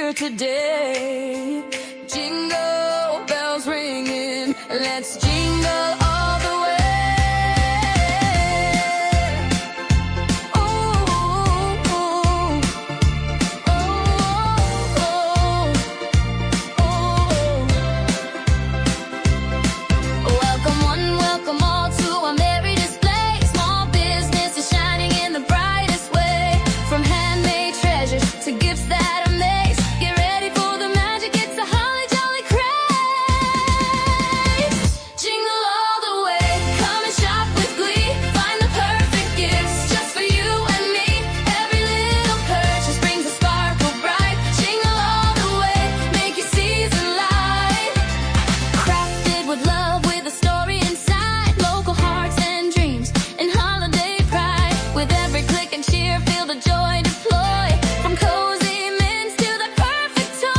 here today. Jingle bells ringing, let's jingle all the way. Oh, oh, oh, oh, oh. Welcome one, welcome all to our merry display. Small business is shining in the brightest way. From handmade treasures to gifts that amaze. Get ready for the magic, it's a holly jolly craze. Jingle all the way, come and shop with glee. Find the perfect gifts just for you and me. Every little purchase brings a sparkle bright. Jingle all the way, make your season light. Crafted with love, with a story inside. Local hearts and dreams and holiday pride. With every click and cheer, feel the joy deploy. From cozy mints to the perfect toy.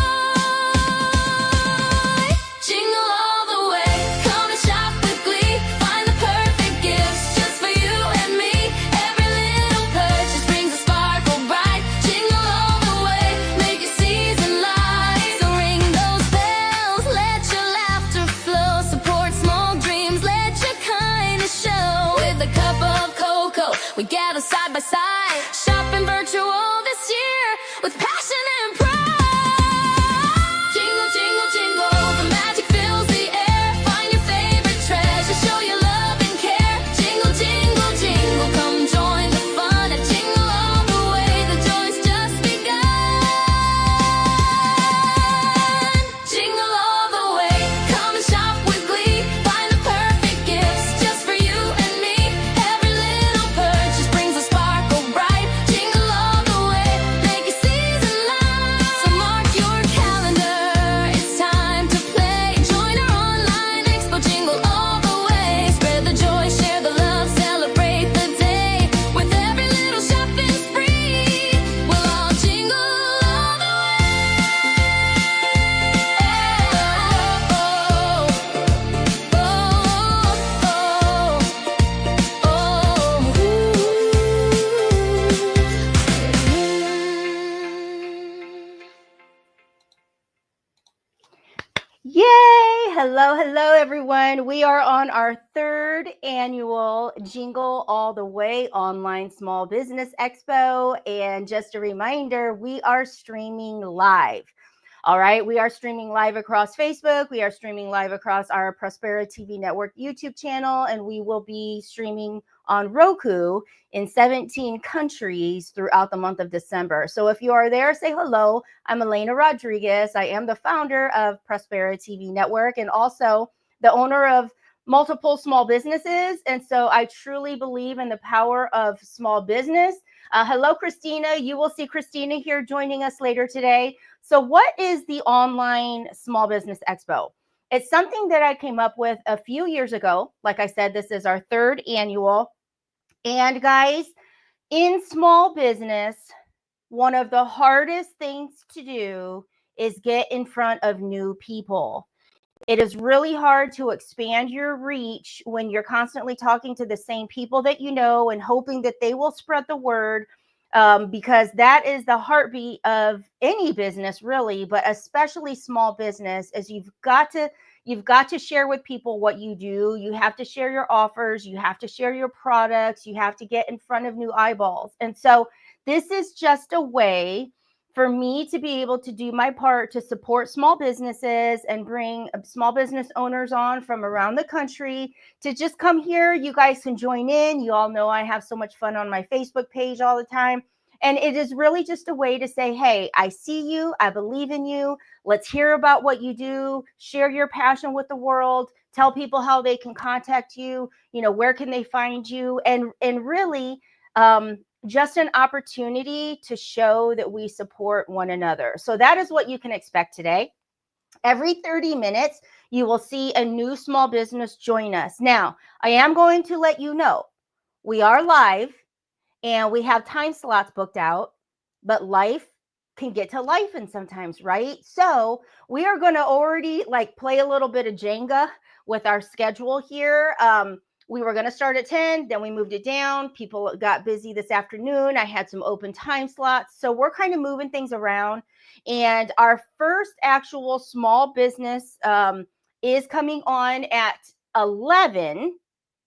Jingle all the way, come and shop with glee. Find the perfect gifts just for you and me. Every little purchase brings a sparkle bright. Jingle all the way, make your season light. So ring those bells, let your laughter flow. Support small dreams, let your kindness show. With a cup of cocoa, we gather side by side. Shopping virtual this year with passion and pride. Jingle, jingle, jingle, the magic fills the air. Find your favorite treasure, show your love and care. Jingle, jingle, jingle, come join the fun at Jingle all the way. The joy's just begun. Jingle all the way, come and shop with glee. Find the perfect gifts just for you and me. Every little purchase brings a sparkle bright. Jingle all the way, make your season light. So mark your calendar, it's time to play. Join our online expo, jingle all the way. Spread the joy, share the love, celebrate the day. With every little shopping spree, we'll all jingle all the way. Yay! Hello, hello, everyone. We are on our third annual Jingle All the Way Online Small Business Expo. And just a reminder, we are streaming live. All right, we are streaming live across Facebook. We are streaming live across our Prospera TV Network YouTube channel, and we will be streaming on Roku in 17 countries throughout the month of December. So if you are there, say hello. I'm Elena Rodriguez. I am the founder of Prospera TV Network and also the owner of multiple small businesses. And so I truly believe in the power of small business. Hello, Christina. You will see Christina here joining us later today. So what is the Online Small Business Expo? It's something that I came up with a few years ago. Like I said, this is our third annual. And guys, in small business, one of the hardest things to do is get in front of new people. It is really hard to expand your reach when you're constantly talking to the same people that you know and hoping that they will spread the word, because that is the heartbeat of any business, really, but especially small business. Is you've got to share with people what you do. You have to share your offers. You have to share your products. You have to get in front of new eyeballs. And so this is just a way for me to be able to do my part to support small businesses and bring small business owners on from around the country to just come here. You guys can join in. You all know I have so much fun on my Facebook page all the time. And it is really just a way to say, hey, I see you. I believe in you. Let's hear about what you do. Share your passion with the world. Tell people how they can contact you. You know, where can they find you? And really, just an opportunity to show that we support one another. So that is what you can expect today. Every 30 minutes, you will see a new small business join us. Now, I am going to let you know, we are live and we have time slots booked out, but life can get to life and sometimes, right? So we are going to already play a little bit of Jenga with our schedule here. we were going to start at 10, then we moved it down. People got busy this afternoon. I had some open time slots. So we're kind of moving things around. And our first actual small business is coming on at 11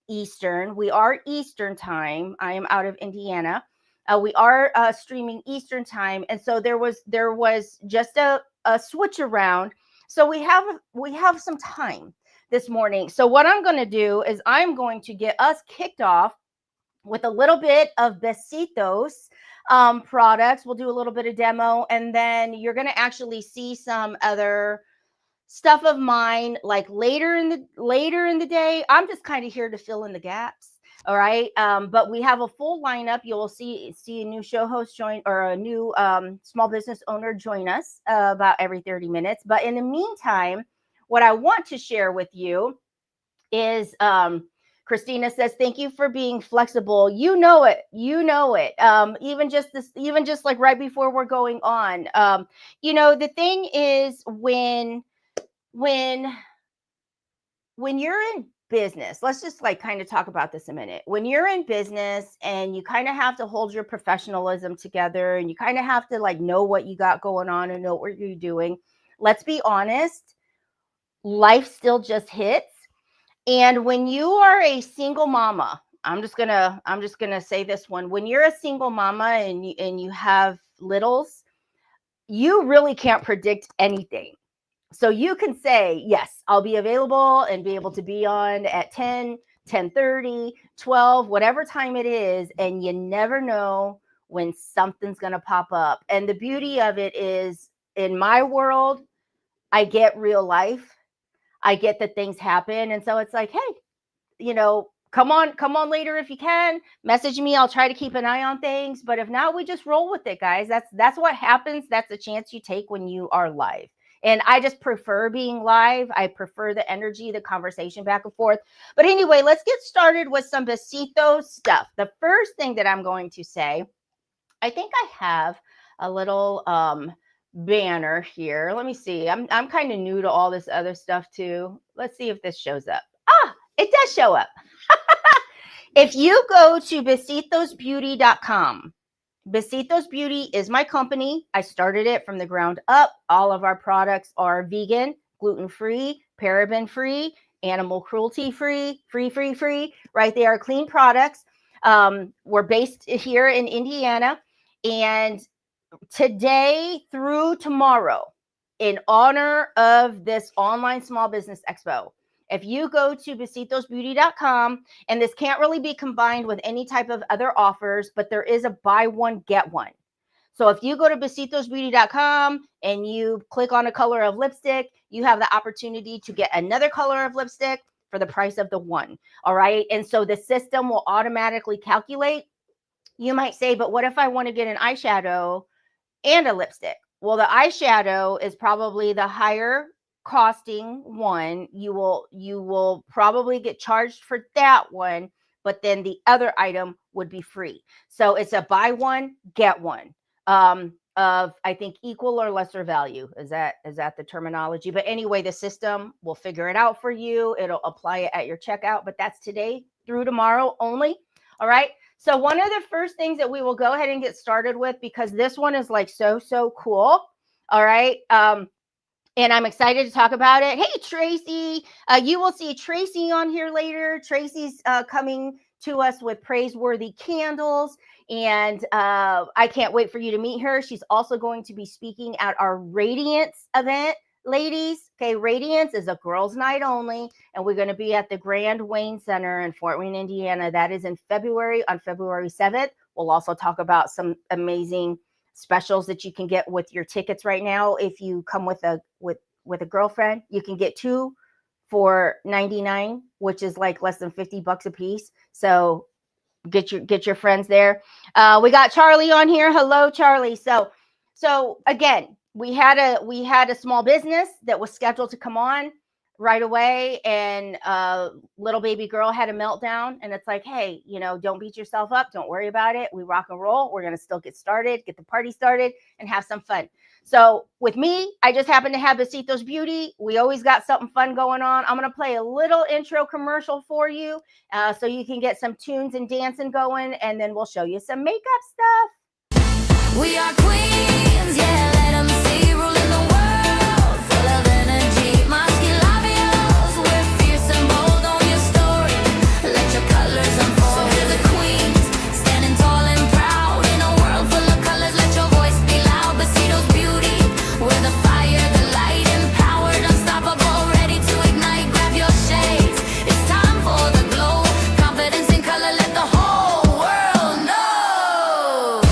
Eastern. We are Eastern time. I am out of Indiana. We are streaming Eastern time, and so there was just a switch around. So we have some time this morning. So what I'm going to do is I'm going to get us kicked off with a little bit of Besitos products. We'll do a little bit of demo, and then you're going to actually see some other stuff of mine like later in the day. I'm just kind of here to fill in the gaps. All right. But we have a full lineup. You'll see a new show host join, or a new small business owner join us about every 30 minutes. But in the meantime, what I want to share with you is Christina says, thank you for being flexible. You know it. Even just like right before we're going on. The thing is when you're in business, let's just like kind of talk about this a minute. When you're in business and you kind of have to hold your professionalism together, and you kind of have to like know what you got going on and know what you're doing, let's be honest, life still just hits. And when you are a single mama, I'm just gonna say this one. When you're a single mama and you have littles, you really can't predict anything. So you can say, yes, I'll be available and be able to be on at 10, 10:30, 12, whatever time it is. And you never know when something's going to pop up. And the beauty of it is, in my world, I get real life. I get that things happen. And so it's like, hey, come on later if you can. Message me. I'll try to keep an eye on things. But if not, we just roll with it, guys. That's what happens. That's a chance you take when you are live. And I just prefer being live. I prefer the energy, the conversation back and forth. But anyway, let's get started with some Besitos stuff. The first thing that I'm going to say, I think I have a little banner here. Let me see. I'm kind of new to all this other stuff too. Let's see if this shows up. Ah, it does show up. If you go to besitosbeauty.com, Besitos Beauty is my company. I started it from the ground up. All of our products are vegan, gluten-free, paraben-free, animal cruelty-free, free, right? They are clean products. We're based here in Indiana. And today through tomorrow, in honor of this online small business expo, if you go to besitosbeauty.com, and this can't really be combined with any type of other offers, but there is a buy one, get one. So if you go to besitosbeauty.com and you click on a color of lipstick, you have the opportunity to get another color of lipstick for the price of the one. All right. And so the system will automatically calculate. You might say, but what if I want to get an eyeshadow and a lipstick? Well, the eyeshadow is probably the higher costing one. You will probably get charged for that one, but then the other item would be free. So it's a buy one, get one. Of, I think, equal or lesser value. Is that the terminology? But anyway, the system will figure it out for you. It'll apply it at your checkout, but that's today through tomorrow only. All right. So one of the first things that we will go ahead and get started with, because this one is like so cool. All right. And I'm excited to talk about it. Hey, Tracy, you will see Tracy on here later. Tracy's coming to us with praiseworthy candles. And I can't wait for you to meet her. She's also going to be speaking at our Radiance event, ladies. Okay, Radiance is a girls' night only. And we're going to be at the Grand Wayne Center in Fort Wayne, Indiana. That is in February, on February 7th. We'll also talk about some amazing specials that you can get with your tickets right now. If you come with a girlfriend, you can get two for $99, which is like less than $50 a piece. So get your friends there. We got Charlie on here. Hello, Charlie. So again, we had a small business that was scheduled to come on. right away, and little baby girl had a meltdown, and it's like, hey, don't beat yourself up, don't worry about it, we rock and roll, we're going to still get started, get the party started, and have some fun. So with me, I just happen to have Besitos Beauty. We always got something fun going on. I'm going to play a little intro commercial for you, so you can get some tunes and dancing going, and then we'll show you some makeup stuff. We are queens, yeah, let them see, ruling the world, full of energy, Musculabios, we're fierce and bold on your story, let your colors unfold. So we're the queens, standing tall and proud, in a world full of colors, let your voice be loud. Besitos Beauty, we're the fire, the light, empowered, unstoppable, ready to ignite, grab your shades, it's time for the glow, confidence in color, let the whole world know.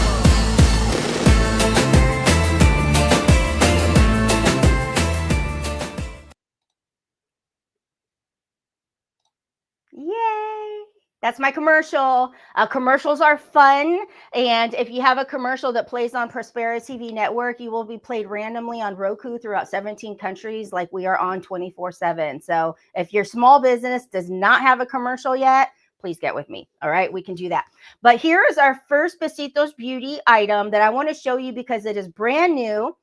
Yay! That's my commercial. Commercials are fun. And if you have a commercial that plays on Prospera TV network, you will be played randomly on Roku throughout 17 countries, like we are on 24/7. So if your small business does not have a commercial yet, please get with me. All right, we can do that. But here is our first Besitos Beauty item that I want to show you because it is brand new.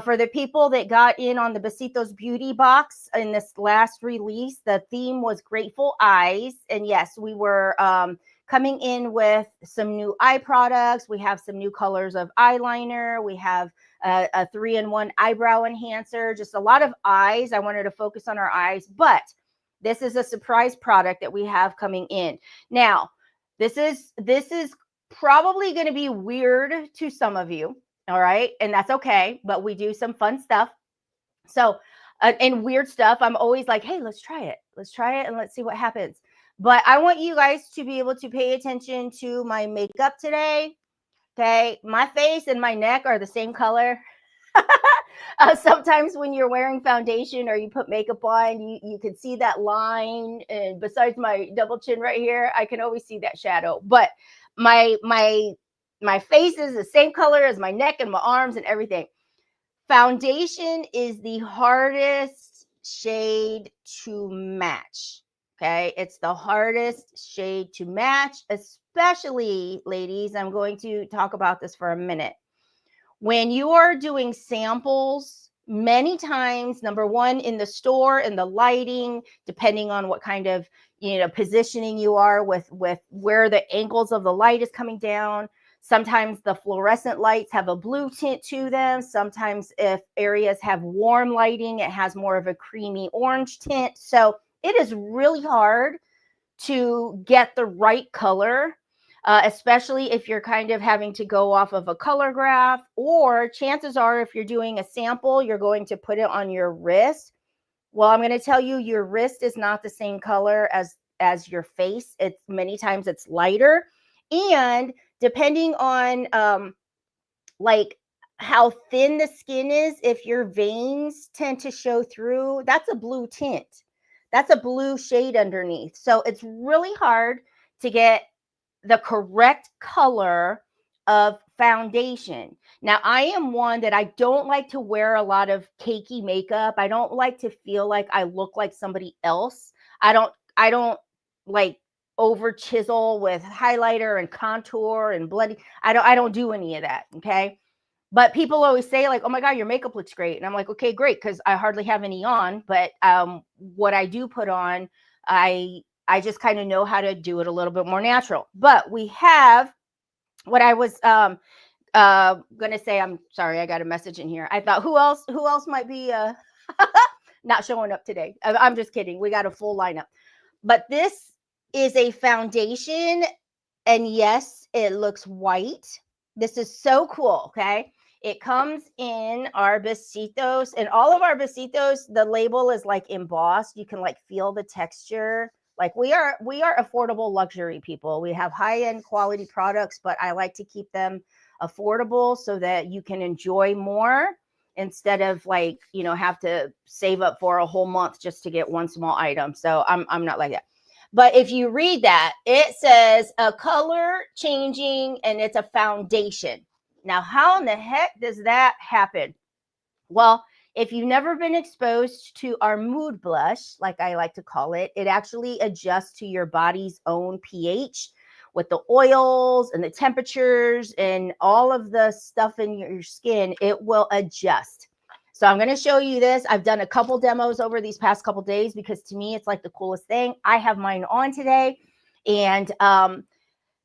For the people that got in on the Besitos Beauty box in this last release, the theme was Grateful Eyes. And yes, we were coming in with some new eye products. We have some new colors of eyeliner. We have a 3-in-1 eyebrow enhancer, just a lot of eyes. I wanted to focus on our eyes, but this is a surprise product that we have coming in. Now, this is probably going to be weird to some of you. All right. And that's okay. But we do some fun stuff. So, and weird stuff, I'm always like, hey, let's try it. Let's try it and let's see what happens. But I want you guys to be able to pay attention to my makeup today. Okay. My face and my neck are the same color. Sometimes when you're wearing foundation or you put makeup on, you can see that line. And besides my double chin right here, I can always see that shadow. But my face is the same color as my neck and my arms and everything. Foundation is the hardest shade to match. Okay. It's the hardest shade to match, especially, ladies. I'm going to talk about this for a minute. When you are doing samples, many times, number one, in the store, in the lighting, depending on what kind of positioning you are with where the angles of the light is coming down. Sometimes the fluorescent lights have a blue tint to them. Sometimes if areas have warm lighting, it has more of a creamy orange tint. So it is really hard to get the right color, especially if you're kind of having to go off of a color graph, or chances are if you're doing a sample, you're going to put it on your wrist. Well, I'm going to tell you, your wrist is not the same color as your face. It's many times it's lighter. And depending on like how thin the skin is, if your veins tend to show through, that's a blue tint. That's a blue shade underneath. So it's really hard to get the correct color of foundation. Now, I am one that I don't like to wear a lot of cakey makeup. I don't like to feel like I look like somebody else. I don't like over chisel with highlighter and contour and blending. I don't do any of that. Okay. But people always say like, oh my God, your makeup looks great. And I'm like, okay, great. Cause I hardly have any on, but what I do put on, I just kind of know how to do it a little bit more natural. But we have what I was gonna say. I'm sorry, I got a message in here. I thought who else might be not showing up today. I'm just kidding. We got a full lineup. But this is a foundation, and yes, it looks white. This is so cool. Okay. It comes in our Besitos, and all of our Besitos, the label is like embossed. You can like feel the texture. Like we are affordable luxury people. We have high-end quality products, but I like to keep them affordable so that you can enjoy more instead of like, have to save up for a whole month just to get one small item. So I'm not like that. But if you read that, it says a color changing, and it's a foundation. Now, how in the heck does that happen? Well, If you've never been exposed to our mood blush, like I like to call it, it actually adjusts to your body's own pH with the oils and the temperatures and all of the stuff in your skin. It will adjust. So I'm going to show you this. I've done a couple demos over these past couple days because to me, it's like the coolest thing. I have mine on today, and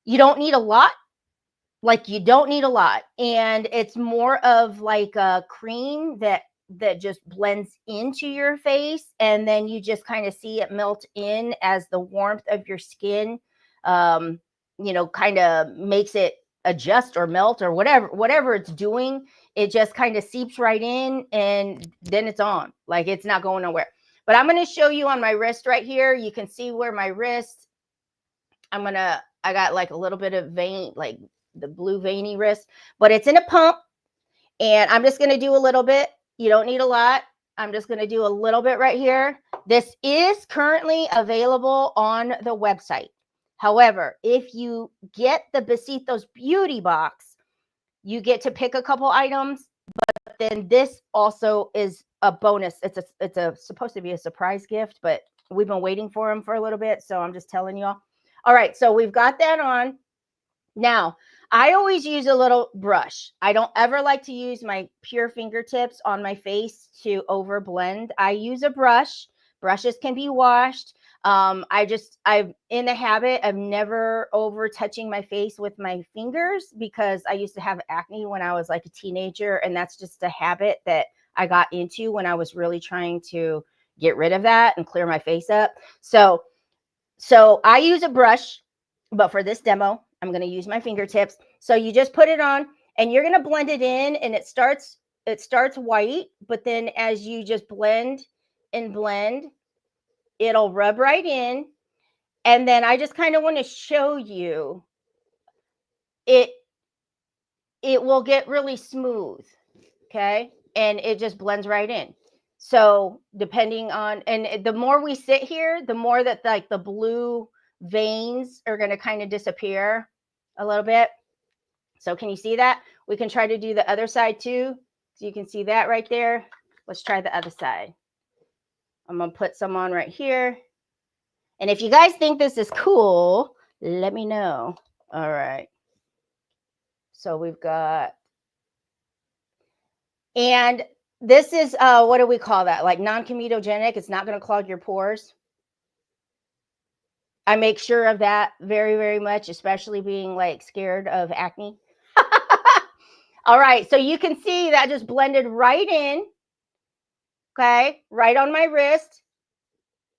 you don't need a lot. Like, you don't need a lot, and it's more of like a cream that just blends into your face, and then you just kind of see it melt in as the warmth of your skin kind of makes it adjust or melt or whatever it's doing. It just kind of seeps right in, and then it's on. Like, it's not going nowhere. But I'm going to show you on my wrist right here. You can see where my wrist, I got like a little bit of vein, like the blue veiny wrist, but it's in a pump, and I'm just going to do a little bit. You don't need a lot. I'm just going to do a little bit right here. This is currently available on the website. However, if you get the Besitos Beauty Box, you get to pick a couple items, but then this also is a bonus. It's supposed to be a surprise gift, but we've been waiting for them for a little bit, so I'm just telling y'all. All right, so we've got that on. Now, I always use a little brush. I don't ever like to use my pure fingertips on my face to over blend. I use a brush. Brushes can be washed. I'm in the habit of never over touching my face with my fingers because I used to have acne when I was like a teenager, and that's just a habit that I got into when I was really trying to get rid of that and clear my face up. So I use a brush, but for this demo, I'm going to use my fingertips. So you just put it on, and you're going to blend it in, and it starts white, but then as you just blend and blend, it'll rub right in. And then I just kind of want to show you it will get really smooth, okay? And it just blends right in. So depending on, and the more we sit here, the more that like the blue veins are going to kind of disappear a little bit. So can you see that? We can try to do the other side too. So you can see that right there. Let's try the other side. I'm going to put some on right here. And if you guys think this is cool, let me know. All right. So we've got, and this is, what do we call that? Like non-comedogenic. It's not going to clog your pores. I make sure of that very, very much, especially being like scared of acne. All right. So you can see that just blended right in. Okay. Right on my wrist.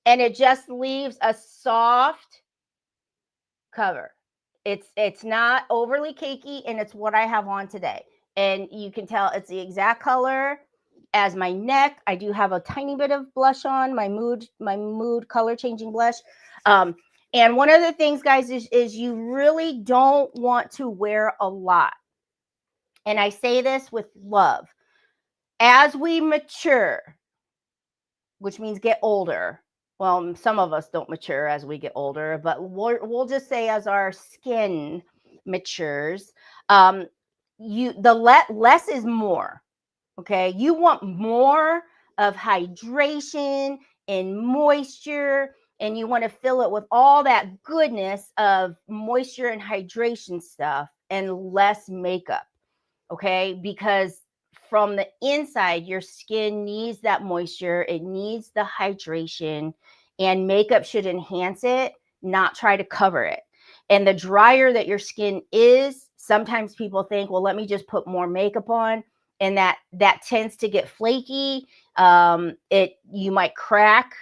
And it just leaves a soft cover. It's not overly cakey, and it's what I have on today. And you can tell it's the exact color as my neck. I do have a tiny bit of blush on, my mood color changing blush. And one of the things, guys, is you really don't want to wear a lot. And I say this with love. As we mature, which means get older. Well, some of us don't mature as we get older, but we'll just say as our skin matures, less is more. Okay, you want more of hydration and moisture, and you want to fill it with all that goodness of moisture and hydration stuff, and less makeup. Okay, because from the inside, your skin needs that moisture, it needs the hydration, and makeup should enhance it, not try to cover it. And the drier that your skin is, sometimes people think, well, let me just put more makeup on, and that tends to get flaky. You might crack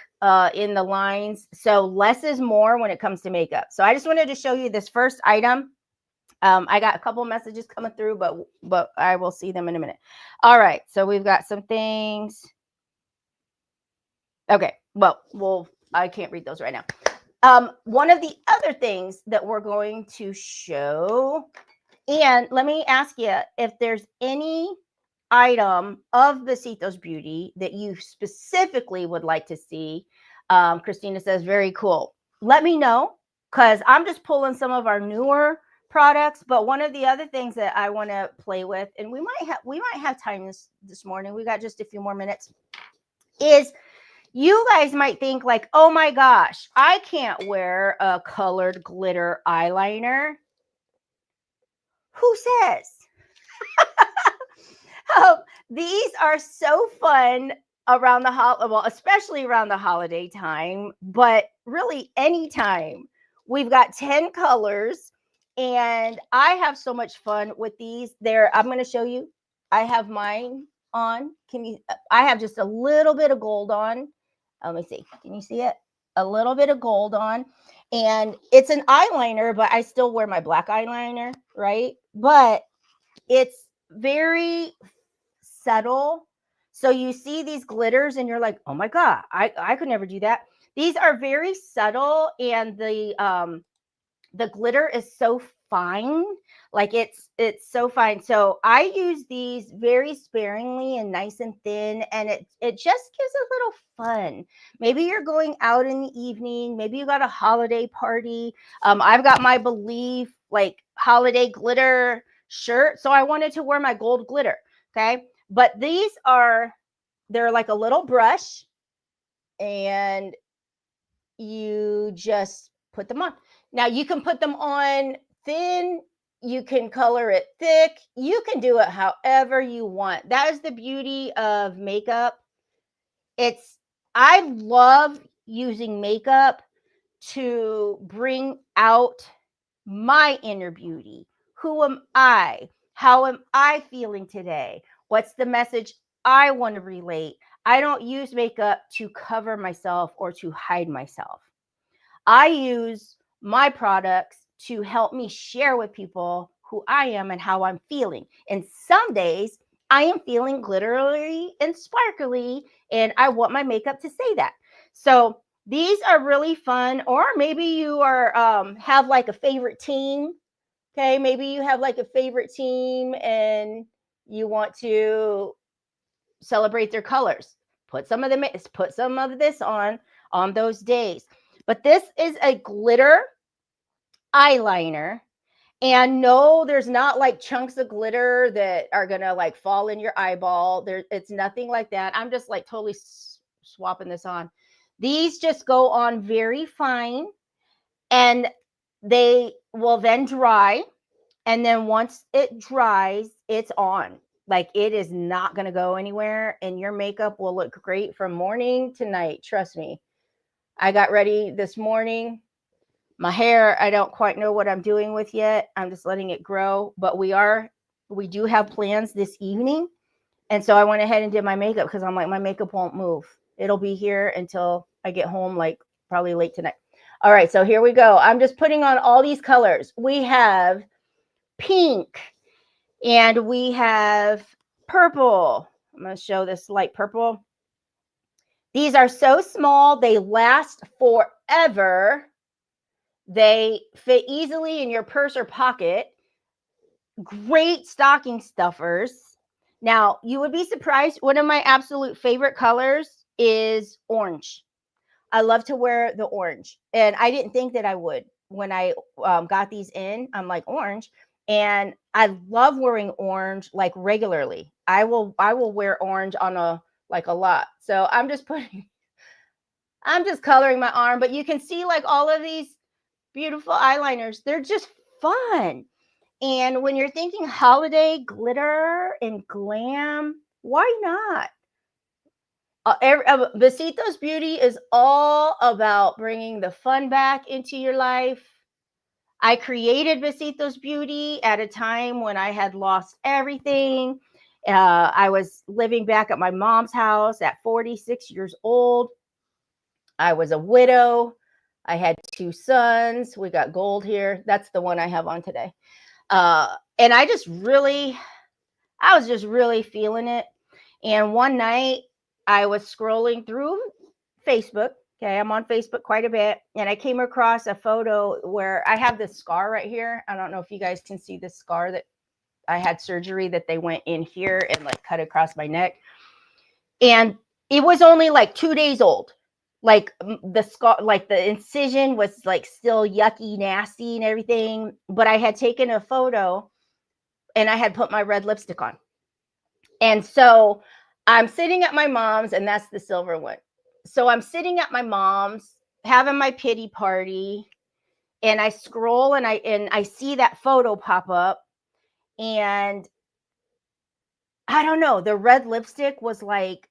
in the lines. So less is more when it comes to makeup. So I just wanted to show you this first item. I got a couple messages coming through, but I will see them in a minute. All right, so we've got some things. Okay, well, I can't read those right now. One of the other things that we're going to show, and let me ask you if there's any item of Besitos Beauty that you specifically would like to see. Christina says, very cool. Let me know, because I'm just pulling some of our newer products, but one of the other things that I want to play with, and we might have time this morning. We got just a few more minutes. Is you guys might think like, oh my gosh, I can't wear a colored glitter eyeliner. Who says? These are so fun around the well, especially around the holiday time, but really anytime. We've got 10 colors, and I have so much fun with these. I'm going to show you. I have mine on. I have just a little bit of gold on. Let me see. Can you see it? A little bit of gold on. And it's an eyeliner, but I still wear my black eyeliner, right? But it's very subtle. So you see these glitters and you're like, oh my God, I could never do that. These are very subtle, and the glitter is so fine. Like it's so fine. So I use these very sparingly and nice and thin, and it just gives a little fun. Maybe you're going out in the evening, maybe you got a holiday party. I've got my Believe like holiday glitter shirt, so I wanted to wear my gold glitter. Okay, but they're like a little brush, and you just put them on. Now you can put them on thin, you can color it thick, you can do it however you want. That is the beauty of makeup. I love using makeup to bring out my inner beauty. Who am I? How am I feeling today? What's the message I want to relate? I don't use makeup to cover myself or to hide myself. I use my products to help me share with people who I am and how I'm feeling. And some days I am feeling glittery and sparkly, and I want my makeup to say that. So these are really fun. Or maybe you are have like a favorite team. Okay, maybe you have like a favorite team and you want to celebrate their colors. Put some of this on those days. But this is a glitter eyeliner. And no, there's not like chunks of glitter that are gonna like fall in your eyeball. It's nothing like that. I'm just like totally swapping this on. These just go on very fine, and they will then dry. And then once it dries, it's on. Like it is not going to go anywhere, and your makeup will look great from morning to night. Trust me. I got ready this morning. My hair, I don't quite know what I'm doing with yet. I'm just letting it grow, but we do have plans this evening. And so I went ahead and did my makeup because I'm like, my makeup won't move. It'll be here until I get home, like probably late tonight. All right, so here we go. I'm just putting on all these colors. We have pink, and we have purple. I'm going to show this light purple. These are so small, they last forever. They fit easily in your purse or pocket. Great stocking stuffers. Now, you would be surprised. One of my absolute favorite colors is orange. I love to wear the orange, and I didn't think that I would when I got these in. I'm like, orange, and I love wearing orange like regularly. I will wear orange on a lot. So I'm just coloring my arm, but you can see like all of these beautiful eyeliners. They're just fun. And when you're thinking holiday glitter and glam, why not? Besitos Beauty is all about bringing the fun back into your life. I created Besitos Beauty at a time when I had lost everything. I was living back at my mom's house at 46 years old. I was a widow. I had 2 sons. We got gold here. That's the one I have on today. And I was just really feeling it. And one night I was scrolling through Facebook. Okay, I'm on Facebook quite a bit. And I came across a photo where I have this scar right here. I don't know if you guys can see this scar that I had surgery that they went in here and like cut across my neck. And it was only like 2 days old. like the scar, like the incision was like still yucky, nasty, and everything. But I had taken a photo and I had put my red lipstick on. And so I'm sitting at my mom's, and that's the silver one. So I'm sitting at my mom's having my pity party, and I scroll and I see that photo pop up, and I don't know, the red lipstick was like,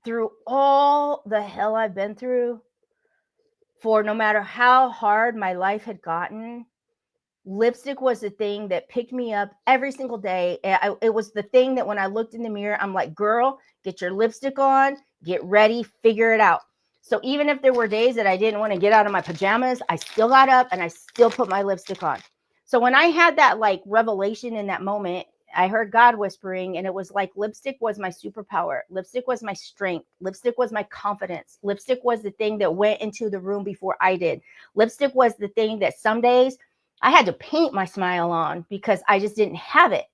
through all the hell I've been through, for no matter how hard my life had gotten, lipstick was the thing that picked me up every single day. It was the thing that when I looked in the mirror, I'm like, girl, get your lipstick on, get ready, figure it out. So even if there were days that I didn't want to get out of my pajamas, I still got up and I still put my lipstick on. So when I had that like revelation in that moment, I heard God whispering, and it was like lipstick was my superpower. Lipstick was my strength. Lipstick was my confidence. Lipstick was the thing that went into the room before I did. Lipstick was the thing that some days I had to paint my smile on because I just didn't have it.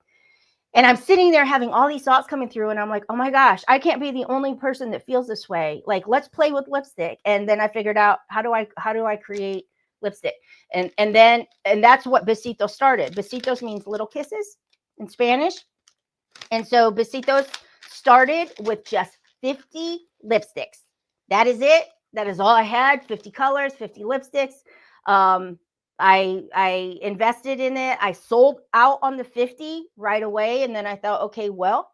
And I'm sitting there having all these thoughts coming through, and I'm like, oh my gosh, I can't be the only person that feels this way. Like, let's play with lipstick. And then I figured out how do I create lipstick? And that's what Besitos started. Besitos means little kisses in Spanish. And so Besitos started with just 50 lipsticks. That is it. That is all I had. 50 colors, 50 lipsticks. I invested in it. I sold out on the 50 right away. And then I thought, okay, well,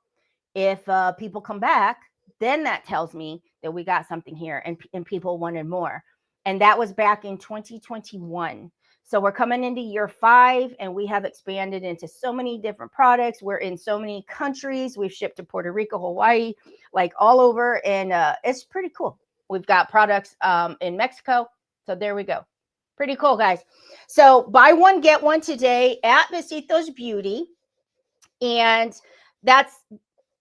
if people come back, then that tells me that we got something here, and people wanted more. And that was back in 2021. So we're coming into year 5, and we have expanded into so many different products. We're in so many countries. We've shipped to Puerto Rico, Hawaii, like all over. And it's pretty cool. We've got products in Mexico. So there we go. Pretty cool, guys. So buy one, get one today at Besitos Beauty. And that's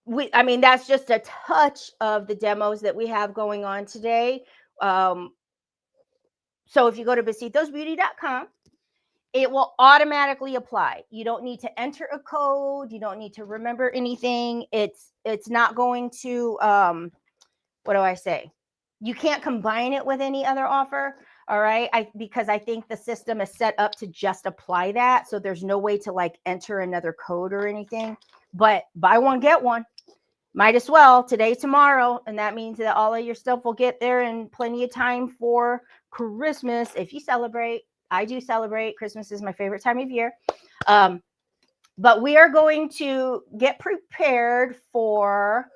that's just a touch of the demos that we have going on today. So if you go to besitosbeauty.com, it will automatically apply. You don't need to enter a code. You don't need to remember anything. It's not going to what do I say? You can't combine it with any other offer. All right. Because I think the system is set up to just apply that. So there's no way to like enter another code or anything. But buy one, get one. Might as well today, tomorrow. And that means that all of your stuff will get there in plenty of time for Christmas. If you celebrate, I do celebrate. Christmas is my favorite time of year. But we are going to get prepared for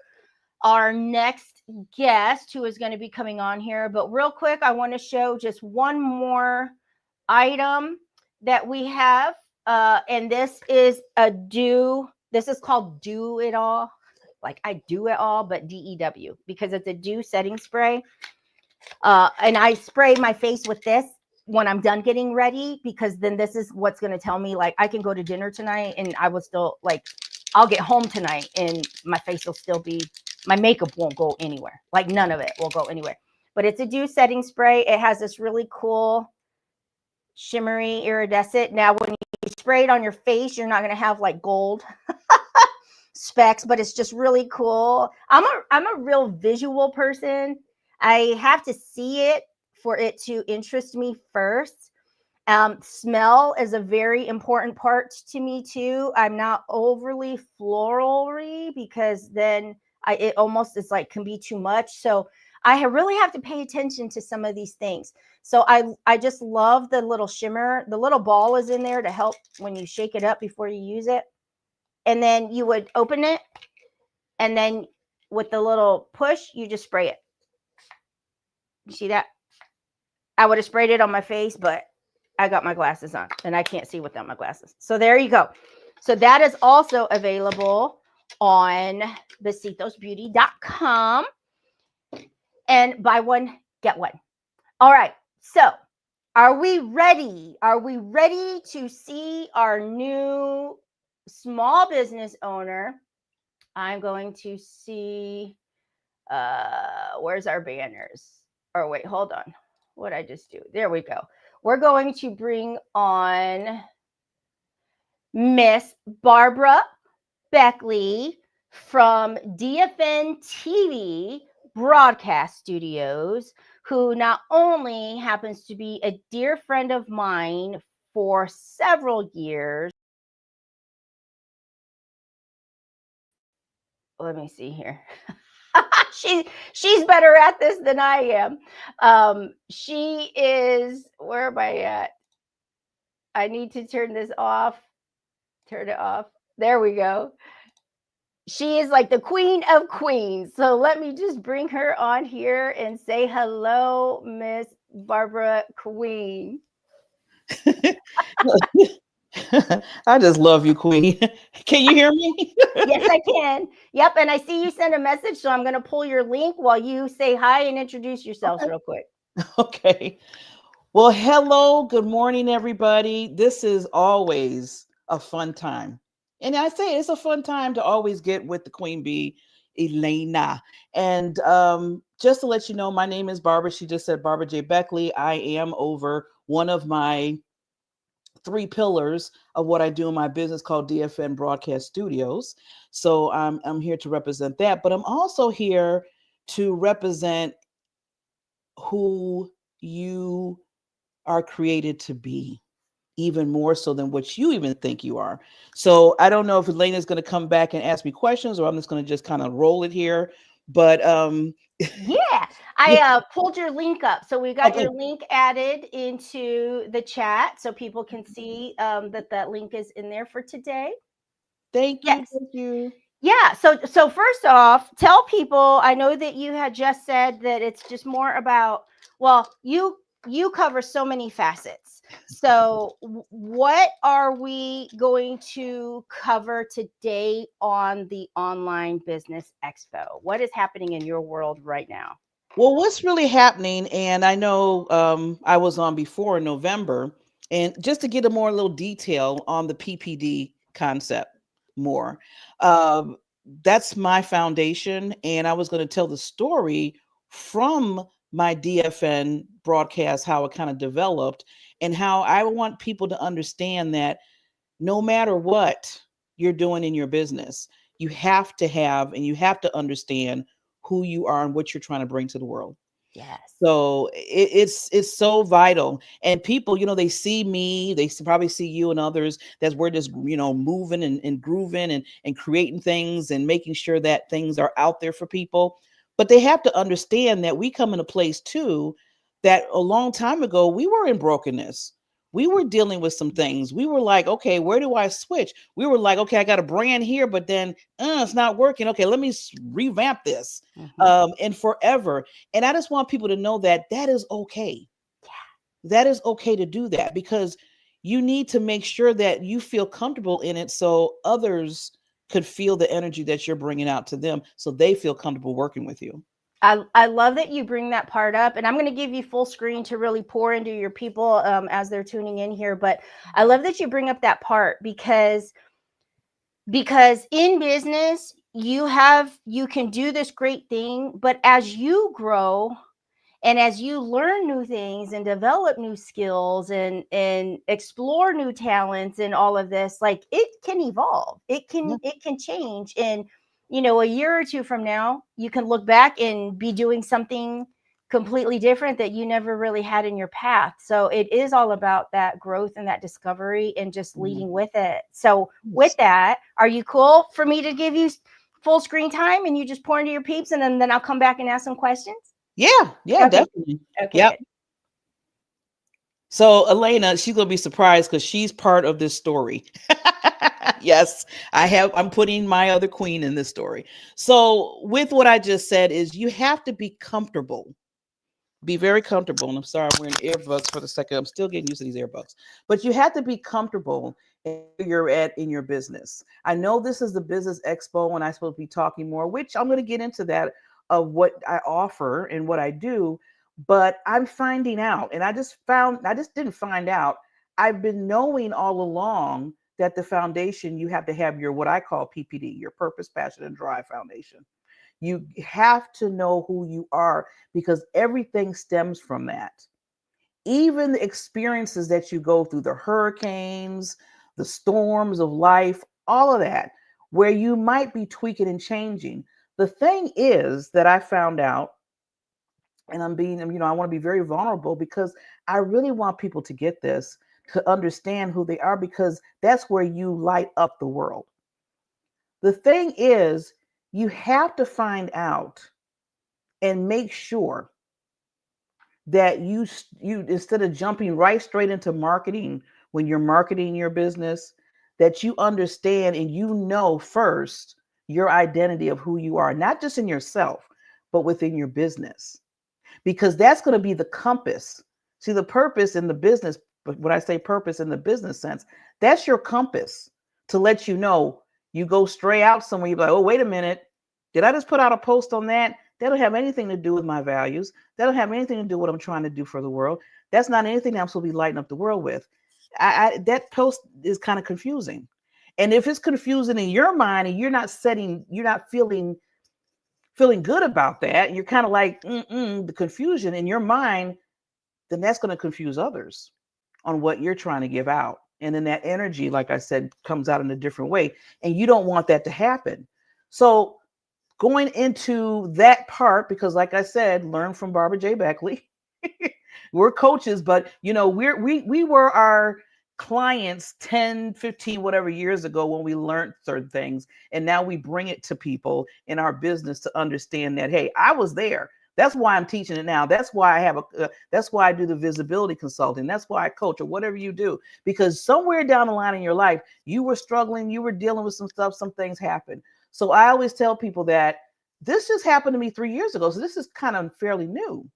our next guest who is going to be coming on here. But real quick, I want to show just one more item that we have. And this is this is called Do It All. Like I do it all, but DEW, because it's a dew setting spray. And I spray my face with this when I'm done getting ready, because then this is what's going to tell me, like, I can go to dinner tonight and I will still, like, I'll get home tonight and my face will still be, my makeup won't go anywhere. Like none of it will go anywhere. But it's a dew setting spray. It has this really cool shimmery iridescent. Now, when you spray it on your face, you're not going to have like gold specks, but it's just really cool. I'm a real visual person. I have to see it for it to interest me first. Smell is a very important part to me too. I'm not overly floral-y, because then it almost is like can be too much. So I really have to pay attention to some of these things. So I just love the little shimmer. The little ball is in there to help when you shake it up before you use it. And then you would open it, and then with the little push, you just spray it. You see that? I would have sprayed it on my face, but I got my glasses on and I can't see without my glasses. So there you go. So that is also available on besitosbeauty.com. And buy one, get one. All right. So are we ready? Are we ready to see our new small business owner? I'm going to see, where's our banners? Or wait, hold on. What did I just do? There we go. We're going to bring on Miss Barbara Beckley from DFN TV. Broadcast Studios, who not only happens to be a dear friend of mine for several years. Let me see here. She's better at this than I am. She is, where am I at? I need to turn this off. Turn it off. There we go. She is like the queen of queens. So let me just bring her on here and say hello, Miss Barbara Queen. I just love you, Queen. Can you hear me? Yes, I can. Yep. And I see you send a message. So I'm going to pull your link while you say hi and introduce yourselves Okay. real quick. Okay. Well, hello. Good morning, everybody. This is always a fun time. And I say it's a fun time to always get with the Queen Bee, Elena. And just to let you know, my name is Barbara. She just said Barbara J. Beckley. I am over one of my three pillars of what I do in my business called DFN Broadcast Studios. So I'm here to represent that, but I'm also here to represent who you are created to be, even more so than what you even think you are. So I don't know if Elena's going to come back and ask me questions, or I'm just going to just kind of roll it here. But Yeah, yeah, I pulled your link up. So we got okay. your link added into the chat so people can see that that link is in there for today. Thank you, Yes. thank you. Yeah. So first off, tell people. I know that you had just said that it's just more about. Well, you cover so many facets. So what are we going to cover today on the Online Business Expo? What is happening in your world right now? Well, what's really happening, and I know I was on before in November, and just to get a more little detail on the PPD concept more, um, that's my foundation, and I was going to tell the story from my DFN broadcast, how it kind of developed, and how I want people to understand that no matter what you're doing in your business, you have to have and you have to understand who you are and what you're trying to bring to the world. Yes. So it's so vital. And people, they see me, probably see you and others that we're just, moving and grooving and creating things and making sure that things are out there for people. But they have to understand that we come in a place too that a long time ago we were in brokenness. We were dealing with some things. We were like, okay, where do I switch? We were like, okay, I got a brand here, but then it's not working. Okay, let me revamp this. Hmm. And forever. And I just want people to know that that is okay. That is okay to do that because you need to make sure that you feel comfortable in it so others could feel the energy that you're bringing out to them so they feel comfortable working with you. I love that you bring that part up, and I'm going to give you full screen to really pour into your people as they're tuning in here. But I love that you bring up that part because in business you can do this great thing, but as you grow and as you learn new things and develop new skills and explore new talents and all of this, like it can evolve, Yeah. it can change. And a year or two from now you can look back and be doing something completely different that you never really had in your path. So it is all about that growth and that discovery and just Mhm. leading with it. So with Yes. that, are you cool for me to give you full screen time and you just pour into your peeps, and then I'll come back and ask some questions? Yeah, yeah, Okay. definitely. Okay, Yep. good. So Elena, she's gonna be surprised because she's part of this story. Yes, I'm putting my other queen in this story. So with what I just said is you have to be comfortable. Be very comfortable. And I'm sorry, I'm wearing earbuds for the second. I'm still getting used to these earbuds. But you have to be comfortable where you're at in your business. I know this is the business expo and I'm supposed to be talking more, which I'm going to get into that of what I offer and what I do. But I'm finding out, and I just didn't find out. I've been knowing all along that the foundation, you have to have your what I call PPD, your purpose, passion, and drive foundation. You have to know who you are because everything stems from that. Even the experiences that you go through, the hurricanes, the storms of life, all of that, where you might be tweaking and changing. The thing is that I found out, and I'm being, I want to be very vulnerable because I really want people to get this, to understand who they are, because that's where you light up the world. The thing is, you have to find out and make sure that you, instead of jumping right straight into marketing when you're marketing your business, that you understand and you know first your identity of who you are, not just in yourself, but within your business, because that's going to be the compass. See, the purpose in the business, but when I say purpose in the business sense, that's your compass to let you know. You go stray out somewhere, you're like, oh, wait a minute. Did I just put out a post on that? That don't have anything to do with my values. That don't have anything to do with what I'm trying to do for the world. That's not anything that I'm supposed to be lighting up the world with. That post is kind of confusing. And if it's confusing in your mind and you're not feeling good about that, and you're kind of like the confusion in your mind, then that's going to confuse others on what you're trying to give out. And then that energy, like I said, comes out in a different way. And you don't want that to happen. So going into that part, because like I said, learn from Barbara J. Beckley. We're coaches, but we were our clients 10, 15, whatever years ago when we learned certain things. And now we bring it to people in our business to understand that, hey, I was there. That's why I'm teaching it now. That's why I have that's why I do the visibility consulting. That's why I coach, or whatever you do, because somewhere down the line in your life, you were struggling, you were dealing with some stuff, some things happened. So I always tell people that this just happened to me 3 years ago. So this is kind of fairly new.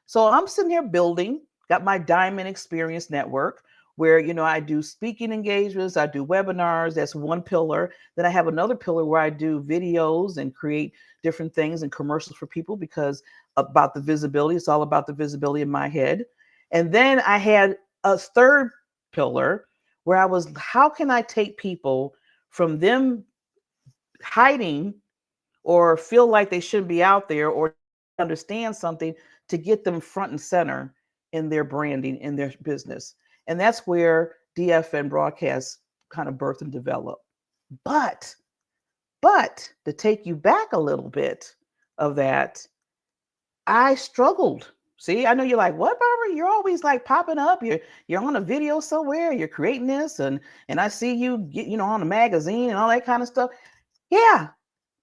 So I'm sitting here building, got my Diamond Experience Network, where I do speaking engagements, I do webinars. That's one pillar. Then I have another pillar where I do videos and create different things and commercials for people, because about the visibility, it's all about the visibility in my head. And then I had a third pillar where I was, how can I take people from them hiding or feel like they shouldn't be out there or understand something, to get them front and center in their branding, in their business. And that's where DFN broadcast kind of birth and develop. But to take you back a little bit of that, I struggled. See, I know you're like, what, Barbara? You're always like popping up. You're on a video somewhere. You're creating this, and I see you get, on a magazine and all that kind of stuff. Yeah,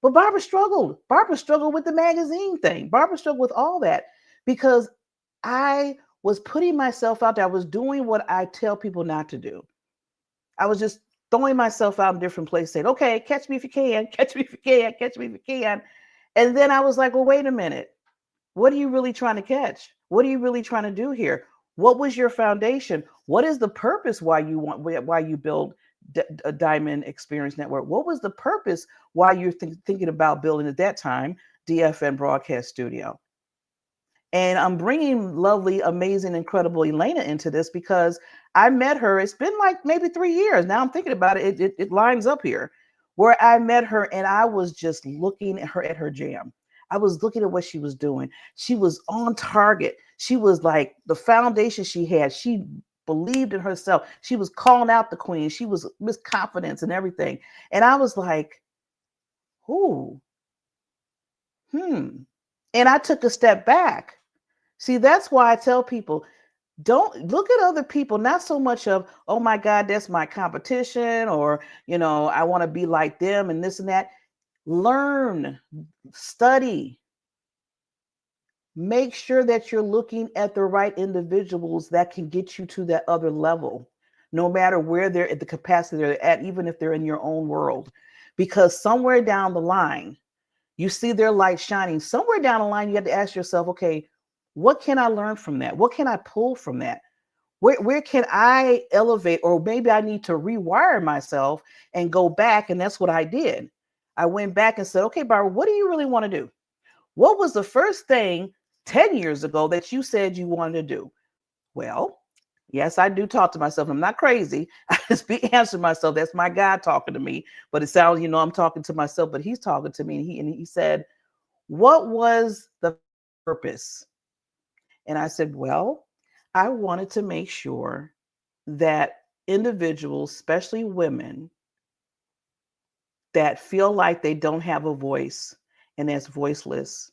but Barbara struggled. Barbara struggled with the magazine thing. Barbara struggled with all that because I was putting myself out there. I was doing what I tell people not to do. I was just throwing myself out in different places, saying, okay, catch me if you can, catch me if you can, catch me if you can. And then I was like, well, wait a minute. What are you really trying to catch? What are you really trying to do here? What was your foundation? What is the purpose why you build a Diamond Experience Network? What was the purpose why you're thinking about building at that time DFN Broadcast Studio? And I'm bringing lovely, amazing, incredible Elena into this because I met her. It's been like maybe 3 years. Now I'm thinking about it. It lines up here where I met her and I was just looking at her jam. I was looking at what she was doing. She was on target. She was like the foundation she had. She believed in herself. She was calling out the queen. She was Miss Confidence and everything. And I was like, ooh, And I took a step back. See, that's why I tell people, don't look at other people, not so much of, oh my God, that's my competition, or, I want to be like them and this and that. Learn, study, make sure that you're looking at the right individuals that can get you to that other level, no matter where they're at, the capacity they're at, even if they're in your own world. Because somewhere down the line, you see their light shining. Somewhere down the line, you have to ask yourself, okay, what can I learn from that? What can I pull from that? Where can I elevate? Or maybe I need to rewire myself and go back. And that's what I did. I went back and said, okay, Barbara, what do you really want to do? What was the first thing 10 years ago that you said you wanted to do? Well, yes, I do talk to myself. I'm not crazy. I just be answering myself. That's my God talking to me. But it sounds, I'm talking to myself, but he's talking to me. And he said, what was the purpose? And I said, well, I wanted to make sure that individuals, especially women, that feel like they don't have a voice and as voiceless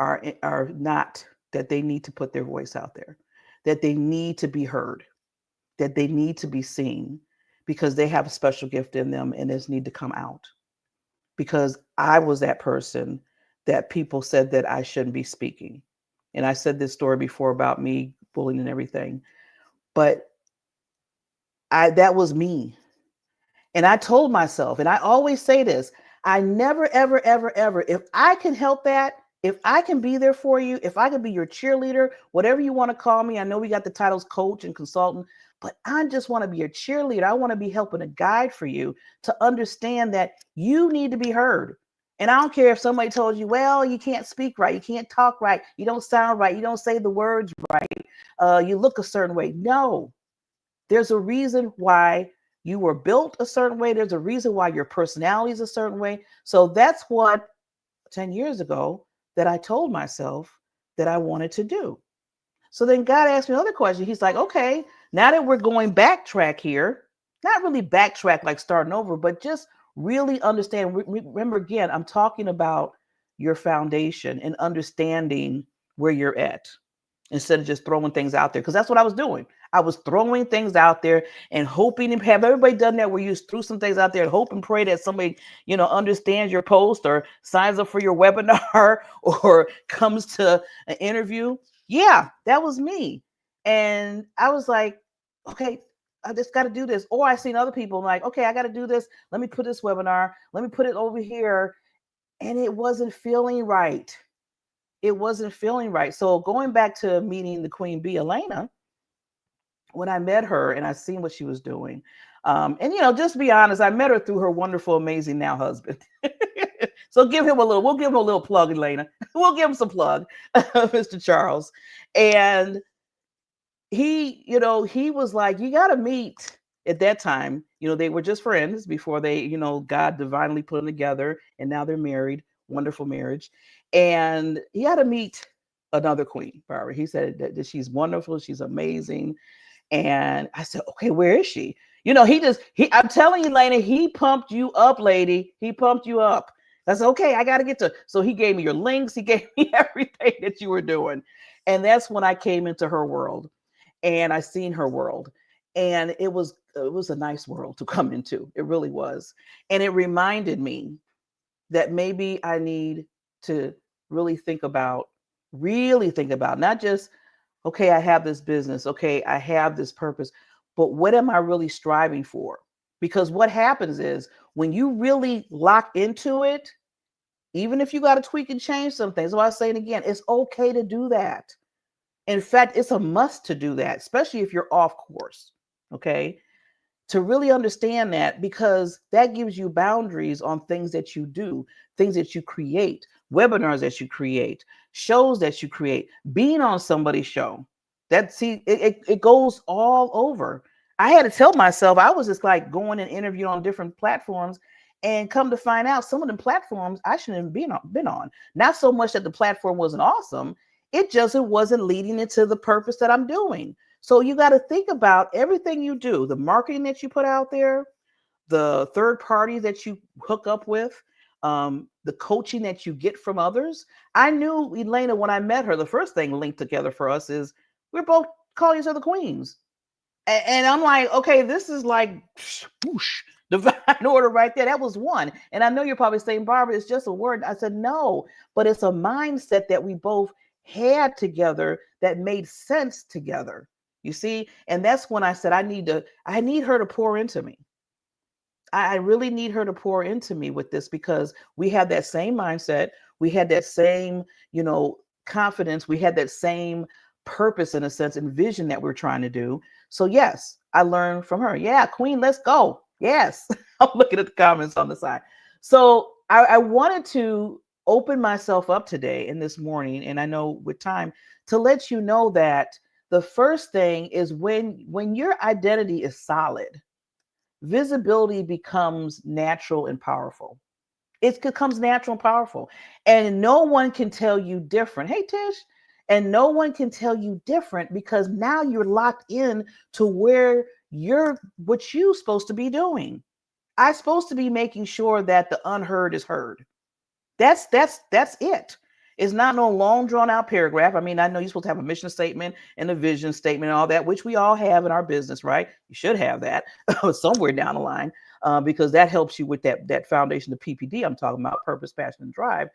are not, that they need to put their voice out there, that they need to be heard, that they need to be seen, because they have a special gift in them and this need to come out. Because I was that person that people said that I shouldn't be speaking. And I said this story before about me bullying and everything, but I that was me. And I told myself, and I always say this, I never, ever, ever, ever, if I can help that, if I can be there for you, if I can be your cheerleader, whatever you want to call me. I know we got the titles coach and consultant, but I just want to be your cheerleader. I want to be helping a guide for you to understand that you need to be heard. And I don't care if somebody told you, well, you can't speak right, you can't talk right, you don't sound right, you don't say the words right, you look a certain way. No, there's a reason why you were built a certain way. There's a reason why your personality is a certain way. So that's what 10 years ago that I told myself that I wanted to do. So then God asked me another question. He's like, okay, now that we're going backtrack here, not really backtrack like starting over, but just really understand. Remember, again, I'm talking about your foundation and understanding where you're at, instead of just throwing things out there. Because that's what I was doing. I was throwing things out there and hoping, and have everybody done that, where you threw some things out there and hope and pray that somebody, understands your post or signs up for your webinar or comes to an interview. Yeah, that was me. And I was like, okay, I just got to do this. Or I seen other people like, okay, I got to do this. Let me put this webinar. Let me put it over here. And it wasn't feeling right. It wasn't feeling right. So going back to meeting the Queen Bee, Elena, when I met her and I seen what she was doing, and just be honest, I met her through her wonderful, amazing now husband. So we'll give him a little plug, Elena. We'll give him some plug, Mr. Charles. And he was like, you got to meet. At that time, they were just friends before they, God divinely put them together, and now they're married. Wonderful marriage. And he had to meet another queen, Barbara. He said that she's wonderful, she's amazing. And I said, okay, where is she? I'm telling you, Lena, he pumped you up, lady. He pumped you up. I said, okay, I got to get to. So he gave me your links. He gave me everything that you were doing. And that's when I came into her world, and I seen her world. And it was a nice world to come into. It really was. And it reminded me that maybe I need to really think about not just, okay, I have this business, okay, I have this purpose, but what am I really striving for? Because what happens is when you really lock into it, even if you got to tweak and change some things, so I say it again, it's okay to do that. In fact, it's a must to do that, especially if you're off course, okay? To really understand that, because that gives you boundaries on things that you do, things that you create, webinars that you create, shows that you create, being on somebody's show. It goes all over. I had to tell myself, I was just like going and interviewing on different platforms, and come to find out some of the platforms I shouldn't have been on. Not so much that the platform wasn't awesome, it wasn't leading into the purpose that I'm doing. So you got to think about everything you do, the marketing that you put out there, the third party that you hook up with, the coaching that you get from others. I knew Elena when I met her, the first thing linked together for us is we're both calling each other queens. And I'm like, okay, this is like whoosh, divine order right there. That was one. And I know you're probably saying, Barbara, it's just a word. I said, no, but it's a mindset that we both had together that made sense together. You see? And that's when I said, I need her to pour into me. I really need her to pour into me with this, because we have that same mindset. We had that same, confidence. We had that same purpose, in a sense, and vision that we're trying to do. So yes, I learned from her. Yeah, Queen, let's go. Yes. I'm looking at the comments on the side. So I wanted to open myself up today and this morning, and I know with time, to let you know that the first thing is when your identity is solid, visibility becomes natural and powerful. It becomes natural and powerful. And no one can tell you different. Hey, Tish. And no one can tell you different, because now you're locked in to what you're supposed to be doing. I'm supposed to be making sure that the unheard is heard. That's it. It's not no long drawn out paragraph. I mean, I know you're supposed to have a mission statement and a vision statement and all that, which we all have in our business, right? You should have that somewhere down the line, because that helps you with that foundation, the PPD I'm talking about, purpose, passion, and drive.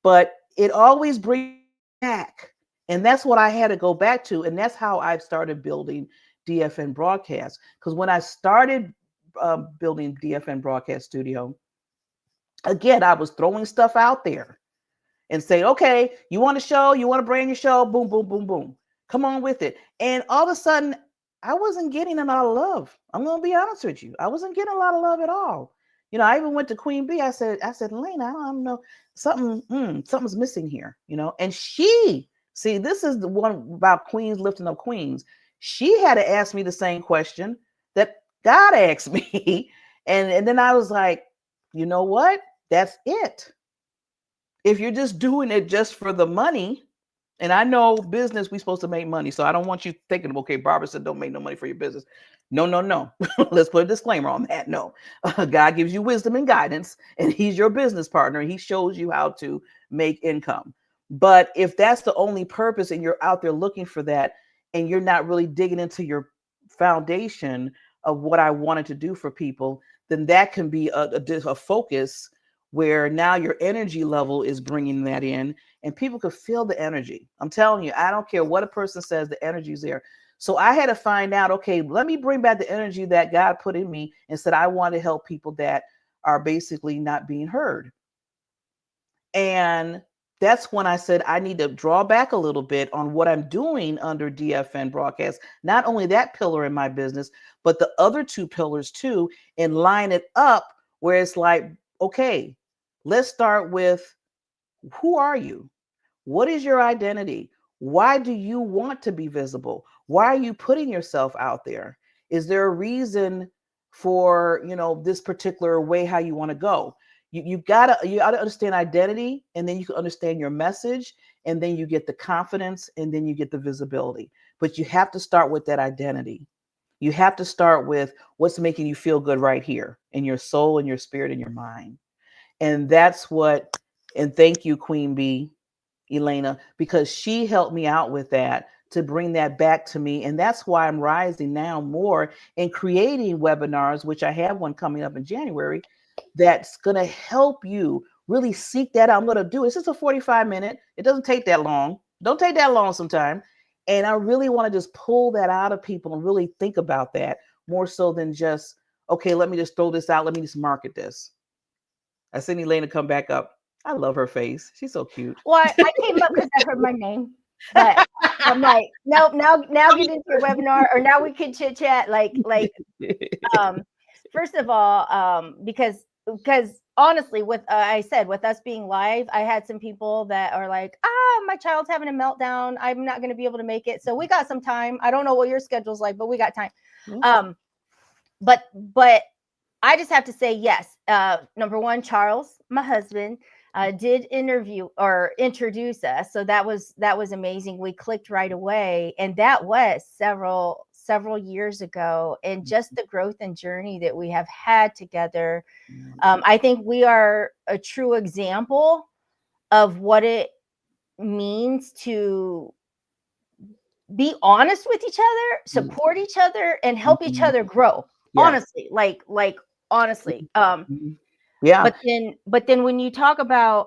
But it always brings back, and that's what I had to go back to, and that's how I started building DFN Broadcast. Because when I started building DFN Broadcast Studio, again, I was throwing stuff out there and say, okay, you want a show, you want to brand your show, boom, boom, boom, boom. Come on with it. And all of a sudden, I wasn't getting a lot of love. I'm gonna be honest with you. I wasn't getting a lot of love at all. I even went to Queen B. I said, Lena, I don't know, something's missing here, And she, see, this is the one about queens lifting up queens. She had to ask me the same question that God asked me. And then I was like, you know what? That's it. If you're just doing it just for the money, and I know business, we're supposed to make money. So I don't want you thinking, okay, Barbara said don't make no money for your business. No, no, no. Let's put a disclaimer on that. No, God gives you wisdom and guidance, and he's your business partner. He shows you how to make income. But if that's the only purpose and you're out there looking for that, and you're not really digging into your foundation of what I wanted to do for people, then that can be a focus where now your energy level is bringing that in, and people could feel the energy. I'm telling you, I don't care what a person says, the energy is there. So I had to find out, okay, let me bring back the energy that God put in me and said, I want to help people that are basically not being heard. And that's when I said, I need to draw back a little bit on what I'm doing under DFN Broadcast. Not only that pillar in my business, but the other two pillars too, and line it up where it's like, okay, let's start with, who are you? What is your identity? Why do you want to be visible? Why are you putting yourself out there? Is there a reason for, this particular way how you want to go? You gotta understand identity, and then you can understand your message, and then you get the confidence, and then you get the visibility. But you have to start with that identity. You have to start with what's making you feel good right here in your soul and your spirit and your mind. And that's what, and thank you, Queen B, Elena, because she helped me out with that, to bring that back to me. And that's why I'm rising now more and creating webinars, which I have one coming up in January, that's going to help you really seek that out. I'm going to do, it's just a 45-minute. It doesn't take that long. Don't take that long sometime. And I really want to just pull that out of people and really think about that more so than just, okay, let me just throw this out. Let me just market this. I seen Elena come back up. I love her face. She's so cute. Well, I came up because I heard my name, but I'm like, nope. Now get into your webinar, or now we can chit chat. First of all, because honestly, with I said, with us being live, I had some people that are like, my child's having a meltdown. I'm not going to be able to make it. So we got some time. I don't know what your schedule's like, but we got time. But I just have to say, yes. Number one, Charles, my husband, did interview or introduce us. So that was amazing. We clicked right away. And that was several years ago. And just the growth and journey that we have had together. I think we are a true example of what it means to be honest with each other, support each other, and help each other grow. Honestly, honestly. Yeah. But then when you talk about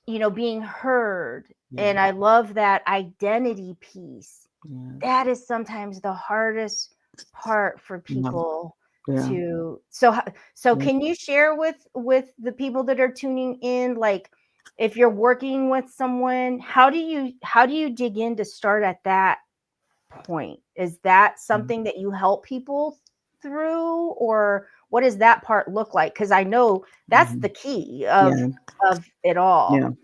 being heard, and I love that identity piece. That is sometimes the hardest part for people to. So can you share with the people that are tuning in, like, if you're working with someone, how do you dig in to start at that point? Is that something that you help people through, or what does that part look like? Because I know that's the key of it all. And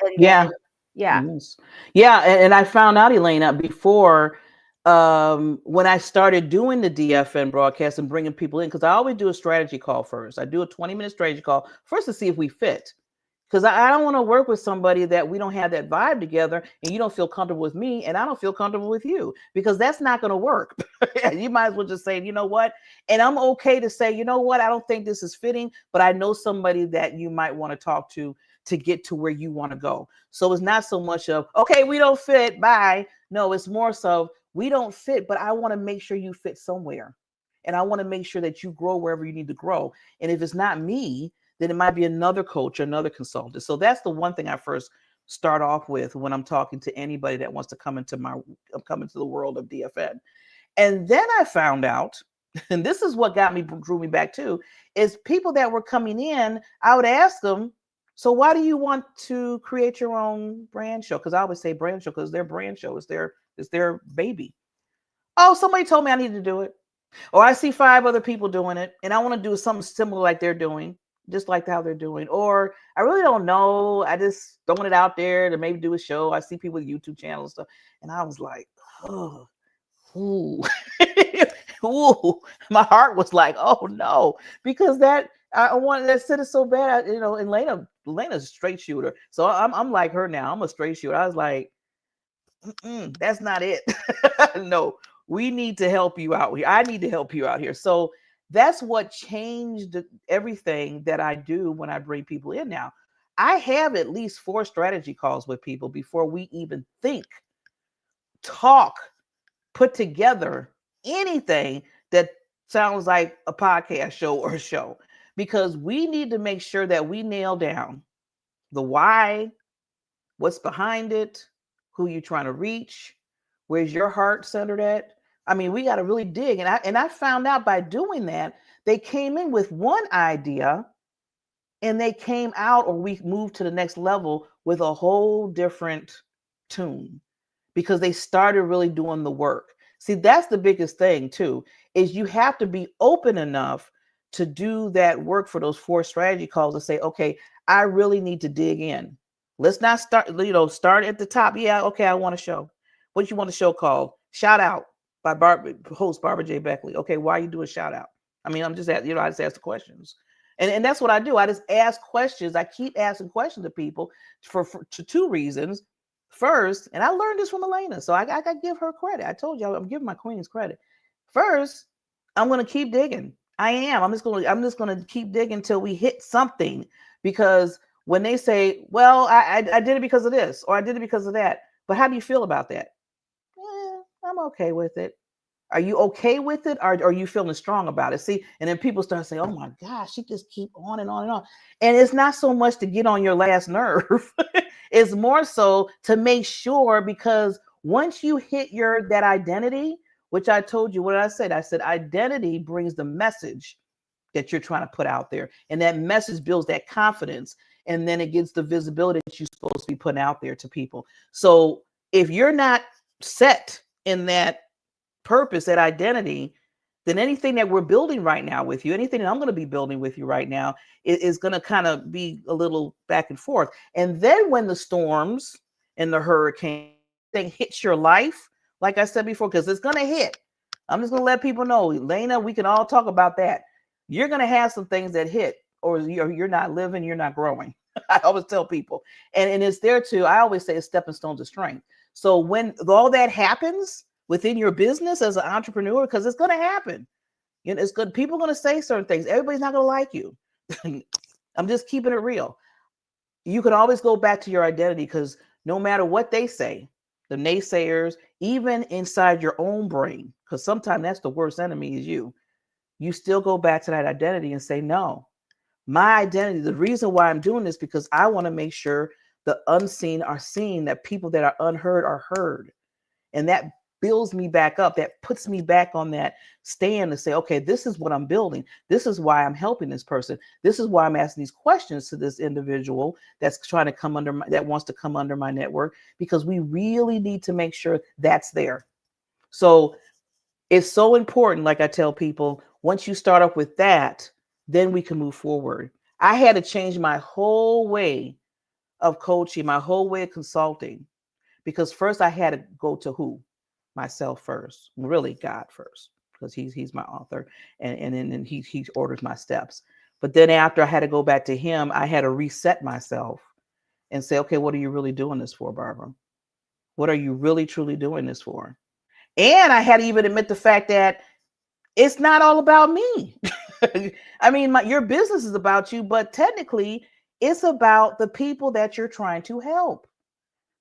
I found out, Elena, before when I started doing the DFN broadcast and bringing people in, because I always do a strategy call first. I do a 20-minute strategy call first to see if we fit. Because I don't want to work with somebody that we don't have that vibe together, and you don't feel comfortable with me and I don't feel comfortable with you, because that's not going to work. You might as well just say, you know what? And I'm okay to say, you know what? I don't think this is fitting, but I know somebody that you might want to talk to to get to where you want to go. So it's not so much of, okay, we don't fit, bye. No, it's more so we don't fit, but I want to make sure you fit somewhere. And I want to make sure that you grow wherever you need to grow. And if it's not me, then it might be another coach or another consultant. So that's the one thing I first start off with when I'm talking to anybody that wants to come into the world of DFN. And then I found out, and this is what drew me back too, is people that were coming in, I would ask them, so why do you want to create your own brand show? Because I always say brand show because their brand show is their baby. Oh, somebody told me I need to do it. Or I see 5 other people doing it and I want to do something similar like they're doing, just like how they're doing. Or I really don't know. I just throwing it out there to maybe do a show. I see people with YouTube channels and stuff. And I was like, oh, ooh. Ooh. My heart was like, oh no, because that I wanted that said it so bad. And Lena's a straight shooter. So I'm like her now. I'm a straight shooter. I was like, that's not it. No, we need to help you out here. I need to help you out here. So that's what changed everything that I do when I bring people in now. I have at least 4 strategy calls with people before we even think, talk, put together anything that sounds like a podcast show or a show, because we need to make sure that we nail down the why, what's behind it, who you're trying to reach, where's your heart centered at. I mean, we got to really dig. And I found out by doing that, they came in with one idea and they came out, or we moved to the next level with a whole different tune because they started really doing the work. See, that's the biggest thing too, is you have to be open enough to do that work for those 4 strategy calls and say, okay, I really need to dig in. Let's not start at the top. Yeah, okay, I want a show. What you want a show called? Shout Out by host Barbara J. Beckley. Okay, why are you doing shout out? I mean, I just ask the questions. And that's what I do. I just ask questions. I keep asking questions to people for 2 reasons. First, and I learned this from Elena, so I got to give her credit. I told you I'm giving my queens credit. First, I'm going to keep digging. I am. I'm just going to keep digging until we hit something, because when they say, well, I did it because of this, or I did it because of that, but how do you feel about that? I'm okay with it. Are you okay with it? Or are you feeling strong about it? See, and then people start saying, oh my gosh, she just keep on and on and on. And it's not so much to get on your last nerve. It's more so to make sure, because once you hit that identity, which I told you what I said identity brings the message that you're trying to put out there. And that message builds that confidence. And then it gets the visibility that you're supposed to be putting out there to people. So if you're not set in that purpose, that identity, then anything that we're building right now with you, anything that I'm going to be building with you right now is going to kind of be a little back and forth. And then when the storms and the hurricane thing hits your life, like I said before, because it's going to hit. I'm just going to let people know, Lena, we can all talk about that. You're going to have some things that hit, or you're not living, you're not growing. I always tell people, and it's there too. I always say it's stepping stones of strength. So when all that happens within your business as an entrepreneur, because it's going to happen, it's good. People are going to say certain things. Everybody's not going to like you. I'm just keeping it real. You can always go back to your identity, because no matter what they say, the naysayers, even inside your own brain, because sometimes that's the worst enemy is you still go back to that identity and say, no, my identity, the reason why I'm doing this, because I want to make sure the unseen are seen, that people that are unheard are heard. And that builds me back up. That puts me back on that stand to say, okay, this is what I'm building. This is why I'm helping this person. This is why I'm asking these questions to this individual that's trying to come under that wants to come under my network, because we really need to make sure that's there. So it's so important. Like I tell people, once you start off with that, then we can move forward. I had to change my whole way of coaching, my whole way of consulting, because first I had to go to who? Myself first, really God first, because he's my author, and then he orders my steps. But then after I had to go back to him, I had to reset myself and say, okay, what are you really doing this for, Barbara? What are you really truly doing this for? And I had to even admit the fact that it's not all about me. I mean, your business is about you, but technically It's about the people that you're trying to help.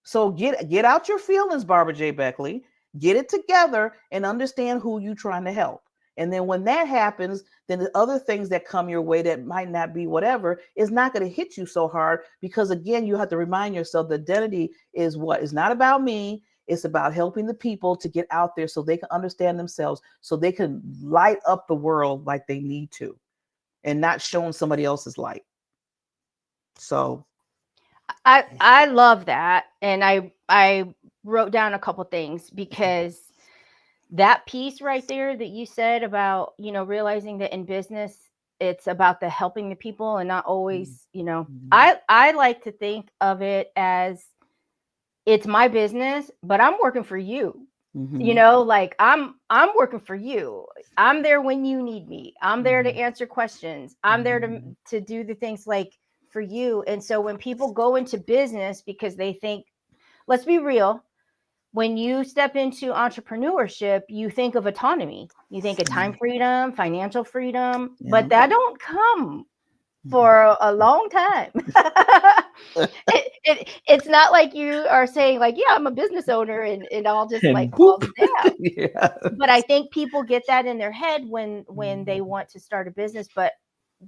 So get out your feelings, Barbara J. Beckley. Get it together and understand who you're trying to help. And then when that happens, then the other things that come your way that might not be whatever is not going to hit you so hard, because again, you have to remind yourself the identity is what is not about me. It's about helping the people to get out there so they can understand themselves, so they can light up the world like they need to, and not showing somebody else's light. So I love that, and I wrote down a couple things, because that piece right there that you said about, realizing that in business it's about the helping the people and not always, I like to think of it as it's my business, but I'm working for you. Like I'm working for you. I'm there when you need me. I'm there to answer questions. I'm there to do the things like for you. And so when people go into business because they think, let's be real, when you step into entrepreneurship, you think of autonomy. You think of time freedom, financial freedom, but that don't come for a long time. It's not like you are saying like, yeah, I'm a business owner and I'll just and like boop. calm down. Yeah. But I think people get that in their head when they want to start a business. But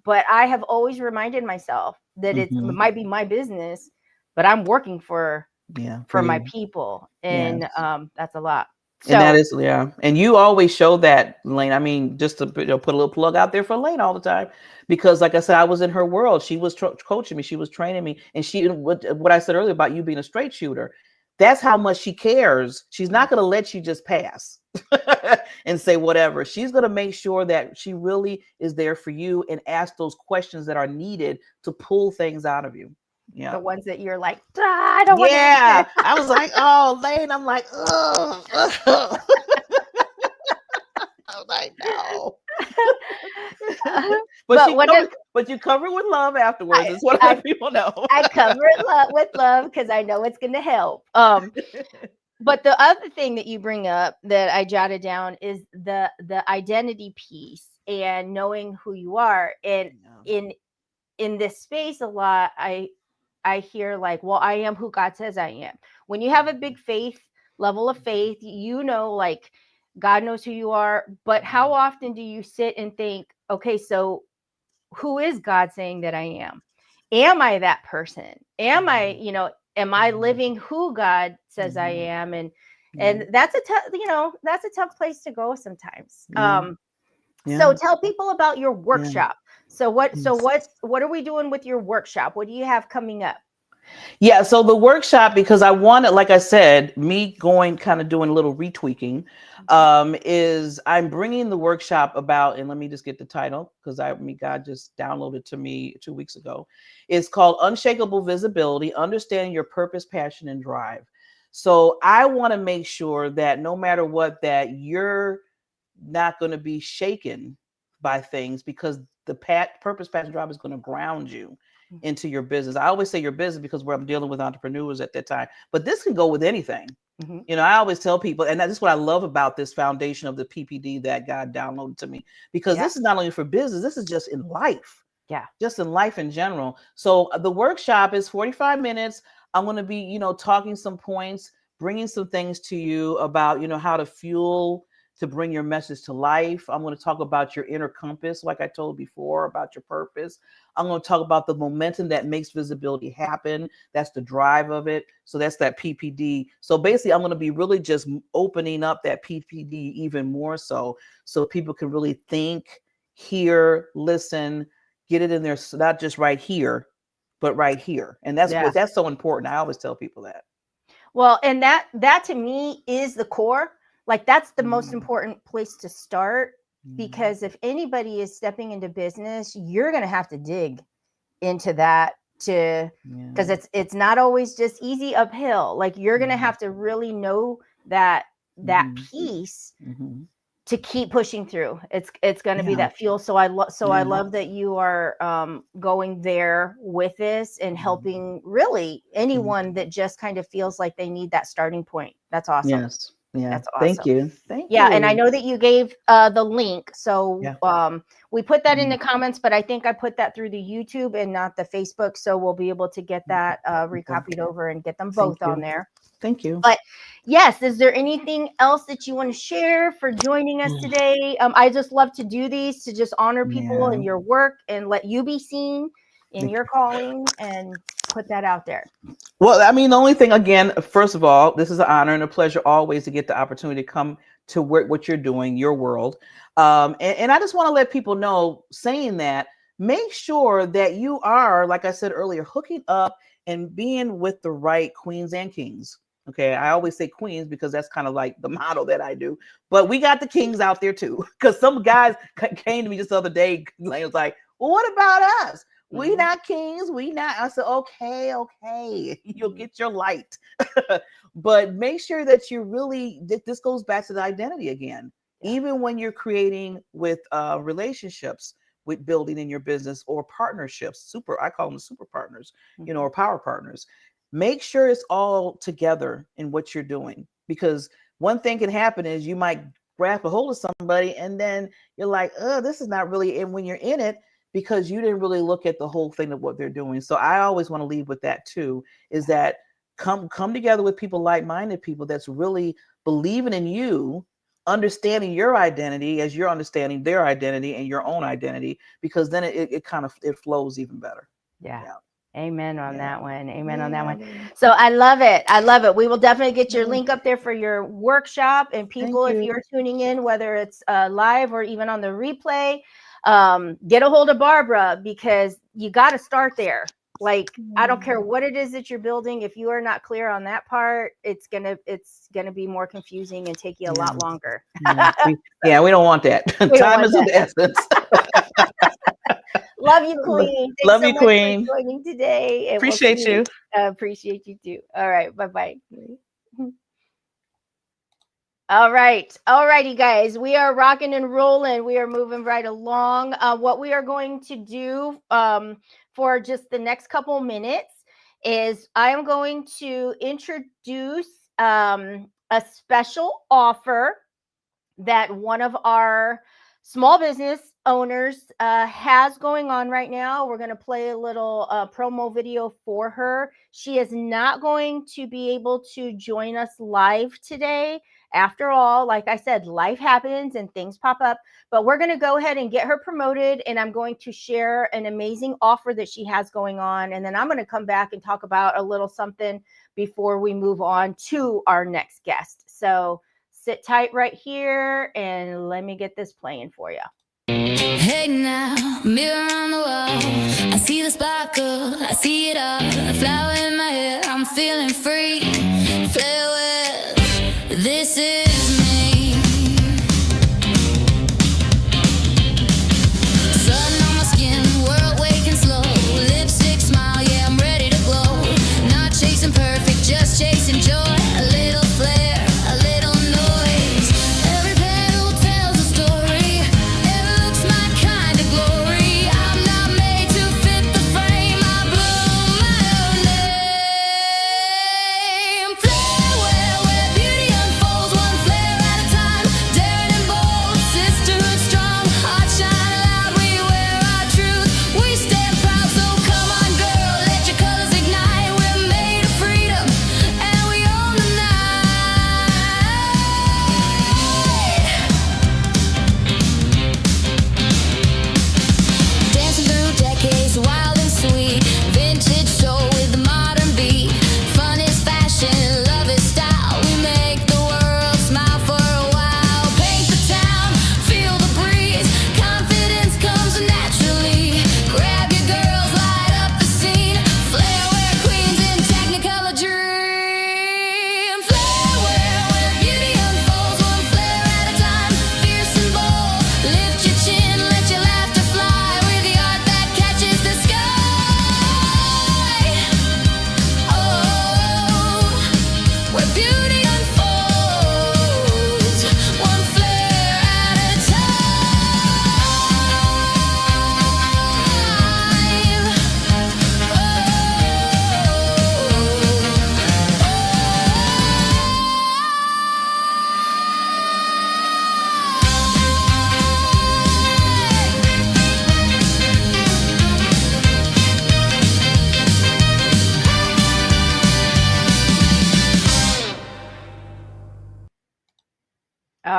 I have always reminded myself that it might be my business, but I'm working for my you. people. And Yes. that's a lot. And that So is, yeah. And you always show that, Lane. I mean, just to put a little plug out there for Lane all the time, because, like I said, I was in her world. She was coaching me. She was training me. And what I said earlier about you being a straight shooter, that's how much she cares. She's not going to let you just pass and say whatever. She's going to make sure that she really is there for you and ask those questions that are needed to pull things out of you. Yeah. the ones that you're like, I don't want to Yeah. answer. I was like, oh, Lane. I'm like, oh. I was like, no. but But what if you cover it with love afterwards. Is what I people know. I cover it with love because I know it's going to help. But the other thing that you bring up that I jotted down is the identity piece and knowing who you are. And in this space, a lot I hear like, well, I am who God says I am. When you have a big level of faith, like God knows who you are. But how often do you sit and think, okay, so who is God saying that I am? Am I that person? Am I, am I living who God says I am? And that's that's a tough place to go sometimes. So tell people about your workshop. So what are we doing with your workshop? What do you have coming up? Yeah, so the workshop, because I wanted, like I said, me going kind of doing a little retweaking, is I'm bringing the workshop about, and let me just get the title because God just downloaded to me 2 weeks ago. It's called Unshakable Visibility: Understanding Your Purpose, Passion, and Drive. So I want to make sure that no matter what, that you're not going to be shaken by things, because the purpose, passion, drive is going to ground you into your business. I always say your business because I'm dealing with entrepreneurs at that time, but this can go with anything. I always tell people, and that's what I love about this foundation of the PPD that God downloaded to me, because this is not only for business, this is just in life. Yeah. Just in life in general. So the workshop is 45 minutes. I'm going to be, talking some points, bringing some things to you about, how to fuel, to bring your message to life. I'm going to talk about your inner compass, like I told before, about your purpose. I'm going to talk about the momentum that makes visibility happen. That's the drive of it. So that's that PPD. So basically, I'm going to be really just opening up that PPD even more so people can really think, hear, listen, get it in there, so not just right here, but right here. And that's so important. I always tell people that. Well, and that to me is the core. Like that's the most important place to start, because if anybody is stepping into business, you're going to have to dig into that because it's not always just easy uphill. Like you're going to have to really know that piece to keep pushing through. It's going to be that fuel. So I love that you are going there with this and helping really anyone that just kind of feels like they need that starting point. That's awesome. Yes. Yeah. That's Thank awesome. you. Thank Yeah, and I you. know that you gave the link, so Yeah. we put that in Mhm. the comments, but I think I put that through the YouTube and not the Facebook, so we'll be able to get that Okay. recopied over and get them Thank both on you. there. Thank you. But yes, is there anything else that you want to share for joining us today? I just love to do these to just honor people Yeah. and your work and let you be seen in Thank your you. calling and put that out there. Well, I mean, the only thing, again, first of all, this is an honor and a pleasure always to get the opportunity to come to work what you're doing, your world. And I just want to let people know, saying that, make sure that you are, like I said earlier, hooking up and being with the right queens and kings. Okay, I always say queens because that's kind of like the motto that I do. But we got the kings out there too. Because some guys came to me just the other day, like, was like, well, what about us? We not kings. We not. I said, okay, okay. You'll get your light. But make sure that you really, this goes back to the identity again. Yeah. Even when you're creating with relationships, with building in your business or partnerships, I call them super partners, or power partners. Make sure it's all together in what you're doing, because one thing can happen is you might grab a hold of somebody and then you're like, oh, this is not really, and when you're in it, because you didn't really look at the whole thing of what they're doing. So I always want to leave with that too, is that come together with people, like-minded people that's really believing in you, understanding your identity as you're understanding their identity and your own identity, because then it kind of, it flows even better. Yeah. Yeah. Amen on Yeah. that one. Amen on that Yeah. one. So I love it. I love it. We will definitely get your link up there for your workshop. And people, Thank if you. you're tuning in, whether it's live or even on the replay, get a hold of Barbara, because you got to start there. Like, I don't care what it is that you're building. If you are not clear on that part, it's gonna be more confusing and take you a lot longer. Yeah, we don't want that. We don't Time want is of that. the essence. Love you, Queen. Thanks Love so you, much Queen. for joining today. And we'll Appreciate see you. appreciate you too. All right. Bye-bye. All right. All righty, guys. We are rocking and rolling. We are moving right along. What we are going to do for just the next couple minutes is I am going to introduce a special offer that one of our small business owners has going on right now. We're going to play a little promo video for her. She is not going to be able to join us live today. After all, like I said, life happens and things pop up, but we're going to go ahead and get her promoted, and I'm going to share an amazing offer that she has going on, and then I'm going to come back and talk about a little something before we move on to our next guest. So sit tight right here and let me get this playing for you. Hey now, mirror on the wall. I see the sparkle, I see it all. A flower in my hair, I'm feeling free. Farewell, this is me. Sun on my skin, world waking slow. Lipstick smile, yeah, I'm ready to glow. Not chasing perfect, just chasing joy. A little flair, a little noise. Every petal tells a story. Never looks my kind of glory. I'm not made to fit the frame. I blow my own name. Farewell.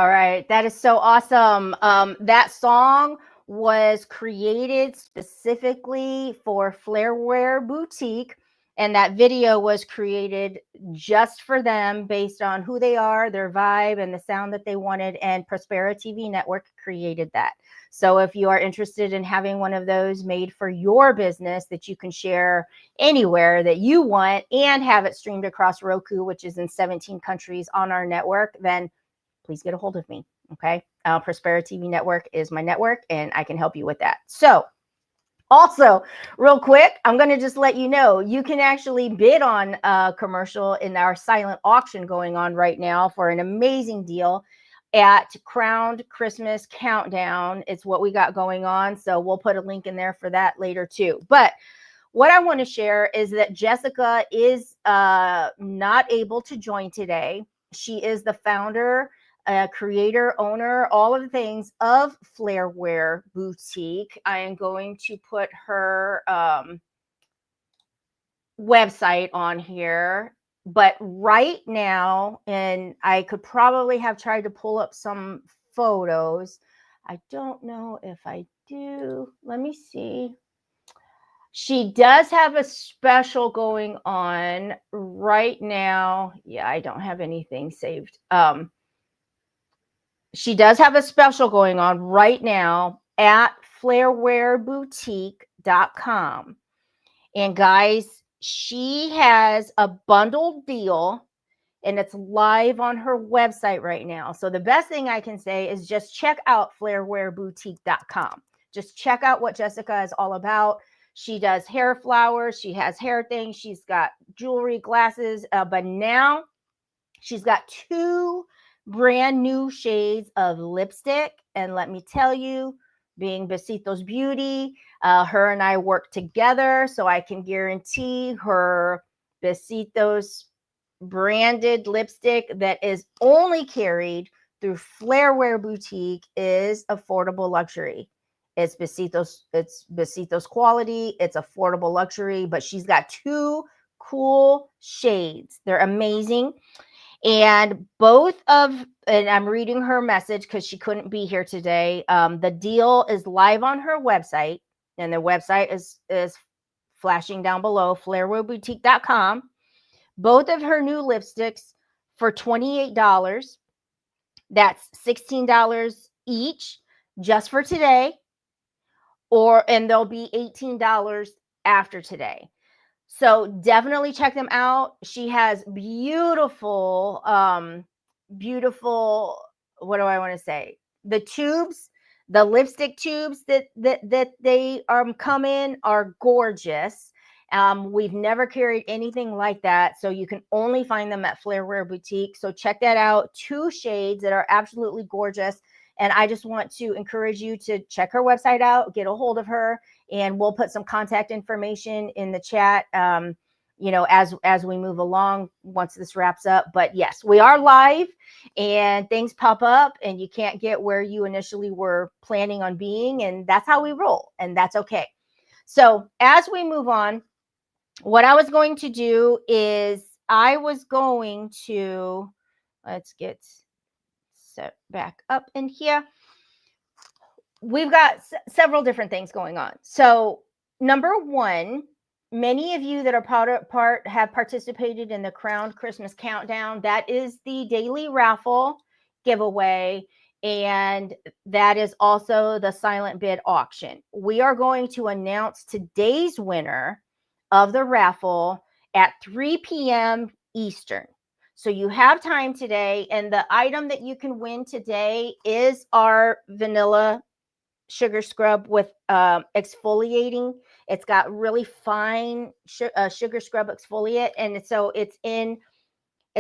All right, that is so awesome. That song was created specifically for Flairwear Boutique, and that video was created just for them based on who they are, their vibe, and the sound that they wanted. And Prospera TV Network created that. So if you are interested in having one of those made for your business that you can share anywhere that you want and have it streamed across Roku, which is in 17 countries on our network, then please get a hold of me. Okay. Prospera TV Network is my network, and I can help you with that. So, also, real quick, I'm going to just let you know you can actually bid on a commercial in our silent auction going on right now for an amazing deal at Crowned Christmas Countdown. It's what we got going on. So, we'll put a link in there for that later too. But what I want to share is that Jessica is not able to join today. She is the founder, creator, owner, all of the things of Flairwear Boutique. I am going to put her website on here. But right now, and I could probably have tried to pull up some photos. I don't know if I do. Let me see. She does have a special going on right now. Yeah, I don't have anything saved. She does have a special going on right now at flairwearboutique.com. And guys, she has a bundled deal, and it's live on her website right now. So the best thing I can say is just check out flairwearboutique.com. Just check out what Jessica is all about. She does hair flowers. She has hair things. She's got jewelry, glasses. But now she's got 2 brand new shades of lipstick. And let me tell you, being Besitos Beauty, her and I work together. So I can guarantee her Besitos branded lipstick that is only carried through Flairwear Boutique is affordable luxury. It's Besitos quality. It's affordable luxury, but she's got 2 cool shades. They're amazing. And and I'm reading her message because she couldn't be here today. The deal is live on her website, and the website is flashing down below, flairwearboutique.com. Both of her new lipsticks for $28. That's $16 each just for today. And they'll be $18 after today. So definitely check them out. She has beautiful, what do I want to say? The tubes, the lipstick tubes that they come in are gorgeous. We've never carried anything like that. So you can only find them at Flairwear Boutique. So check that out. 2 shades that are absolutely gorgeous. And I just want to encourage you to check her website out, get a hold of her, and we'll put some contact information in the chat, as we move along once this wraps up. But yes, we are live, and things pop up, and you can't get where you initially were planning on being, and that's how we roll, and that's okay. So as we move on, what I was going to do is let's get set back up in here. We've got several different things going on. So number one, many of you that are have participated in the Crowned Christmas Countdown. That is the daily raffle giveaway, and that is also the silent bid auction. We are going to announce today's winner of the raffle at 3 p.m. Eastern. So you have time today, and the item that you can win today is our vanilla sugar scrub with exfoliating. It's got really fine sugar scrub exfoliate, and so it's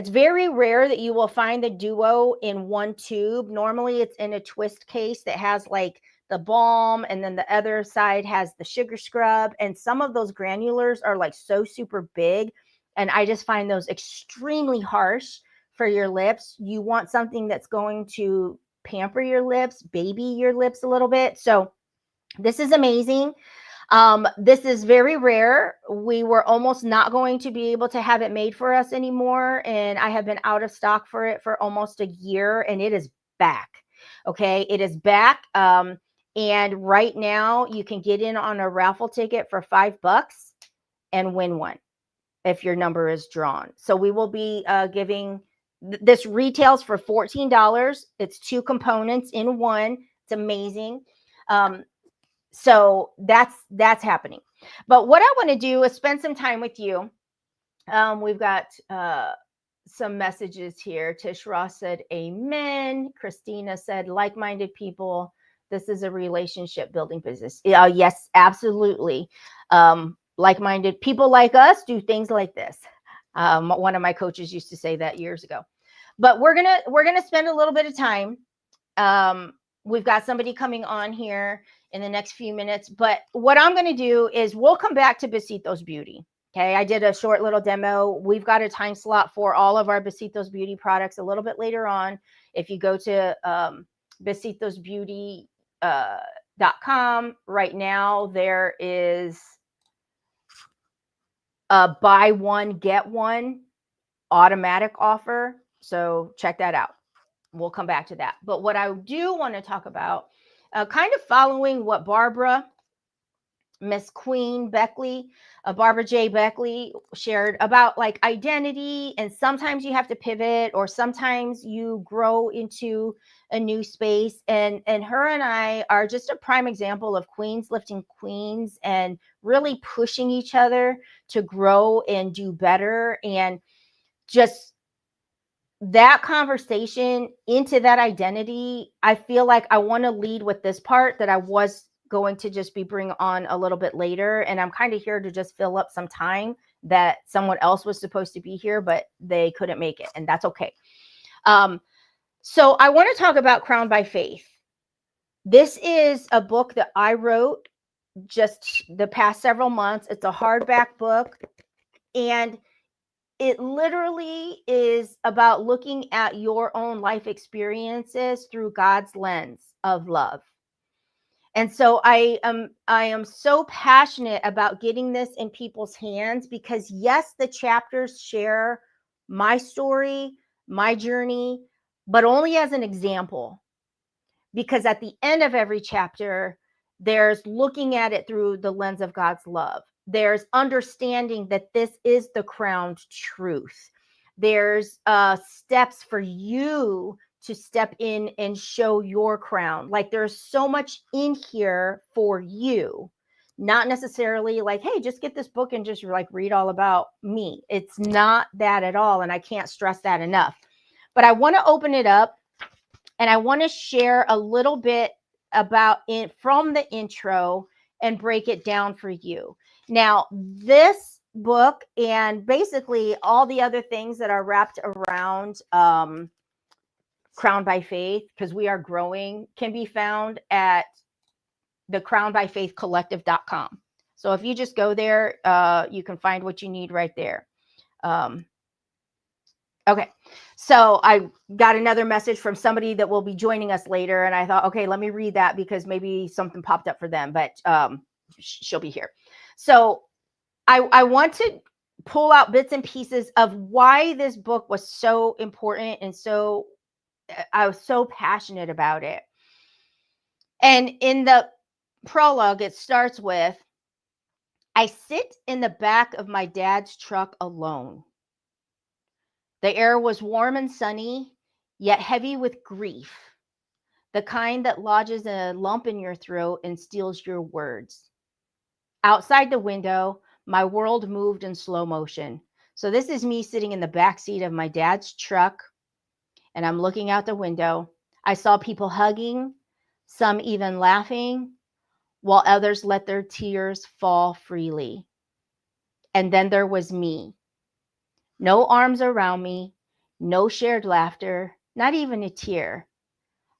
very rare that you will find the duo in one tube. Normally it's in a twist case that has like the balm, and then the other side has the sugar scrub, and some of those granulars are like so super big, and I just find those extremely harsh for your lips. You want something that's going to pamper your lips, baby your lips a little bit. So this is amazing. This is very rare. We were almost not going to be able to have it made for us anymore, and I have been out of stock for it for almost a year, and it is back. Okay, it is back. And right now you can get in on a raffle ticket for $5 and win one if your number is drawn. So we will be giving this retails for $14. It's 2 components in one. It's amazing. So that's happening. But what I want to do is spend some time with you. We've got some messages here. Tish Ross said, amen. Christina said, like-minded people. This is a relationship building business. Yes, absolutely. Like-minded people like us do things like this. One of my coaches used to say that years ago. But we're gonna spend a little bit of time. We've got somebody coming on here in the next few minutes. But what I'm going to do is we'll come back to Besitos Beauty. Okay, I did a short little demo. We've got a time slot for all of our Besitos Beauty products a little bit later on. If you go to besitosbeauty.com right now, there is a buy one, get one automatic offer. So check that out. We'll come back to that. But what I do want to talk about, kind of following what Miss Queen Beckley, Barbara J. Beckley shared about like identity. And sometimes you have to pivot, or sometimes you grow into a new space. And her and I are just a prime example of queens lifting queens and really pushing each other to grow and do better. And just that conversation into that identity, I feel like I want to lead with this part that I was going to just be bring on a little bit later. And I'm kind of here to just fill up some time that someone else was supposed to be here, but they couldn't make it. And that's okay. So I want to talk about Crowned by Faith. This is a book that I wrote just the past several months. It's a hardback book. And it literally is about looking at your own life experiences through God's lens of love. And so I am so passionate about getting this in people's hands because yes, the chapters share my story, my journey, but only as an example. Because at the end of every chapter, there's looking at it through the lens of God's love. There's understanding that this is the crowned truth. There's steps for you to step in and show your crown. Like there's so much in here for you, not necessarily like, hey, just get this book and just like read all about me. It's not that at all. And I can't stress that enough. But I want to open it up and I want to share a little bit about it from the intro and break it down for you. Now, this book and basically all the other things that are wrapped around Crowned by Faith, because we are growing, can be found at the crownedbyfaithcollective.com. So if you just go there, you can find what you need right there. Okay, so I got another message from somebody that will be joining us later, and I thought, okay, let me read that because maybe something popped up for them, but she'll be here. So I want to pull out bits and pieces of why this book was so important, and so I was so passionate about it. And in the prologue, it starts with, I sit in the back of my dad's truck alone. The air was warm and sunny, yet heavy with grief, the kind that lodges a lump in your throat and steals your words. Outside the window, my world moved in slow motion. So this is me sitting in the back seat of my dad's truck, and I'm looking out the window. I saw people hugging, some even laughing, while others let their tears fall freely. And then there was me. No arms around me, no shared laughter, not even a tear.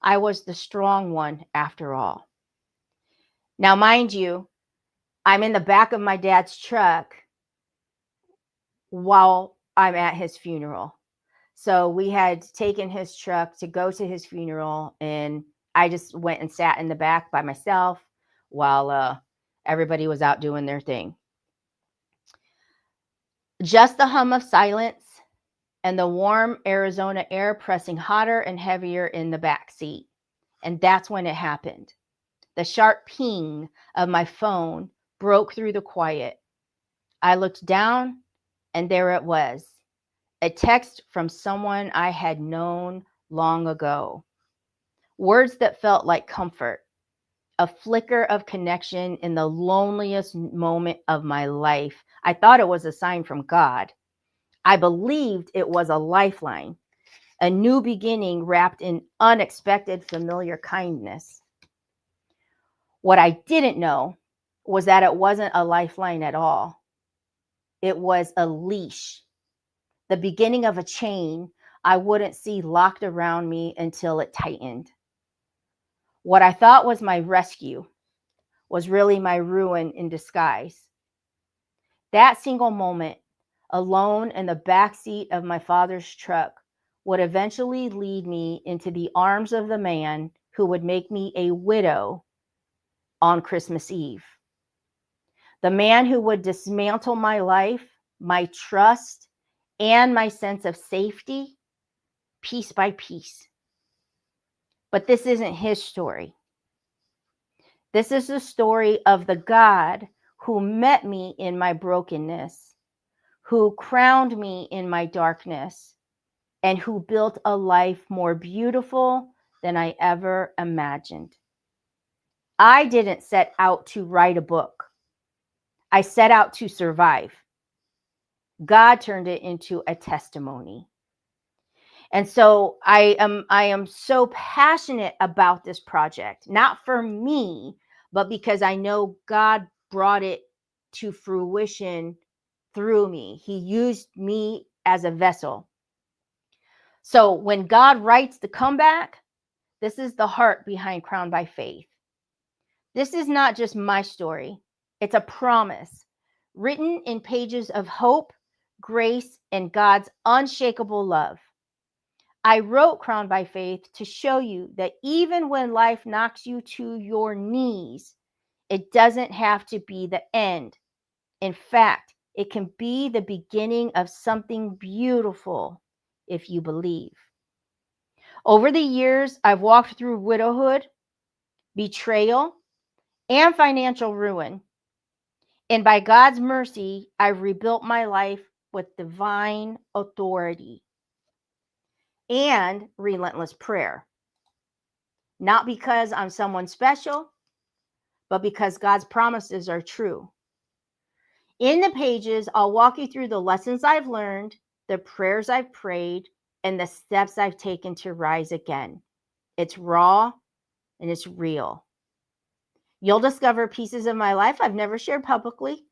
I was the strong one after all. Now, mind you, I'm in the back of my dad's truck while I'm at his funeral. So we had taken his truck to go to his funeral, and I just went and sat in the back by myself while everybody was out doing their thing. Just the hum of silence, and the warm Arizona air pressing hotter and heavier in the back seat. And that's when it happened. The sharp ping of my phone broke through the quiet. I looked down, and there it was, a text from someone I had known long ago. Words that felt like comfort, a flicker of connection in the loneliest moment of my life. I thought it was a sign from God. I believed it was a lifeline, a new beginning wrapped in unexpected familiar kindness. What I didn't know was that it wasn't a lifeline at all. It was a leash, the beginning of a chain I wouldn't see locked around me until it tightened. What I thought was my rescue was really my ruin in disguise. That single moment, alone in the back seat of my father's truck, would eventually lead me into the arms of the man who would make me a widow on Christmas Eve. The man who would dismantle my life, my trust, and my sense of safety, piece by piece. But this isn't his story. This is the story of the God who met me in my brokenness, who crowned me in my darkness, and who built a life more beautiful than I ever imagined. I didn't set out to write a book. I set out to survive. God turned it into a testimony. And so I am so passionate about this project, not for me, but because I know God brought it to fruition through me. He used me as a vessel. So when God writes the comeback, this is the heart behind Crowned by Faith. This is not just my story. It's a promise written in pages of hope, grace, and God's unshakable love. I wrote Crowned by Faith to show you that even when life knocks you to your knees, it doesn't have to be the end. In fact, it can be the beginning of something beautiful if you believe. Over the years, I've walked through widowhood, betrayal, and financial ruin. And by God's mercy, I've rebuilt my life with divine authority and relentless prayer. Not because I'm someone special, but because God's promises are true. In the pages, I'll walk you through the lessons I've learned, the prayers I've prayed, and the steps I've taken to rise again. It's raw and it's real. You'll discover pieces of my life I've never shared publicly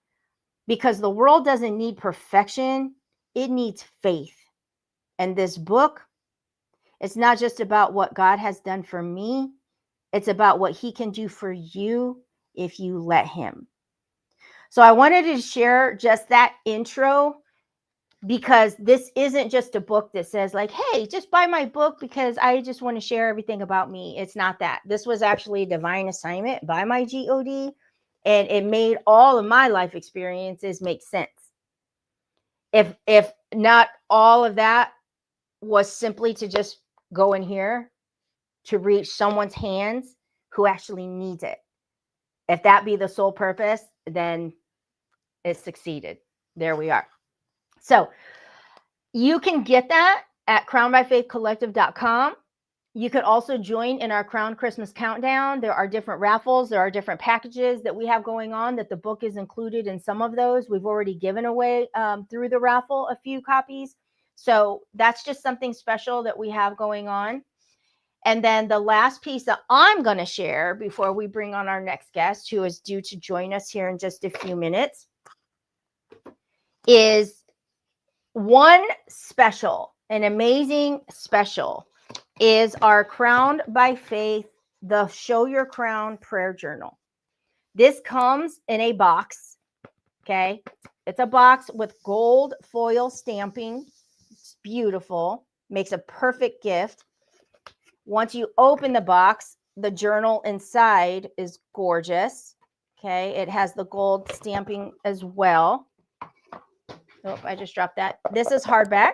because the world doesn't need perfection, it needs faith. And this book, it's not just about what God has done for me, it's about what He can do for you if you let Him. So I wanted to share just that intro because this isn't just a book that says like, hey, just buy my book because I just want to share everything about me. It's not that. This was actually a divine assignment by my GOD, and it made all of my life experiences make sense. If not all of that was simply to just go in here to reach someone's hands who actually needs it. If that be the sole purpose, then it succeeded. There we are. So you can get that at crownedbyfaithcollective.com. You could also join in our Crown Christmas Countdown. There are different raffles. There are different packages that we have going on that the book is included in some of those. We've already given away through the raffle a few copies. So that's just something special that we have going on. And then the last piece that I'm going to share before we bring on our next guest, who is due to join us here in just a few minutes, is one special, an amazing special, is our Crowned by Faith, the Show Your Crown prayer journal. This comes in a box, okay? It's a box with gold foil stamping. It's beautiful, makes a perfect gift. Once you open the box, the journal inside is gorgeous, okay? It has the gold stamping as well. Oh, I just dropped that. This is hardback.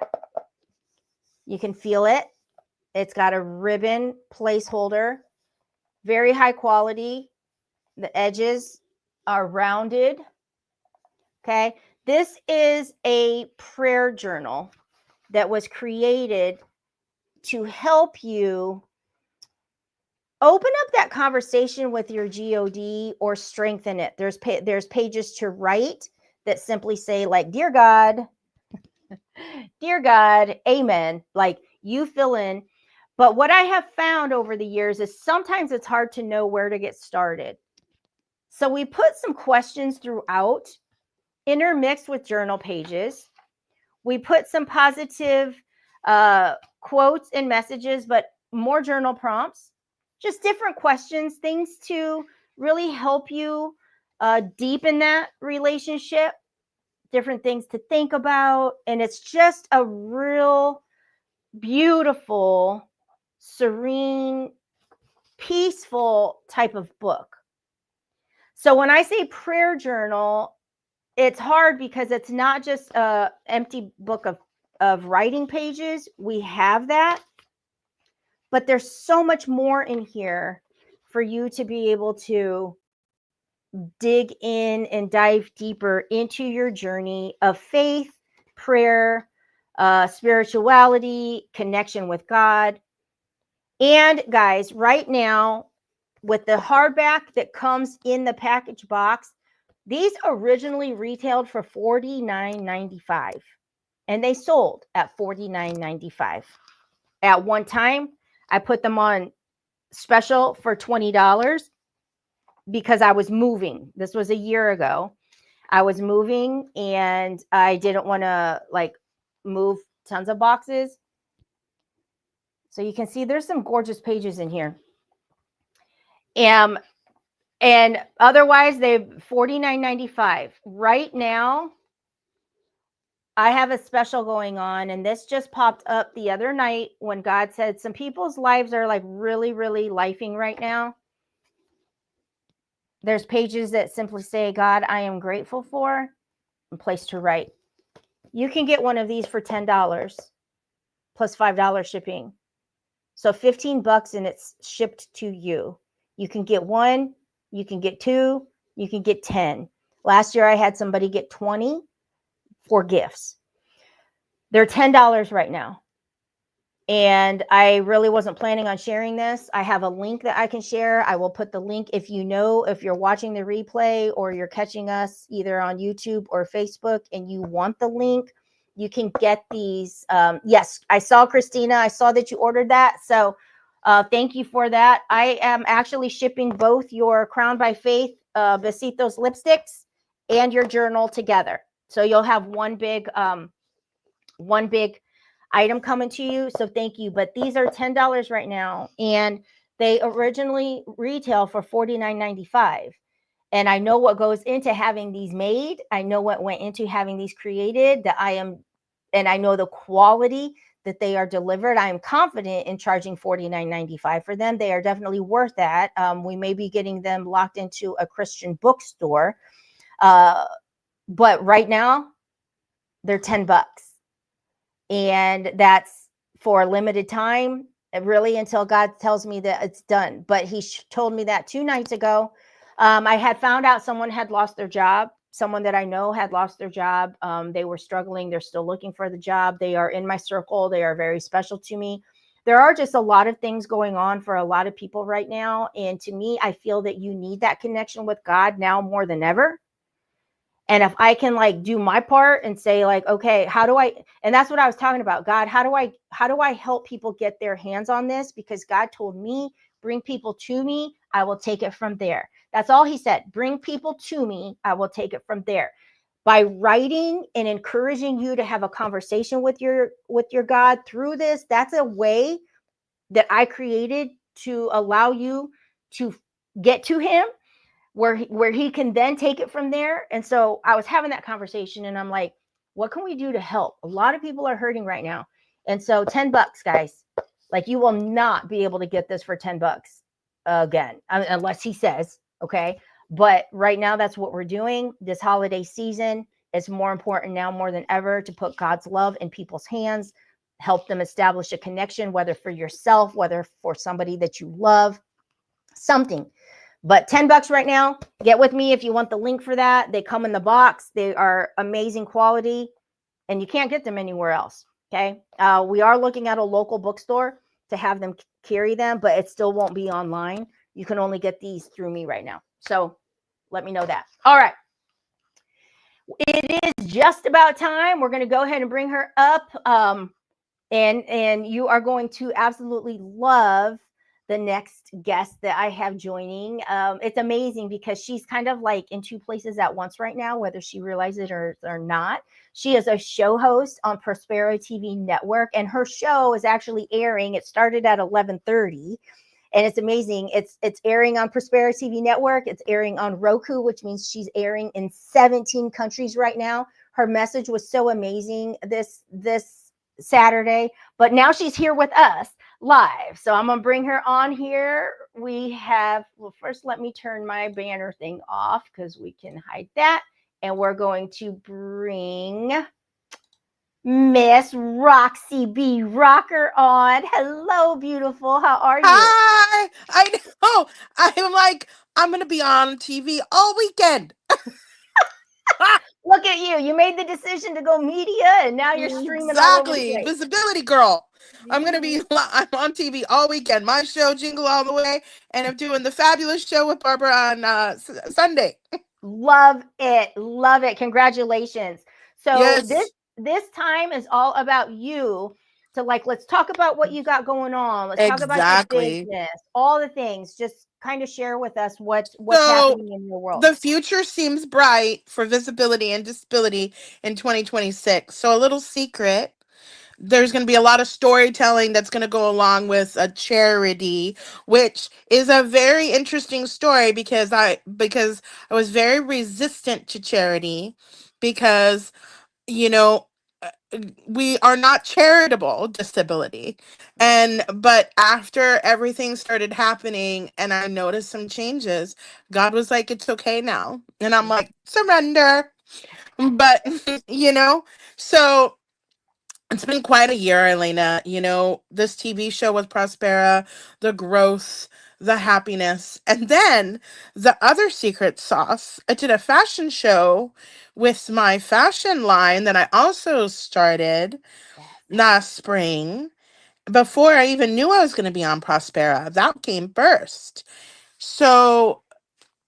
You can feel it. It's got a ribbon placeholder, very high quality. The edges are rounded. Okay. This is a prayer journal that was created to help you open up that conversation with your God or strengthen it. There's pages to write that simply say like, dear God, amen. Like you fill in. But what I have found over the years is sometimes it's hard to know where to get started. So we put some questions throughout, intermixed with journal pages. We put some positive quotes and messages, but more journal prompts, just different questions, things to really help you deepen that relationship, different things to think about. And it's just a real beautiful, serene, peaceful type of book. So when I say prayer journal, it's hard because it's not just a empty book of writing pages. We have that, but there's so much more in here for you to be able to dig in and dive deeper into your journey of faith, prayer, spirituality, connection with God. And guys, right now, with the hardback that comes in the package box, these originally retailed for $49.95 and they sold at $49.95. At one time, I put them on special for $20 because I was moving. This was a year ago. I was moving and I didn't want to like move tons of boxes. So you can see there's some gorgeous pages in here. And otherwise they $49.95. Right now, I have a special going on, and this just popped up the other night when God said some people's lives are like really, really lifing right now. There's pages that simply say, God, I am grateful for, and place to write. You can get one of these for $10 plus $5 shipping. So $15 and it's shipped to you. You can get one, you can get two, you can get 10. Last year I had somebody get 20 for gifts. They're $10 right now. And I really wasn't planning on sharing this. I have a link that I can share. I will put the link if you're watching the replay or you're catching us either on YouTube or Facebook and you want the link, you can get these. Yes, I saw Christina. I saw that you ordered that. So thank you for that. I am actually shipping both your Crown by Faith Besitos lipsticks and your journal together. So you'll have one big item coming to you. So thank you. But these are $10 right now. And they originally retail for $49.95. And I know what goes into having these made. I know what went into having these created, and I know the quality that they are delivered. I am confident in charging $49.95 for them. They are definitely worth that. We may be getting them locked into a Christian bookstore. But right now, they're $10. And that's for a limited time, really until God tells me that it's done. But he told me that 2 nights ago. I had found out someone had lost their job. Someone that I know had lost their job. They were struggling. They're still looking for the job. They are in my circle. They are very special to me. There are just a lot of things going on for a lot of people right now. And to me, I feel that you need that connection with God now more than ever. And if I can like do my part and say like, okay, and that's what I was talking about. God, how do I help people get their hands on this? Because God told me, bring people to me. I will take it from there. That's all he said. Bring people to me. I will take it from there. By writing and encouraging you to have a conversation with your God through this, that's a way that I created to allow you to get to him, where he can then take it from there. And so I was having that conversation and I'm like, what can we do to help? A lot of people are hurting right now. And so $10, guys, like you will not be able to get this for $10 again, unless he says, okay. But right now, that's what we're doing. This holiday season, it's more important now more than ever to put God's love in people's hands. help them establish a connection, whether for yourself, whether for somebody that you love, something. But $10 right now. Get with me if you want the link for that. They come in the box. They are amazing quality, and you can't get them anywhere else. Okay. We are looking at a local bookstore to have them carry them, but it still won't be online. You can only get these through me right now. So let me know that. All right. It is just about time. We're going to go ahead and bring her up. And you are going to absolutely love the next guest that I have joining. It's amazing because she's kind of like in two places at once right now, whether she realizes it or not. She is a show host on Prospero TV Network, and her show is actually airing. It started at 11:30. And it's amazing. It's airing on Prospero TV Network. It's airing on Roku, which means she's airing in 17 countries right now. Her message was so amazing this Saturday, but now she's here with us live. So I'm gonna bring her on here. We have, well, first let me turn my banner thing off because we can hide that. And we're going to bring Miss Roxy B. Rocker on. Hello, beautiful. How are you? Hi. I know. I'm like, I'm going to be on TV all weekend. Look at you. You made the decision to go media and now you're streaming all over the Exactly. place. Visibility girl. I'm going to Yeah. be I'm on TV all weekend. My show, Jingle All the Way, and I'm doing the fabulous show with Barbara on Sunday. Love it. Love it. Congratulations. So this Yes, this time is all about you. So like let's talk about what you got going on. Let's talk about your exactly. business, all the things. Just kind of share with us what's So happening in your world. the future seems bright for visibility and disability in 2026. So a little secret, there's going to be a lot of storytelling that's going to go along with a charity, which is a very interesting story because I was very resistant to charity because you know uh, we are not charitable disability, and but after everything started happening and I noticed some changes, God was like, it's okay now, and I'm like, surrender. But you know so it's been quite a year, Elena. This TV show with Prospera, the growth, the happiness. And then the other secret sauce, I did a fashion show with my fashion line that I also started last spring before I even knew I was going to be on Prospera. That came first. So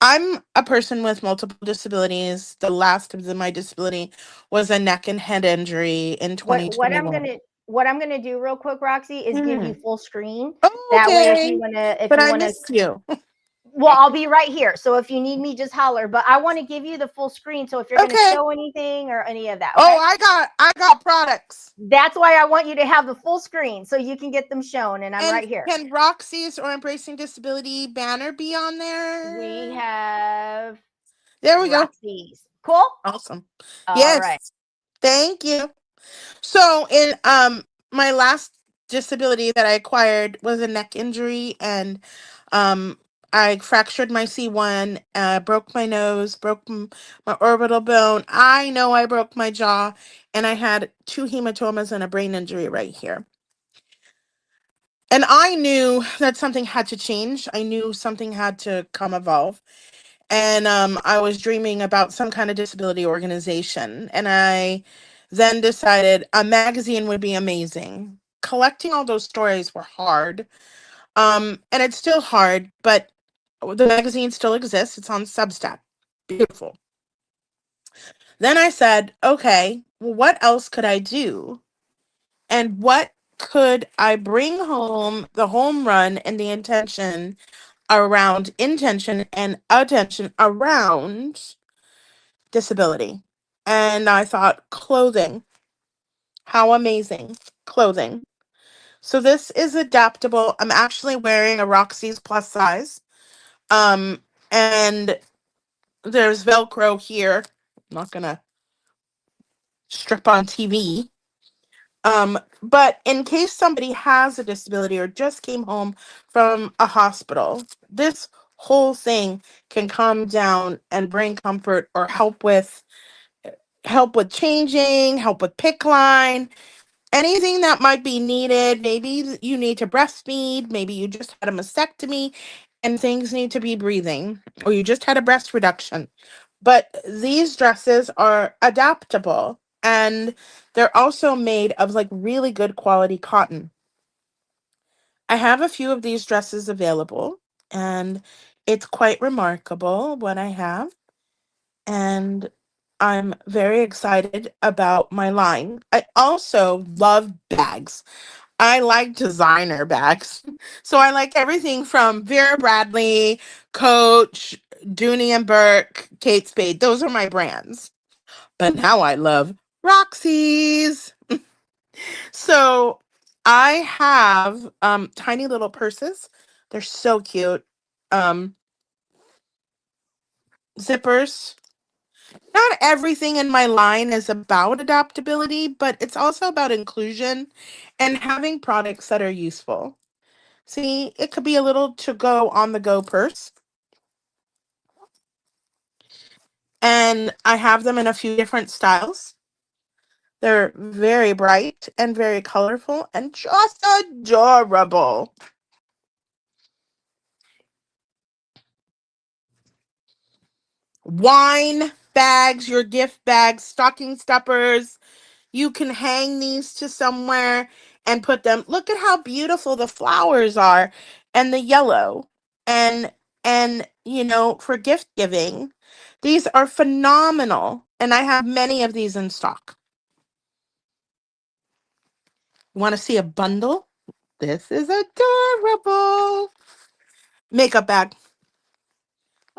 I'm a person with multiple disabilities. The last of my disability was a neck and head injury in What I'm 2021. gonna what I'm gonna do real quick, Roxy, is give you Mm. full screen. That way, if you Okay. wanna, But I missed you. well, I'll be right here. So if you need me, just holler. But I want to give you the full screen. So if you're gonna Okay. show anything or any of that, Oh, okay? I got products. That's why I want you to have the full screen so you can get them shown. And I'm And right here. can Roxy's or Embracing Disability banner be on We there? have There we go. Roxy's. Cool. Awesome. All right. Yes. Thank you. So in my last disability that I acquired was a neck injury, and um I fractured my C1, broke my nose, my orbital bone. I know I broke my jaw, and I had two hematomas and a brain injury right here. And I knew that something had to change. I knew something had to come evolve. And I was dreaming about some kind of disability organization. And I then decided a magazine would be amazing. Collecting all those stories were hard. And it's still hard, but the magazine still exists. It's on Substack. Beautiful. Then I said, okay, well, what else could I do? And what could I bring home the home run and the intention and attention around disability? And I thought, clothing. How amazing. Clothing. So this is adaptable. I'm actually wearing a Roxy's plus size. Um, and there's Velcro here. I'm not gonna strip on TV. But in case somebody has a disability or just came home from a hospital, this whole thing can come down and bring comfort or help with changing, help with pick line. anything that might be needed. Maybe you need to breastfeed, maybe you just had a mastectomy and things need to be breathing, or you just had a breast reduction. But these dresses are adaptable and they're also made of like really good quality cotton. I have a few of these dresses available and it's quite remarkable what I have. And I'm very excited about my line. I also love bags. I like designer bags. So I like everything from Vera Bradley, Coach, Dooney and Burke, Kate Spade. Those are my brands. But now I love Roxy's. So I have tiny little purses. They're so cute. Um Zippers. Not everything in my line is about adaptability, but it's also about inclusion and having products that are useful. See, it could be a little to go on the go purse. And I have them in a few different styles. They're very bright and very colorful and just adorable. Wine bags, your gift bags, stocking stuffers. You can hang these to somewhere and put them. Look at how beautiful the flowers are and the yellow. And for gift giving, these are phenomenal. And I have many of these in stock. You want to see a bundle? This is adorable. Makeup bag.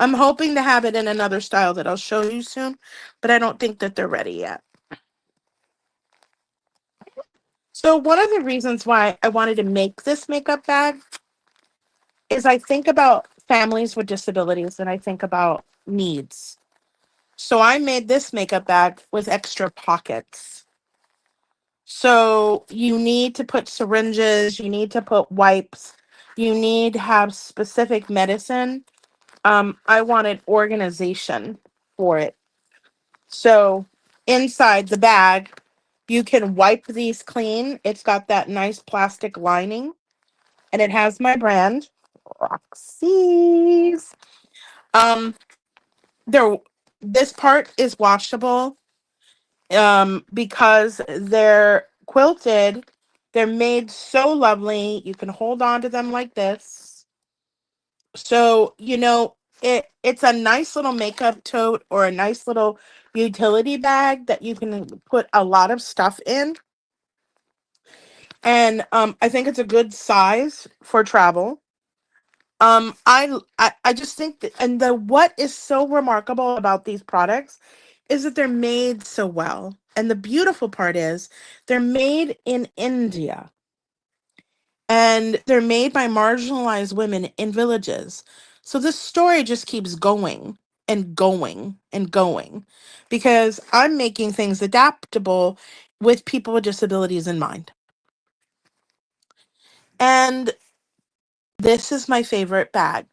I'm hoping to have it in another style that I'll show you soon, but I don't think that they're ready yet. So one of the reasons why I wanted to make this makeup bag is I think about families with disabilities and I think about needs. So I made this makeup bag with extra pockets. So you need to put syringes, you need to put wipes, you need to have specific medicine. I wanted organization for it. So inside the bag, you can wipe these clean. It's got that nice plastic lining and it has my brand, Roxy's. Um, they're this part is washable because they're quilted. They're made so lovely. You can hold on to them like this. So, it's a nice little makeup tote or a nice little utility bag that you can put a lot of stuff in. And I think it's a good size for travel. I just think that, and the what is so remarkable about these products is that they're made so well. And the beautiful part is they're made in India and they're made by marginalized women in villages. So this story just keeps going and going and going because I'm making things adaptable with people with disabilities in mind. And this is my favorite bag.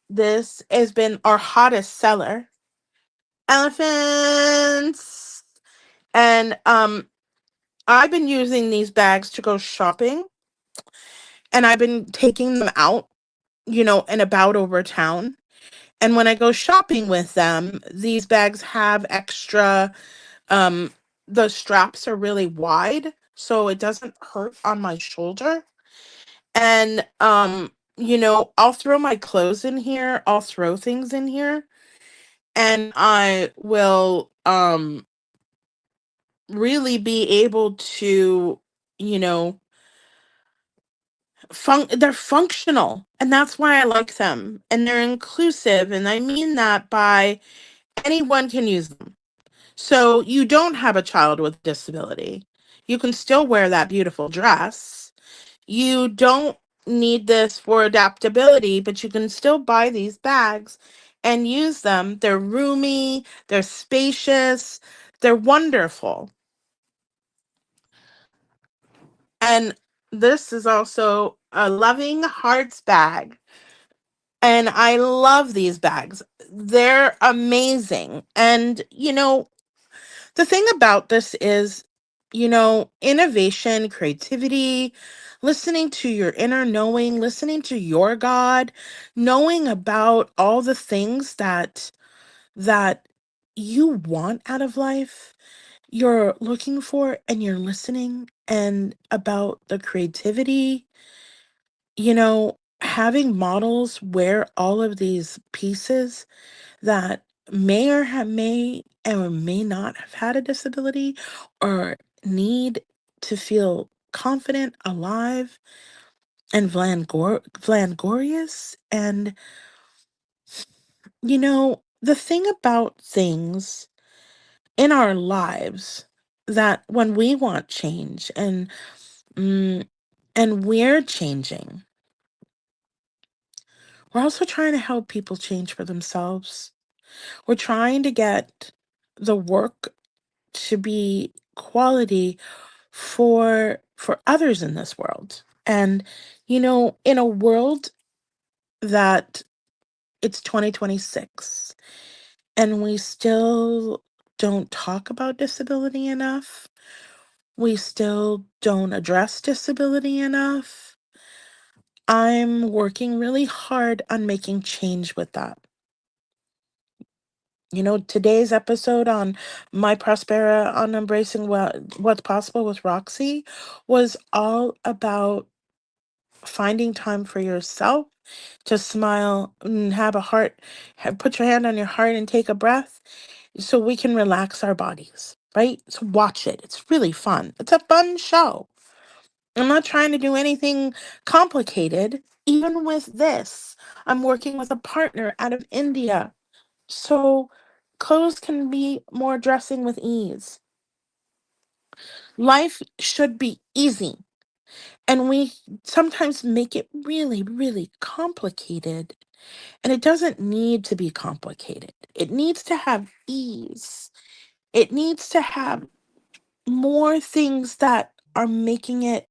This has been our hottest seller. Elephants. And I've been using these bags to go shopping and I've been taking them out, and about over town. And when I go shopping with them, these bags have extra the straps are really wide so it doesn't hurt on my shoulder. And I'll throw my clothes in here, I'll throw things in here and I will really be able to, you know, they're functional and that's why I like them and they're inclusive and I mean that by anyone can use them. So you don't have a child with disability. You can still wear that beautiful dress. You don't need this for adaptability, but you can still buy these bags and use them. They're roomy, they're spacious, they're wonderful. And this is also a loving hearts bag. And I love these bags. They're amazing. And the thing about this is innovation, creativity, listening to your inner knowing, listening to your God, knowing about all the things that you want out of life, you're looking for, and you're listening, and about the creativity, having models wear all of these pieces that may or may not have had a disability, or need to feel confident, alive, and glorious. And the thing about things in our lives, that when we want change, mm, and we're changing, we're also trying to help people change for themselves. We're trying to get the work to be quality for others in this world. And in a world that it's 2026 and we still don't talk about disability enough, we still don't address disability enough, I'm working really hard on making change with that. Today's episode on my Prospera, on embracing what's possible with Roxy, was all about finding time for yourself to smile and have a heart, put your hand on your heart and take a breath, so we can relax our bodies, right? So watch it. It's really fun. It's a fun show. I'm not trying to do anything complicated. Even with this, I'm working with a partner out of India. So clothes can be more dressing with ease. Life should be easy. And we sometimes make it really, really complicated. And it doesn't need to be complicated. It needs to have ease. It needs to have more things that are making it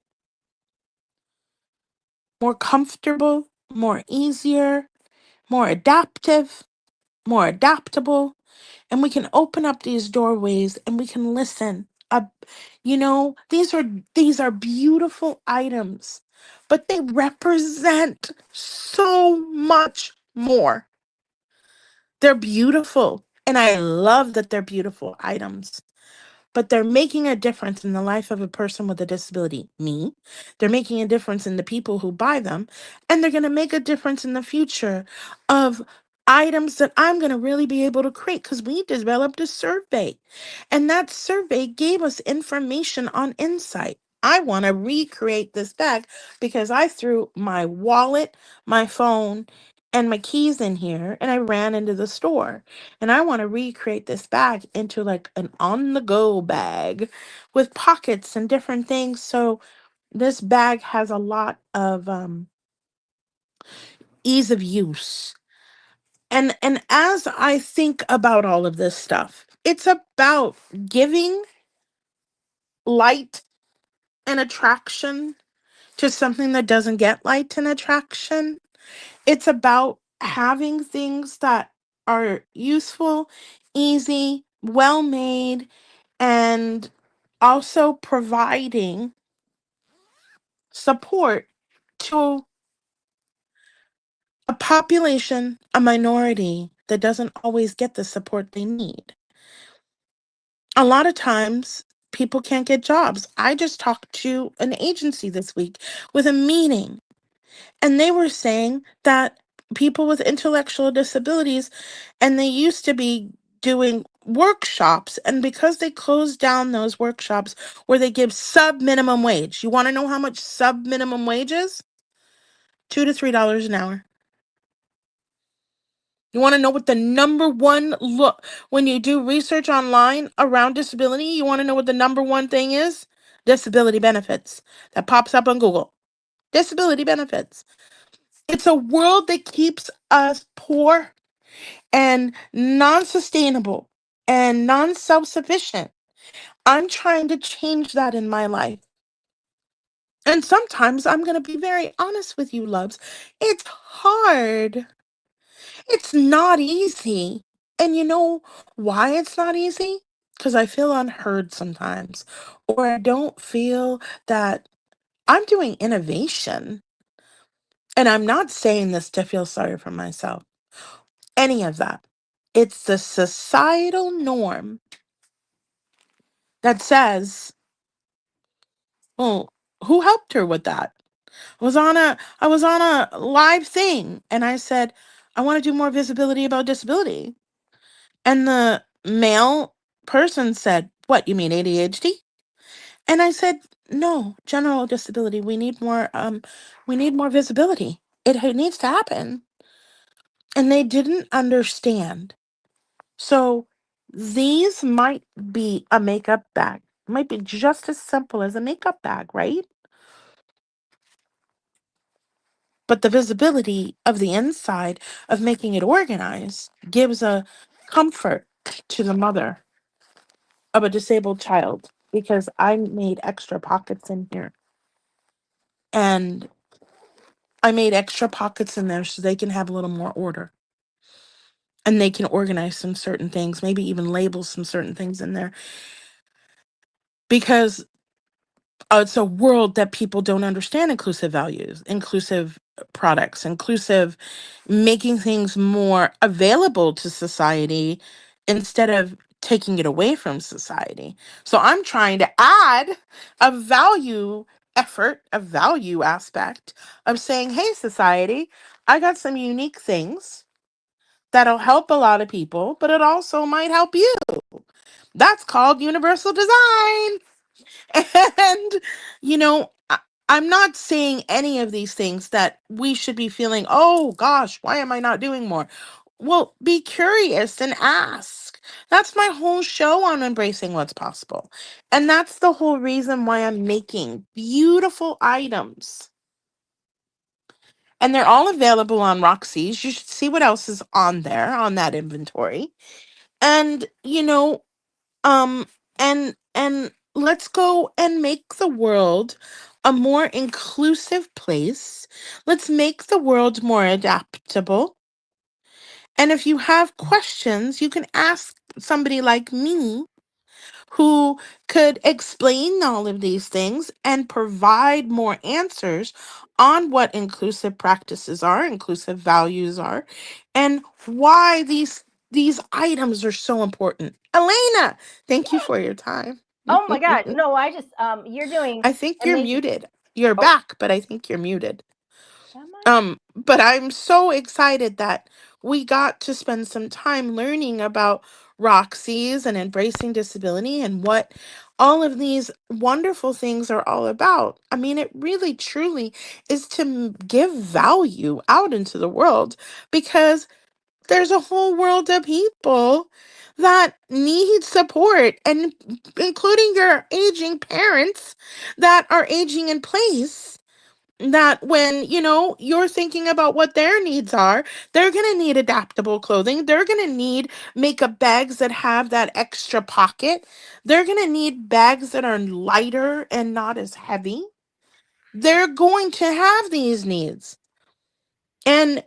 more comfortable, more easier, more adaptive, more adaptable. And we can open up these doorways and we can listen. These are beautiful items, but they represent so much more. They're beautiful, and I love that they're beautiful items, but they're making a difference in the life of a person with a disability, me. They're making a difference in the people who buy them, and they're going to make a difference in the future of items that I'm going to really be able to create, because we developed a survey, and that survey gave us information on insight. I want to recreate this bag because I threw my wallet, my phone, and my keys in here, and I ran into the store. And I want to recreate this bag into like an on the go bag with pockets and different things. So this bag has a lot of ease of use. And as I think about all of this stuff, it's about giving light and attraction to something that doesn't get light and attraction. It's about having things that are useful, easy, well made, and also providing support to a population, a minority that doesn't always get the support they need. A lot of times, people can't get jobs. I just talked to an agency this week with a meeting, and they were saying that people with intellectual disabilities, and they used to be doing workshops, and because they closed down those workshops where they give sub minimum wage. You want to know how much sub minimum wage is? $2 to $3 an hour. You want to know what the number one look when you do research online around disability? You want to know what the number one thing is? Disability benefits. That pops up on Google. Disability benefits. It's a world that keeps us poor and non-sustainable and non-self-sufficient. I'm trying to change that in my life. And sometimes I'm going to be very honest with you, loves. It's hard. It's not easy. And you know why it's not easy? because I feel unheard sometimes, or I don't feel that I'm doing innovation. And I'm not saying this to feel sorry for myself, any of that. It's the societal norm that says, well, who helped her with that? I was on a live thing and I said, I want to do more visibility about disability. And the male person said, what, you mean ADHD? And I said, no, general disability. We need more visibility. It needs to happen. And they didn't understand. So these might be a makeup bag. Might be just as simple as a makeup bag, right? But the visibility of the inside of making it organized gives a comfort to the mother of a disabled child, because I made extra pockets in here. And I made extra pockets in there so they can have a little more order and they can organize some certain things, maybe even label some certain things in there, because it's a world that people don't understand inclusive values, inclusive products, inclusive, making things more available to society instead of taking it away from society. So I'm trying to add a value effort, a value aspect of saying, hey, society, I got some unique things that'll help a lot of people, but it also might help you. That's called universal design. And, you know, I'm not saying any of these things that we should be feeling, oh gosh, why am I not doing more? Well, be curious and ask. That's my whole show on embracing what's possible. And that's the whole reason why I'm making beautiful items. And they're all available on Roxy's. You should see what else is on there on that inventory. And, um and let's go and make the world a more inclusive place. Let's make the world more adaptable. And if you have questions, you can ask somebody like me who could explain all of these things and provide more answers on what inclusive practices are, inclusive values are, and why these items are so important. Elena, thank you for your time. Oh my God. No, I just you're doing I think you're amazing. muted. You're Oh, back, but I think you're muted. am I? But I'm so excited that we got to spend some time learning about Roxy's and embracing disability and what all of these wonderful things are all about. I mean, it really truly is to give value out into the world, because there's a whole world of people that need support, and including your aging parents that are aging in place, that when you're thinking about what their needs are, they're going to need adaptable clothing, they're going to need makeup bags that have that extra pocket, they're going to need bags that are lighter and not as heavy. They're going to have these needs. And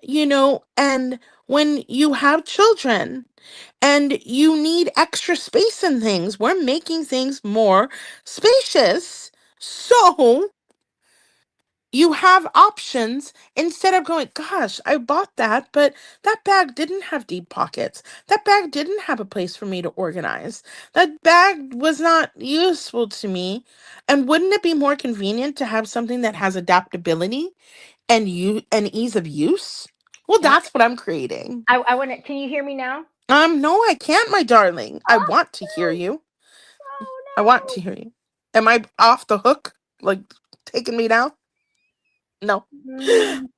and when you have children and you need extra space and things, we're making things more spacious. So you have options instead of going, gosh, I bought that, but that bag didn't have deep pockets. That bag didn't have a place for me to organize. That bag was not useful to me. And wouldn't it be more convenient to have something that has adaptability and ease of use? Well, Can that's what I'm creating. I want to? Can you hear me now? No, I can't, my darling. I Oh want to hear you. I want no! to hear you. Am I off the hook? Like taking me down? No. No.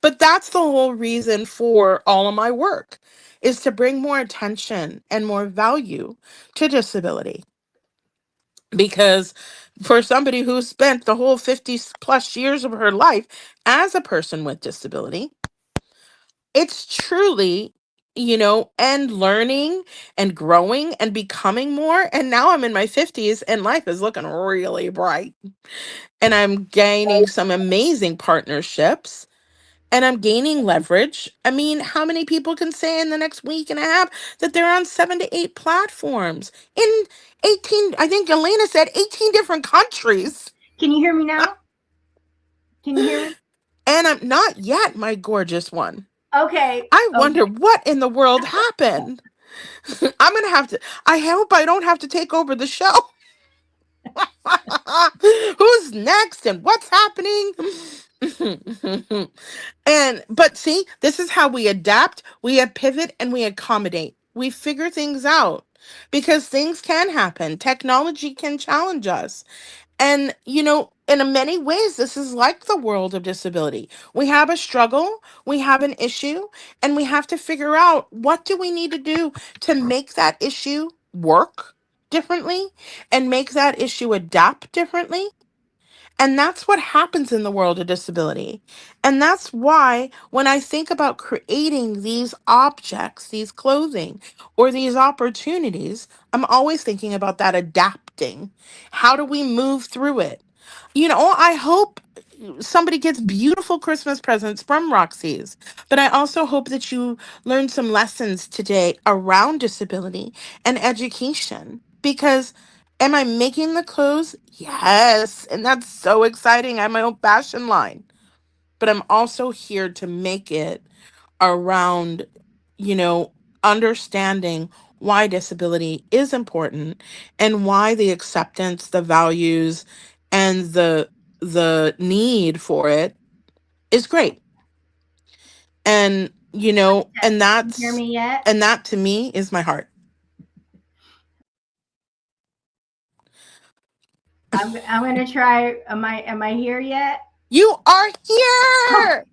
But that's the whole reason for all of my work, is to bring more attention and more value to disability. Because for somebody who spent the whole 50 plus years of her life as a person with disability, it's truly, and learning and growing and becoming more. And now I'm in my 50s and life is looking really bright. And I'm gaining some amazing partnerships. and I'm gaining leverage. I mean, how many people can say in the next week and a half that they're on 7 to 8 platforms in 18, I think Elena said 18 different countries. Can you hear me now? Can you hear me? And I'm not yet, my gorgeous one. Okay. I Okay. wonder what in the world happened. I'm going to have to, I hope I don't have to take over the show. Who's next and what's happening? But see, this is how we adapt, we pivot, and we accommodate. We figure things out because things can happen. Technology can challenge us. And, in many ways, this is like the world of disability. We have a struggle, we have an issue, and we have to figure out what do we need to do to make that issue work differently and make that issue adapt differently. And that's what happens in the world of disability. And that's why when I think about creating these objects, these clothing, or these opportunities, I'm always thinking about that adapting. How do we move through it? I hope somebody gets beautiful Christmas presents from Roxy's, but I also hope that you learn some lessons today around disability and education because am I making the clothes? Yes, and that's so exciting. I have my own fashion line, but I'm also here to make it around, you know, understanding why disability is important and why the acceptance, the values, and the need for it is great. And and Can you hear me yet? that to me is my heart. I'm gonna try. Am I here yet? You are here.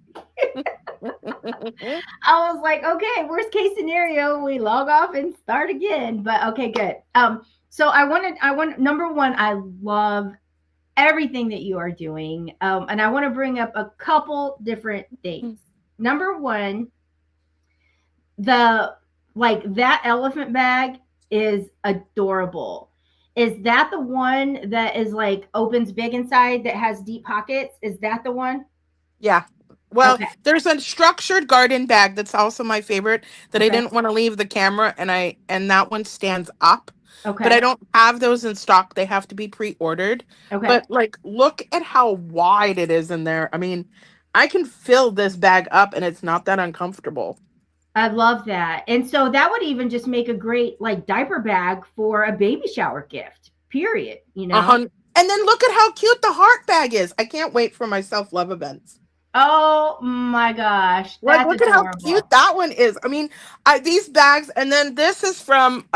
I was like, okay, worst case scenario, we log off and start again. But okay, good. So I want number one, I love everything that you are doing. And I want to bring up a couple different things. Number one, the that elephant bag is adorable. Is that the one that is like opens big inside that has deep pockets? Is that the one? Yeah. Well, Okay. there's a structured garden bag that's also my favorite that I Okay. didn't want to leave the camera and that one stands up. But I Okay. don't have those in stock. They have to be pre-ordered. Okay. But like look at how wide it is in there. I mean, I can fill this bag up and it's not that uncomfortable. I love that. And so that would even just make a great like diaper bag for a baby shower gift. Period, you know? And then look at how cute the heart bag is. I can't wait for my self-love events. Oh my gosh, Like, that's look at how cute adorable. that one is. I mean, these bags, and then this is from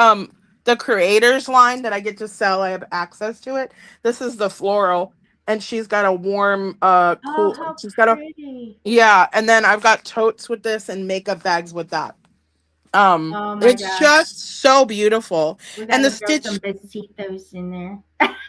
the creators line that I get to sell. I have access to it. This is the floral, and she's got a warm, Oh, cool. how She's got a pretty. yeah, and then I've got totes with this and makeup bags with that. Oh my It's gosh. just so beautiful, We and got the to throw some stitch. besitos in there.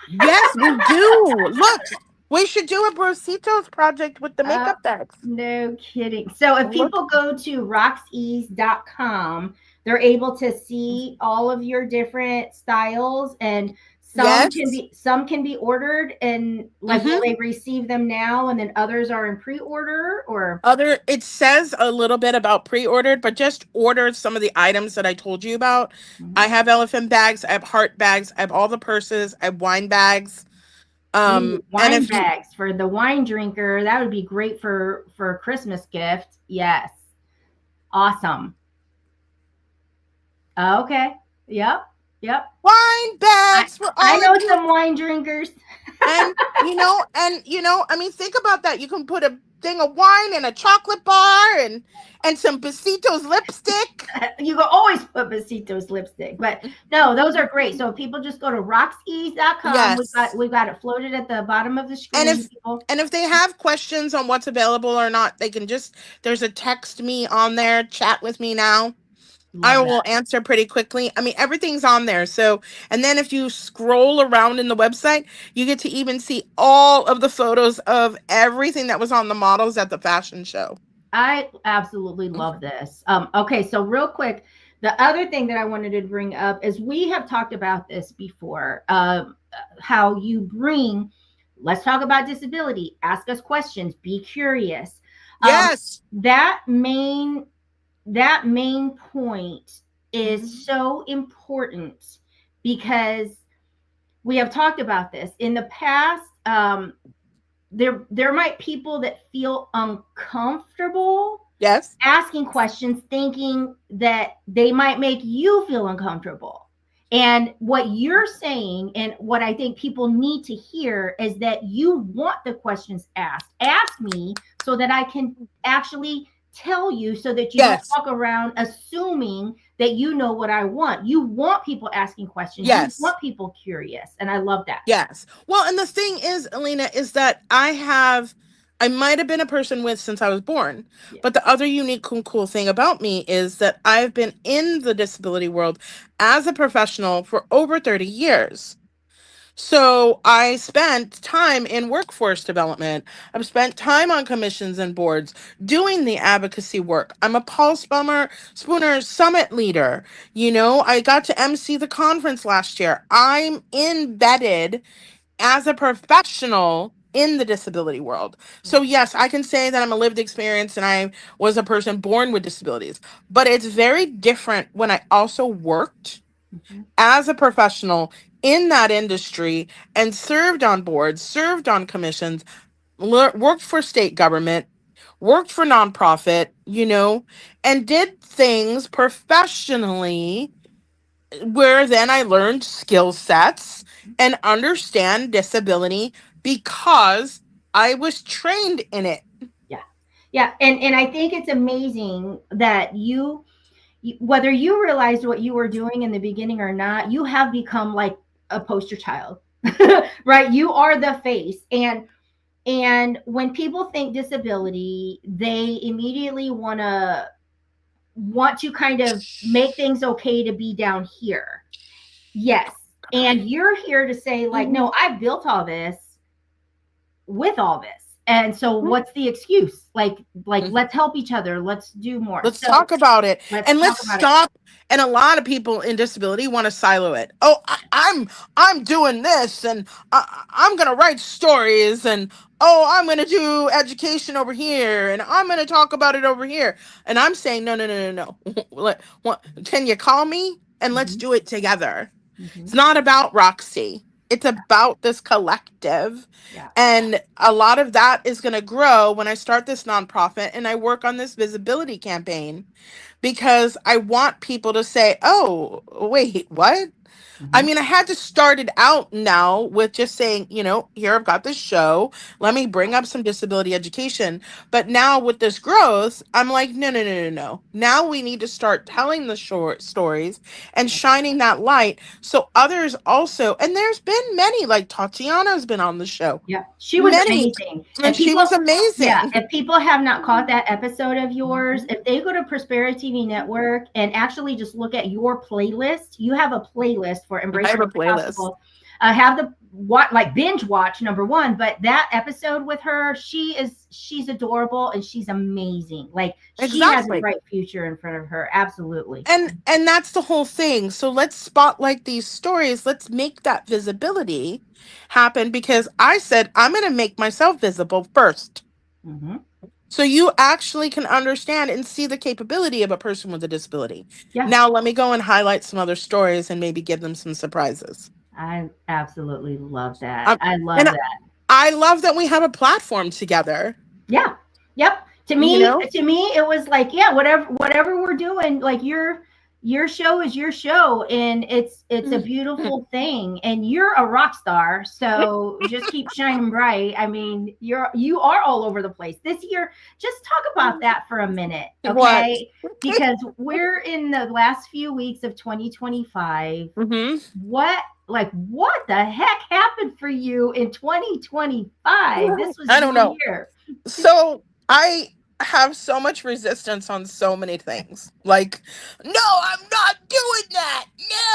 Yes, we do. Look, we should do a Brositos project with the Uh, makeup bags. no kidding. So if Look, people go to roxease.com, they're able to see all of your different styles and yes. some can be ordered and like will Mm-hmm. they receive them now and then others are in pre-order or It says a little bit about pre-ordered, but just order some of the items that I told you about. I have elephant bags, I have heart bags, I have all the purses, I have wine bags. Ooh, And wine if you bags for the wine drinker. That would be great for a Christmas gift. Yes. Awesome. Okay. Yep. Yep. wine I bags for I all of know you. some wine drinkers. I mean, think about that. You can put a thing of wine in a chocolate bar and some Besitos lipstick. You can always put Besitos lipstick, but no, those are great. So if people just go to roxease.com, Yes. we've got it floated at the bottom of the And screen. if People and if they have questions on what's available or not, they can just there's a text me on there, chat with me now. I love will that. answer pretty quickly. I mean, everything's on there. So, and then if you scroll around in the website, you get to even see all of the photos of everything that was on the models at the fashion show. I absolutely love this. Okay, so real quick, the other thing that I wanted to bring up is we have talked about this before. How you bring, let's talk about disability, ask us questions, be curious. Yes. That main point is so important because we have talked about this in the past. There might people that feel uncomfortable Yes. asking questions, thinking that they might make you feel uncomfortable. And what you're saying, and what I think people need to hear, is that you want the questions asked. Ask me so that I can actually tell you, so that you don't Yes. walk around assuming that you know what I want. You want people asking questions, you Yes. want people curious. And I love that. Yes. Well, and the thing is, Elena, is that I might have been a person with since I was born, Yeah. but the other unique and cool thing about me is that I've been in the disability world as a professional for over 30 years. So I spent time in workforce development. I've spent time on commissions and boards doing the advocacy work. I'm a Spooner summit leader. I got to MC the conference last year. I'm embedded as a professional in the disability world. So yes, I can say that I'm a lived experience and I was a person born with disabilities. But it's very different when I also worked Mhm. as a professional in that industry and served on boards, served on commissions, worked for state government, worked for nonprofit, and did things professionally where then I learned skill sets and understand disability because I was trained in it. Yeah. Yeah. And I think it's amazing that whether you realized what you were doing in the beginning or not, you have become like a poster child, right? You are the face. And when people think disability, they immediately want to kind of make things okay to be down here. Yes. And you're here to say, like, no, I've built all this with all this. And so what's the excuse? Like let's help each other. Let's do more. Let's So talk about it let's and talk let's about it. stop. And a lot of people in disability want to silo it. Oh, I'm doing this, and I'm gonna write stories, and oh, I'm gonna do education over here, and I'm gonna talk about it over here. And I'm saying no, no, no, no, no. Can you call me and let's Mhm. do it together? It's Mhm. not about Roxy. It's about this collective. Yeah. And a lot of that is going to grow when I start this nonprofit and I work on this visibility campaign because I want people to say, oh, wait, what? I Mhm. mean, I had to start it out now with just saying, here I've got this show. Let me bring up some disability education. But now with this growth, I'm like, no, no, no, no, no. Now we need to start telling the short stories and shining that light so others also, and there's been many, like Tatiana's been on the show. Yeah, she was Many, amazing. and she was Yeah, amazing. if people have not caught that episode of yours, if they go to Prosperity TV Network and actually just look at your playlist, you have a playlist for I have Embracing a the playlist. Impossible. Have the what like binge watch number one, but that episode with her, she's adorable and she's amazing. Like she has a Exactly. bright future in front of her. Absolutely. And that's the whole thing. So let's spotlight these stories. Let's make that visibility happen because I said I'm going to make myself visible first. Hmm. So you actually can understand and see the capability of a person with a disability. Yeah, Now let me go and highlight some other stories and maybe give them some surprises. I absolutely love that. Um, I love and that. I love that we have a platform together. Yeah. Yep. You know? To me, it was like, yeah, whatever we're doing, like your show is your show, and it's a beautiful thing, and you're a rock star. So just keep shining bright. I mean, you are all over the place this year. Just talk about that for a minute, What? okay? Because we're in the last few weeks of 2025. Hmm. What the heck happened for you in 2025? This was I don't your know. year. So I have so much resistance on so many things. Like, no, I'm not doing that.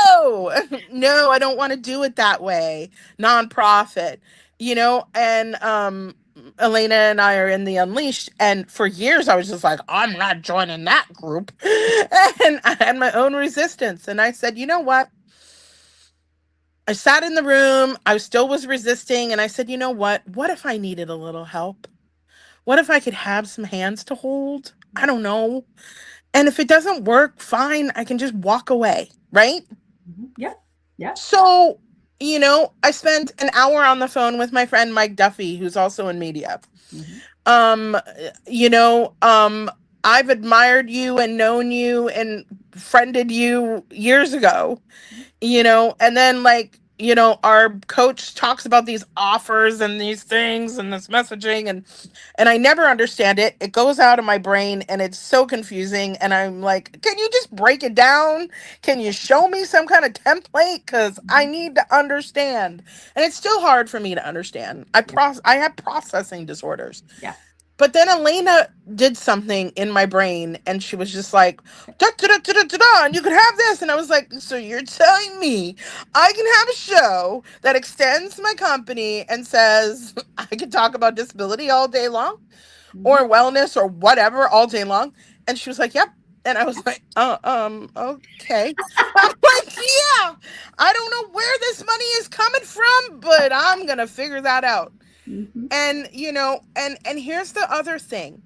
No, no, I don't want to do it that way. Nonprofit, and Elena and I are in the Unleashed. And for years, I was just like, I'm not joining that group. And I had my own resistance. And I said, you know what? I sat in the room. I still was resisting. And I said, you know what? What if I needed a little help? What if I could have some hands to hold? I don't know. And if it doesn't work, fine, I can just walk away, right? Yep. Yep. So, I spent an hour on the phone with my friend Mike Duffy, who's also in media. Mhm. Um, you know, um, I've admired you and known you and friended you years ago, and then our coach talks about these offers and these things and this messaging, and I never understand it. It goes out of my brain and it's so confusing, and I'm like, can you just break it down? Can you show me some kind of template, cuz I need to understand. And it's still hard for me to understand. I have processing disorders. Yeah. But then Elena did something in my brain, and she was just like, da, da, da, da, da, da, da, and you can have this. And I was like, so you're telling me I can have a show that extends my company and says I can talk about disability all day long, Mhm. or wellness or whatever all day long? And she was like, yep. And I was like, okay. I'm like, yeah, I don't know where this money is coming from, but I'm going to figure that out. Mhm. And and here's the other thing.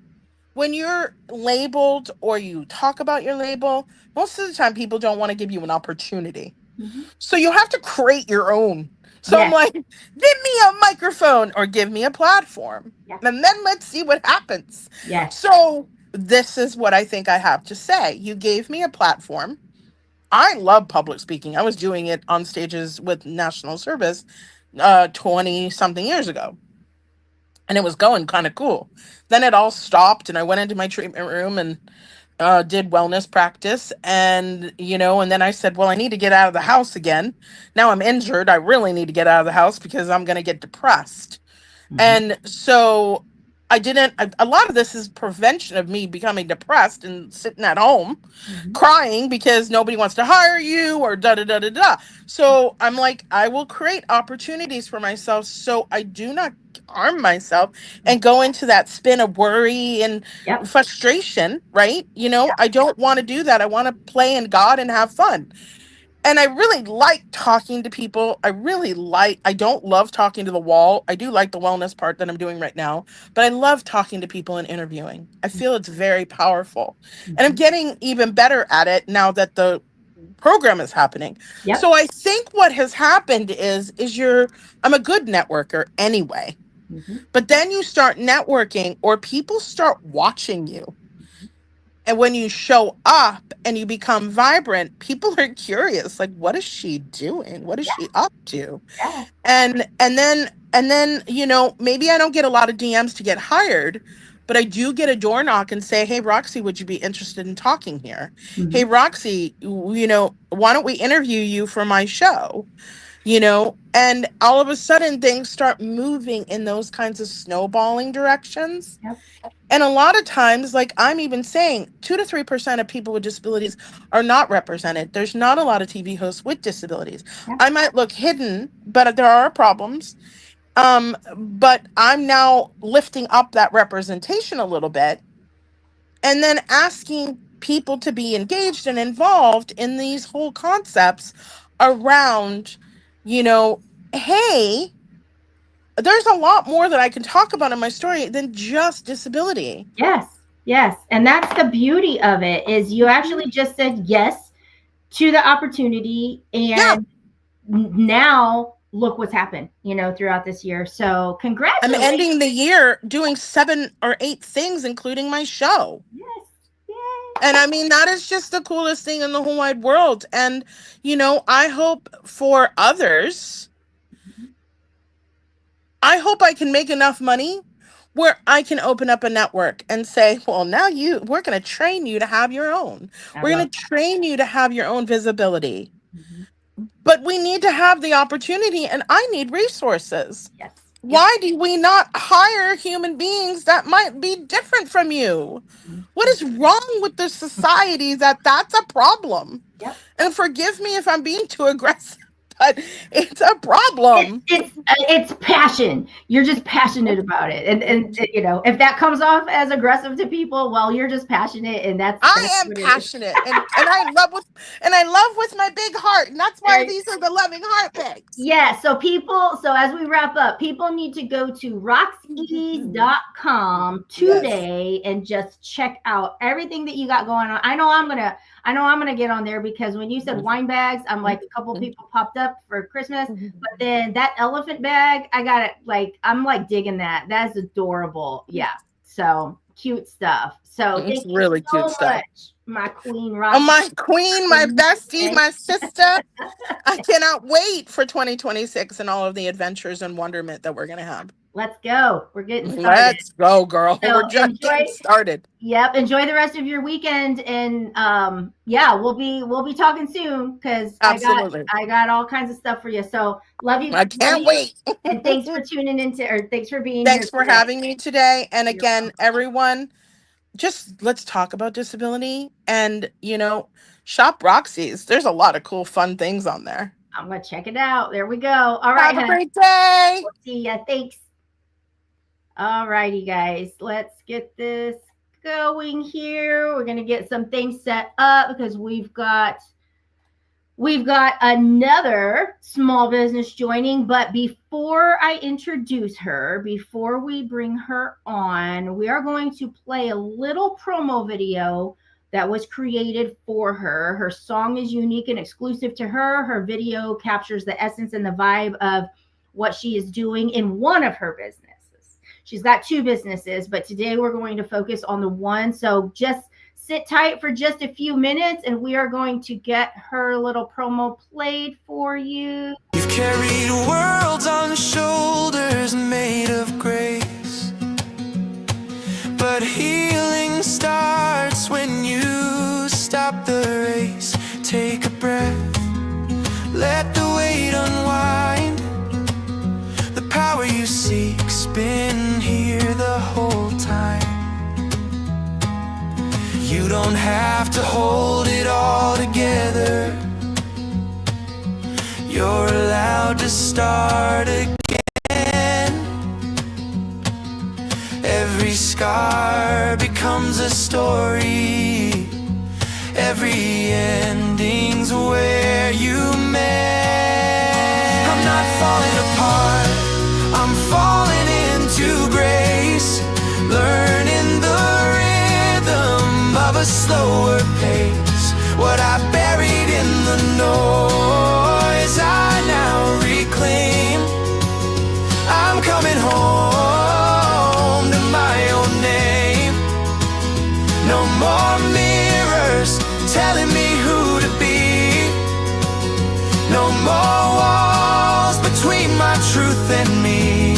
When you're labeled or you talk about your label, most of the time people don't want to give you an opportunity. Mhm. So you have to create your own. So I'm Yes. like, give me a microphone or give me a platform. Yeah. And then let's see what happens. Yes. So this is what I think I have to say. You gave me a platform. I love public speaking. I was doing it on stages with national service 20 something years ago, and it was going kind of cool. Then it all stopped, and I went into my treatment room and did wellness practice, and then I said, well, I need to get out of the house again. Now I'm injured. I really need to get out of the house because I'm going to get depressed. Mhm. And so a lot of this is prevention of me becoming depressed and sitting at home Mhm. crying because nobody wants to hire you or da da da da da. So I'm like, I will create opportunities for myself so I do not harm myself and go into that spin of worry and Yep. frustration, right? Yep. I don't want to do that. I want to play in God and have fun. And I really like talking to people. I don't love talking to the wall. I do like the wellness part that I'm doing right now, but I love talking to people and interviewing. I feel it's very powerful. And I'm Mhm. getting even better at it now that the program is happening. Yep. So I think what has happened is I'm a good networker anyway. Mhm. But then you start networking or people start watching you. And when you show up and you become vibrant, people are curious, like, what is she doing? What is she up to? Yeah. And then maybe I don't get a lot of DMs to get hired, but I do get a door knock and say, hey, Roxy, would you be interested in talking here? Hey, Mhm. Roxy, why don't we interview you for my show? And all of a sudden things start moving in those kinds of snowballing directions. Yep. And a lot of times, like I'm even saying, 2 to 3% of people with disabilities are not represented. There's not a lot of TV hosts with disabilities. Yep. I might look hidden, but there are problems. But I'm now lifting up that representation a little bit and then asking people to be engaged and involved in these whole concepts around, you know, hey, there's a lot more that I can talk about in my story than just disability. Yes. Yes. And that's the beauty of it is you actually just said yes to the opportunity, Yeah, and now look what's happened, throughout this year. So I'm congratulations. ending the year doing 7 or 8 things, including my show. Yes. Yay. And I mean, that is just the coolest thing in the whole wide world. And, I hope for others, I hope I can make enough money where I can open up a network and say, well, now we're going to train you to have your own. I We're love going to train you to have your own visibility. that. Mhm. But we need to have the opportunity, and I need resources. Yes. Yep. Why do we not hire human beings that might be different from you? What Mhm. is wrong with the society that's a problem? Yep. And forgive me if I'm being too aggressive, but it's a It's problem. it's It's passion. You're just passionate about it, and you know, if that comes off as aggressive to people, well, you're just passionate, and that's I am what it is. passionate, and I love with my big heart, and that's why There these are the loving heart pigs. Yeah, so as we wrap up, people need to go to roxease.com Yes. today and just check out everything that you got going on. I know I'm gonna get on there because when you said wine bags, I'm like a couple people popped up for Christmas, but then that elephant bag, I got it like I'm like digging that. That's adorable. Yeah. So cute stuff. So It's thank you really cute so stuff. much, my queen Oh, Roxy. my queen, my bestie, my sister. I cannot wait for 2026 and all of the adventures and wonderment that we're going to have. Let's go. We're getting started. Let's go, girl. So We're just getting started. Yep, enjoy the rest of your weekend, and yeah, we'll be talking soon because Absolutely. I got all kinds of stuff for you. So love you, I can't wait. and thanks for tuning into, or thanks for being here Thanks for today. having me today. And You're again, everyone, just let's talk about disability and, shop Roxy's. There's a lot of cool, fun things on there. I'm gonna check it out. There we go. All right, Have a hun. great day. We'll see ya. Thanks. All righty, guys. Let's get this going here. We're gonna get some things set up because we've got another small business joining, but before I introduce her, before we bring her on, we are going to play a little promo video that was created for her. Her song is unique and exclusive to her. Her video captures the essence and the vibe of what she is doing in one of her businesses. She's got two businesses, but today we're going to focus on the one. So just sit tight for just a few minutes and we are going to get her little promo played for you. You've carried worlds on the shoulders made of grace, but healing starts when you stop the race. Take a breath, let the weight unwind. The power you seek's been here the whole time. You don't have to hold it all together. You're allowed to start again. Every scar becomes a story. Every ending's where you met. I'm not falling apart, I'm falling into grace. Learning the rhythm of a slower pace. What I buried in the noise, I now reclaim. I'm coming home to my own name. No more mirrors telling me who to be. No more walls between my truth and me.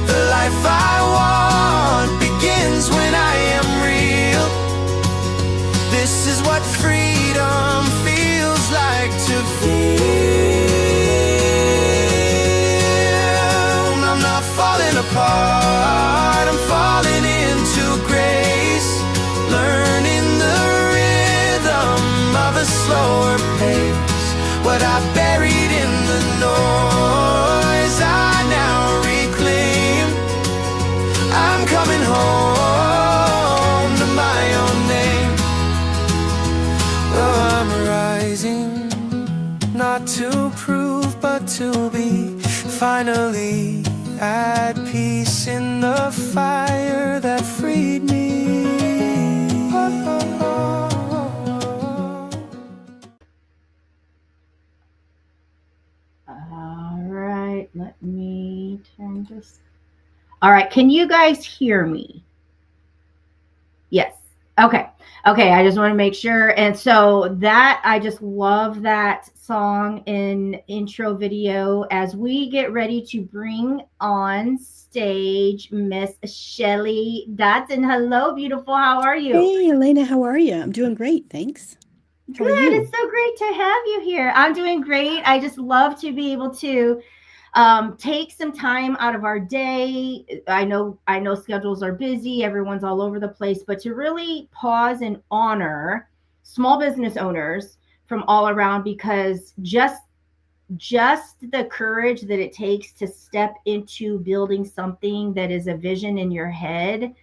The life I want begins when I am real. This is what freedom feels like to feel. I'm not falling apart, I'm falling into grace. Learning the rhythm of a slower pace. What I buried in the noise, I now reclaim. I'm coming home to my own name. Oh, I'm rising, not to prove but to be finally at peace in the fire that freed me. All right, let me turn this. All right, can you guys hear me? Yes. Okay. Okay, I just want to make sure. And so that I just love that song and intro video as we get ready to bring on stage Miss Shelly Dotson. Hello, beautiful. How are you? Hey, Elena, how are you? I'm doing great, thanks. How are Good. you? It's so great to have you here. I'm doing great. I just love to be able to take some time out of our day. I know schedules are busy, everyone's all over the place, but to really pause and honor small business owners from all around, because just just the courage that it takes to step into building something that is a vision in your head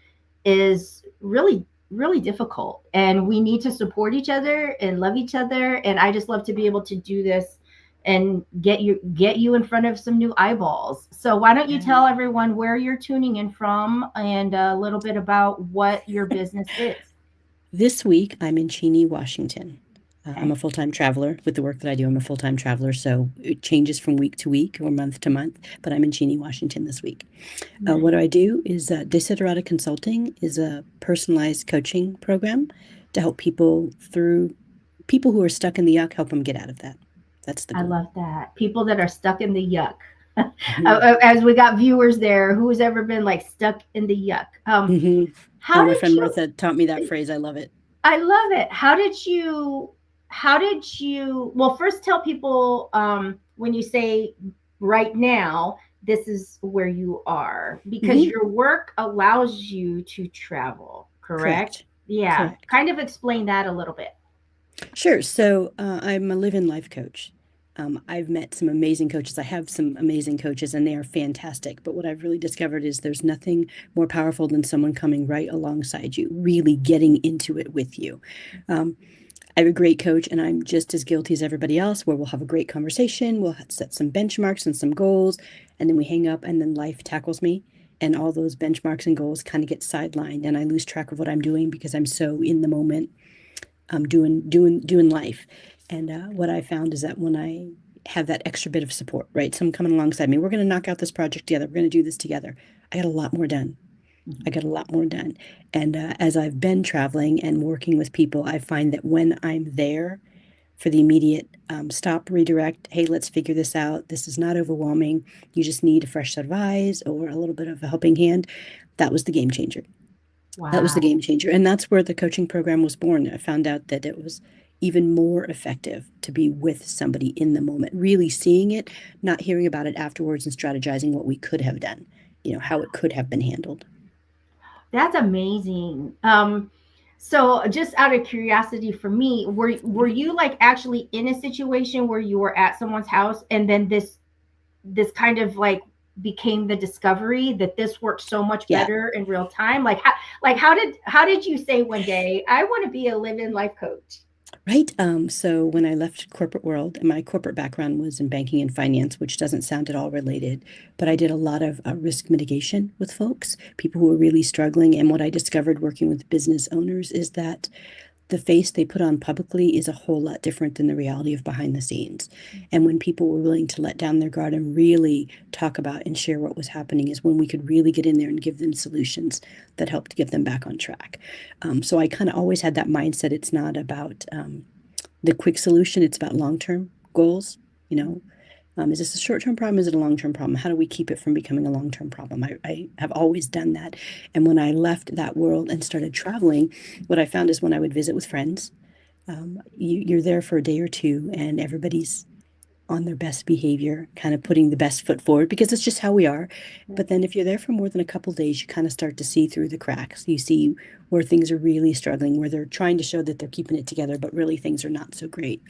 is really really difficult, and we need to support each other and love each other, and I just love to be able to do this and get you in front of some new eyeballs. So why don't you tell everyone where you're tuning in from and a little bit about what your business is? This week, I'm in Cheney, Washington. I'm Okay. a full-time traveler with the work that I do. I'm a full-time traveler, so it changes from week to week or month to month. But I'm in Cheney, Washington this week. What Nice. I do is Desiderata Consulting is a personalized coaching program to help people who are stuck in the yuck, help them get out of that. That's the I goal. love that. People that are stuck in the yuck. Mhm. As we got viewers there, who's ever been like stuck in the yuck? Mhm. How Oh, my did friend you? Martha taught me that phrase. I love it. I love it. How did you? Well, first tell people when you say right now, this is where you are because Mhm. your work allows you to travel, correct? Correct. Yeah. Correct. Kind of explain that a little bit. Sure. So I'm a live-in life coach. I've met some amazing coaches. I have some amazing coaches, and they are fantastic. But what I've really discovered is there's nothing more powerful than someone coming right alongside you, really getting into it with you. Um, I have a great coach, and I'm just as guilty as everybody else, where we'll have a great conversation. We'll set some benchmarks and some goals, and then we hang up, and then life tackles me. And all those benchmarks and goals kind of get sidelined, and I lose track of what I'm doing because I'm so in the moment doing life. And what I found is that when I have that extra bit of support, right? Someone coming alongside me, we're going to knock out this project together. We're going to do this together. I got a lot more done. I got a lot more done. And as I've been traveling and working with people, I find that when I'm there for the immediate stop, redirect, hey, let's figure this out. This is not overwhelming. You just need a fresh set of eyes or a little bit of a helping hand. That was the game changer. That was the Wow. game changer. And that's where the coaching program was born. I found out that it was even more effective to be with somebody in the moment, really seeing it, not hearing about it afterwards and strategizing what we could have done, how it could have been handled. That's amazing. So just out of curiosity for me, were you like actually in a situation where you were at someone's house and then this kind of like became the discovery that this works so much Yeah. better in real time? How did you say one day, I want to be a live-in life coach? Right. So when I left corporate world, and my corporate background was in banking and finance, which doesn't sound at all related, but I did a lot of risk mitigation with folks, people who were really struggling. And what I discovered working with business owners is that the face they put on publicly is a whole lot different than the reality of behind the scenes. And when people were willing to let down their guard and really talk about and share what was happening is when we could really get in there and give them solutions that helped get them back on track. So I kind of always had that mindset. It's not about the quick solution, it's about long term goals. You know, is this a short term problem? Is it a long term problem? How do we keep it from becoming a long term problem? I have always done that. And when I left that world and started traveling, what I found is when I would visit with friends, you're there for a day or two and everybody's on their best behavior, kind of putting the best foot forward because it's just how we are. But then if you're there for more than a couple days, you kind of start to see through the cracks. You see where things are really struggling, where they're trying to show that they're keeping it together, but really things are not so great.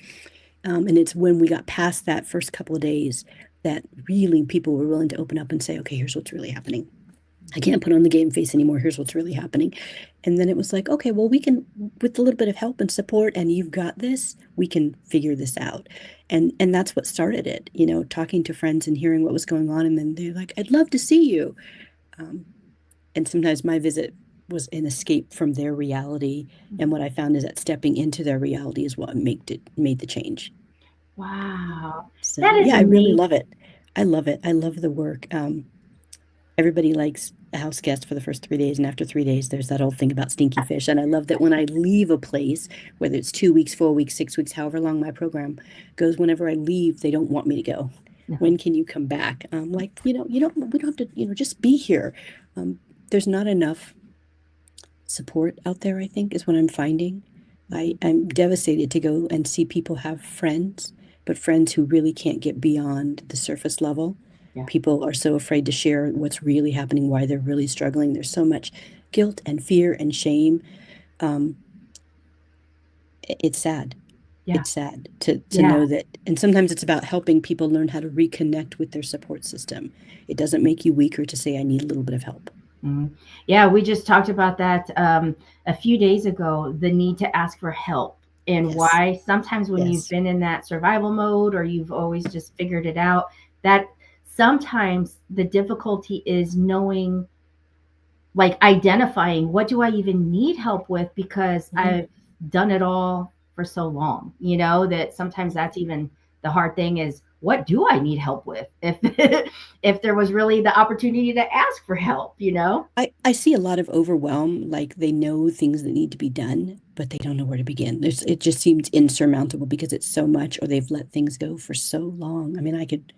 And it's when we got past that first couple of days that really people were willing to open up and say, okay, here's what's really happening. I can't put on the game face anymore. Here's what's really happening. And then it was like, okay, well, we can, with a little bit of help and support, and you've got this, we can figure this out. And that's what started it, talking to friends and hearing what was going on. And then they're like, I'd love to see you. Um, and sometimes my visit was an escape from their reality. And what I found is that stepping into their reality is what made the change. Wow. So That is yeah, I really amazing. love it. I love it. I love the work. Everybody likes a house guest for the first 3 days, and after 3 days, there's that old thing about stinky fish. And I love that when I leave a place, whether it's 2 weeks, 4 weeks, 6 weeks, however long my program goes, whenever I leave, they don't want me to go. No. When can you come back? Like, we don't have to, just be here. Um, there's not enough support out there, I think, is what I'm finding. I'm devastated to go and see people have friends, but friends who really can't get beyond the surface level. Yeah. People are so afraid to share what's really happening, why they're really struggling. There's so much guilt and fear and shame. Um, it's sad. Yeah. It's sad to Yeah. know that, and sometimes it's about helping people learn how to reconnect with their support system. It doesn't make you weaker to say, I need a little bit of help. Mhm. Yeah, we just talked about that a few days ago, the need to ask for help and Yes. why sometimes when you've Yes. been in that survival mode or you've always just figured it out, that sometimes the difficulty is knowing, like identifying what do I even need help with because Mhm. I've done it all for so long, that sometimes that's even the hard thing is what do I need help with if if there was really the opportunity to ask for help. I see a lot of overwhelm, like they know things that need to be done, but they don't know where to begin. It just seems insurmountable because it's so much, or they've let things go for so long. I mean, I could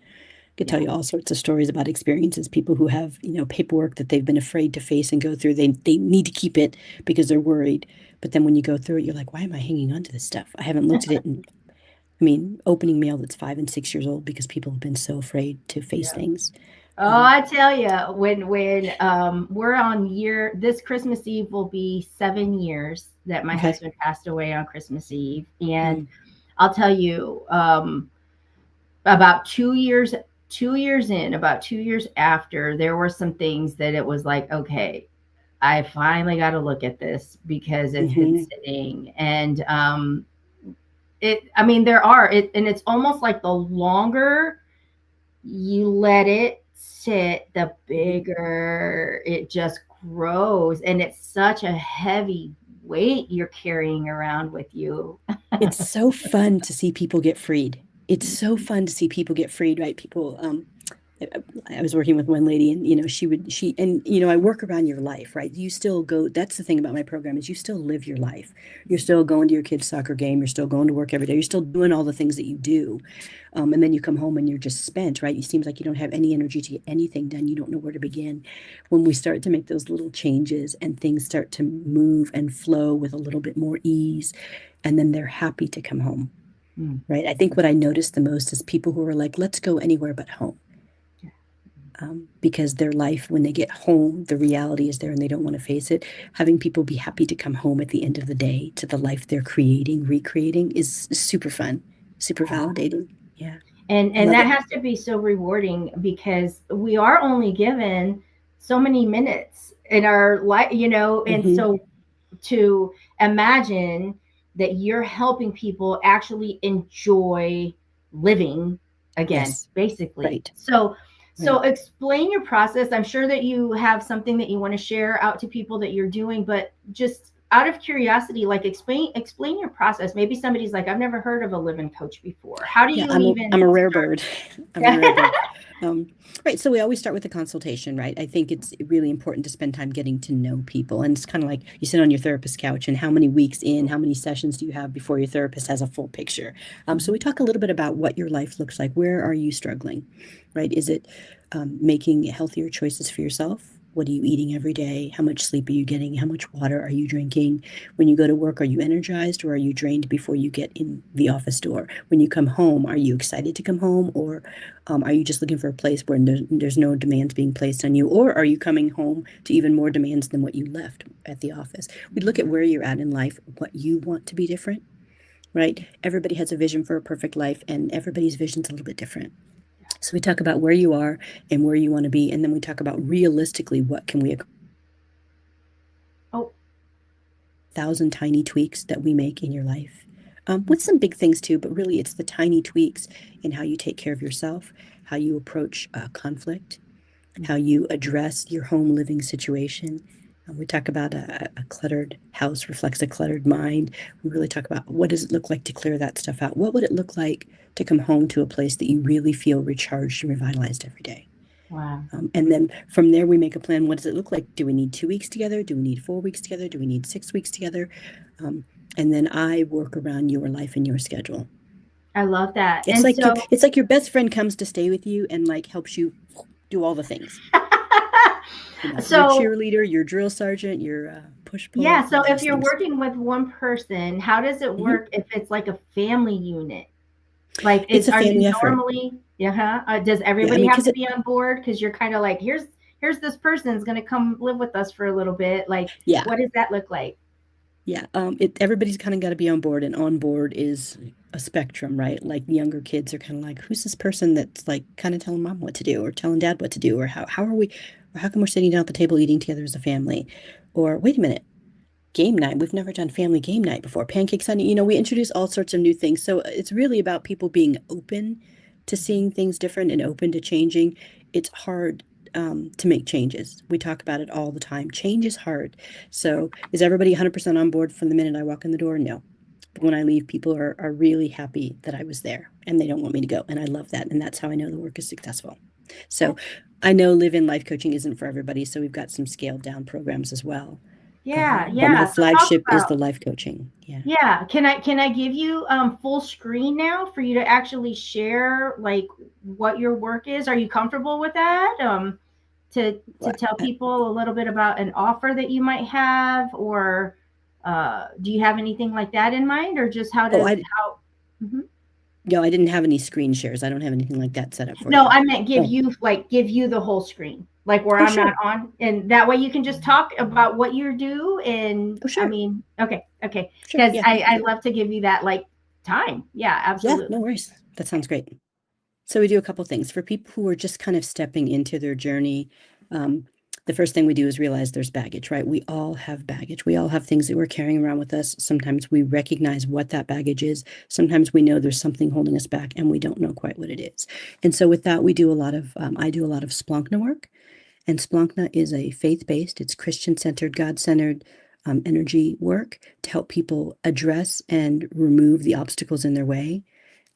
tell Yeah. you all sorts of stories about experiences, people who have, paperwork that they've been afraid to face and go through. They need to keep it because they're worried. But then when you go through it, you're like, why am I hanging on to this stuff? I haven't looked at it. And I mean, opening mail that's 5 and 6 years old because people have been so afraid to face Yeah. things. Oh, I tell you, when we're on this Christmas Eve will be 7 years that my Okay. husband passed away on Christmas Eve, and Mm. I'll tell you, about 2 years, 2 years in, about 2 years after, there were some things that it was like, okay, I finally got to look at this because it's been Hmm. sitting, and I mean, there are and it's almost like the longer you let it sit, the Hmm. bigger it just grows. And it's such a heavy weight you're carrying around with you. It's so fun to see people get freed. It's so fun to see people get freed, right? People, I was working with one lady and, I work around your life, right? You still go, that's the thing about my program is you still live your life. You're still going to your kid's soccer game. You're still going to work every day. You're still doing all the things that you do. And then you come home and you're just spent, right? It seems like you don't have any energy to get anything done. You don't know where to begin. When we start to make those little changes and things start to move and flow with a little bit more ease, and then they're happy to come home, Mm. right? I think what I noticed the most is people who are like, let's go anywhere but home. Because their life, when they get home, the reality is there and they don't want to face it. Having people be happy to come home at the end of the day to the life they're creating, recreating is super fun, super validating. Yeah, I And love that it. has to be so rewarding because we are only given so many minutes in our life. And Hmm. so to imagine that you're helping people actually enjoy living again, Yes, basically. right, So right. explain your process. I'm sure that you have something that you want to share out to people that you're doing, but just out of curiosity, like explain your process. Maybe somebody's like, I've never heard of a living coach before. How do Yeah, you I'm even a rare start? bird. I'm a rare bird. Um, right. So we always start with a consultation, right? I think it's really important to spend time getting to know people. And it's kind of like you sit on your therapist couch and how many weeks in, how many sessions do you have before your therapist has a full picture? So we talk a little bit about what your life looks like. Where are you struggling, right? Is it making healthier choices for yourself? What are you eating every day? How much sleep are you getting? How much water are you drinking? When you go to work, are you energized or are you drained before you get in the office door? When you come home, are you excited to come home or are you just looking for a place where there's no demands being placed on you? Or are you coming home to even more demands than what you left at the office? We look at where you're at in life, what you want to be different, right? Everybody has a vision for a perfect life and everybody's vision's a little bit different. So we talk about where you are and where you want to be, and then we talk about realistically what can we Oh, 1,000 tiny tweaks that we make in your life. With some big things too, but really it's the tiny tweaks in how you take care of yourself, how you approach conflict, how you address your home living situation. We talk about a cluttered house reflects a cluttered mind. We really talk about what does it look like to clear that stuff out? What would it look like to come home to a place that you really feel recharged and revitalized every day? wow. And then from there, we make a plan. What does it look like? Do we need 2 weeks together? Do we need 4 weeks together? Do we need 6 weeks together? Um, and then I work around your life and your schedule. I love that. It's And like so your best friend comes to stay with you and like helps you do all the things. Your so cheerleader, your drill sergeant, your push pull, yeah, so all if those you're things. working with one person, how does it Hmm. work if it's like a family unit? Like, It's a are you family effort. normally, yeah, does Yeah, I everybody mean, have because to be on board? Because you're kind of like, here's this person's going to come live with us for a little bit. Like, yeah, what does that look like? Yeah, everybody's kind of got to be on board, and on board is a spectrum, right? Like younger kids are kind of like, who's this person that's like kind of telling mom what to do, or telling dad what to do, or how are we, or how come we're sitting down at the table eating together as a family, or wait a minute, game night. We've never done family game night before. Pancake Sunday. We introduce all sorts of new things. So it's really about people being open to seeing things different and open to changing. It's hard to make changes. We talk about it all the time. Change is hard. So is everybody 100% on board from the minute I walk in the door? No. But when I leave, people are really happy that I was there and they don't want me to go. And I love that. And that's how I know the work is successful. So I know live-in life coaching isn't for everybody. So we've got some scaled down programs as well. Yeah, But my yeah. So talk flagship is about, the life coaching. Yeah. yeah. Can I give you full screen now for you to actually share like what your work is? Are you comfortable with that? To Well, tell people a little bit about an offer that you might have, or do you have anything like that in mind, or just how oh, to I how? Mhm. no, I didn't have any screen shares. I don't have anything like that set up for No, you. I meant Oh, give you the whole screen, like where oh, I'm not sure. on, and that way you can just talk about what you do. And Oh, I sure. mean, okay, Sure. because Yeah. I love to give you that like time. Yeah, Yeah. absolutely. No worries. That Okay. sounds great. So we do a couple things for people who are just kind of stepping into their journey. Um, the first thing we do is realize there's baggage, right? We all have baggage. We all have things that we're carrying around with us. Sometimes we recognize what that baggage is. Sometimes we know there's something holding us back and we don't know quite what it is. And so with that, we do a lot of, I do a lot of Splankna work. And Splankna is a faith-based, it's Christian-centered, God-centered energy work to help people address and remove the obstacles in their way.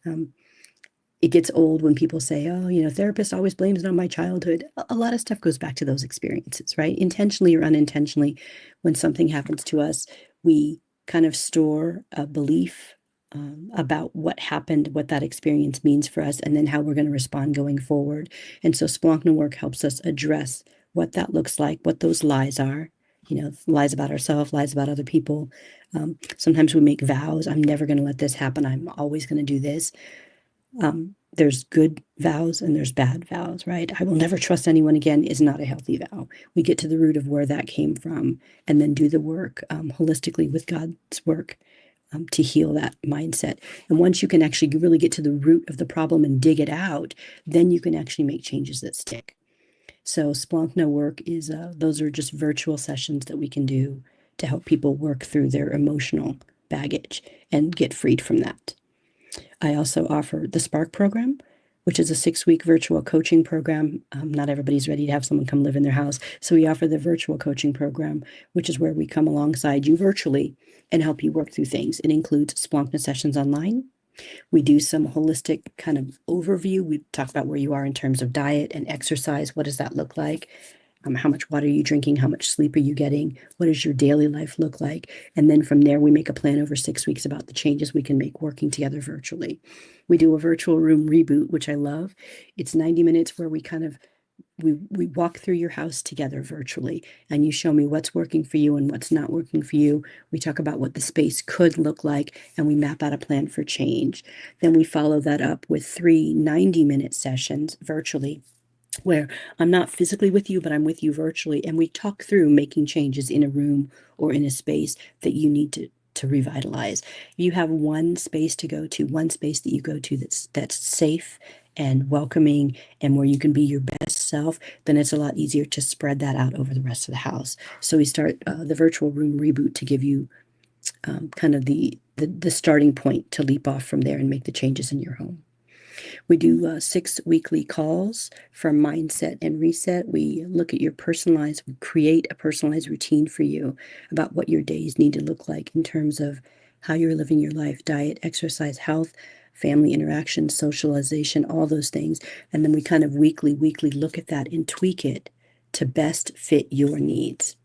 Um, it gets old when people say, oh, therapist always blames it on my childhood. A lot of stuff goes back to those experiences, right? Intentionally or unintentionally, when something happens to us, we kind of store a belief about what happened, what that experience means for us, and then how we're going to respond going forward. And so Splankna work helps us address what that looks like, what those lies are. Lies about ourselves, lies about other people. Sometimes we make vows. I'm never going to let this happen. I'm always going to do this. There's good vows and there's bad vows, right? I will never trust anyone again is not a healthy vow. We get to the root of where that came from and then do the work holistically with God's work to heal that mindset. And once you can actually really get to the root of the problem and dig it out, then you can actually make changes that stick. So Splankna work is those are just virtual sessions that we can do to help people work through their emotional baggage and get freed from that. I also offer the Spark program, which is a 6-week virtual coaching program. Not everybody's ready to have someone come live in their house. So we offer the virtual coaching program, which is where we come alongside you virtually and help you work through things. It includes Splankna sessions online. We do some holistic kind of overview. We talk about where you are in terms of diet and exercise. What does that look like? How much water are you drinking? How much sleep are you getting? What does your daily life look like? And then from there, we make a plan over 6 weeks about the changes we can make working together virtually. We do a virtual room reboot, which I love. It's 90 minutes where we kind of we walk through your house together virtually and you show me what's working for you and what's not working for you. We talk about what the space could look like and we map out a plan for change. Then we follow that up with 3 90-minute sessions virtually where I'm not physically with you, but I'm with you virtually. And we talk through making changes in a room or in a space that you need to revitalize. You have one space to go to, one space that you go to that's safe and welcoming and where you can be your best self, then it's a lot easier to spread that out over the rest of the house. So we start the virtual room reboot to give you kind of the starting point to leap off from there and make the changes in your home. We do 6 weekly calls for mindset and reset. We look at your personalized, we create a personalized routine for you about what your days need to look like in terms of how you're living your life, diet, exercise, health, family interaction, socialization, all those things. And then we kind of weekly look at that and tweak it to best fit your needs.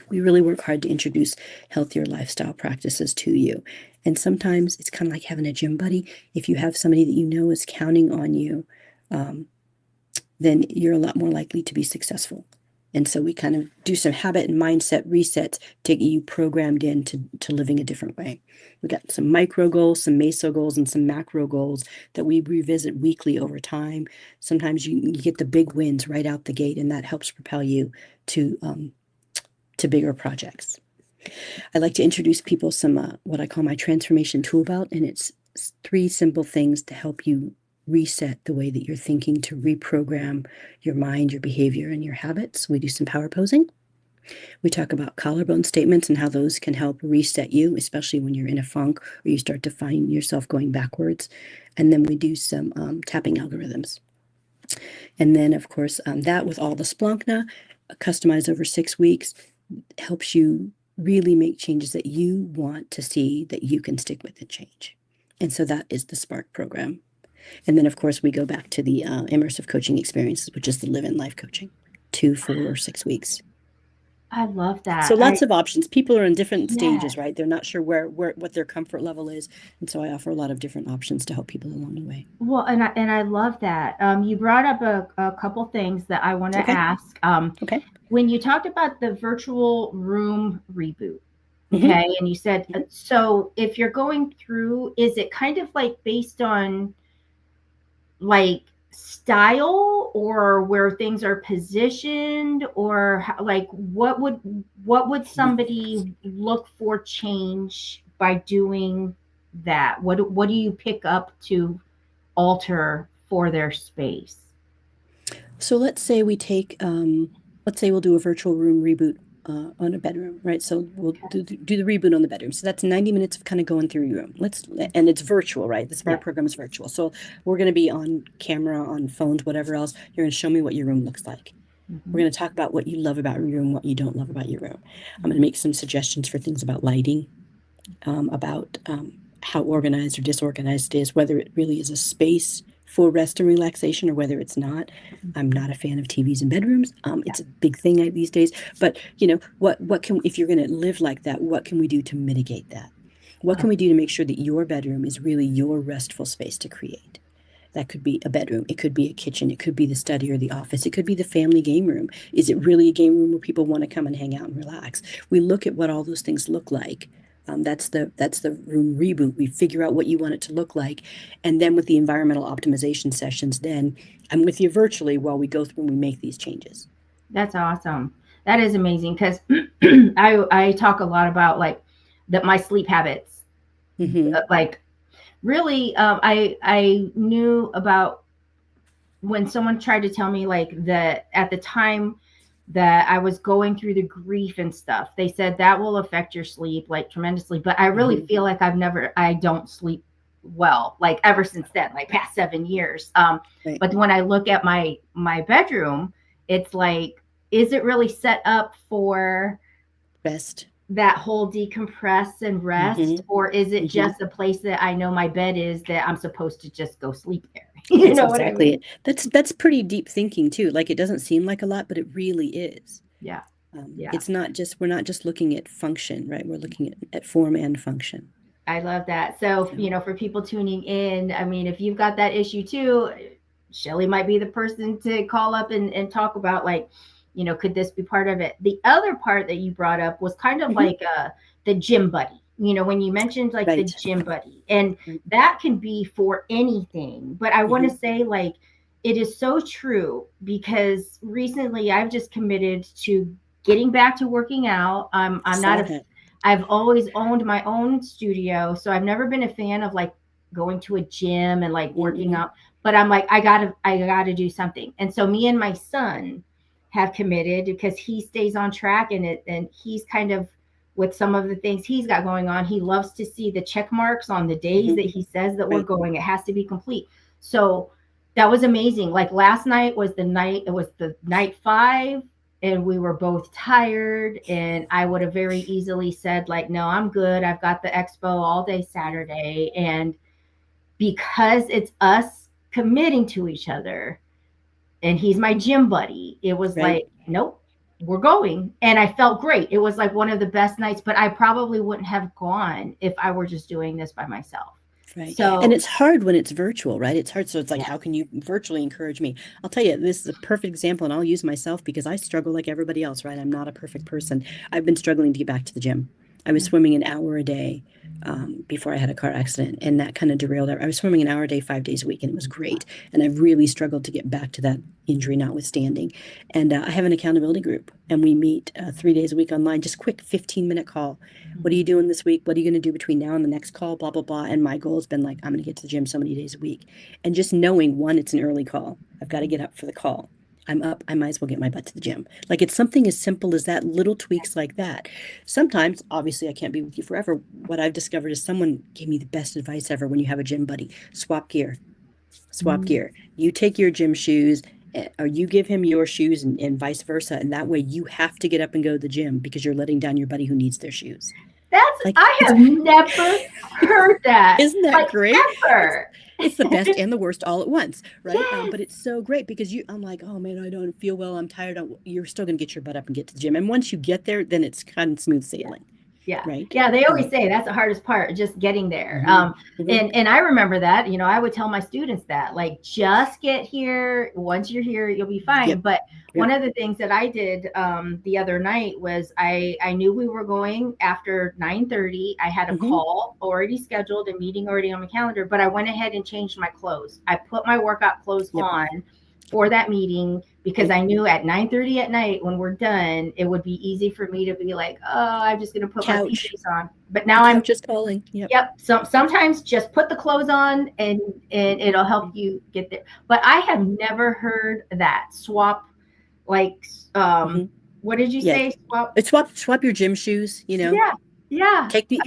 We really work hard to introduce healthier lifestyle practices to you. And sometimes it's kind of like having a gym buddy. If you have somebody that you know is counting on you, um, then you're a lot more likely to be successful. And so we kind of do some habit and mindset resets to get you programmed into living a different way. We got some micro goals, some meso goals, and some macro goals that we revisit weekly over time. Sometimes you get the big wins right out the gate, and that helps propel you to bigger projects. I like to introduce people some what I call my transformation tool belt, and it's 3 simple things to help you reset the way that you're thinking, to reprogram your mind, your behavior, and your habits. We do some power posing. We talk about collarbone statements and how those can help reset you, especially when you're in a funk or you start to find yourself going backwards. And then we do some tapping algorithms. And then, of course, that with all the Splunkna, customized over 6 weeks, helps you really make changes that you want to see that you can stick with and change. And so that is the Spark program. And then, of course, we go back to the immersive coaching experiences, which is the live in life coaching, 2, 4, or 6 weeks. I love that. So lots of options. People are in different Yes. stages, right? They're not sure where what their comfort level is, and so I offer a lot of different options to help people along the way. Well, and I love that. You brought up a couple things that I want to Okay. ask. Okay. When you talked about the virtual room reboot, Mhm. okay, and you said, so if you're going through, is it kind of like based on like style or where things are positioned, or like what would somebody look for change by doing that? What do you pick up to alter for their space? So let's say we'll do a virtual room reboot on a bedroom, right? So we'll do the reboot on the bedroom. So that's 90 minutes of kind of going through your room. And it's virtual, right? The Spark program is virtual. So we're going to be on camera, on phones, whatever else. You're going to show me what your room looks like. We're going to talk about what you love about your room, what you don't love about your room. I'm going to make some suggestions for things about lighting, about how organized or disorganized it is, whether it really is a space for rest and relaxation or whether it's not. I'm not a fan of TVs in bedrooms. It's a big thing these days. But what can, if you're going to live like that, what can we do to mitigate that? What can we do to make sure that your bedroom is really your restful space to create? That could be a bedroom. It could be a kitchen. It could be the study or the office. It could be the family game room. Is it really a game room where people want to come and hang out and relax? We look at what all those things look like. That's the room reboot. We figure out what you want it to look like, and then with the environmental optimization sessions, then I'm with you virtually while we go through and we make these changes. That's awesome. That is amazing because I talk a lot about like that my sleep habits. Like really, I knew about when someone tried to tell me like that at the time that I was going through the grief and stuff. They said that will affect your sleep like tremendously. But I really feel like I don't sleep well like ever since then, like past 7 years. Right. But when I look at my bedroom, it's like, is it really set up for Rest. that whole decompress and rest, or is it just a place that I know my bed is that I'm supposed to just go sleep there? You That's know what I exactly mean? it. That's pretty deep thinking too. Like it doesn't seem like a lot, but it really is. Yeah. Yeah. It's not just, we're not just looking at function, right? We're looking at form and function. I love that. So, for people tuning in, I mean, if you've got that issue too, Shelly might be the person to call up and talk about like, could this be part of it? The other part that you brought up was kind of like the gym buddy. When you mentioned like the gym buddy, and that can be for anything. But I want to say like it is so true because recently I've just committed to getting back to working out. I'm not I've always owned my own studio, so I've never been a fan of like going to a gym and like working out. But I'm like, I gotta do something. And so me and my son have committed because he stays on track and he's kind of with some of the things he's got going on. He loves to see the check marks on the days that he says that we're going. It has to be complete. So that was amazing. Like last night was the night 5. And we were both tired, and I would have very easily said like, no, I'm good. I've got the expo all day Saturday. And because it's us committing to each other and he's my gym buddy, it was like, nope, we're going. And I felt great. It was like one of the best nights, but I probably wouldn't have gone if I were just doing this by myself. Right. So, and it's hard when it's virtual, right? It's hard. So it's like, how can you virtually encourage me? I'll tell you, this is a perfect example, and I'll use myself because I struggle like everybody else, right? I'm not a perfect person. I've been struggling to get back to the gym. I was swimming an hour a day before I had a car accident, and that kind of derailed it. I was swimming an hour a day, 5 days a week, and it was great. And I've really struggled to get back to that, injury notwithstanding. And I have an accountability group, and we meet 3 days a week online, just quick 15-minute call. What are you doing this week? What are you going to do between now and the next call? Blah, blah, blah. And my goal has been like, I'm going to get to the gym so many days a week. And just knowing, one, it's an early call. I've got to get up for the call. I'm up. I might as well get my butt to the gym. Like, it's something as simple as that, little tweaks like that. Sometimes, obviously, I can't be with you forever. What I've discovered is someone gave me the best advice ever when you have a gym buddy. Swap gear. Swap gear. You take your gym shoes, or you give him your shoes, and vice versa. And that way you have to get up and go to the gym because you're letting down your buddy who needs their shoes. That's Like, I have never heard that. Isn't that like, great? Ever. It's the best and the worst all at once, right? Yes. But it's so great because I'm like, oh man, I don't feel well. I'm tired. You're still going to get your butt up and get to the gym. And once you get there, then it's kind of smooth sailing. Yeah. Right. Yeah. They always say that's the hardest part, just getting there. Mm-hmm. And I remember that, I would tell my students that, like, just get here. Once you're here, you'll be fine. Yep. But Yep. one of the things that I did the other night was I knew we were going after 9:30. I had a call already scheduled, a meeting already on my calendar, but I went ahead and changed my clothes. I put my workout clothes on for that meeting because I knew at 9:30 at night when we're done, it would be easy for me to be like, oh, I'm just going to put my PJs on. But now I'm just calling. Yep. So sometimes just put the clothes on and it'll help you get there. But I have never heard that swap, like, what did you say? Swap your gym shoes, Yeah. Take the,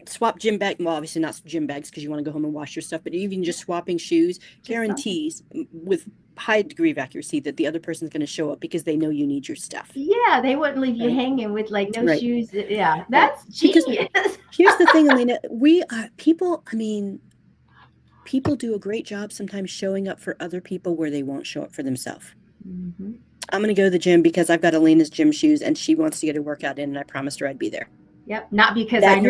swap gym bag. Well, obviously not gym bags because you want to go home and wash your stuff, but even just swapping shoes guarantees with high degree of accuracy that the other person's going to show up because they know you need your stuff. Yeah, they wouldn't leave you hanging with like no shoes. Yeah, that's Because genius. here's the thing, Alina, people do a great job sometimes showing up for other people where they won't show up for themselves. Mm-hmm. I'm going to go to the gym because I've got Alina's gym shoes and she wants to get a workout in and I promised her I'd be there. Yep, not because That I know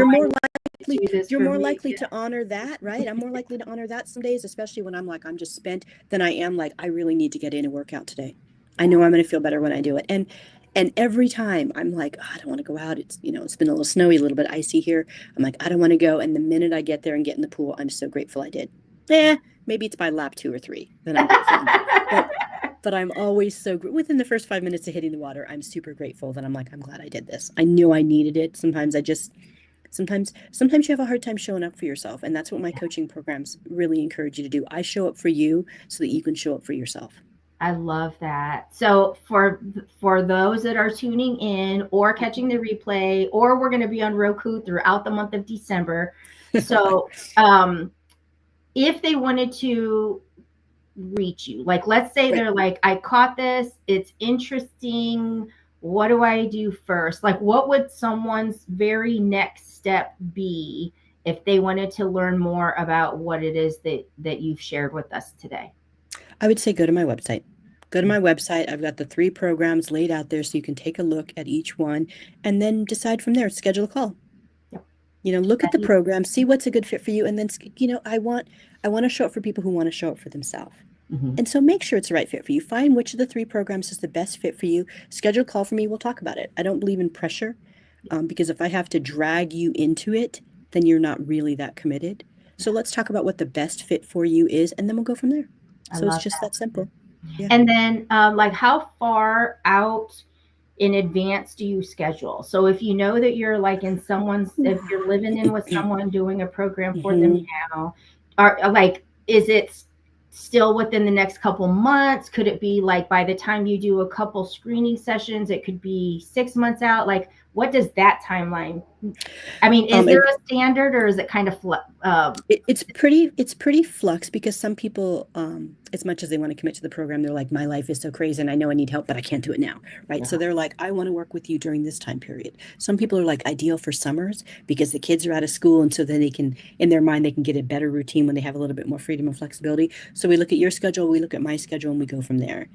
you're more likely to honor that, right? I'm more likely to honor that some days, especially when I'm like, I'm just spent, than I am like, I really need to get in and work out today. I know I'm going to feel better when I do it. And every time I'm like, oh, I don't want to go out. It's, it's been a little snowy, a little bit icy here. I'm like, I don't want to go. And the minute I get there and get in the pool, I'm so grateful I did. Maybe it's by lap 2 or 3 that I'm grateful. But I'm always within the first 5 minutes of hitting the water, I'm super grateful that I'm like, I'm glad I did this. I knew I needed it. Sometimes you have a hard time showing up for yourself. And that's what my coaching programs really encourage you to do. I show up for you so that you can show up for yourself. I love that. So for those that are tuning in or catching the replay, or we're going to be on Roku throughout the month of December. So if they wanted to reach you, like, let's say they're like, I caught this, it's interesting, what do I do first? Like, what would someone's very next step be if they wanted to learn more about what it is that you've shared with us today? I would say go to my website. I've got the 3 programs laid out there so you can take a look at each one and then decide from there. Schedule a call. Look at the program, see what's a good fit for you. And then, I want to show up for people who want to show up for themselves. And so make sure it's the right fit for you. Find which of the 3 programs is the best fit for you. Schedule a call for me. We'll talk about it. I don't believe in pressure because if I have to drag you into it, then you're not really that committed. So let's talk about what the best fit for you is, and then we'll go from there. So it's just that simple. Yeah. And then like, how far out in advance do you schedule? So if you know that you're like if you're living in with someone doing a program for them now, is it still within the next couple months? Could it be like by the time you do a couple screening sessions, it could be 6 months out? Like, what does that timeline? I mean, is there a standard, or is it kind of it's pretty flux because some people, as much as they want to commit to the program, they're like, my life is so crazy and I know I need help, but I can't do it now, right? So they're like, I want to work with you during this time period. Some people are like ideal for summers because the kids are out of school, and so then they can, in their mind, they can get a better routine when they have a little bit more freedom and flexibility. So we look at your schedule, we look at my schedule, and we go from there.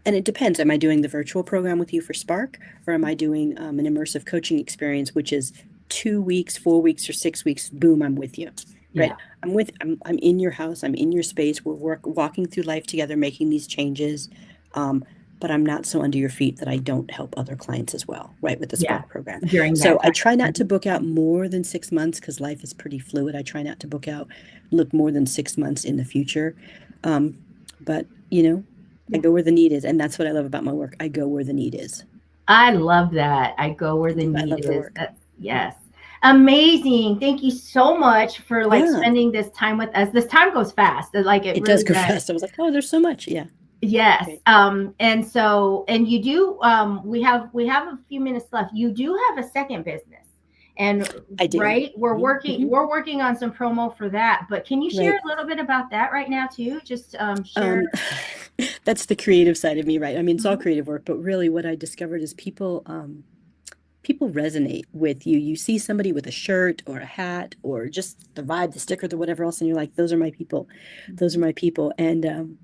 And it depends. Am I doing the virtual program with you for Spark, or am I doing an immersive coaching experience, which is 2 weeks, 4 weeks, or 6 weeks? Boom, I'm with you. Right. I'm in your house. I'm in your space. We're walking through life together, making these changes. But but I'm not so under your feet that I don't help other clients as well, right, with the Yeah, Spark program. during So that I time. try not to book out more than 6 months because life is pretty fluid. I try not to look more than 6 months in the future. But I Yeah. go where the need is, and that's what I love about my work. I go where the need is. I love that. I go where I the do. I need love the is. work. That's yes. Amazing. Thank you so much for like Yeah, spending this time with us. This time goes fast. Like it it does really go does. fast. I was like, oh, there's so much. Yeah, Yes. great. And you do we have a few minutes left. You do have a second business. And I do. right, we're Mhm. we're working on some promo for that. But can you share Right. a little bit about that right now too? Just share. That's the creative side of me, right? I mean, it's all Mhm. creative work, but really what I discovered is people resonate with you. You see somebody with a shirt or a hat or just the vibe, the sticker, the whatever else, and you're like, those are my people. Those are my people. And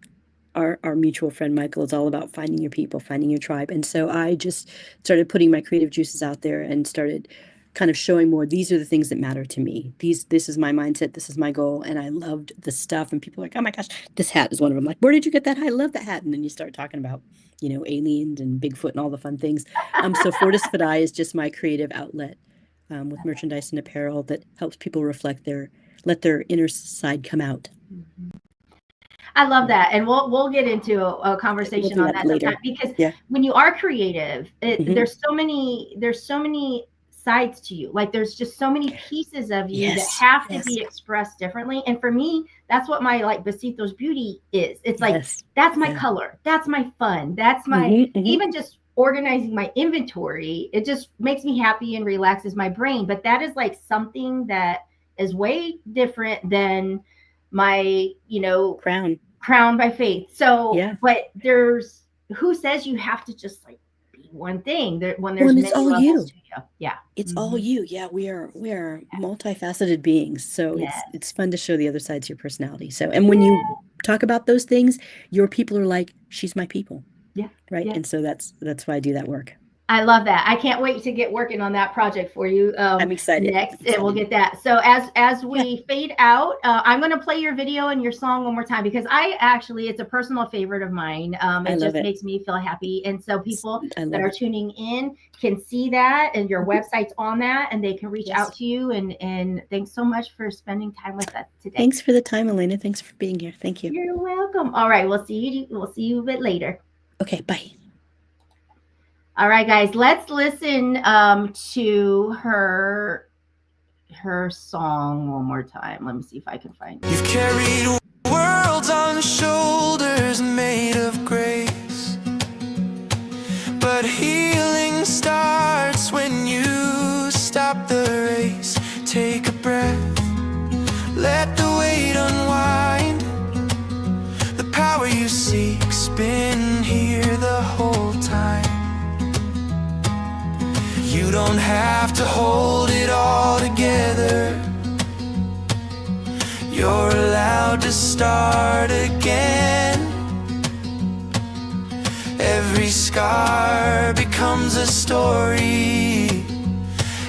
our mutual friend Michael is all about finding your people, finding your tribe. And so I just started putting my creative juices out there and started kind of showing more, these are the things that matter to me. This is my mindset, this is my goal. And I loved the stuff. And people are like, oh my gosh, this hat is one of them. Like, where did you get that hat? I love that hat. And then you start talking about, aliens and Bigfoot and all the fun things. So Fortis Fidai is just my creative outlet with merchandise and apparel that helps people let their inner side come out. I love that, and we'll get into a We'll conversation do on that that later. sometime because Yeah. when you are creative, Mhm. there's so many sides to you. Like there's just so many pieces of you that Yes. have to Yes. be expressed differently. And for me, that's what my like Besitos beauty is. It's like Yes. that's my Yeah. color, that's my fun, that's my even just organizing my inventory. It just makes me happy and relaxes my brain. But that is like something that is way different than my crown by faith. So, Yeah. but there's who says you have to just like be one thing there when Well, there's and many it's all levels you. to you. Yeah. It's all you. Yeah, we are multifaceted beings. So Yes. it's fun to show the other sides of your personality. So, and when you talk about those things, your people are like, she's my people. Yeah. Right. Yeah. And so that's why I do that work. I love that. I can't wait to get working on that project for you. I'm excited. Next, and we'll get that. So as we fade out, I'm going to play your video and your song one more time because it's a personal favorite of mine. I It love just it. makes me feel happy, and so people I that love are it. tuning in can see that, and your website's on that, and they can reach Yes. out to you. And thanks so much for spending time with us today. Thanks for the time, Elena. Thanks for being here. Thank you. You're welcome. All right, we'll see you a bit later. Okay, bye. All right, guys, let's listen to her song one more time. Let me see if I can find it. You've carried worlds on shoulders made of grace, but healing starts when you stop the race. Take a breath, let the weight unwind. The power you seek's been here the whole time. You don't have to hold it all together. You're allowed to start again. Every scar becomes a story.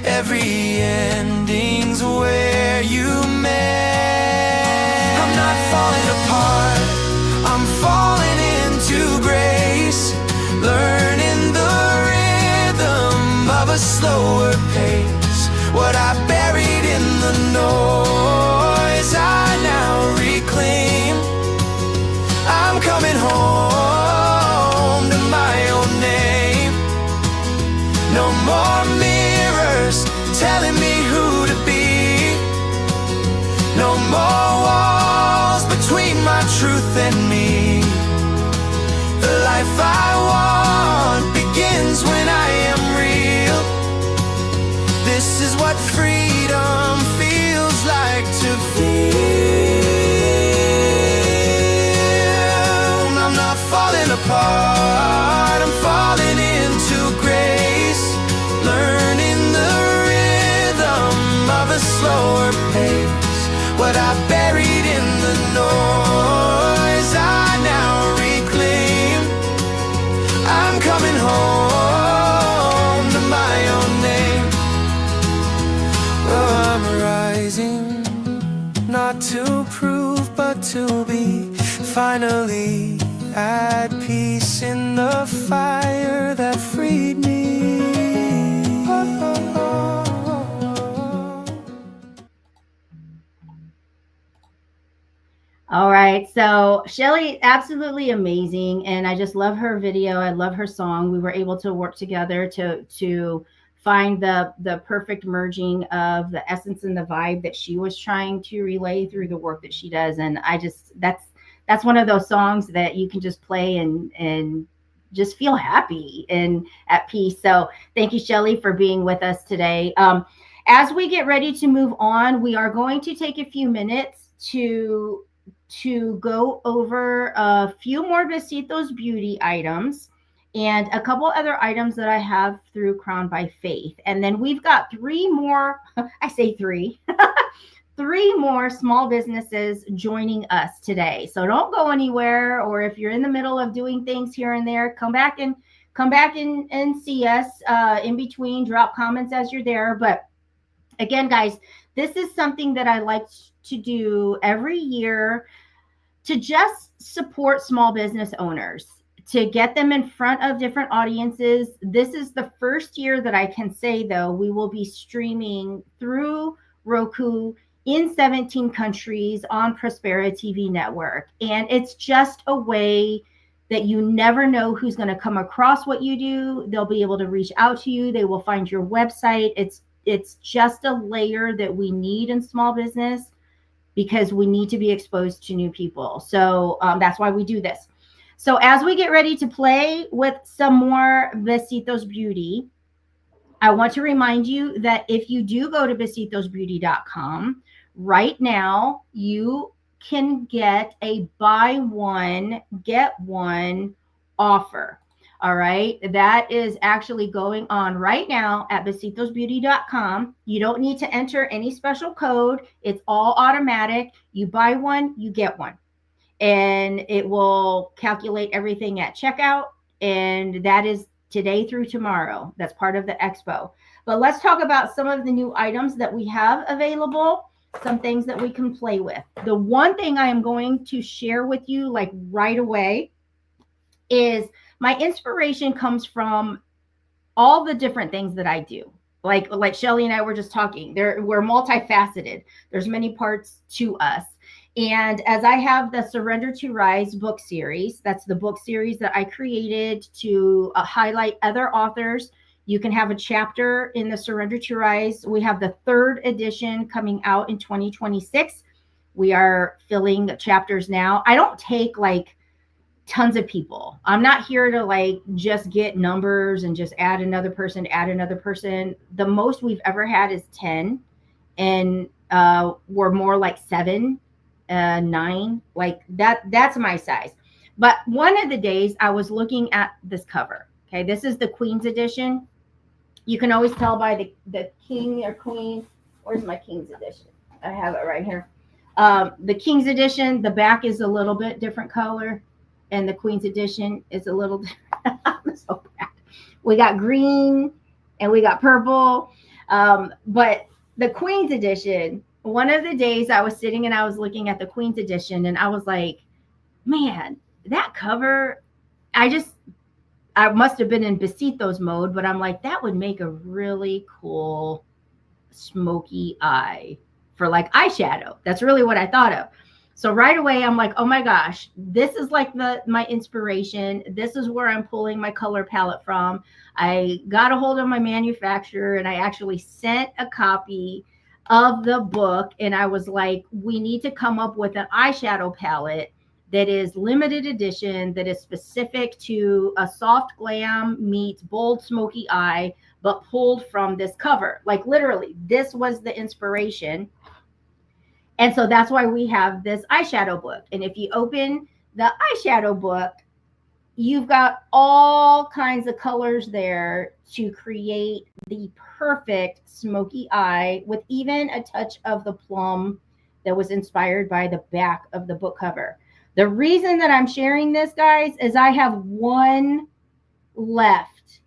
Every ending's where you met. I'm not falling apart, I'm falling into grace. Learning the rhythm of a slower pace. What I buried in the noise, I now reclaim. I'm coming home to my own name. No more mirrors telling me who to be. No more walls between my truth and me. The life I want begins when I am real. This is what freedom feels like to feel. I'm not falling apart, I'm falling into grace. Learning the rhythm of a slower pace. What I buried in the noise, I now reclaim. I'm coming home to my own name. Oh, I'm rising, not to prove but to be finally at peace in the fire that freed me. All right. So Shelly, absolutely amazing. And I just love her video. I love her song. We were able to work together to find the perfect merging of the essence and the vibe that she was trying to relay through the work that she does. And I just that's one of those songs that you can just play and just feel happy and at peace. So thank you, Shelly, for being with us today. As we get ready to move on, we are going to take a few minutes to go over a few more Besitos beauty items and a couple other items that I have through Crown by Faith. And then we've got three more, I say three, three more small businesses joining us today. So don't go anywhere, or if you're in the middle of doing things here and there, come back and see us in between, drop comments as you're there. But again, guys, this is something that I like to do every year to just support small business owners, to get them in front of different audiences. This is the first year that I can say, though, we will be streaming through Roku in 17 countries on Prospera TV network. And it's just a way that you never know who's going to come across what you do. They'll be able to reach out to you. They will find your website. It's just a layer that we need in small business, because we need to be exposed to new people. So that's why we do this. So as we get ready to play with some more Besitos Beauty, I want to remind you that if you do go to besitosbeauty.com, right now you can get a buy one, get one offer. All right. That is actually going on right now at besitosbeauty.com. You don't need to enter any special code. It's all automatic. You buy one, you get one. And it will calculate everything at checkout. And that is today through tomorrow. That's part of the expo. But let's talk about some of the new items that we have available, some things that we can play with. The one thing I am going to share with you like right away is my inspiration comes from all the different things that I do. Like Shelly and I were just talking. We're multifaceted. There's many parts to us. And as I have the Surrender to Rise book series, that's the book series that I created to highlight other authors. You can have a chapter in the Surrender to Rise. We have the 3rd edition coming out in 2026. We are filling chapters now. I don't take like tons of people. I'm not here to like just get numbers and just add another person. The most we've ever had is 10, and we're more like 7, 9, like that's my size. But one of the days I was looking at this cover. Okay, this is the Queen's edition. You can always tell by the king or queen. Where's my King's edition? I have it right here. The King's edition, the back is a little bit different color, and the Queen's edition is a little so bad. We got green and we got purple. But the Queen's edition, one of the days I was sitting and I was looking at the Queen's edition, and I was like, man, that cover, I must have been in Besitos mode, but I'm like, that would make a really cool smoky eye for like eyeshadow. That's really what I thought of. So right away, I'm like, oh my gosh, this is like my inspiration. This is where I'm pulling my color palette from. I got a hold of my manufacturer and I actually sent a copy of the book. And I was like, we need to come up with an eyeshadow palette that is limited edition, that is specific to a soft glam meets bold smoky eye, but pulled from this cover. Like literally, this was the inspiration. And so that's why we have this eyeshadow book. And if you open the eyeshadow book, you've got all kinds of colors there to create the perfect smoky eye, with even a touch of the plum that was inspired by the back of the book cover. The reason that I'm sharing this, guys, is I have one left.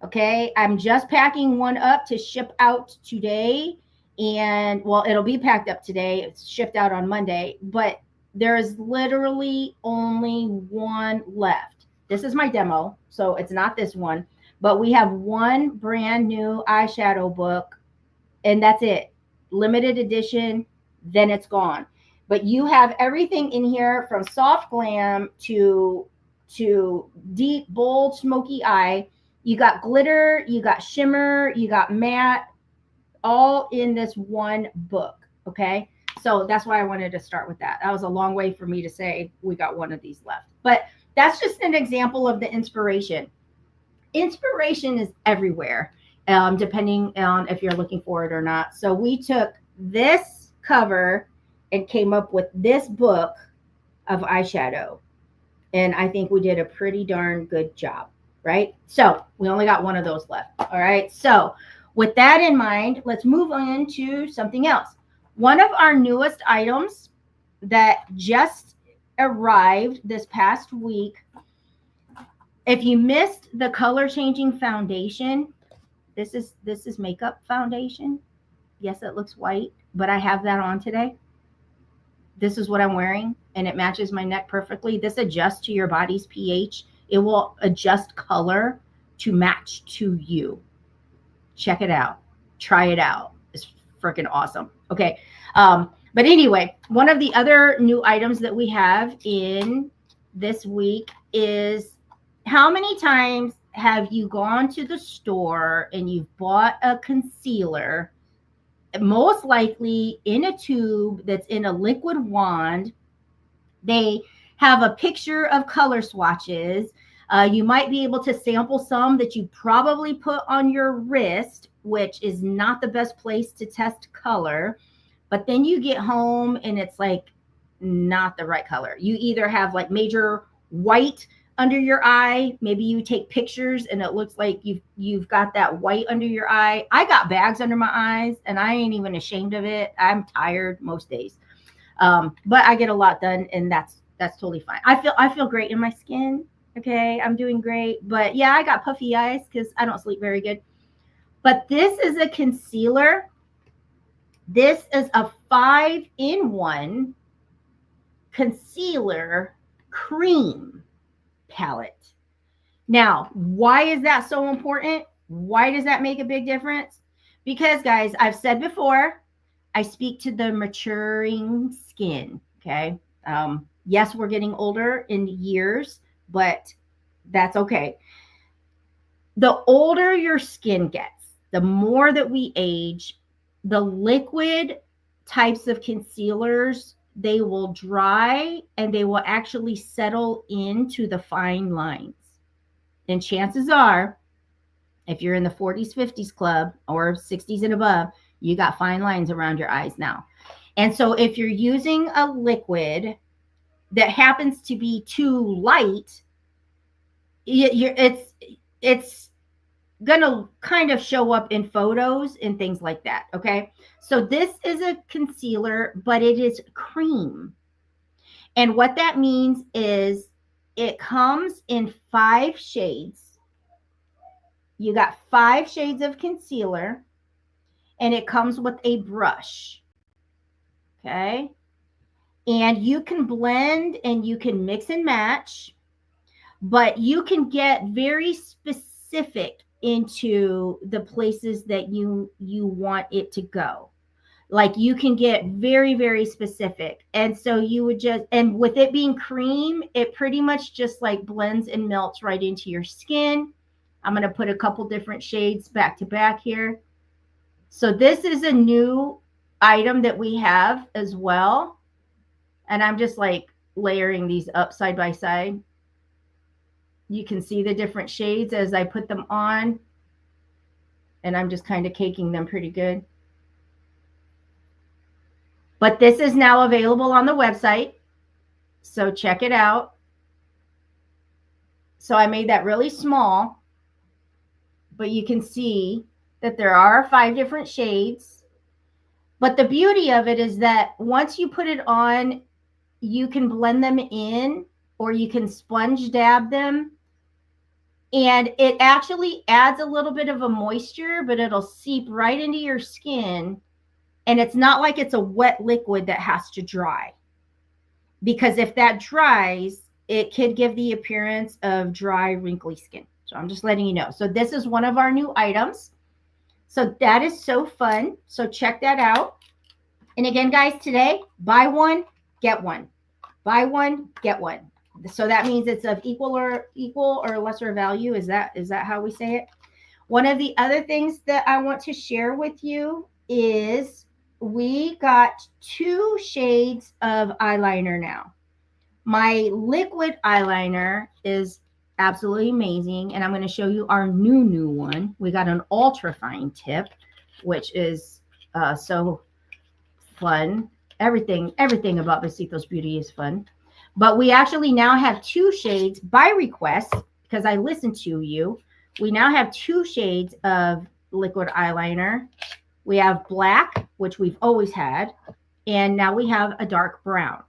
Okay, I'm just packing one up to ship out today. And well, it'll be packed up today. It's shipped out on Monday, but there is literally only one left. This is my demo, so it's not this one, but we have one brand new eyeshadow book, and that's it. Limited edition, then it's gone. But you have everything in here from soft glam to deep bold smoky eye. You got glitter, you got shimmer, you got matte, all in this one book. Okay. So that's why I wanted to start with that. That was a long way for me to say we got one of these left. But that's just an example of the inspiration. Inspiration is everywhere, depending on if you're looking for it or not. So we took this cover and came up with this book of eyeshadow. And I think we did a pretty darn good job, right? So we only got one of those left. All right. So with that in mind, let's move on to something else. One of our newest items that just arrived this past week. If you missed the color changing foundation, this is makeup foundation. Yes, it looks white, but I have that on today. This is what I'm wearing, and it matches my neck perfectly. This adjusts to your body's pH. It will adjust color to match to you. Check it out. Try it out. It's freaking awesome. Okay. But anyway, one of the other new items that we have in this week is, how many times have you gone to the store and you've bought a concealer, most likely in a tube that's in a liquid wand? They have a picture of color swatches. You might be able to sample some that you probably put on your wrist, which is not the best place to test color. But then you get home and it's like not the right color. You either have like major white under your eye. Maybe you take pictures and it looks like you've got that white under your eye. I got bags under my eyes and I ain't even ashamed of it. I'm tired most days. But I get a lot done, and that's totally fine. I feel great in my skin. Okay, I'm doing great. But yeah, I got puffy eyes because I don't sleep very good. But this is a concealer. This is a 5-in-1 concealer cream palette. Now, why is that so important? Why does that make a big difference? Because, guys, I've said before, I speak to the maturing skin. Okay. Yes, we're getting older in years, but that's okay. The older your skin gets, the more that we age, the liquid types of concealers, they will dry and they will actually settle into the fine lines. And chances are, if you're in the 40s, 50s club or 60s and above, you got fine lines around your eyes now. And so if you're using a liquid that happens to be too light, it's going to kind of show up in photos and things like that. Okay. So this is a concealer, but it is cream. And what that means is it comes in 5 shades. You got 5 shades of concealer, and it comes with a brush. Okay. And you can blend and you can mix and match, but you can get very specific into the places that you want it to go. Like you can get very, very specific. And so you would just, and with it being cream, it pretty much just like blends and melts right into your skin. I'm going to put a couple different shades back to back here. So this is a new item that we have as well. And I'm just like layering these up side by side. You can see the different shades as I put them on. And I'm just kind of caking them pretty good. But this is now available on the website. So check it out. So I made that really small. But you can see that there are 5 different shades. But the beauty of it is that once you put it on, you can blend them in or you can sponge dab them. And it actually adds a little bit of a moisture, but it'll seep right into your skin. And it's not like it's a wet liquid that has to dry. Because if that dries, it could give the appearance of dry, wrinkly skin. So I'm just letting you know. So this is one of our new items. So that is so fun. So check that out. And again, guys, today, buy one, get one. Buy one, get one. So that means it's of equal or lesser value. Is that how we say it? One of the other things that I want to share with you is we got 2 shades of eyeliner now. My liquid eyeliner is absolutely amazing, and I'm going to show you our new one. We got an ultra fine tip, which is so fun. Everything about Besitos Beauty is fun. But we actually now have 2 shades by request because I listened to you. We now have 2 shades of liquid eyeliner. We have black, which we've always had, and now we have a dark brown.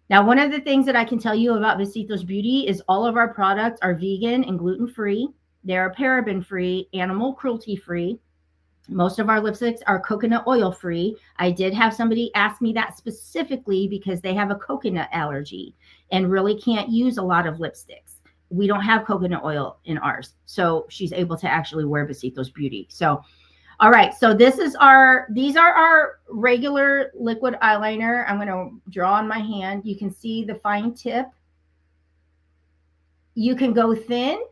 Now, one of the things that I can tell you about Besitos Beauty is all of our products are vegan and gluten-free. They're paraben-free, animal cruelty-free. Most of our lipsticks are coconut oil free. I did have somebody ask me that specifically because they have a coconut allergy and really can't use a lot of lipsticks. We don't have coconut oil in ours. So she's able to actually wear Besitos Beauty. So, all right. So these are our regular liquid eyeliner. I'm going to draw on my hand. You can see the fine tip. You can go thin,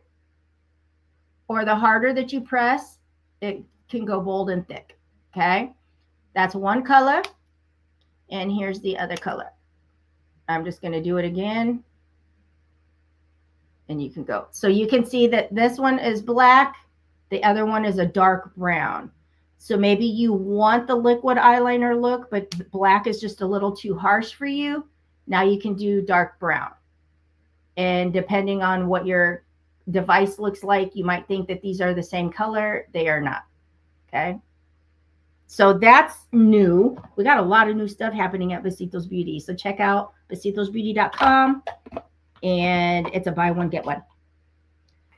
or the harder that you press, it can go bold and thick. Okay, that's one color, and here's the other color. I'm just going to do it again, and you can go. So you can see that this one is black, the other one is a dark brown. So maybe you want the liquid eyeliner look, but black is just a little too harsh for you. Now you can do dark brown, and depending on what your device looks like, you might think that these are the same color. They are not. Okay, so that's new. We got a lot of new stuff happening at Besitos Beauty. So check out besitosbeauty.com, and it's a buy one, get one.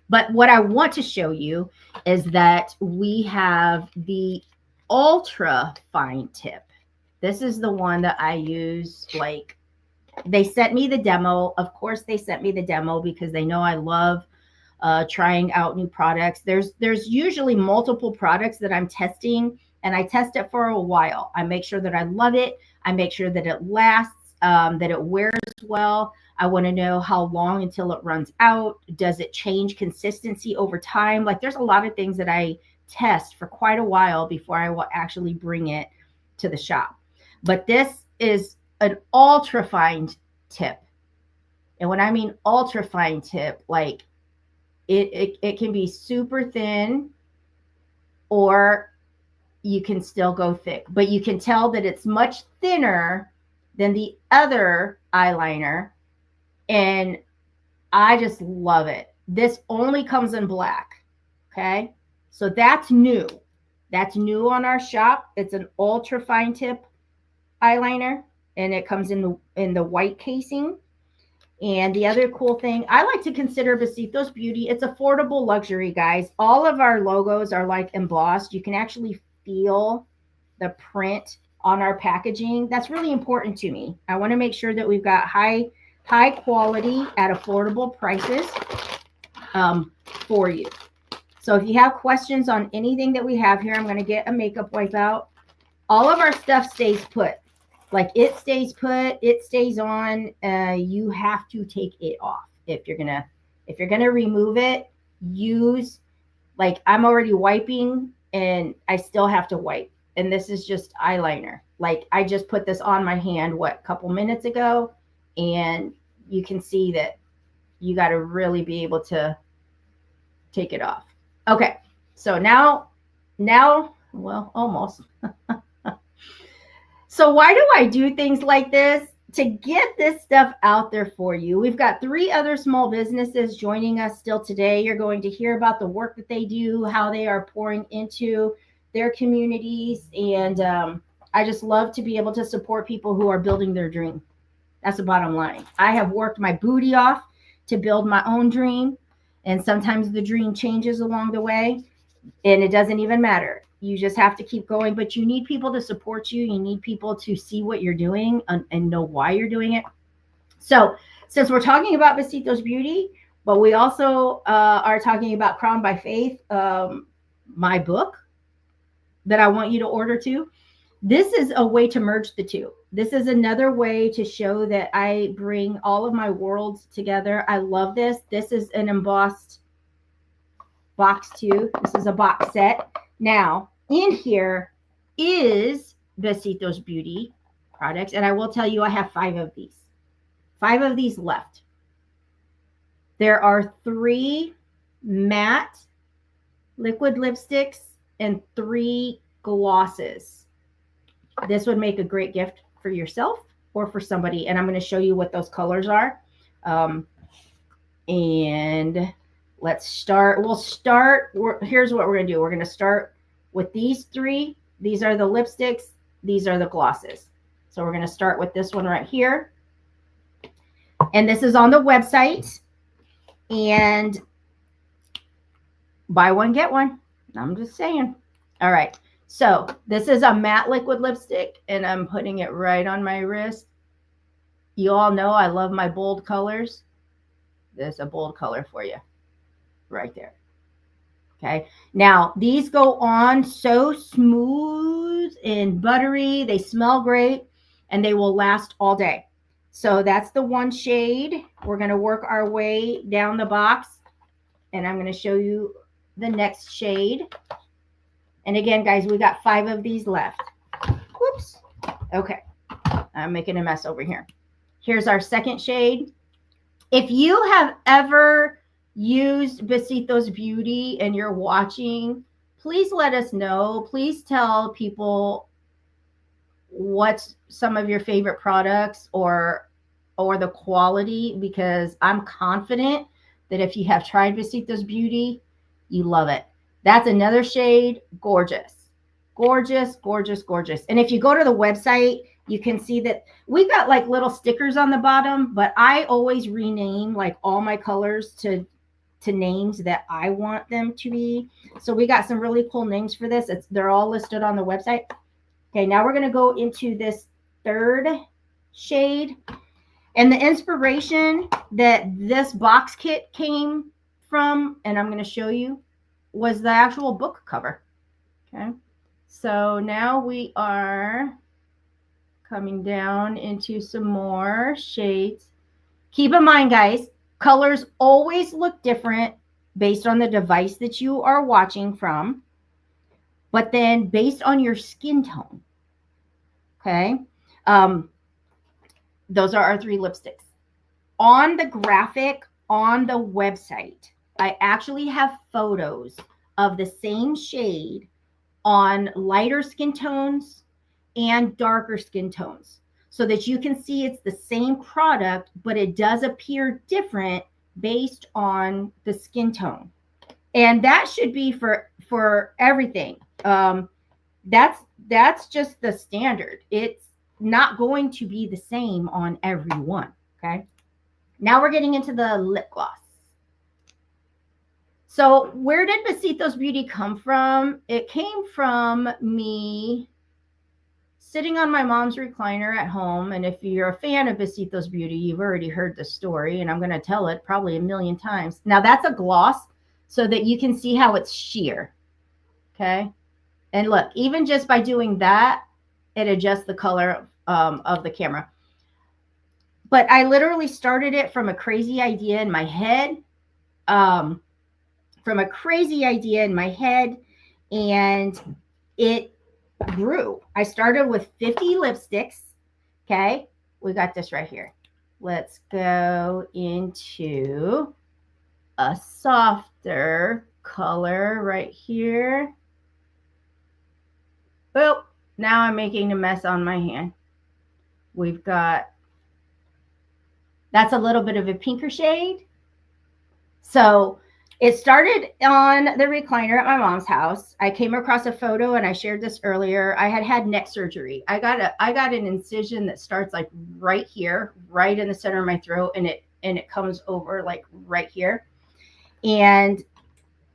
But what I want to show you is that we have the ultra fine tip. This is the one that I use. Like, they sent me the demo. Of course, they sent me the demo because they know I love trying out new products. There's usually multiple products that I'm testing, and I test it for a while. I make sure that I love it. I make sure that it lasts, that it wears well. I want to know how long until it runs out. Does it change consistency over time? Like, there's a lot of things that I test for quite a while before I will actually bring it to the shop. But this is an ultra fine tip. And when I mean ultra fine tip, like, it can be super thin, or you can still go thick, but you can tell that it's much thinner than the other eyeliner, and I just love it. This only comes in black. Okay, so that's new. That's new on our shop. It's an ultra fine tip eyeliner, and it comes in the white casing. And the other cool thing, I like to consider Besitos Beauty, it's affordable luxury, guys. All of our logos are like embossed. You can actually feel the print on our packaging. That's really important to me. I want to make sure that we've got high quality at affordable prices for you. So if you have questions on anything that we have here, I'm going to get a makeup wipe out. All of our stuff stays put. Like, it stays put, it stays on. You have to take it off. If you're gonna remove it, use, like, I'm already wiping and I still have to wipe. And this is just eyeliner. Like, I just put this on my hand, a couple minutes ago, and you can see that you got to really be able to take it off. Okay, so now, well, almost. So why do I do things like this? To get this stuff out there for you. We've got 3 other small businesses joining us still today. You're going to hear about the work that they do, how they are pouring into their communities. And I just love to be able to support people who are building their dream. That's the bottom line. I have worked my booty off to build my own dream. And sometimes the dream changes along the way, and it doesn't even matter. You just have to keep going, but you need people to support you. You need people to see what you're doing and know why you're doing it. So since we're talking about Besitos Beauty, but we also are talking about Crown by Faith, my book that I want you to order too. This is a way to merge the two. This is another way to show that I bring all of my worlds together. I love this. This is an embossed box too. This is a box set. Now, in here is Besitos Beauty products, and I will tell you I have 5 of these. 5 of these left. There are 3 matte liquid lipsticks and 3 glosses. This would make a great gift for yourself or for somebody, and I'm going to show you what those colors are. And let's start. Here's what we're going to do. We're going to start with these 3. These are the lipsticks. These are the glosses. So we're going to start with this one right here. And this is on the website. And buy one, get one. I'm just saying. All right. So this is a matte liquid lipstick, and I'm putting it right on my wrist. You all know I love my bold colors. There's a bold color for you right there. Okay. Now, these go on so smooth and buttery. They smell great, and they will last all day. So that's the one shade. We're going to work our way down the box, and I'm going to show you the next shade. And again, guys, we got 5 of these left. Whoops. Okay. I'm making a mess over here. Here's our second shade. If you have ever used Besitos Beauty and you're watching, please let us know. Please tell people what's some of your favorite products or the quality, because I'm confident that if you have tried Besitos Beauty, you love it. That's another shade. Gorgeous. Gorgeous, gorgeous, gorgeous. And if you go to the website, you can see that we've got like little stickers on the bottom, but I always rename like all my colors to names that I want them to be. So we got some really cool names for this. They're all listed on the website. Okay, now we're going to go into this third shade. And the inspiration that this box kit came from, and I'm going to show you, was the actual book cover. Okay, so now we are coming down into some more shades. Keep in mind, guys, colors always look different based on the device that you are watching from, but then based on your skin tone. Okay, those are our 3 lipsticks. On the graphic on the website, I actually have photos of the same shade on lighter skin tones and darker skin tones, so that you can see it's the same product, but it does appear different based on the skin tone. And that should be for everything. That's just the standard. It's not going to be the same on everyone. Okay. Now we're getting into the lip gloss. So where did Besitos Beauty come from? It came from me sitting on my mom's recliner at home. And if you're a fan of Besitos Beauty, you've already heard the story, and I'm going to tell it probably a million times. Now that's a gloss so that you can see how it's sheer. Okay. And look, even just by doing that, it adjusts the color of the camera. But I literally started it from a crazy idea in my head. And it grew. I started with 50 lipsticks. Okay. We got this right here. Let's go into a softer color right here. Oh, now I'm making a mess on my hand. We've got, that's a little bit of a pinker shade. So it started on the recliner at my mom's house. I came across a photo, and I shared this earlier. I had neck surgery. I got an incision that starts like right here, right in the center of my throat, and it comes over like right here. And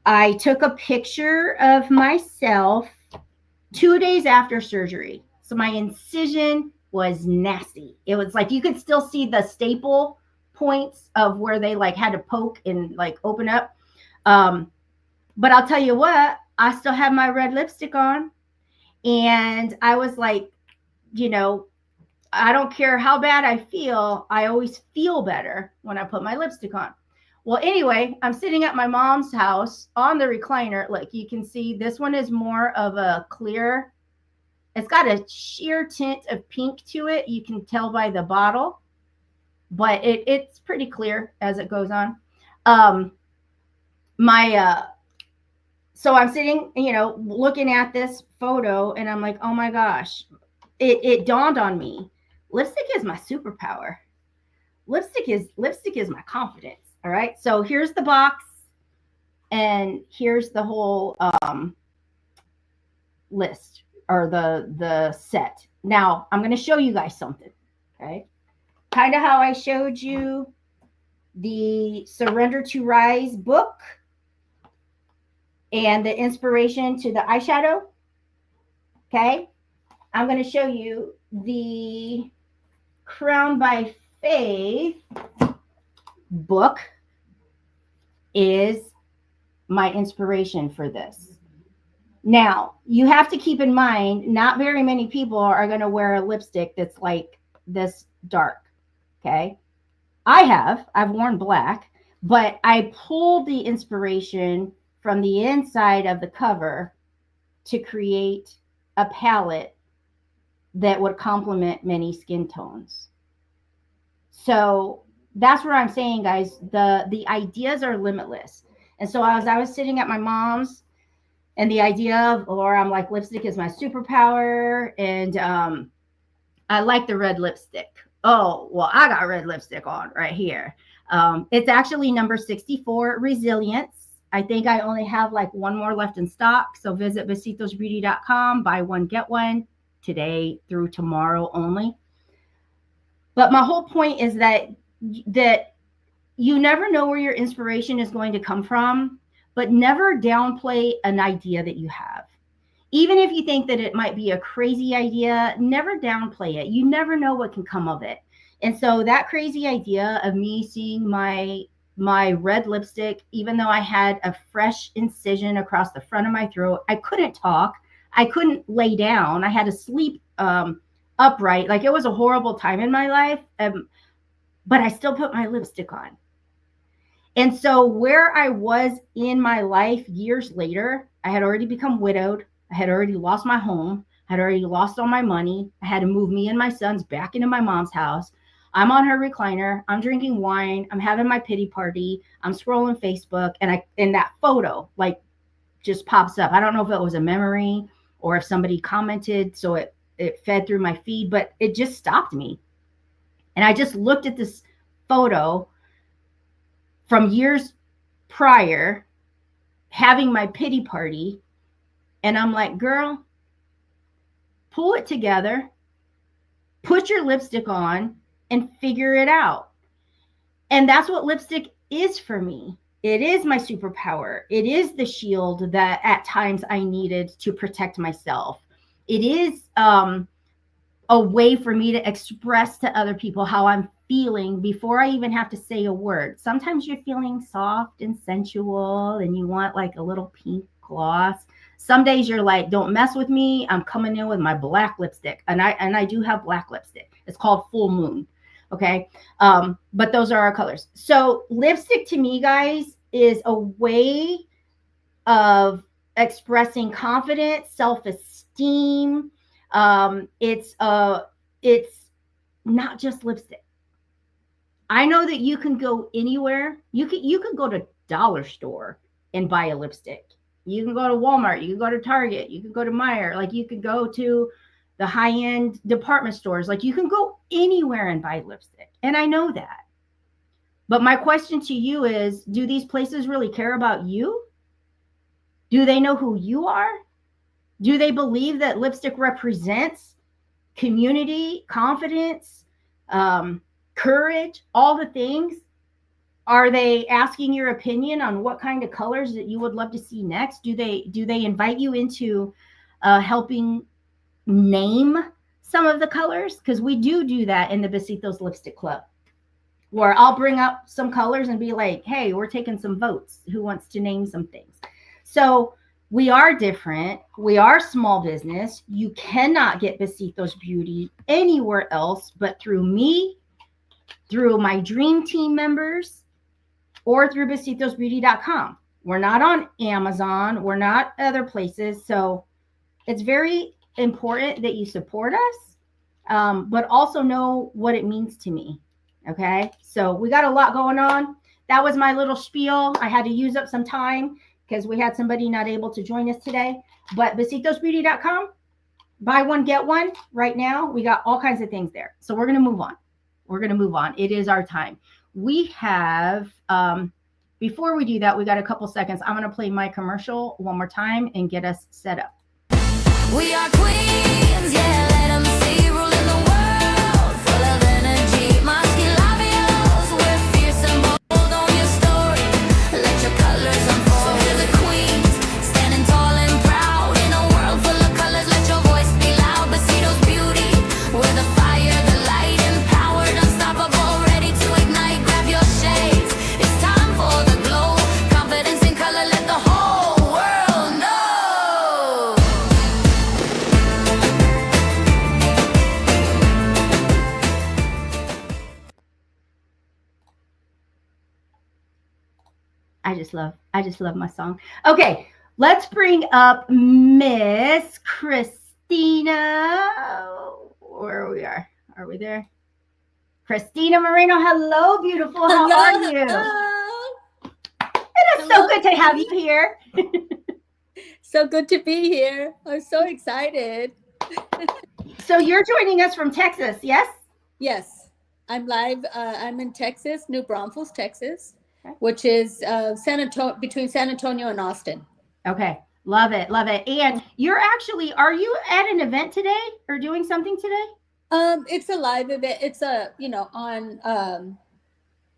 I took a picture of myself 2 days after surgery. So my incision was nasty. It was like you could still see the staple points of where they like had to poke and like open up. But I'll tell you what, I still have my red lipstick on. And I was like, you know, I don't care how bad I feel, I always feel better when I put my lipstick on. Well, anyway, I'm sitting at my mom's house on the recliner. Like you can see, this one is more of a clear, it's got a sheer tint of pink to it. You can tell by the bottle, but it's pretty clear as it goes on. So I'm sitting, you know, looking at this photo and I'm like, oh my gosh, it dawned on me. Lipstick is my superpower. Lipstick is my confidence. All right. So here's the box and here's the whole list or the set. Now I'm going to show you guys something. Okay. Kind of how I showed you the Surrender to Rise book and the inspiration to the eyeshadow. Okay. I'm going to show you the Crowned by Faith book is my inspiration for this. Now, you have to keep in mind, not very many people are going to wear a lipstick that's like this dark. Okay. I've worn black, but I pulled the inspiration from the inside of the cover to create a palette that would complement many skin tones. So that's what I'm saying, guys. The ideas are limitless. And so as I was sitting at my mom's, and the idea of Laura, I'm like, lipstick is my superpower, and I like the red lipstick. Oh, well, I got red lipstick on right here. It's actually number 64, Resilience. I think I only have like one more left in stock. So visit besitosbeauty.com, buy one, get one today through tomorrow only. But my whole point is that you never know where your inspiration is going to come from, but never downplay an idea that you have. Even if you think that it might be a crazy idea, never downplay it. You never know what can come of it. And so that crazy idea of me seeing my red lipstick, even though I had a fresh incision across the front of my throat, I couldn't talk. I couldn't lay down. I had to sleep upright. Like it was a horrible time in my life. But I still put my lipstick on. And so where I was in my life years later, I had already become widowed. I had already lost my home. I had already lost all my money. I had to move me and my sons back into my mom's house. I'm on her recliner. I'm drinking wine. I'm having my pity party. I'm scrolling Facebook, and that photo like just pops up. I don't know if it was a memory or if somebody commented, so it fed through my feed, but it just stopped me. And I just looked at this photo from years prior, having my pity party, and I'm like, girl, pull it together, put your lipstick on, and figure it out. And that's what lipstick is for me. It is my superpower. It is the shield that at times I needed to protect myself. It is a way for me to express to other people how I'm feeling before I even have to say a word. Sometimes you're feeling soft and sensual and you want like a little pink gloss. Some days you're like, don't mess with me. I'm coming in with my black lipstick. And I do have black lipstick. It's called Full Moon. Okay. But those are our colors. So lipstick to me, guys, is a way of expressing confidence, self-esteem. It's not just lipstick. I know that you can go anywhere. You can go to dollar store and buy a lipstick. You can go to Walmart. You can go to Target. You can go to Meijer. Like you could go to the high-end department stores. Like you can go anywhere and buy lipstick. And I know that. But my question to you is, do these places really care about you? Do they know who you are? Do they believe that lipstick represents community, confidence, courage, all the things? Are they asking your opinion on what kind of colors that you would love to see next? Do they invite you into helping name some of the colors? Because we do that in the Besitos Lipstick Club. Or I'll bring up some colors and be like, hey, we're taking some votes. Who wants to name some things? So we are different. We are small business. You cannot get Besitos Beauty anywhere else but through me, through my dream team members, or through besitosbeauty.com. We're not on Amazon. We're not other places. So it's very important that you support us, but also know what it means to me. Okay. So we got a lot going on. That was my little spiel. I had to use up some time because we had somebody not able to join us today. But besitosbeauty.com, buy one, get one right now. We got all kinds of things there. So we're going to move on. We're going to move on. It is our time. We have, before we do that, we got a couple seconds. I'm going to play my commercial one more time and get us set up. We are queens, yeah, let them see, ruling the world, full of energy, masculine labios, we're fierce and bold on your story, let your colors unfold. So we're the queens, standing tall and proud, in a world full of colors, let your voice be loud. Besitos Beauty, we're the fire, the light, empowered, unstoppable, ready to ignite, grab your shades, it's time for the glow, confidence in color, let the whole world know. I just love my song. Okay, let's bring up Miss Christina. Where we are? Are we there? Christina Moreno. Hello, beautiful. How are you? Hello. It is so good to have you here. So good to be here. I'm so excited. So you're joining us from Texas, yes? Yes, I'm live. I'm in Texas, New Braunfels, Texas, Okay. which is San Antonio, between San Antonio and Austin. Okay, love it, love it. And you're actually, are you at an event today or doing something today? It's a live event. It's on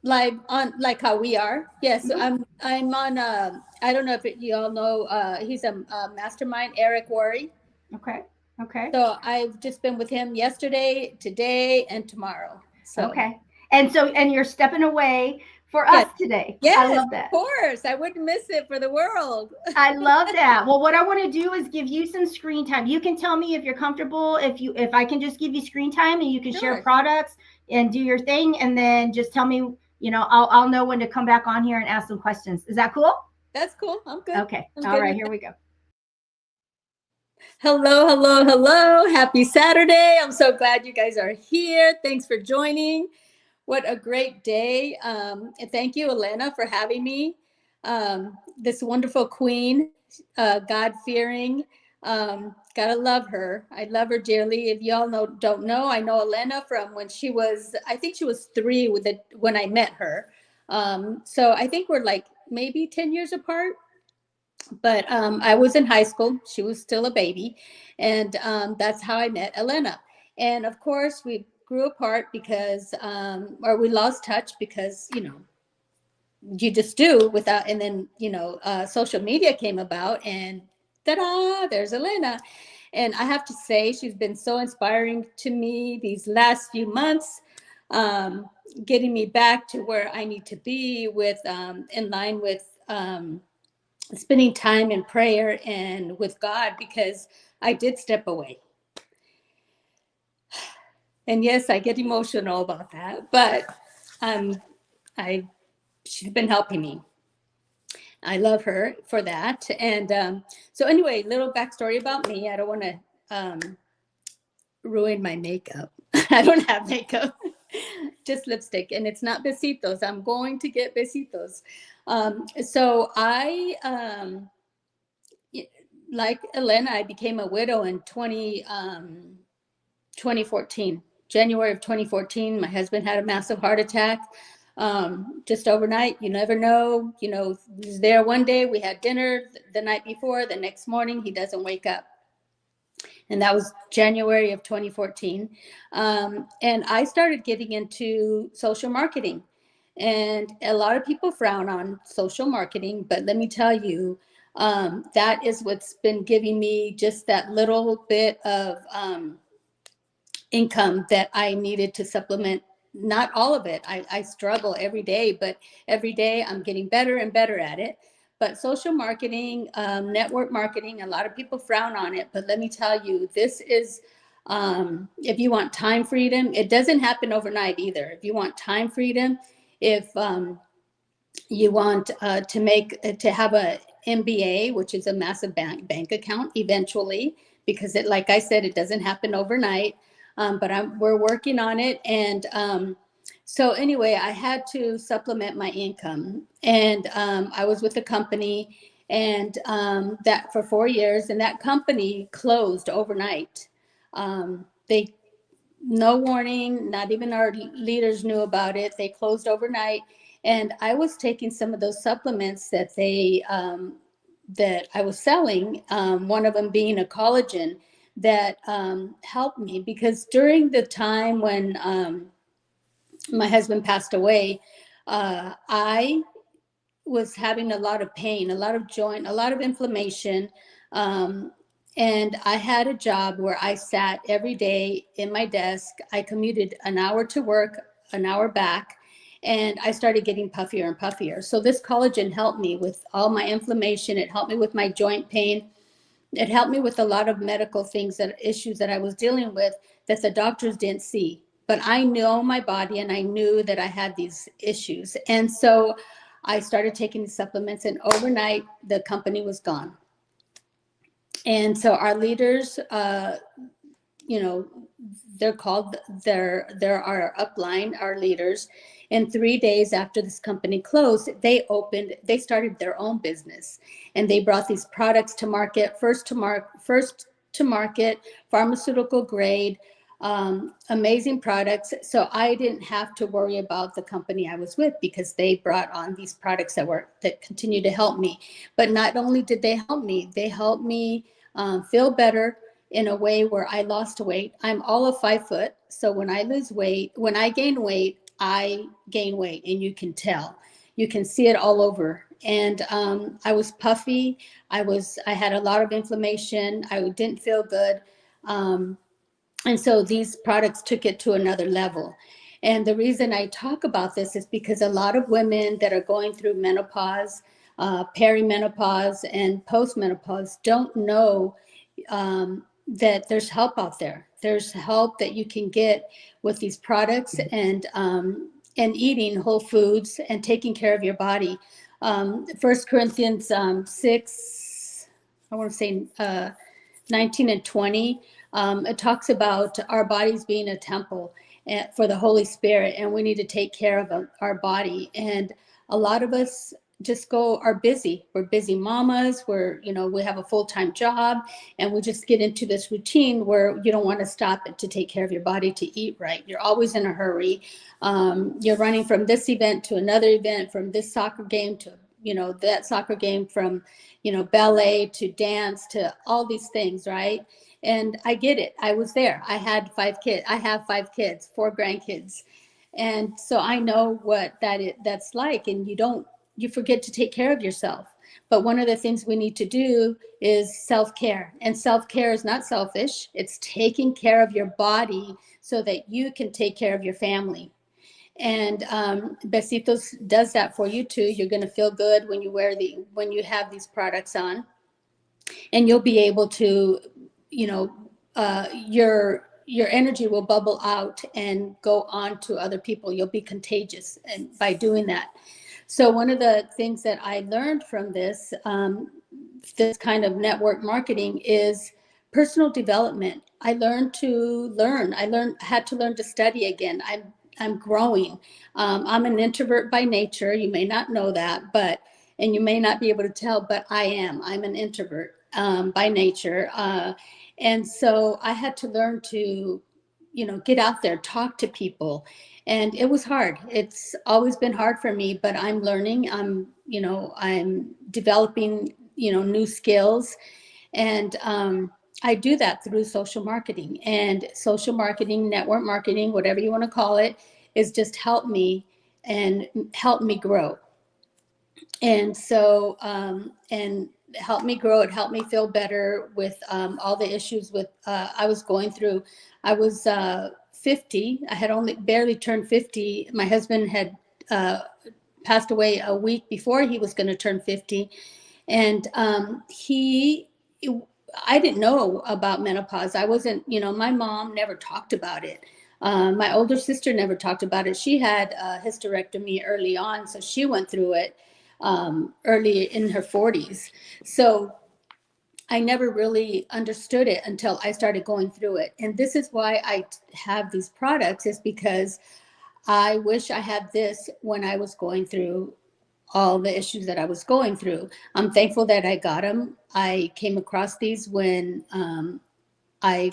live on like how we are. Yes, I'm on. I don't know if you all know. He's a mastermind, Eric Worre. Okay, okay. So I've just been with him yesterday, today, and tomorrow. So Okay. And you're stepping away for Yes. us today. Yes, I love that. of course. I wouldn't miss it for the world. I love that. Well, what I want to do is give you some screen time. You can tell me if you're comfortable, if I can just give you screen time and you can share Sure. products and do your thing, and then just tell me, I'll know when to come back on here and ask some questions. Is that cool? That's cool. I'm good. Okay. I'm All good right, with here that. we go. Hello, hello, hello. Happy Saturday. I'm so glad you guys are here. Thanks for joining. What a great day. And thank you, Elena, for having me. This wonderful queen, God-fearing. Gotta love her. I love her dearly. If y'all don't know, I know Elena from when she was, I think she was 3 when I met her. So I think we're like maybe 10 years apart. But I was in high school. She was still a baby. And that's how I met Elena. And of course, we grew apart because, or we lost touch because, you just do without, and then, social media came about and ta-da, there's Elena. And I have to say, she's been so inspiring to me these last few months, getting me back to where I need to be with, in line with, spending time in prayer and with God, because I did step away. And yes, I get emotional about that, but she's been helping me. I love her for that. And so anyway, little backstory about me. I don't want to ruin my makeup. I don't have makeup, just lipstick, and it's not besitos. I'm going to get besitos. So like Elena, I became a widow in 2014, January of 2014. My husband had a massive heart attack, just overnight. You never know. He was there one day. We had dinner the night before. The next morning, he doesn't wake up. And that was January of 2014. And I started getting into social marketing. And a lot of people frown on social marketing, but let me tell you, that is what's been giving me just that little bit of income that I needed to supplement not all of it. I struggle every day, but every day I'm getting better and better at it. But social marketing, network marketing, a lot of people frown on it. But let me tell you, this is, if you want time freedom, it doesn't happen overnight either. If you want time freedom, if you want to have a MBA, which is a massive bank account eventually, because it, like I said, it doesn't happen overnight. But we're working on it. And so anyway, I had to supplement my income, and I was with a company, and that for 4 years, and that company closed overnight. They no warning, not even our leaders knew about it. They closed overnight, and I was taking some of those supplements that that I was selling. One of them being a collagen that helped me, because during the time when my husband passed away, I was having a lot of pain, a lot of joint, a lot of inflammation. And I had a job where I sat every day in my desk. I commuted an hour to work, an hour back, and I started getting puffier and puffier. So this collagen helped me with all my inflammation. It helped me with my joint pain. It helped me with a lot of medical things, that issues that I was dealing with that the doctors didn't see. But I know my body, and I knew that I had these issues. And so I started taking the supplements, and overnight the company was gone. And so our leaders, you know, they're called, they're our upline, our leaders. And 3 days after this company closed, they started their own business, and they brought these products to market, first to market, pharmaceutical grade, amazing products. So I didn't have to worry about the company I was with, because they brought on these products that continue to help me. But not only did they helped me feel better in a way where I lost weight. I'm all of 5 foot. So when I gain weight, I gain weight, and you can tell. You can see it all over. And I was puffy. I had a lot of inflammation. I didn't feel good. And so these products took it to another level. And the reason I talk about this is because a lot of women that are going through menopause, perimenopause, and postmenopause don't know that there's help out there. There's help that you can get with these products, and eating whole foods and taking care of your body. 1 Corinthians 6, I want to say 19 and 20, it talks about our bodies being a temple for the Holy Spirit, and we need to take care of our body. And a lot of us just are busy. We're busy mamas. We have a full-time job, and we just get into this routine where you don't want to stop to take care of your body, to eat right. You're always in a hurry. You're running from this event to another event, from this soccer game to that soccer game, from ballet to dance to all these things, right? And I get it. I was there. I had 5 kids. I have 5 kids, 4 grandkids. And so I know what that's like. And you forget to take care of yourself. But one of the things we need to do is self-care. And self-care is not selfish. It's taking care of your body so that you can take care of your family. And Besitos does that for you too. You're going to feel good when you have these products on, and you'll be able to, your energy will bubble out and go on to other people. You'll be contagious, and by doing that. So one of the things that I learned from this kind of network marketing is personal development. I had to learn to study again. I'm growing. I'm an introvert by nature. You may not know that, and you may not be able to tell, but I'm an introvert by nature. And so I had to learn to, get out there, talk to people. And it was hard. It's always been hard for me, but I'm learning. I'm developing, new skills. And I do that through social marketing. And social marketing, network marketing, whatever you want to call it, is just help me grow. And so, and help me grow. It helped me feel better with all the issues I was going through. I was 50. I had only barely turned 50. My husband had passed away a week before he was going to turn 50. And I didn't know about menopause. I wasn't, my mom never talked about it. My older sister never talked about it. She had a hysterectomy early on, so she went through it early in her 40s. So I never really understood it until I started going through it. And this is why I have these products, is because I wish I had this when I was going through all the issues that I was going through. I'm thankful that I got them. I came across these when I,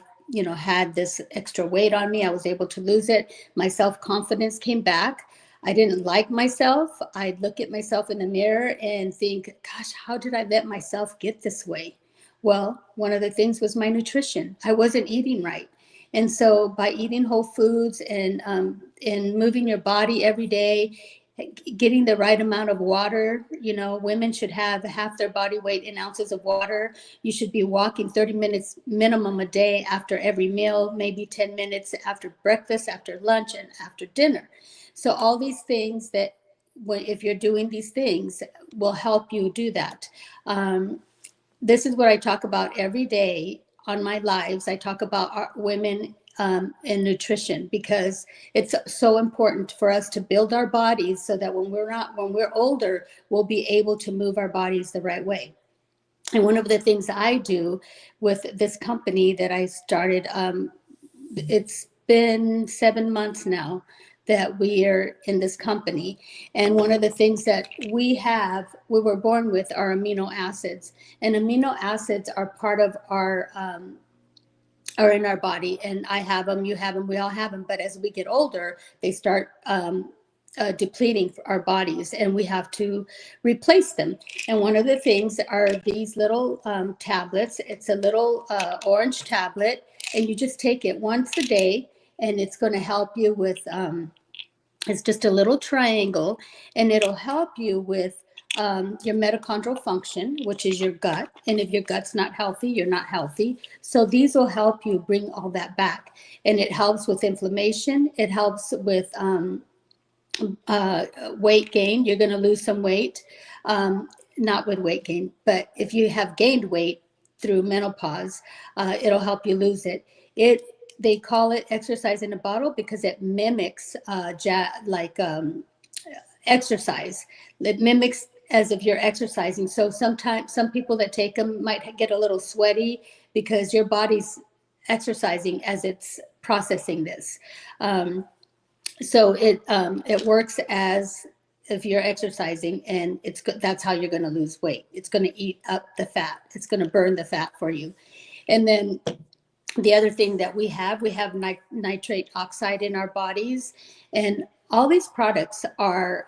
had this extra weight on me. I was able to lose it. My self-confidence came back. I didn't like myself. I'd look at myself in the mirror and think, gosh, how did I let myself get this way? Well, one of the things was my nutrition. I wasn't eating right. And so by eating whole foods and moving your body every day, getting the right amount of water, women should have half their body weight in ounces of water. You should be walking 30 minutes minimum a day after every meal, maybe 10 minutes after breakfast, after lunch, and after dinner. So all these things that, if you're doing these things, will help you do that. This is what I talk about every day on my lives. I talk about our women in nutrition, because it's so important for us to build our bodies so that when we're older, we'll be able to move our bodies the right way. And one of the things I do with this company that I started, it's been 7 months now that we are in this company. And one of the things that we were born with, are amino acids. And amino acids are part of are in our body. And I have them, you have them, we all have them. But as we get older, they start depleting our bodies, and we have to replace them. And one of the things are these little tablets. It's a little orange tablet, and you just take it once a day, and it's going to help you with, it's just a little triangle, and it'll help you with your mitochondrial function, which is your gut. And if your gut's not healthy, you're not healthy. So these will help you bring all that back. And it helps with inflammation. It helps with weight gain. You're going to lose some weight, not with weight gain, but if you have gained weight through menopause, it'll help you lose it. They call it exercise in a bottle because it mimics exercise. It mimics as if you're exercising. So sometimes some people that take them might get a little sweaty because your body's exercising as it's processing this. So it works as if you're exercising, and that's how you're going to lose weight. It's going to eat up the fat. It's going to burn the fat for you. And then the other thing that we have nitrate oxide in our bodies, and all these products are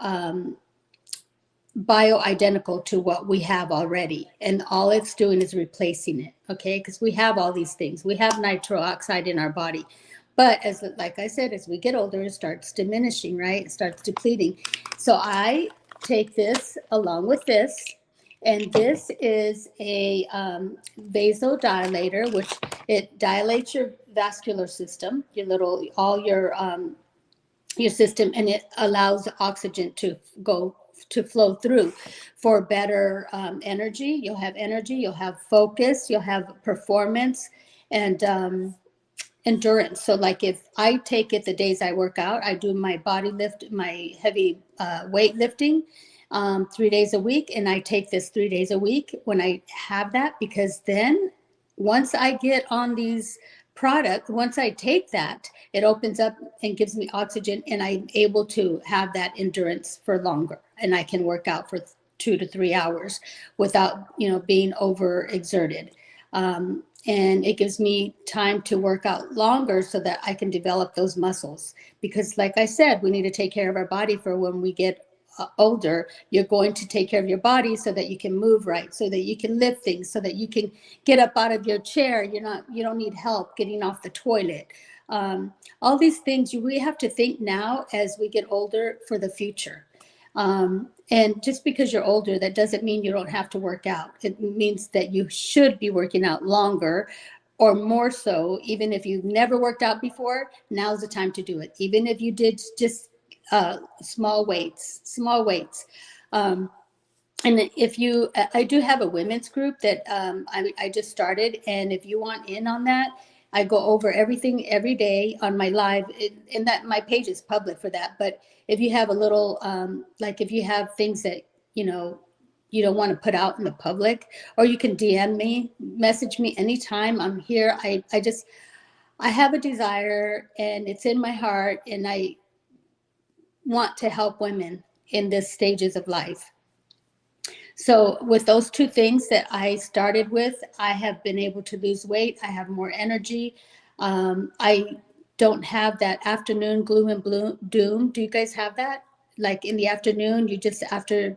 bioidentical to what we have already, and all it's doing is replacing it. Okay, because we have all these things. We have nitrate oxide in our body, but like I said, as we get older, it starts diminishing, right? It starts depleting. So I take this along with this, and this is a vasodilator, which it dilates your vascular system, your system, and it allows oxygen to flow through for better energy. You'll have energy, you'll have focus, you'll have performance, and endurance. So like if I take it the days I work out, I do my body lift, my heavy weight lifting 3 days a week, and I take this 3 days a week when I have that, because then once I get on these products, once I take that, it opens up and gives me oxygen, and I'm able to have that endurance for longer, and I can work out for 2 to 3 hours without being overexerted. And it gives me time to work out longer so that I can develop those muscles. Because like I said, we need to take care of our body for when we get older. You're going to take care of your body so that you can move right, so that you can lift things, so that you can get up out of your chair. You don't need help getting off the toilet. All these things we have to think now as we get older for the future. And just because you're older, that doesn't mean you don't have to work out. It means that you should be working out longer or more so, even if you've never worked out before, now's the time to do it. Even if you did just small weights. And if you, I do have a women's group that I just started. And if you want in on that, I go over everything every day on my live, and that my page is public for that. But if you have a little, like if you have things that, you know, you don't want to put out in the public, or you can DM me, message me anytime. I'm here. I have a desire, and it's in my heart, and I want to help women in this stages of life. So with those two things that I started with, I have been able to lose weight. I have more energy. I don't have that afternoon gloom and doom. Do you guys have that? Like in the afternoon, you just, after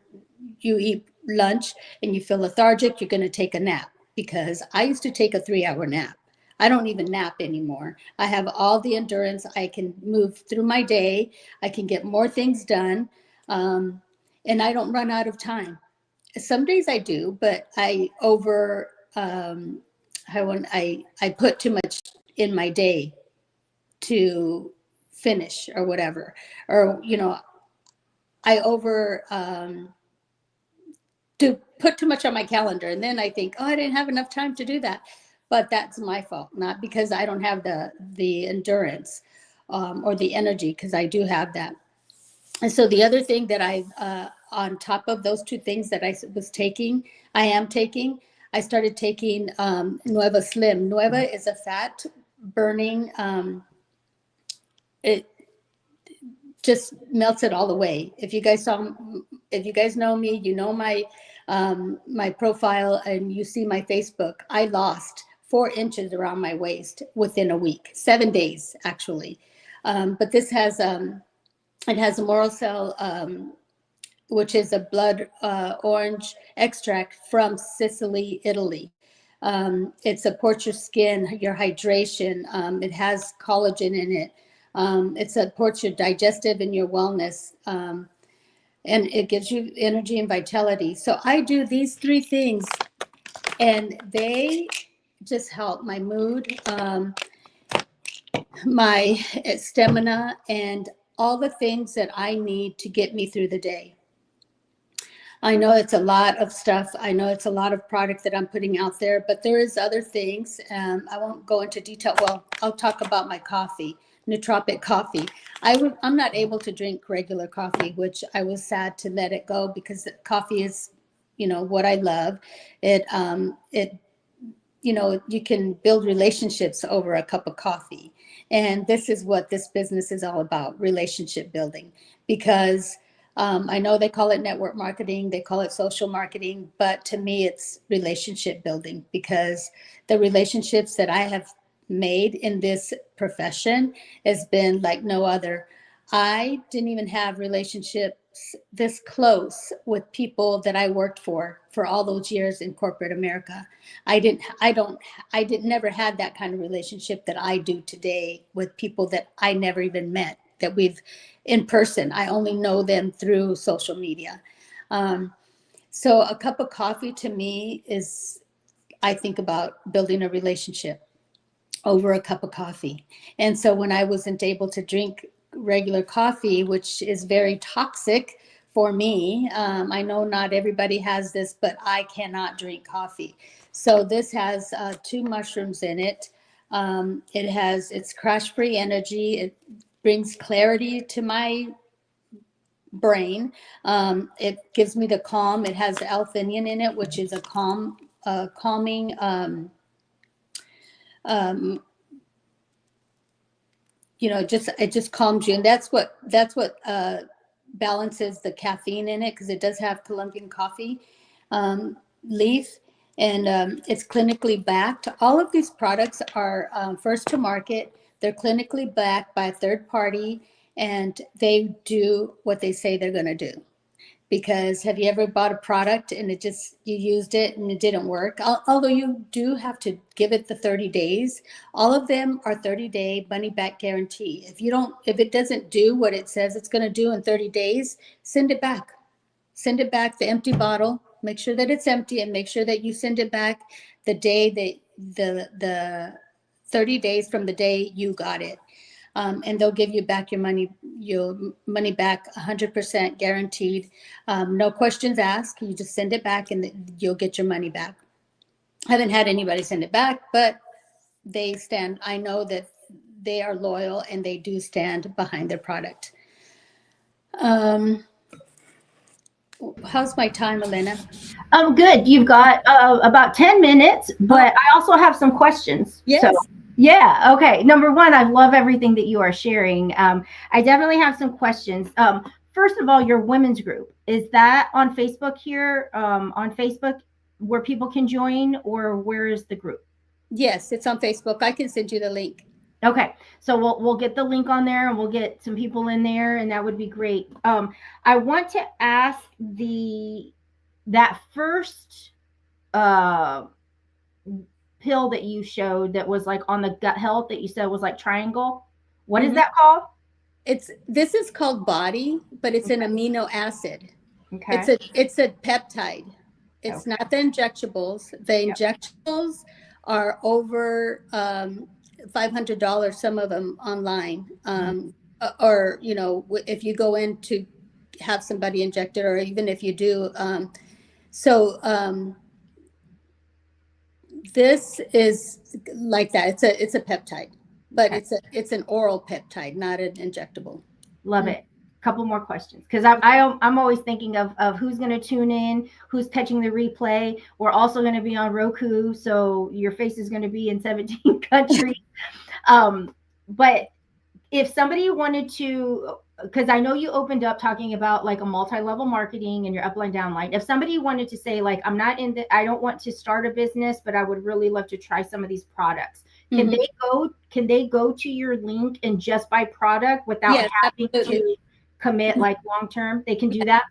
you eat lunch and you feel lethargic, you're going to take a nap. Because I used to take a 3-hour nap. I don't even nap anymore. I have all the endurance. I can move through my day. I can get more things done. And I don't run out of time. Some days I do, but I put too much in my day to finish or whatever, or I to put too much on my calendar, and then I think, oh, I didn't have enough time to do that. But that's my fault, not because I don't have the endurance or the energy, because I do have that. And so the other thing that on top of those two things that I am taking, I started taking Nueva Slim. Nueva is a fat burning, it just melts it all away. If you guys know me, you know my profile, and you see my Facebook, I lost 4 inches around my waist within a week, 7 days actually. But this has, it has a Morocell, which is a blood orange extract from Sicily, Italy. It supports your skin, your hydration. It has collagen in it. It supports your digestive and your wellness. And it gives you energy and vitality. So I do these 3 things, and they just help my mood, my stamina, and all the things that I need to get me through the day. I know it's a lot of stuff. I know it's a lot of product that I'm putting out there, but there is other things. I won't go into detail. Well, I'll talk about my coffee, nootropic coffee. I'm not able to drink regular coffee, which I was sad to let it go, because coffee is, what I love. You can build relationships over a cup of coffee. And this is what this business is all about, relationship building. Because I know they call it network marketing, they call it social marketing, but to me, it's relationship building, because the relationships that I have made in this profession has been like no other. I didn't even have relationships this close with people that I worked for all those years in corporate America. Never had that kind of relationship that I do today with people that I never even met, that we've in person. I only know them through social media. So a cup of coffee to me is, I think about building a relationship over a cup of coffee. And so when I wasn't able to drink regular coffee, which is very toxic for me, I know not everybody has this, but I cannot drink coffee. So this has 2 mushrooms in it. It's crash-free energy. It brings clarity to my brain. It gives me the calm. It has L-theanine in it, which is a calming, it just calms you. And that's what balances the caffeine in it, because it does have Colombian coffee leaf, and it's clinically backed. All of these products are first to market. They're clinically backed by a third party, and they do what they say they're going to do. Because have you ever bought a product and you used it and it didn't work? Although you do have to give it the 30 days. All of them are 30-day money back guarantee. If it doesn't do what it says it's going to do in 30 days, send it back. Send it back, the empty bottle, Make sure that it's empty, and make sure that you send it back the day that the 30 days from the day you got it. And they'll give you back your money back 100% guaranteed. No questions asked. You just send it back and you'll get your money back. I haven't had anybody send it back, but they stand. I know that they are loyal and they do stand behind their product. How's my time, Elena? Good. You've got about 10 minutes, but I also have some questions. Yes. So, yeah. Okay. Number one, I love everything that you are sharing. I definitely have some questions. First of all, your women's group, is that on Facebook here, on Facebook where people can join, or where is the group? Yes, it's on Facebook. I can send you the link. Okay, so we'll get the link on there and we'll get some people in there, and that would be great. I want to ask that first pill that you showed that was like on the gut health that you said was like triangle. What is that called? This is called Body, but it's an amino acid. Okay. It's a peptide. It's not the injectables. The injectables are over $500, some of them online. Or, you know, if you go in to have somebody injected, or even if you do. This is like that. It's a peptide, but it's an oral peptide, not an injectable. Love it. Couple more questions, because I'm always thinking of who's going to tune in, who's catching the replay. We're also going to be on Roku, so your face is going to be in 17 countries. But if somebody wanted to, because I know you opened up talking about like a multi-level marketing and your upline downline. If somebody wanted to say like, I don't want to start a business, but I would really love to try some of these products. Can they go to your link and just buy product without having to commit like long term? They can do that.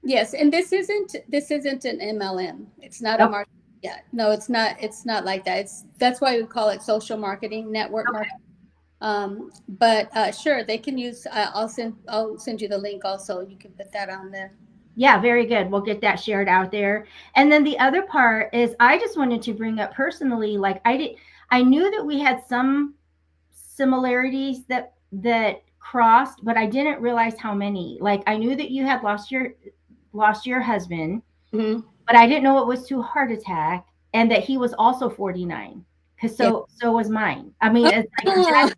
Yes, and this isn't an MLM. It's not a market. Yeah, no, it's not. It's not like that. That's why we call it social marketing, network marketing. But sure, they can use. I'll send you the link also. You can put that on there. Yeah, very good. We'll get that shared out there. And then the other part is, I just wanted to bring up personally, like I knew that we had some similarities that crossed, but I didn't realize how many. Like I knew that you had lost your husband, but I didn't know it was to a heart attack, and that he was also 49. Because so was mine. I mean, it's like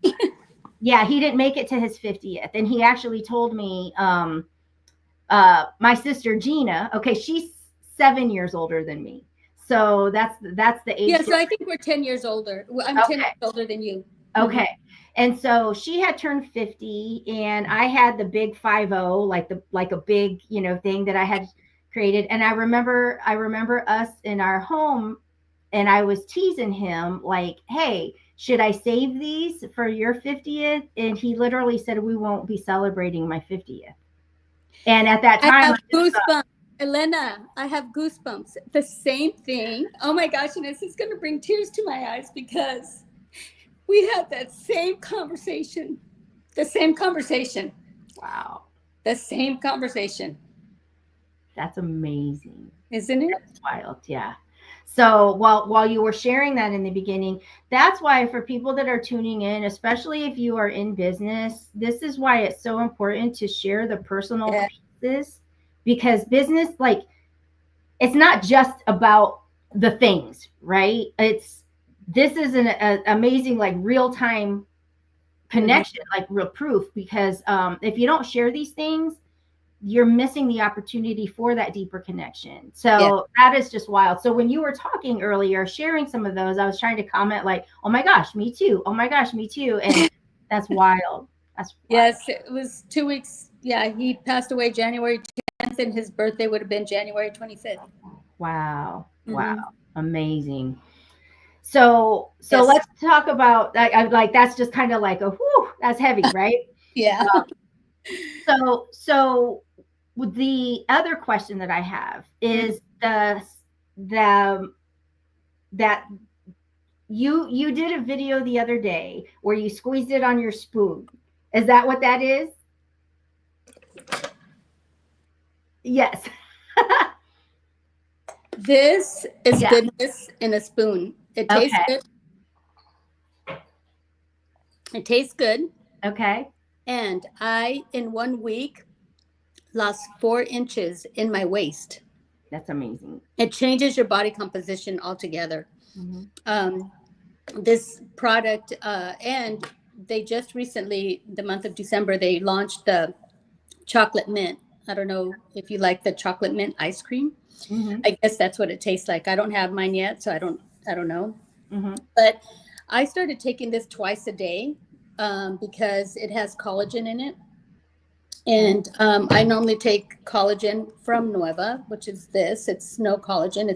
yeah, he didn't make it to his 50th, and he actually told me, my sister Gina. Okay, she's 7 years older than me, so that's the age. Yeah, so I think we're 10 years older. I'm 10 years older than you. Okay. And so she had turned 50, and I had the big 50, like a big, thing that I had created. And I remember us in our home, and I was teasing him like, "Hey, should I save these for your 50th?" And he literally said, "We won't be celebrating my 50th." And at that time, I have goosebumps. Elena, I have goosebumps. The same thing. Oh my gosh, and this is going to bring tears to my eyes, because we had that same conversation. The same conversation. Wow. The same conversation. That's amazing. Isn't it? That's wild. Yeah. So while you were sharing that in the beginning, that's why for people that are tuning in, especially if you are in business, this is why it's so important to share the personal pieces, because business, like, it's not just about the things, right? This is an amazing, like, real-time connection, like real proof, because if you don't share these things, you're missing the opportunity for that deeper connection. So that is just wild. So when you were talking earlier, sharing some of those, I was trying to comment like, "Oh my gosh, me too. Oh my gosh, me too." And that's wild. That's wild. Yes, it was 2 weeks. Yeah, he passed away January 10th, and his birthday would have been January 25th. Wow. Wow. Amazing. So let's talk about like that's just kind of like a whew, that's heavy, right? Yeah. So the other question that I have is that you did a video the other day where you squeezed it on your spoon. Is that what that is? Yes. This is Yeah. goodness in a spoon. It tastes Okay. good. It tastes good. Okay. And I, in 1 week, lost 4 inches in my waist. That's amazing. It changes your body composition altogether. Mhm. Um, this product, and they just recently, the month of December, they launched the chocolate mint. I don't know if you like the chocolate mint ice cream. Mhm. I guess that's what it tastes like. I don't have mine yet, so I don't know. Mhm. But I started taking this twice a day because it has collagen in it. And I normally take collagen from Nueva, which is this. It's no collagen.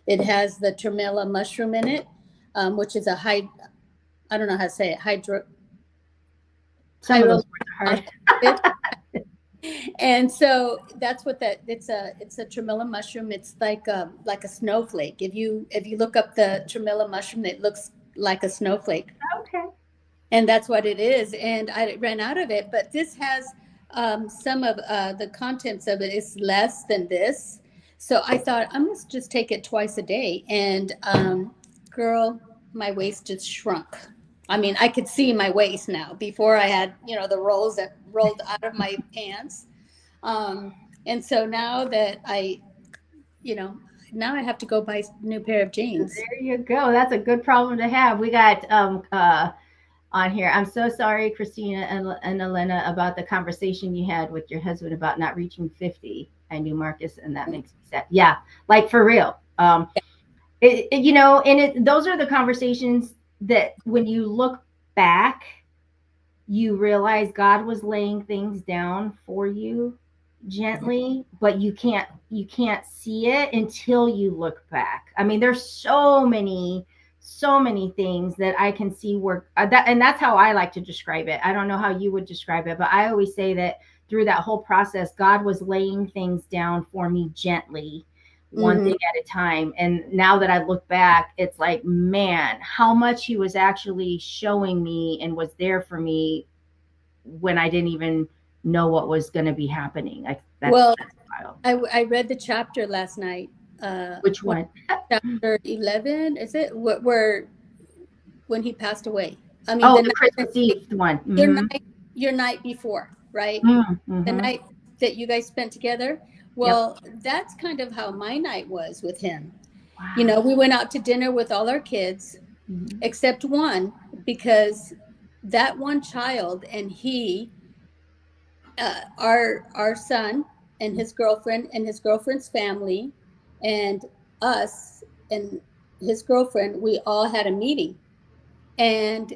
It has the tremella mushroom in it, which is a high. I don't know how to say it. Some of Hydro. those words are hard. And so that's what that it's a tremella mushroom. It's like a snowflake. If you look up the tremella mushroom, it looks like a snowflake. Okay. And that's what it is. And I ran out of it, but this has some of the contents of it is less than this. So I thought I'm gonna just take it twice a day. And girl, my waist just shrunk. I mean, I could see my waist now. Before I had, the rolls that rolled out of my pants. And so now that you know, now I have to go buy a new pair of jeans. There you go. That's a good problem to have. We got on here. I'm so sorry, Christina and Elena, about the conversation you had with your husband about not reaching 50. I knew Marcus, and that makes me sad. Yeah, like for real. Those are the conversations that when you look back, you realize God was laying things down for you gently, but you can't see it until you look back. I mean, there's so many things that I can see where and that's how I like to describe it. I don't know how you would describe it, but I always say that through that whole process, God was laying things down for me gently, one Mhm. thing at a time. And now that I look back, it's like, man, how much he was actually showing me and was there for me when I didn't even know what was going to be happening. Like Well, that's wild. I read the chapter last night. Which one? Chapter 11, is it? Where when he passed away. I mean, Oh, the the night, Christmas Eve one. your Mm-hmm. night, your night before, right? The Mm-hmm. night that you guys spent together. Yep. Well, that's kind of how my night was with him. Wow. We went out to dinner with all our kids, Mm-hmm. except one, because that one child and he, our son and his girlfriend and his girlfriend's family, and us and his girlfriend, we all had a meeting. And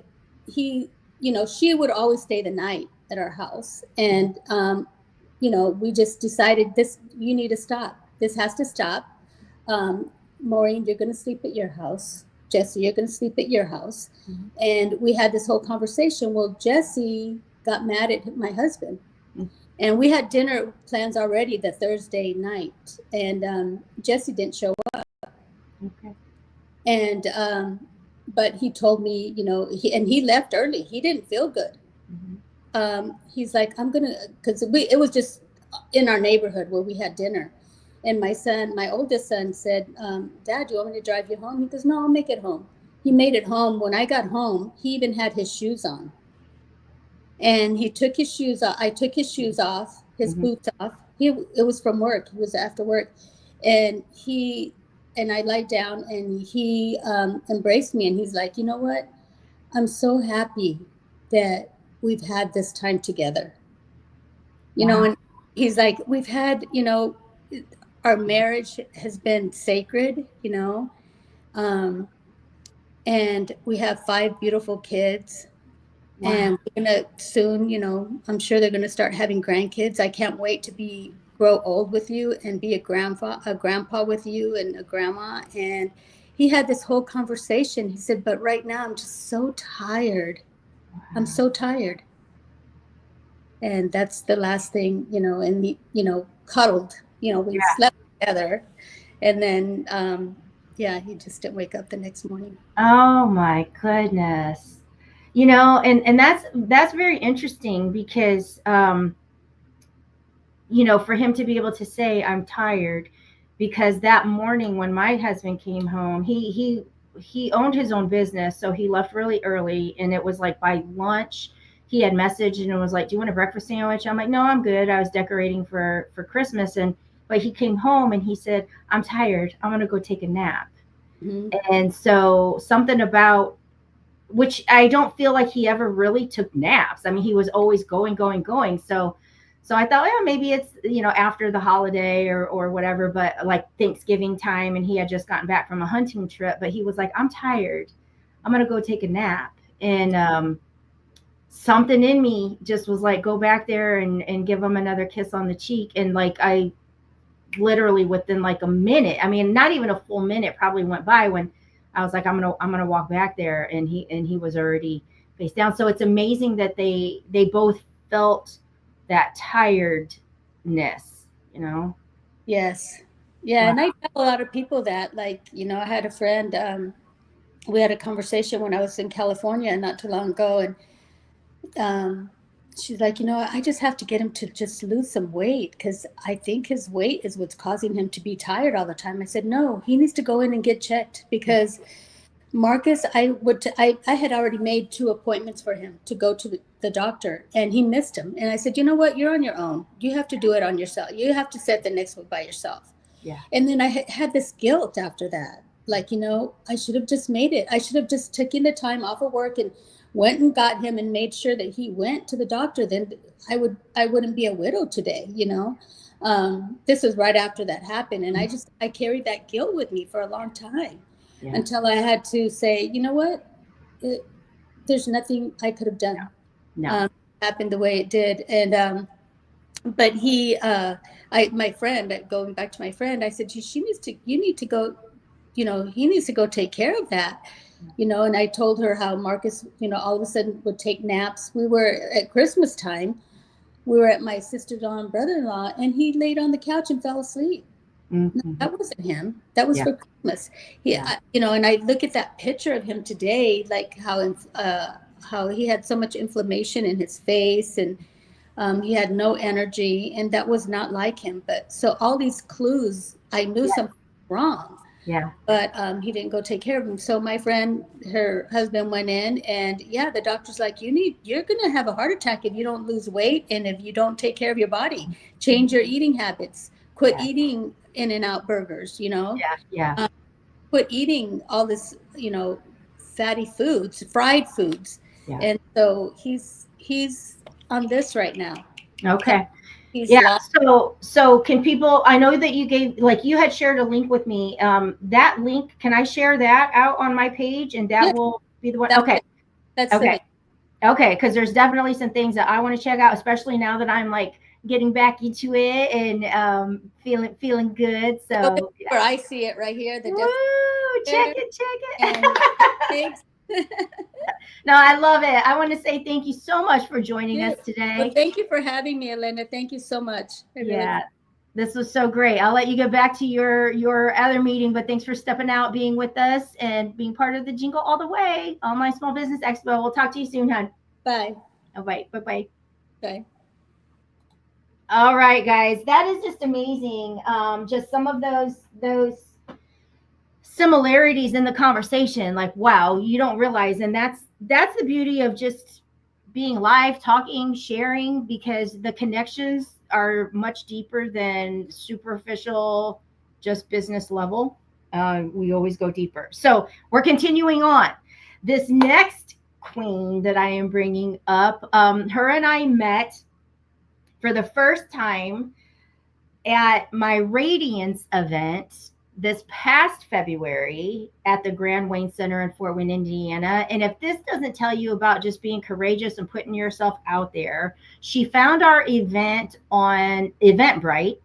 he, she would always stay the night at our house. And we just decided, this, you need to stop, this has to stop. Maureen, you're going to sleep at your house. Jesse, you're going to sleep at your house. Mm-hmm. And we had this whole conversation. Well, Jesse got mad at my husband. Mm-hmm. And we had dinner plans already the Thursday night. And Jesse didn't show up. Okay. And but he told me, he left early. He didn't feel good. Mm-hmm. He's like, I'm gonna, because it was just in our neighborhood where we had dinner. And my oldest son said, Dad, do you want me to drive you home? He goes, no, I'll make it home. He made it home. When I got home, he even had his shoes on. And he took his shoes off. I took his shoes off, his Mm-hmm. boots off. It was from work. He was after work. And I lied down, and he embraced me, and he's like, you know what? I'm so happy that we've had this time together. Wow. And he's like, we've had, our marriage has been sacred, and we have 5 beautiful kids. Wow. And we're gonna soon, I'm sure they're gonna start having grandkids. I can't wait to grow old with you and be a grandpa with you, and a grandma. And he had this whole conversation. He said, but right now I'm just so tired. I'm so tired. And that's the last thing, and he, cuddled, we slept together. And then, yeah, he just didn't wake up the next morning. Oh my goodness. And that's very interesting because for him to be able to say I'm tired, because that morning when my husband came home, he owned his own business, so he left really early, and it was like by lunch he had messaged and was like, "Do you want a breakfast sandwich?" I'm like, "No, I'm good. I was decorating for Christmas." And but he came home and he said, "I'm tired. I'm gonna go take a nap." Mhm. And so something about, which I don't feel like he ever really took naps. I mean, he was always going, going, going. So I thought, yeah, maybe it's, after the holiday or whatever, but like Thanksgiving time, and he had just gotten back from a hunting trip, but he was like, "I'm tired. I'm gonna go take a nap." And something in me just was like, go back there and give him another kiss on the cheek. And like I literally within like a minute, I mean, not even a full minute probably went by when I was like, I'm gonna walk back there, and he was already face down. So it's amazing that they both felt that tiredness, you know. Yes. Yeah, Wow. and I tell a lot of people that, like, I had a friend, we had a conversation when I was in California not too long ago, and um, she's like, I just have to get him to just lose some weight because I think his weight is what's causing him to be tired all the time. I said, no, he needs to go in and get checked because Marcus, I had already made 2 appointments for him to go to the doctor, and he missed them. And I said, you know what? You're on your own. You have to do it on yourself. You have to set the next one by yourself. Yeah. And then I had this guilt after that. Like, I should have just made it. I should have just taken the time off of work and went and got him and made sure that he went to the doctor. Then I wouldn't be a widow today. This was right after that happened. And I carried that guilt with me for a long time Yeah. until I had to say, you know what? There's nothing I could have done. No. Happened the way it did. And, but my friend, going back to my friend, I said, you need to go, he needs to go take care of that, and I told her how Marcus, all of a sudden would take naps. We were at Christmas time. We were at my sister-in-law and brother-in-law, and he laid on the couch and fell asleep. No, Mhm. that wasn't him. That was Yeah. for Christmas. Yeah. And I look at that picture of him today, like how he had so much inflammation in his face, and he had no energy, and that was not like him. But so all these clues, I knew Yeah. something was wrong, Yeah. but he didn't go take care of him. So my friend, her husband went in, and yeah, the doctor's like, you're going to have a heart attack if you don't lose weight and if you don't take care of your body. Change your eating habits. Quit Yeah. eating In-N-Out burgers. Yeah. Yeah. Quit eating all this, fatty foods, fried foods. Yeah. And so he's on this right now. Okay. He's Yeah. lost. So can people, I know that you gave, like, you had shared a link with me. That link, can I share that out on my page, and that Yeah, will be the one? that's Okay. it. That's the Okay. link. Okay. Because there's definitely some things that I want to check out, especially now that I'm like getting back into it and feeling good. So yeah. Where I see it right here, the Woo! death Check there, it. Check and it. thanks. No, I love it. I want to say thank you so much for joining us Well, today. thank you for having me, Elena. Thank you so much. Yeah, this was so great. I'll let you get back to your other meeting, but thanks for stepping out, being with us, and being part of the Jingle All the Way Online Small Business Expo. We'll talk to you soon, hon. Bye. All right, bye. Bye. All right, guys, that is just amazing. Just some of those similarities in the conversation. Like, wow, you don't realize, and that's the beauty of just being live, talking, sharing, because the connections are much deeper than superficial, just business level. We always go deeper. So we're continuing on. This next queen that I am bringing up, her and I met for the first time at my Radiance event this past February at the Grand Wayne Center in Fort Wayne, Indiana. And if this doesn't tell you about just being courageous and putting yourself out there, she found our event on Eventbrite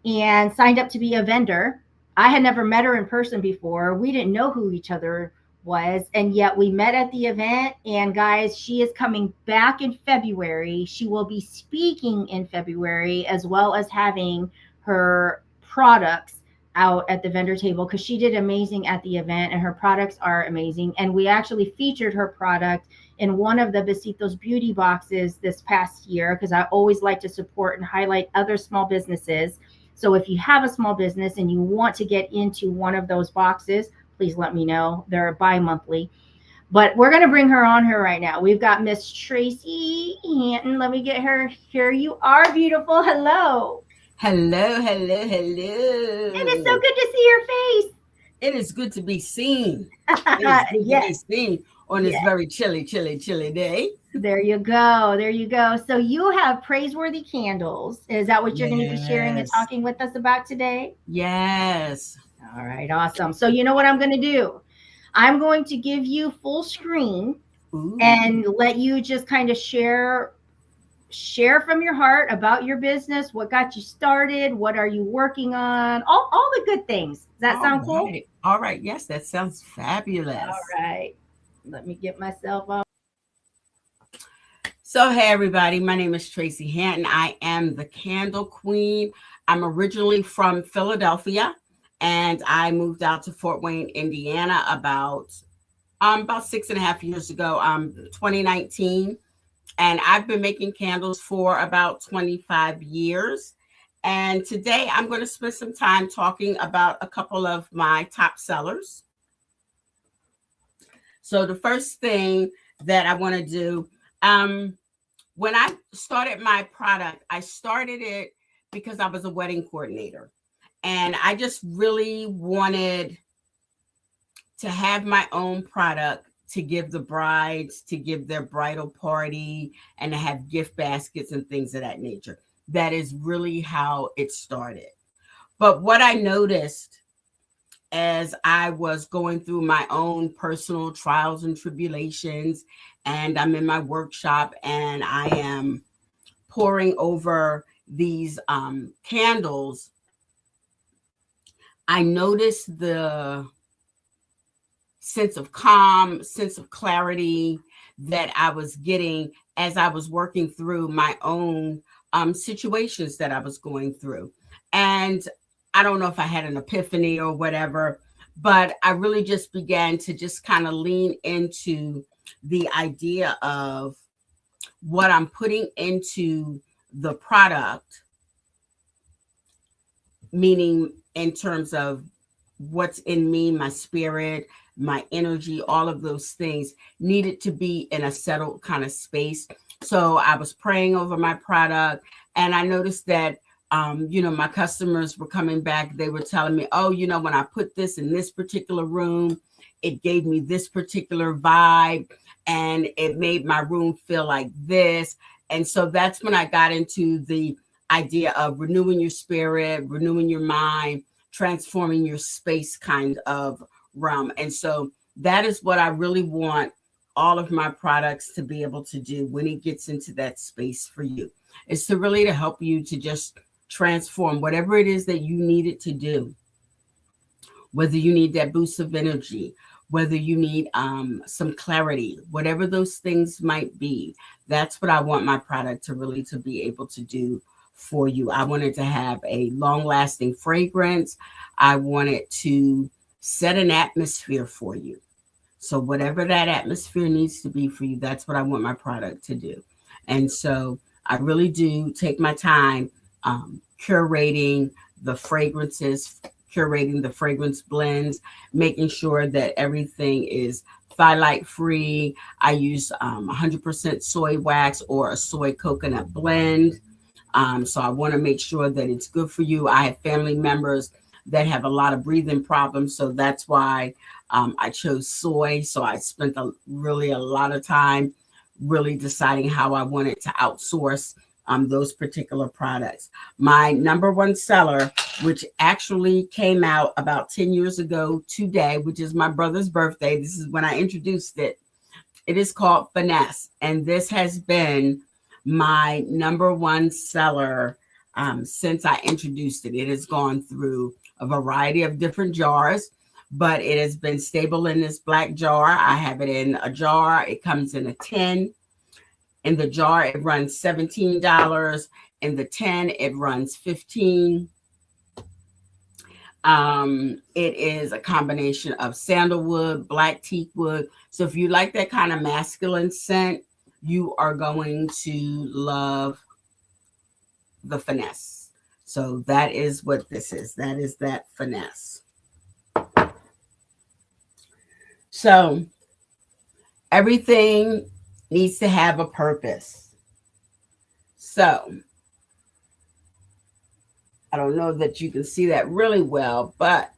and signed up to be a vendor. I had never met her in person before. We didn't know who each other was, and yet we met at the event. And guys, she is coming back in February. She will be speaking in February, as well as having her products out at the vendor table, because she did amazing at the event and her products are amazing. And we actually featured her product in one of the Besitos beauty boxes this past year, because I always like to support and highlight other small businesses. So if you have a small business and you want to get into one of those boxes, please let me know. They're bi-monthly. But we're going to bring her on here right now. We've got Miss Tracy Hanton. Let me get her. Here you are, beautiful. Hello. Hello, hello, And it's so hello. good to see your face. It is good to be seen. It is good to be Yes. seen on this Yes. very chilly, chilly, chilly day. There you go. There you go. So you have praiseworthy candles. Is that what you're going to be sharing and Yes, talking with us about today? yes. All right, awesome. So you know what I'm going to do? I'm going to give you full screen Ooh. and let you just kind of share from your heart about your business, what got you started, what are you working on, all the good things. Does that sound cool? Right. All right. Yes, that sounds fabulous. All right. Let me get myself off. So, hey, everybody. My name is Tracy Hanton. I am the Candle Queen. I'm originally from Philadelphia, and I moved out to Fort Wayne, Indiana about 6.5 years ago, 2019. And I've been making candles for about 25 years. And today I'm going to spend some time talking about a couple of my top sellers. So the first thing that I want to do, when I started my product, I started it because I was a wedding coordinator. And I just really wanted to have my own product to give the brides, to give their bridal party, and to have gift baskets and things of that nature. That is really how it started. But what I noticed as I was going through my own personal trials and tribulations, and I'm in my workshop and I am pouring over these candles, I noticed the sense of calm, sense of clarity that I was getting as I was working through my own situations that I was going through. And I don't know if I had an epiphany or whatever, but I really just began to just kind of lean into the idea of what I'm putting into the product, meaning in terms of what's in me, my spirit, my energy, all of those things needed to be in a settled kind of space. So I was praying over my product, and I noticed that my customers were coming back. They were telling me, oh, when I put this in this particular room, it gave me this particular vibe and it made my room feel like this. And so that's when I got into the idea of renewing your spirit, renewing your mind, transforming your space kind of realm. And so that is what I really want all of my products to be able to do when it gets into that space for you. It's to really to help you to just transform whatever it is that you need it to do. Whether you need that boost of energy, whether you need some clarity, whatever those things might be, that's what I want my product to really to be able to do for you. I want it to have a long-lasting fragrance. I want it to set an atmosphere for you. So whatever that atmosphere needs to be for you, that's what I want my product to do. And so I really do take my time curating the fragrances, curating the fragrance blends, making sure that everything is phthalate free. I use 100% soy wax or a soy coconut blend. So I want to make sure that it's good for you. I have family members that have a lot of breathing problems. So that's why I chose soy. So I spent really a lot of time really deciding how I wanted to outsource those particular products. My number one seller, which actually came out about 10 years ago today, which is my brother's birthday. This is when I introduced it. It is called Finesse. And this has been my number one seller since I introduced it. It has gone through a variety of different jars, but it has been stable in this black jar. I have it in a jar. It comes in a tin. In the jar, it runs $17. In the tin, it runs $15. It is a combination of sandalwood, black teak wood. So if you like that kind of masculine scent, you are going to love the Finesse. So that is what this is. That is that finesse. So everything needs to have a purpose. So I don't know that you can see that really well, but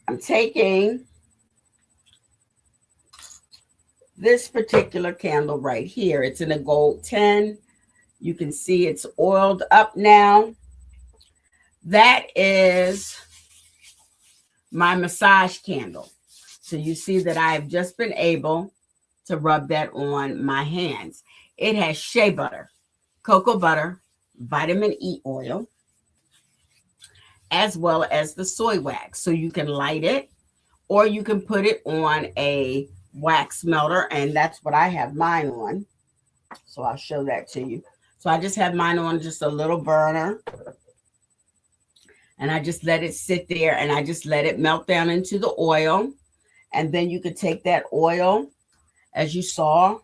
I'm taking this particular candle right here. It's in a gold 10. You can see it's oiled up now. That is my massage candle. So you see that I've just been able to rub that on my hands. It has shea butter, cocoa butter, vitamin E oil, as well as the soy wax. So you can light it or you can put it on a wax melter, and that's what I have mine on. So I'll show that to you. So I just have mine on just a little burner, and I just let it sit there, and I just let it melt down into the oil. And then you could take that oil, as you saw,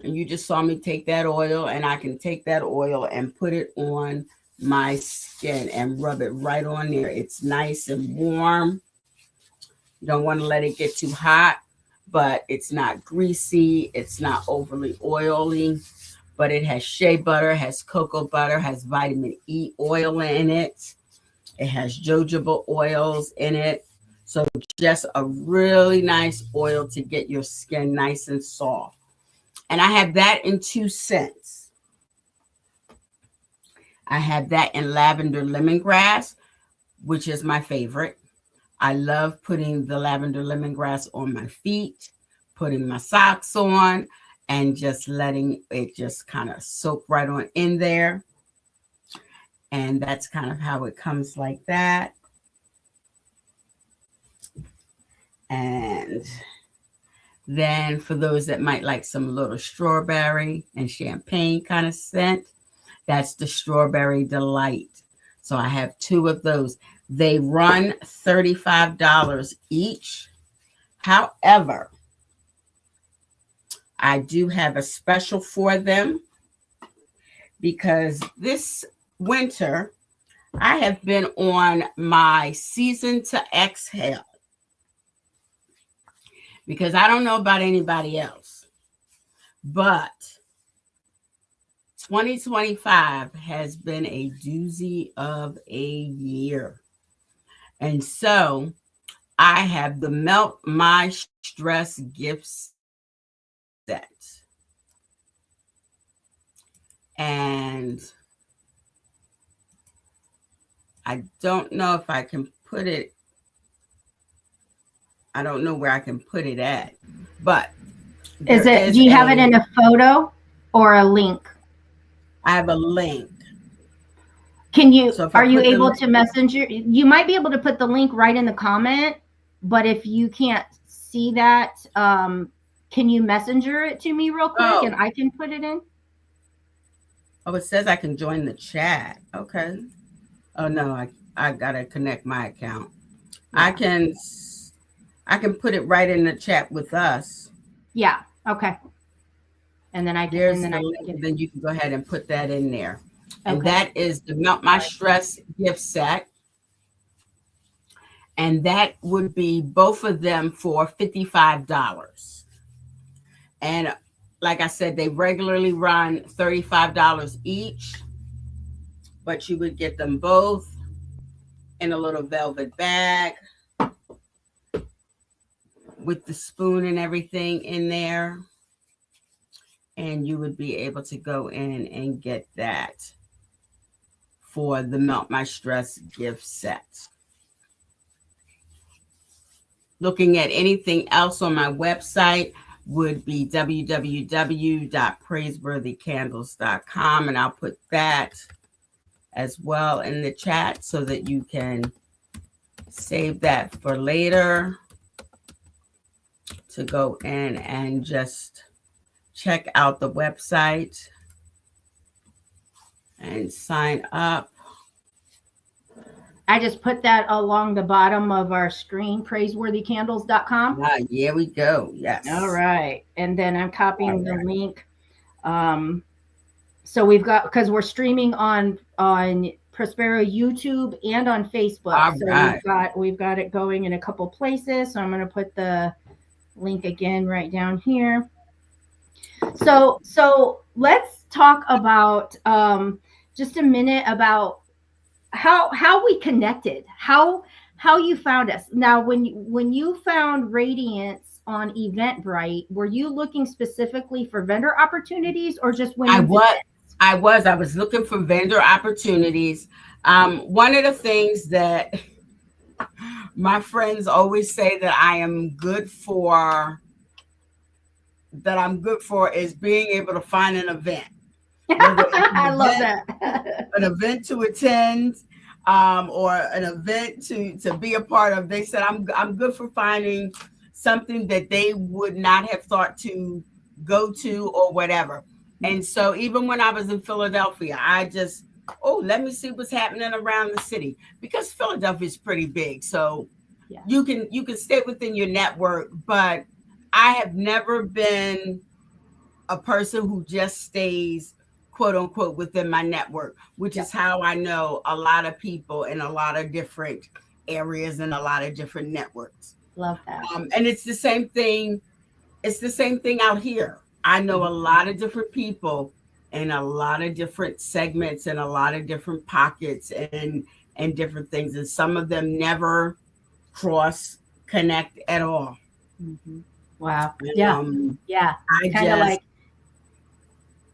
and you just saw me take that oil, and I can take that oil and put it on my skin and rub it right on there. It's nice and warm. You don't want to let it get too hot, but it's not greasy. It's not overly oily, but it has shea butter, has cocoa butter, has vitamin E oil in it. It has jojoba oils in it. So just a really nice oil to get your skin nice and soft. And I have that in 2 scents. I have that in lavender lemongrass, which is my favorite. I love putting the lavender lemongrass on my feet, putting my socks on, and just letting it just kind of soak right on in there. And that's kind of how it comes like that. And then for those that might like some little strawberry and champagne kind of scent, that's the Strawberry Delight. So I have 2 of those. They run $35 each. However, I do have a special for them because this winter I have been on my season to exhale. Because I don't know about anybody else, but 2025 has been a doozy of a year. And so I have the Melt My Stress gift set. And I don't know if I can put it. I don't know where I can put it at, but Is it? Do you have it in a photo or a link? I have a link. Can you? So are you able to messenger? You might be able to put the link right in the comment, but if you can't see that, can you messenger it to me real quick and I can put it in? Oh, it says I can join the chat. Okay. Oh no, I gotta connect my account. Yeah. I can put it right in the chat with us. Yeah. Okay. And then I can. There's the link. Then you can go ahead and put that in there. Okay. And that is the Melt My Stress gift set. And that would be both of them for $55. And like I said, they regularly run $35 each, but you would get them both in a little velvet bag with the spoon and everything in there. And you would be able to go in and get that for the Melt My Stress gift set. Looking at anything else on my website would be www.praiseworthycandles.com, and I'll put that as well in the chat so that you can save that for later to go in and just check out the website and sign up. I just put that along the bottom of our screen, praiseworthycandles.com. Yeah, we go. Yes. All right. And then I'm copying the link. So we've got, because we're streaming on Prospero YouTube and on Facebook. All So right. we've got it going in a couple places. So I'm going to put the link again right down here. So let's talk about just a minute about how we connected, how you found us. Now, when you found Radiance on Eventbrite, were you looking specifically for vendor opportunities or just I women's was events? I was looking for vendor opportunities. One of the things that my friends always say that I'm good for is being able to find an event, whether it's I love that. an event to attend, or an event to be a part of. They said I'm good for finding something that they would not have thought to go to or whatever. And so even when I was in Philadelphia, I just, let me see what's happening around the city, because Philadelphia is pretty big. So Yeah. you can stay within your network, but I have never been a person who just stays quote unquote within my network, which is how I know a lot of people in a lot of different areas and a lot of different networks. Love that. And it's the same thing. It's the same thing out here. I know a lot of different people in a lot of different segments and a lot of different pockets and different things. And some of them never cross connect at all. Mm-hmm. Wow. And, Yeah. Yeah. I Kind of just,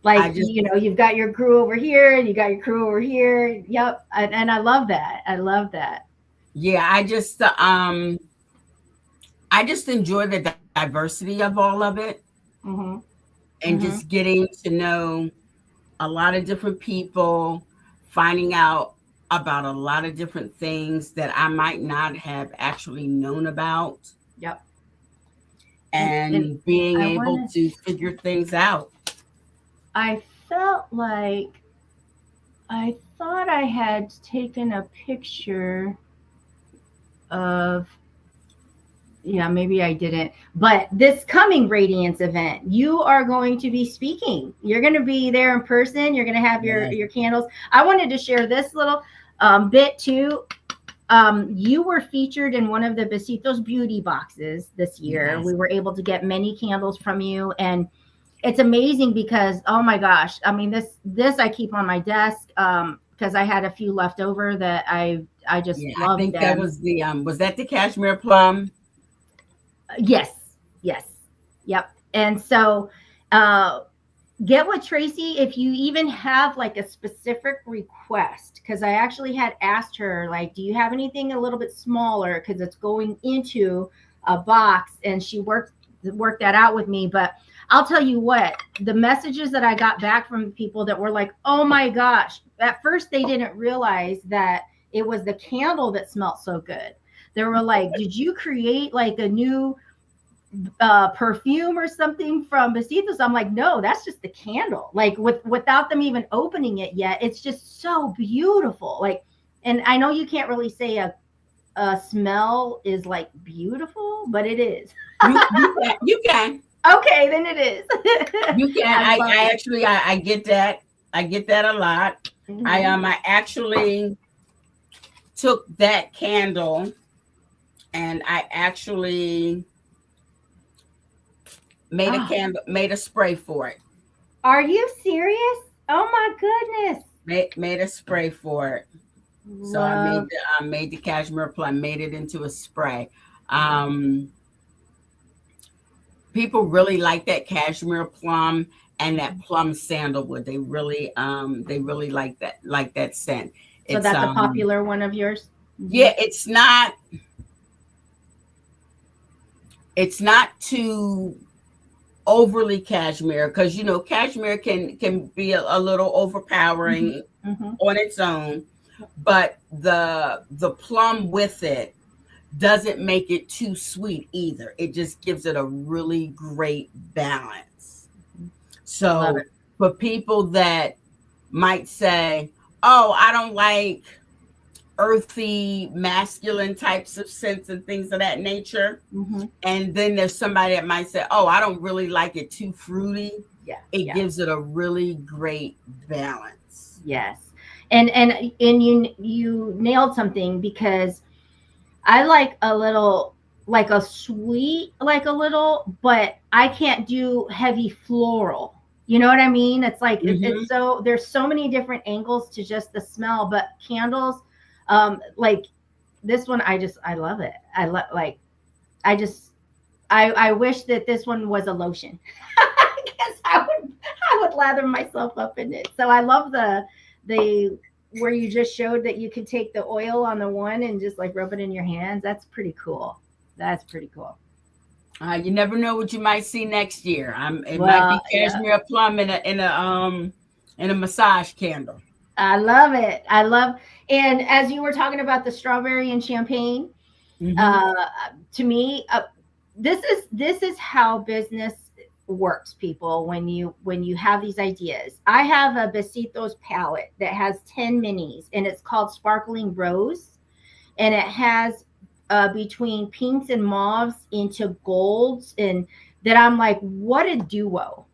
like you've got your crew over here and you got your crew over here. Yep. And I love that. I love that. yeah, I just enjoy the diversity of all of it, Mm-hmm. and Mm-hmm. just getting to know a lot of different people, finding out about a lot of different things that I might not have actually known about, Yep. and being I able wanna- to figure things out. I felt like I thought I had taken a picture of, yeah, maybe I didn't. But this coming Radiance event, you are going to be speaking. You're going to be there in person. You're going to have your candles. I wanted to share this little bit too. You were featured in one of the Besitos beauty boxes this year. Yes. We were able to get many candles from you, and it's amazing because, oh my gosh, I mean, this I keep on my desk because I had a few left over that I just I love think them. that was was that the cashmere plum? Yes. Yep. And so get with Tracy if you even have like a specific request, because I actually had asked her, like, do you have anything a little bit smaller, because it's going into a box, and she worked that out with me. But I'll tell you what, the messages that I got back from people that were like, oh my gosh, at first they didn't realize that it was the candle that smelled so good. They were like, did you create like a new perfume or something from Besitos? I'm like, no, that's just the candle. Like without them even opening it yet, it's just so beautiful. Like, and I know you can't really say a smell is like beautiful, but it is. You can. Okay, then it is. You can. I actually I get that. I get that a lot. Mhm. I actually took that candle and I actually made a candle, made a spray for it. Are you serious? Oh my goodness. Made a spray for it. So I made the cashmere plum, made it into a spray. People really like that cashmere plum and that plum sandalwood. They really like that scent. So that's a popular one of yours? Yeah, it's not too overly cashmere, because cashmere can be a little overpowering on its own, but the plum with it doesn't make it too sweet either. It just gives it a really great balance. So for people that might say, oh, I don't like earthy masculine types of scents and things of that nature, and then there's somebody that might say, oh, I don't really like it too fruity, it gives it a really great balance. Yes. And you nailed something, because I like a little, like a sweet, like a little, but I can't do heavy floral. You know what I mean? It's like Hmm. it's so, there's so many different angles to just the smell, but candles, like this one, I love it. Like, I just, I wish that this one was a lotion. Because I would lather myself up in it. So I love the where you just showed that you could take the oil on the one and just like rub it in your hands. That's pretty cool. That's pretty cool. You never know what you might see next year. It might Well, be yeah. cashmere plum in a massage candle. I love it. I love, and as you were talking about the strawberry and champagne, Hmm. uh, to me, this is how business works, people. When you have these ideas, I have a Besitos palette that has 10 minis, and it's called Sparkling Rose, and it has between pinks and mauves into golds, and that I'm like, what a duo.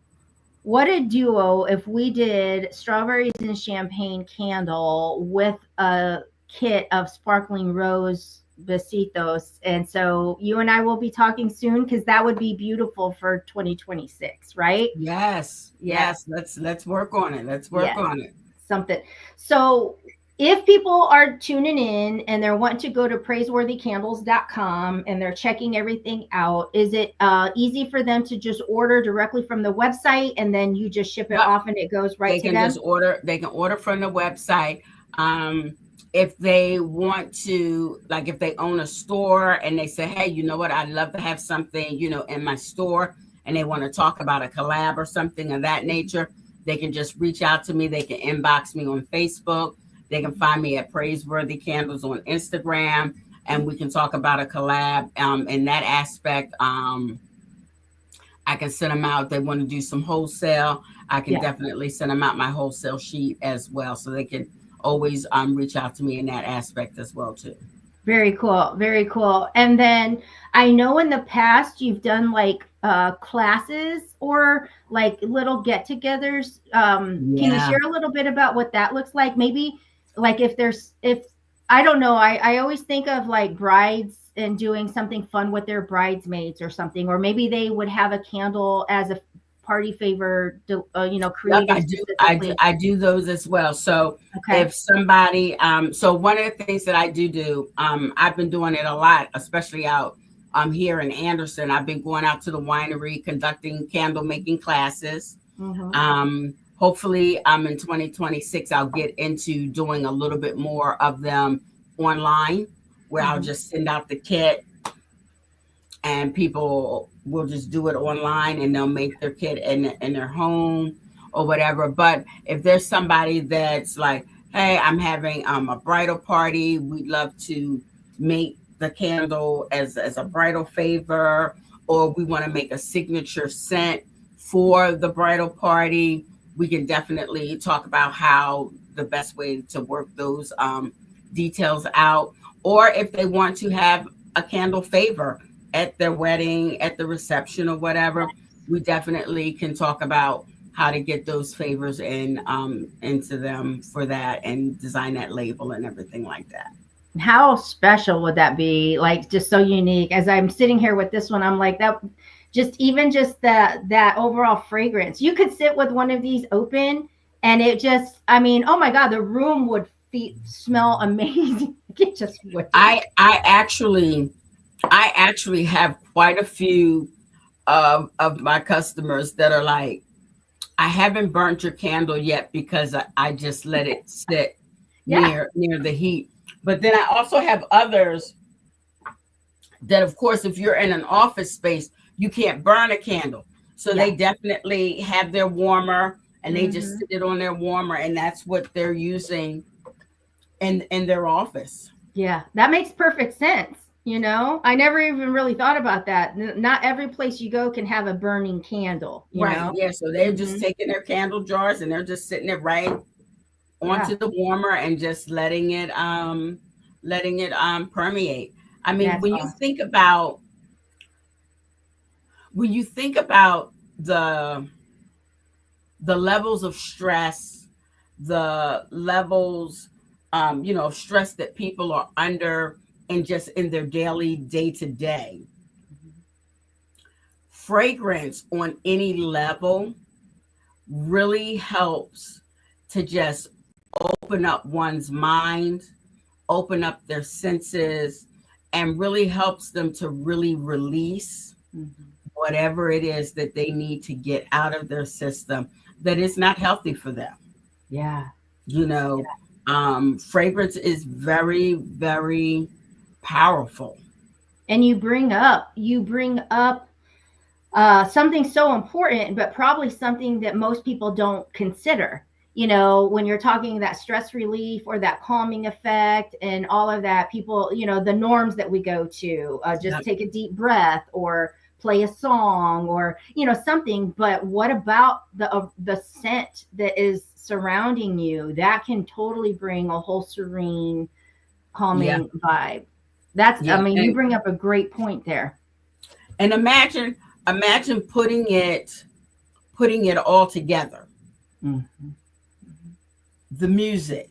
What a duo if we did strawberries and champagne candle with a kit of Sparkling Rose Besitos. And so you and I will be talking soon, because that would be beautiful for 2026, right? Yes, Yeah. yes. Let's work on it. Let's work Yes. on it. Something. So if people are tuning in and they're wanting to go to praiseworthycandles.com and they're checking everything out, is it easy for them to just order directly from the website, and then you just ship it Yep. off and it goes right They to can just them? order. They can order from the website. Um, if they want to, like, if they own a store and they say, "Hey, you know what? I'd love to have something, in my store," and they want to talk about a collab or something of that nature, they can just reach out to me. They can inbox me on Facebook. They can find me at Praiseworthy Candles on Instagram, and we can talk about a collab. In that aspect, I can send them out. If they want to do some wholesale, I can Yeah. definitely send them out my wholesale sheet as well. So they can always reach out to me in that aspect as well too. Very cool. Very cool. And then I know in the past you've done like classes or like little get-togethers. Can you Yeah. share a little bit about what that looks like? Maybe like if I don't know, I always think of like brides and doing something fun with their bridesmaids or something, or maybe they would have a candle as a party favor, Yep, created I do specifically. I do those as well. So Okay. if somebody so one of the things that I do, I've been doing it a lot, especially out here in Anderson. I've been going out to the winery conducting candle making classes. Hmm. Hopefully in 2026 I'll get into doing a little bit more of them online, where I'll Hmm. just send out the kit and people will just do it online and they'll make their kit in their home or whatever. But if there's somebody that's like, hey, I'm having a bridal party, we'd love to make the candle as a bridal favor, or we want to make a signature scent for the bridal party, we can definitely talk about how the best way to work those details out. Or if they want to have a candle favor at their wedding, at the reception, or whatever, we definitely can talk about how to get those favors into them for that and design that label and everything like that. How special would that be? Like, just so unique. As I'm sitting here with this one, I'm like, that, just even just that overall fragrance. You could sit with one of these open, and it just, I mean, oh my God, the room would smell amazing. It just would. I actually have quite a few of my customers that are like, I haven't burnt your candle yet because I just let it sit Yeah. near the heat. But then I also have others that, of course, if you're in an office space, you can't burn a candle. So Yeah. they definitely have their warmer and they just Hmm. sit it on their warmer, and that's what they're using in their office. Yeah. That makes perfect sense. I never even really thought about that. Not every place you go can have a burning candle, you Right. know? Yeah. So they're just Hmm. taking their candle jars and they're just sitting it right Yeah. onto the warmer and just letting it permeate. I mean, That's awesome. when you think about the levels of stress the levels, of stress that people are under and just in their daily day to day. Fragrance on any level really helps to just open up one's mind, open up their senses, and really helps them to really release whatever it is that they need to get out of their system that is not healthy for them. Yeah. Fragrance is very, very powerful. And you bring up something so important, but probably something that most people don't consider. When you're talking that stress relief or that calming effect and all of that, people, the norms that we go to, just Yep. take a deep breath or play a song or, something. But what about the scent that is surrounding you? That can totally bring a whole serene, Yeah. calming vibe. That's, Yeah. you bring up a great point there. And imagine putting it all together. Mm-hmm. The music,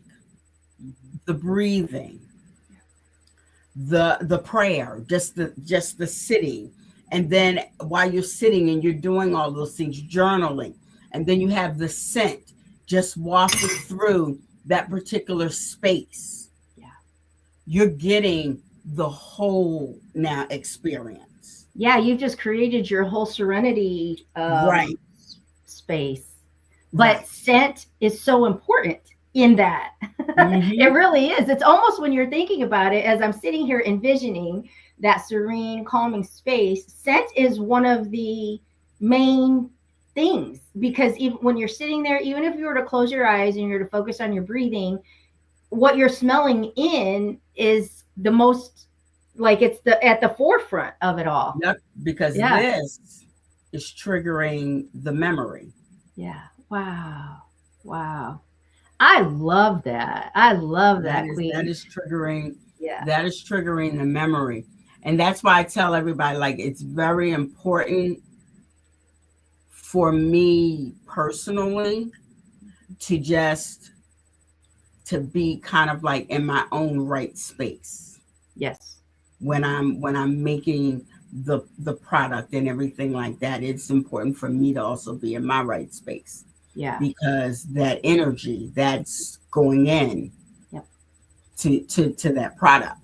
the breathing, the prayer, just the sitting. And then while you're sitting and you're doing all those things, journaling, and then you have the scent just wafted through that particular space. Yeah. You're getting the whole now experience. Yeah, you've just created your whole serenity Right. space. But Right. scent is so important in that. Mhm. It really is. It's almost, when you're thinking about it, as I'm sitting here envisioning that serene, calming space, scent is one of the main things, because even when you're sitting there, even if you were to close your eyes and you're to focus on your breathing, what you're smelling in is the most, like, it's at the forefront of it all. Yep. Because Yeah. this is triggering the memory. Yeah. Wow. Wow. I love that. I love that, That Queen. is triggering. Yeah. That is triggering the memory. And that's why I tell everybody, like, it's very important for me personally to be kind of like in my own right space Yes. when I'm making the product and everything like that. It's important for me to also be in my right space. Yeah. Because that energy that's going in Yep. to that product,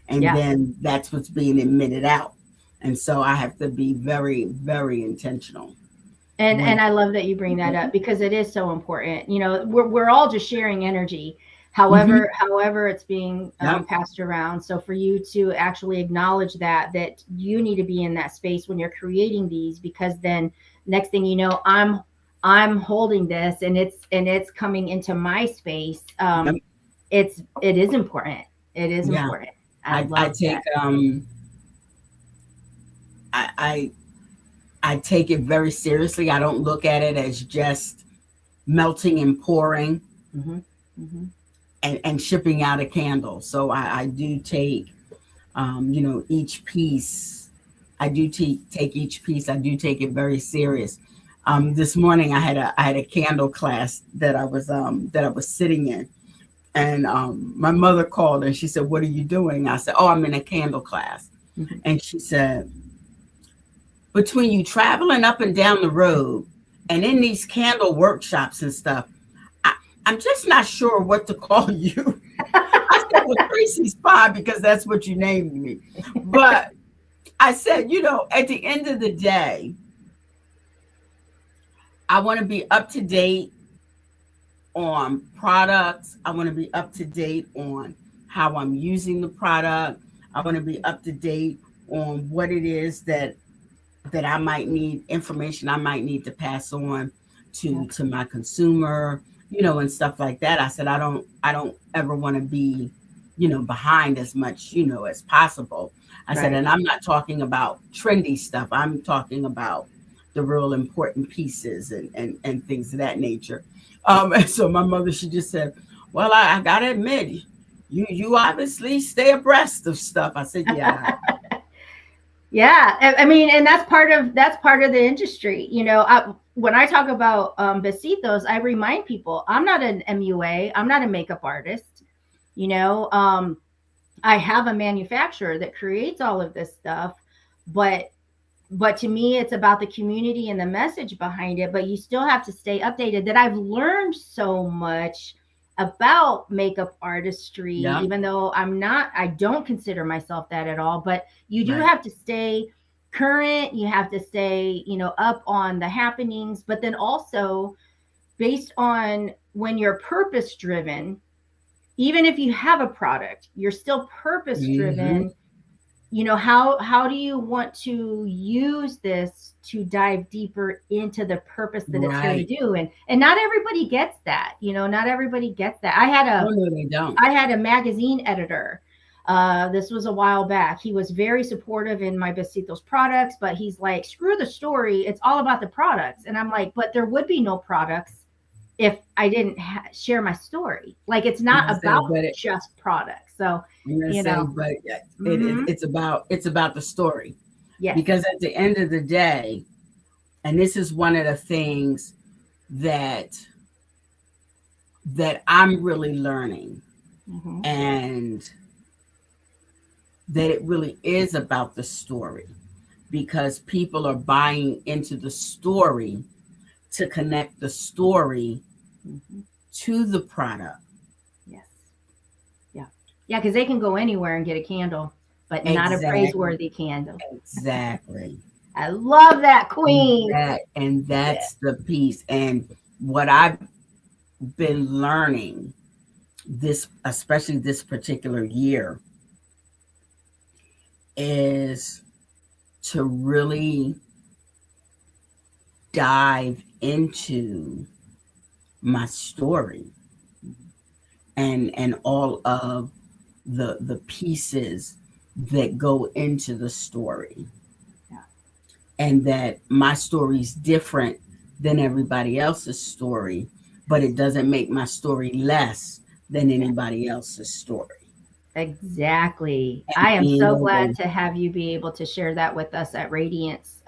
and Yeah. then that's what's being emitted out. And so I have to be very, very intentional. And I love that you bring that up, because it is so important. We're all just sharing energy, however it's being Yep. passed around. So for you to actually acknowledge that you need to be in that space when you're creating these, because then next thing you know, I'm holding this and it's coming into my space. Yep. It is important. It is Yeah. important. I love take that. I take it very seriously. I don't look at it as just melting and pouring Mhm. Mhm. and shipping out a candle. So I do take each piece. I do take each piece. I do take it very serious. This morning I had a candle class that I was sitting in, and my mother called and she said, "What are you doing?" I said, "Oh, I'm in a candle class." Mhm. And she said, "Between you traveling up and down the road and in these candle workshops and stuff, I'm just not sure what to call you." I said, "Well, Tracy's fine because that's what you named me." But I said, at the end of the day, I want to be up to date on products. I want to be up to date on how I'm using the product. I want to be up to date on what it is that I might need, information I might need to pass on to my consumer, and stuff like that. I said I don't ever want to be, behind as much, as possible. I said, Right. and I'm not talking about trendy stuff. I'm talking about the real important pieces and things of that nature. And so my mother, she just said, "Well, I gotta admit, you obviously stay abreast of stuff." I said, "Yeah." Yeah, I mean, and that's part of the industry. You know, when I talk about besitos, I remind people I'm not an MUA, I'm not a makeup artist. You know, I have a manufacturer that creates all of this stuff, but to me it's about the community and the message behind it, but you still have to stay updated. That I've learned so much about makeup artistry, Yeah. even though I don't consider myself that at all, but you do Right. have to stay current, you have to stay, you know, up on the happenings, but then also based on when you're purpose driven, even if you have a product, you're still purpose Hmm. driven. You know, how do you want to use this to dive deeper into the purpose that it's here to Right. do? And not everybody gets that. You know, not everybody gets that. Oh no, they don't. I had a magazine editor. This was a while back. He was very supportive in my Besitos products, but he's like, screw the story. It's all about the products. And I'm like, but there would be no products if I didn't share my story. Like, it's I'm not gonna say, about but it, just products. So, I'm gonna you say, know, but hmm it's about the story, yes. because at the end of the day, and this is one of the things that I'm really learning, hmm and that it really is about the story, because people are buying into the story to connect the story hmm to the product. Yes. Yeah. Yeah. Because they can go anywhere and get a candle, but not a Exactly. praiseworthy candle. Exactly. I love that, And Queen. Yeah. that's the piece. And what I've been learning this, especially this particular year, is to really dive into my story, and all of the pieces that go into the story, Yeah. and that my story is different than everybody else's story, but it doesn't make my story less than Yeah. anybody else's story. Exactly. I And am being so able, glad to have you be able to share that with us at Radiance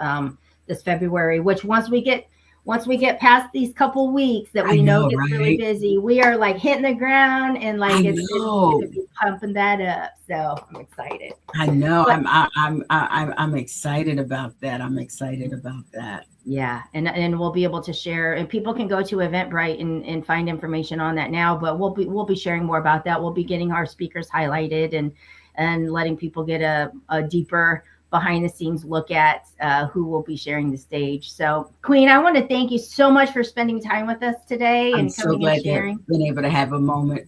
this February. Which once we get past these couple weeks that I we know know, gets really right? busy, we are like hitting the ground and I like it's know, gonna be pumping that up. So I'm excited. I know. But I'm excited about that. I'm excited about that. yeah, and we'll be able to share, and people can go to Eventbrite and find information on that now. But we'll be sharing more about that. We'll be getting our speakers highlighted and letting people get a deeper behind the scenes look at who will be sharing the stage. So, Queen, I want to thank you so much for spending time with us today I'm and so coming and glad to have sharing. been able to have a moment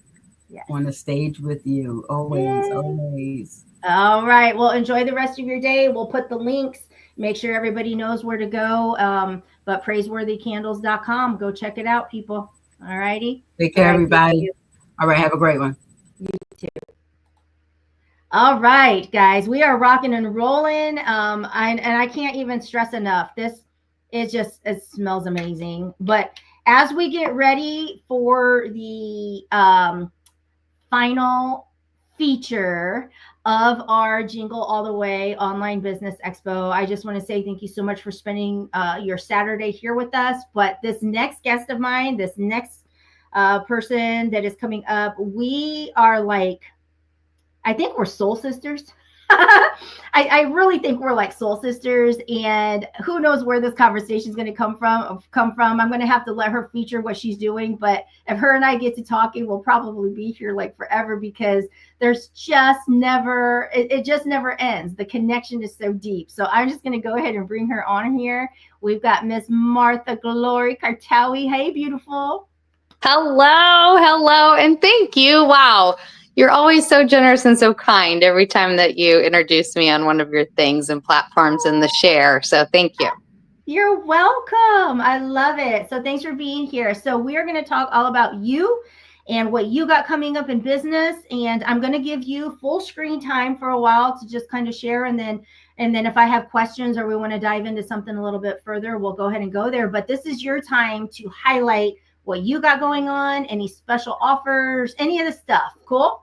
Yes. on the stage with you. Always, Yay. always. All right. Well, enjoy the rest of your day. We'll put the links, make sure everybody knows where to go. But praiseworthycandles.com. Go check it out, people. All righty. Take All care, right. Thank everybody. you. All right, have a great one. All right, guys. We are rocking and rolling. And I can't even stress enough. It smells amazing. But as we get ready for the final feature of our Jingle All the Way Online Business Expo, I just want to say thank you so much for spending your Saturday here with us. But this next guest of mine, this next person that is coming up, we are like, I think we're soul sisters. I really think we're like soul sisters, and who knows where this conversation is going to come from. I'm going to have to let her feature what she's doing, but if her and I get to talking, we'll probably be here like forever because there's just never it just never ends. The connection is so deep. So I'm just going to go ahead and bring her on here. We've got Miss Martha Glory Kartawi. Hey, beautiful. Hello, hello, and thank you. Wow. You're always so generous and so kind every time that you introduce me on one of your things and platforms in the share. So thank you. You're welcome. I love it. So thanks for being here. So we're going to talk all about you and what you got coming up in business. And I'm going to give you full screen time for a while to just kind of share. And then if I have questions or we want to dive into something a little bit further, we'll go ahead and go there. But this is your time to highlight what you got going on, any special offers, any of the stuff. Cool?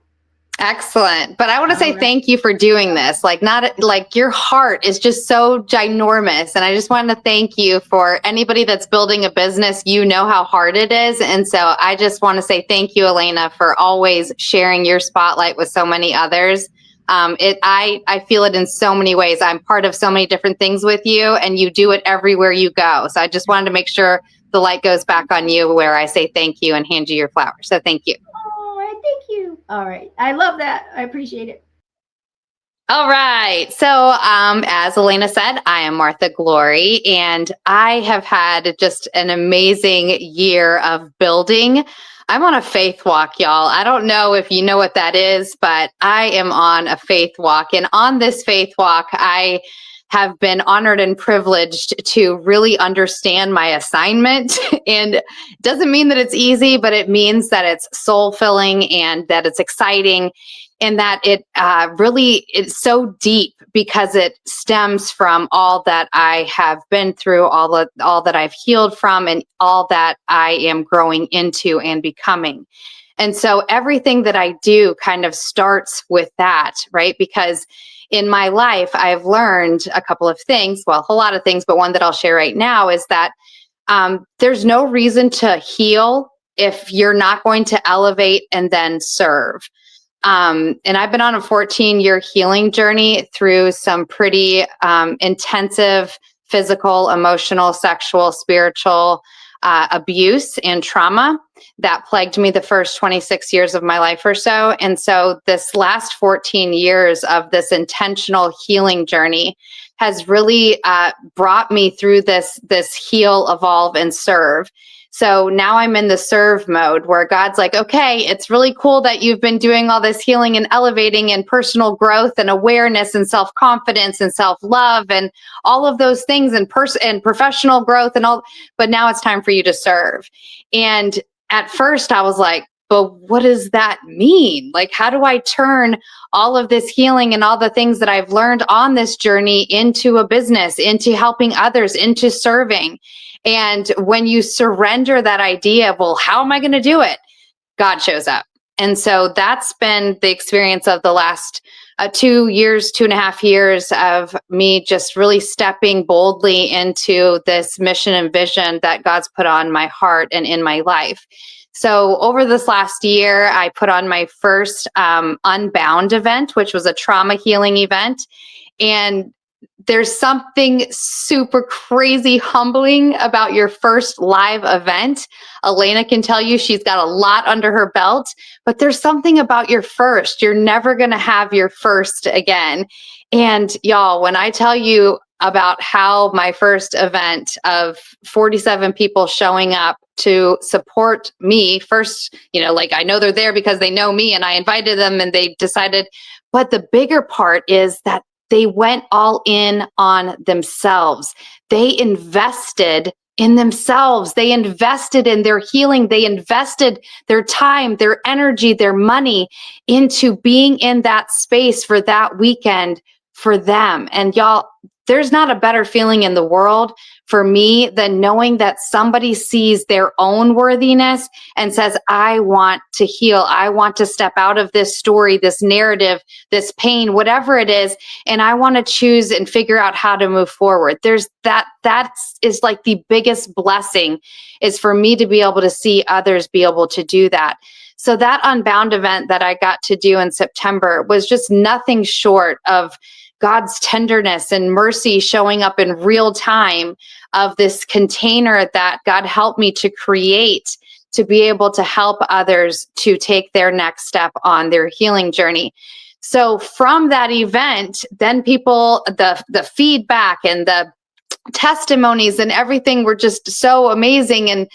Excellent. But I want to say All right. thank you for doing this. Like, not like your heart is just so ginormous. And I just want to thank you for anybody that's building a business. You know how hard it is. And so I just want to say thank you, Elena, for always sharing your spotlight with so many others. I feel it in so many ways. I'm part of so many different things with you, and you do it everywhere you go. So I just wanted to make sure the light goes back on you where I say thank you and hand you your flowers. So thank you. Oh, thank you. All right. I love that. I appreciate it. All right. So, as Elena said, I am Martha Glory, and I have had just an amazing year of building. I'm on a faith walk, y'all. I don't know if you know what that is, but I am on a faith walk. And on this faith walk, I have been honored and privileged to really understand my assignment. And it doesn't mean that it's easy, but it means that it's soul filling and that it's exciting, and that it really is so deep because it stems from all that I have been through, all that I've healed from, and all that I am growing into and becoming. And so everything that I do kind of starts with that, right? Because in my life, I've learned a couple of things, well, a whole lot of things, but one that I'll share right now is that there's no reason to heal if you're not going to elevate and then serve. And I've been on a 14-year healing journey through some pretty intensive physical, emotional, sexual, spiritual abuse and trauma that plagued me the first 26 years of my life or so. And so this last 14 years of this intentional healing journey has really brought me through this heal, evolve, and serve. So now I'm in the serve mode where God's like, okay, it's really cool that you've been doing all this healing and elevating and personal growth and awareness and self-confidence and self-love and all of those things and professional growth and all, but now it's time for you to serve. And at first I was like, but what does that mean? Like, how do I turn all of this healing and all the things that I've learned on this journey into a business, into helping others, into serving? And when you surrender that idea of, well, how am I going to do it? God shows up. And so that's been the experience of the last 2.5 years of me just really stepping boldly into this mission and vision that God's put on my heart and in my life. So over this last year, I put on my first Unbound event, which was a trauma healing event. And there's something super crazy humbling about your first live event. Elena can tell you she's got a lot under her belt, but there's something about your first. You're never going to have your first again. And y'all, when I tell you about how my first event of 47 people showing up to support me first, like I know they're there because they know me and I invited them and they decided, but the bigger part is that they went all in on themselves. They invested in themselves. They invested in their healing. They invested their time, their energy, their money into being in that space for that weekend for them. And y'all, there's not a better feeling in the world for me than knowing that somebody sees their own worthiness and says, I want to heal. I want to step out of this story, this narrative, this pain, whatever it is. And I want to choose and figure out how to move forward. There's that is like the biggest blessing, is for me to be able to see others be able to do that. So that Unbound event that I got to do in September was just nothing short of God's tenderness and mercy showing up in real time, of this container that God helped me to create to be able to help others to take their next step on their healing journey. So from that event, then people, the feedback and the testimonies and everything were just so amazing.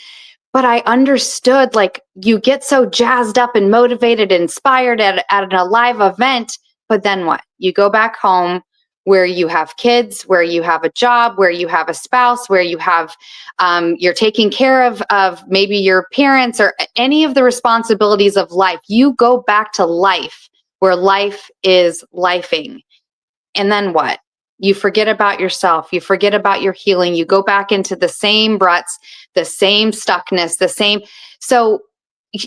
But I understood, like, you get so jazzed up and motivated, inspired at a live event, but then what? You go back home where you have kids, where you have a job, where you have a spouse, where you have, you're taking care of maybe your parents or any of the responsibilities of life. You go back to life where life is lifing. And then what? You forget about yourself. You forget about your healing. You go back into the same ruts, the same stuckness, the same. So,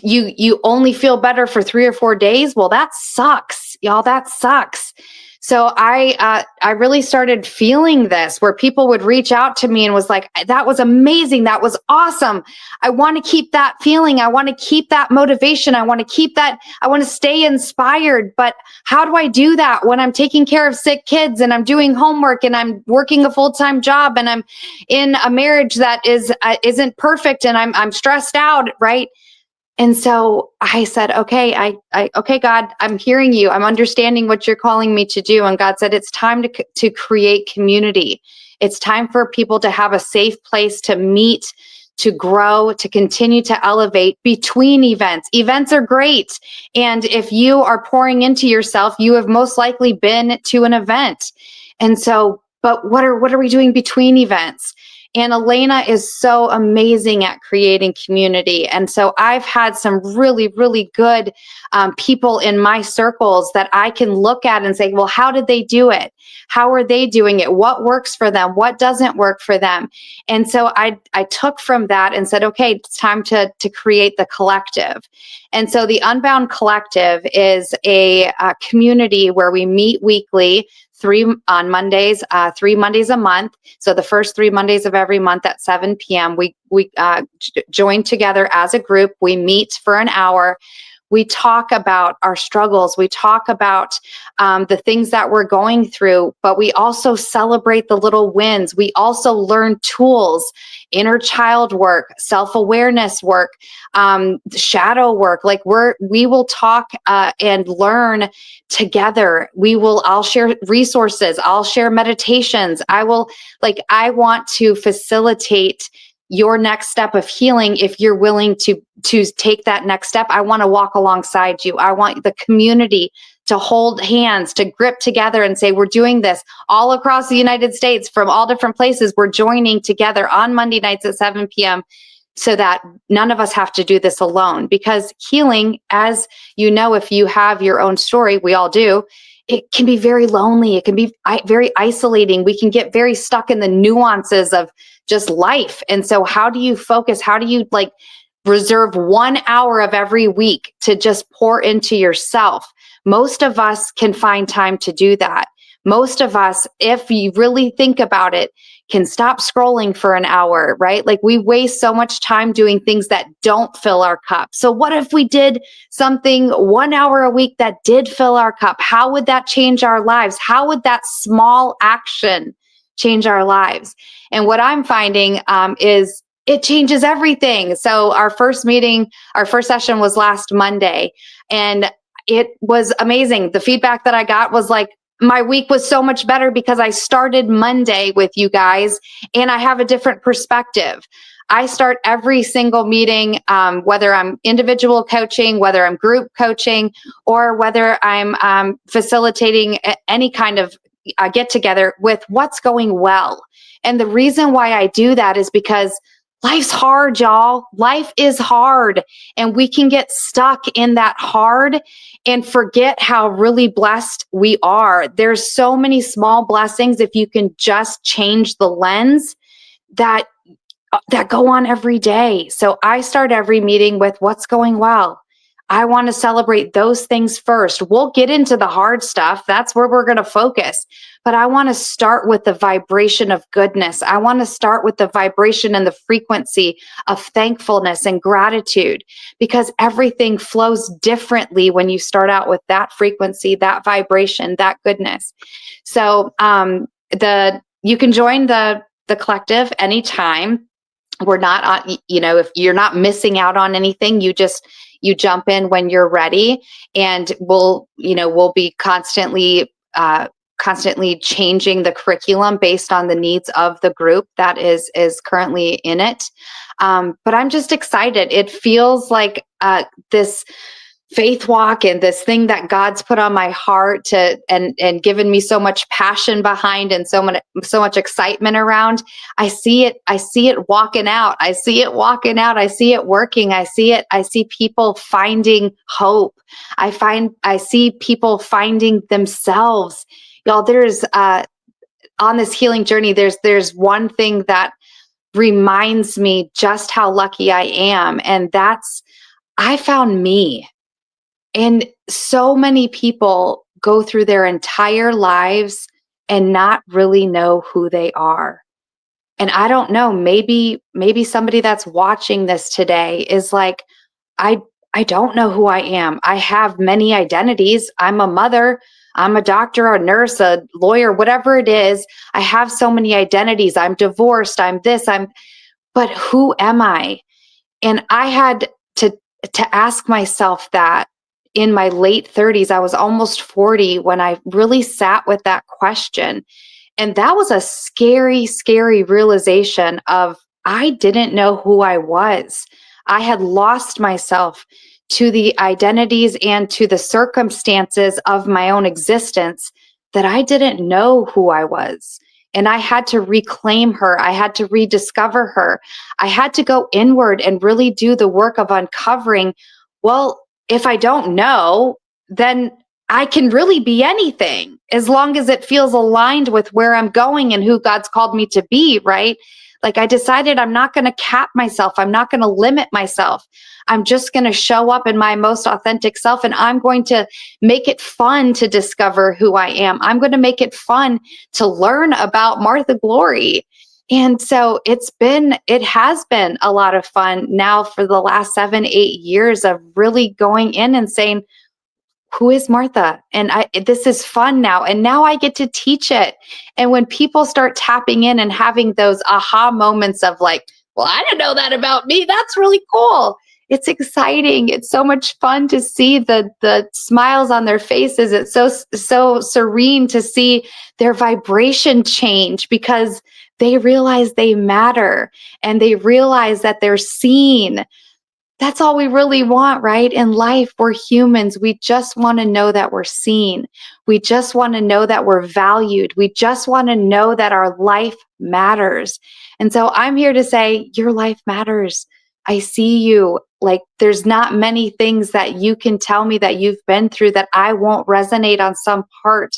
you only feel better for 3 or 4 days. Well, that sucks, y'all. That sucks. So I really started feeling this, where people would reach out to me and was like, that was amazing. That was awesome. I want to keep that feeling. I want to keep that motivation. I want to keep that. I want to stay inspired. But how do I do that when I'm taking care of sick kids and I'm doing homework and I'm working a full-time job and I'm in a marriage that isn't perfect and I'm stressed out, right? And so I said, okay, okay, God, I'm hearing you. I'm understanding what you're calling me to do. And God said, it's time to create community. It's time for people to have a safe place to meet, to grow, to continue to elevate between events. Events are great. And if you are pouring into yourself, you have most likely been to an event. And so, but what are we doing between events? And Elena is so amazing at creating community. And so I've had some really, really good people in my circles that I can look at and say, well, how did they do it? How are they doing it? What works for them? What doesn't work for them? And so I took from that and said, okay, it's time to create the collective. And so the Unbound Collective is a community where we meet weekly, 3 Mondays a month. So the first 3 Mondays of every month at 7 p.m., we join together as a group. We meet for an hour. We talk about our struggles. We talk about the things that we're going through, but we also celebrate the little wins. We also learn tools, inner child work, self-awareness work, shadow work. Like we will talk and learn together. I'll share resources. I'll share meditations. I want to facilitate your next step of healing. If you're willing to take that next step, I want to walk alongside you. I want the community to hold hands, to grip together and say, we're doing this all across the United States from all different places. We're joining together on Monday nights at 7 p.m. so that none of us have to do this alone. Because healing, as you know, if you have your own story, we all do, it can be very lonely. It can be very isolating. We can get very stuck in the nuances of just life. And so how do you focus? How do you reserve 1 hour of every week to just pour into yourself? Most of us can find time to do that. Most of us, if you really think about it, can stop scrolling for an hour, right? Like we waste so much time doing things that don't fill our cup. So what if we did something 1 hour a week that did fill our cup? How would that change our lives? How would that small action change our lives? And what I'm finding is it changes everything. So our first session was last Monday, and it was amazing. The feedback that I got was like, my week was so much better because I started Monday with you guys and I have a different perspective. I start every single meeting, whether I'm individual coaching, whether I'm group coaching, or whether I'm facilitating any kind of get together, with what's going well. And the reason why I do that is because life's hard, y'all. Life is hard, and we can get stuck in that hard and forget how really blessed we are. There's so many small blessings if you can just change the lens that go on every day. So I start every meeting with what's going well. I want to celebrate those things first. We'll get into the hard stuff. That's where we're going to focus. But I want to start with the vibration of goodness. I want to start with the vibration and the frequency of thankfulness and gratitude, because everything flows differently when you start out with that frequency, that vibration, that goodness. So you can join the collective anytime. We're not, if you're not missing out on anything, you jump in when you're ready, and we'll be constantly changing the curriculum based on the needs of the group that is currently in it. But I'm just excited. It feels like this faith walk and this thing that God's put on my heart and given me so much passion behind and so much excitement around. I see it walking out. I see it walking out. I see it working. I see people finding hope. I see people finding themselves. Y'all, there's on this healing journey, there's one thing that reminds me just how lucky I am, and that's I found me. And so many people go through their entire lives and not really know who they are. And I don't know, maybe somebody that's watching this today is like, I I don't know who I am. I have many identities. I'm a mother, I'm a doctor, a nurse, a lawyer, whatever it is. I have so many identities. I'm divorced, I'm this, but who am I? And I had to ask myself that in my late 30s. I was almost 40 when I really sat with that question. And that was a scary, scary realization of I didn't know who I was. I had lost myself to the identities and to the circumstances of my own existence, that I didn't know who I was. And I had to reclaim her. I had to rediscover her. I had to go inward and really do the work of uncovering, well, if I don't know, then I can really be anything as long as it feels aligned with where I'm going and who God's called me to be, right? Like I decided I'm not going to cap myself. I'm not going to limit myself. I'm just going to show up in my most authentic self, and I'm going to make it fun to discover who I am. I'm going to make it fun to learn about Martha Glory. And so it has been a lot of fun now for the last 7-8 years of really going in and saying, who is Martha? And this is fun now. And now I get to teach it. And when people start tapping in and having those aha moments of like, well, I didn't know that about me. That's really cool. It's exciting. It's so much fun to see the smiles on their faces. It's so serene to see their vibration change because they realize they matter and they realize that they're seen. That's all we really want, right? In life, we're humans. We just want to know that we're seen. We just want to know that we're valued. We just want to know that our life matters. And so I'm here to say, your life matters. I see you. Like, there's not many things that you can tell me that you've been through that I won't resonate on some part,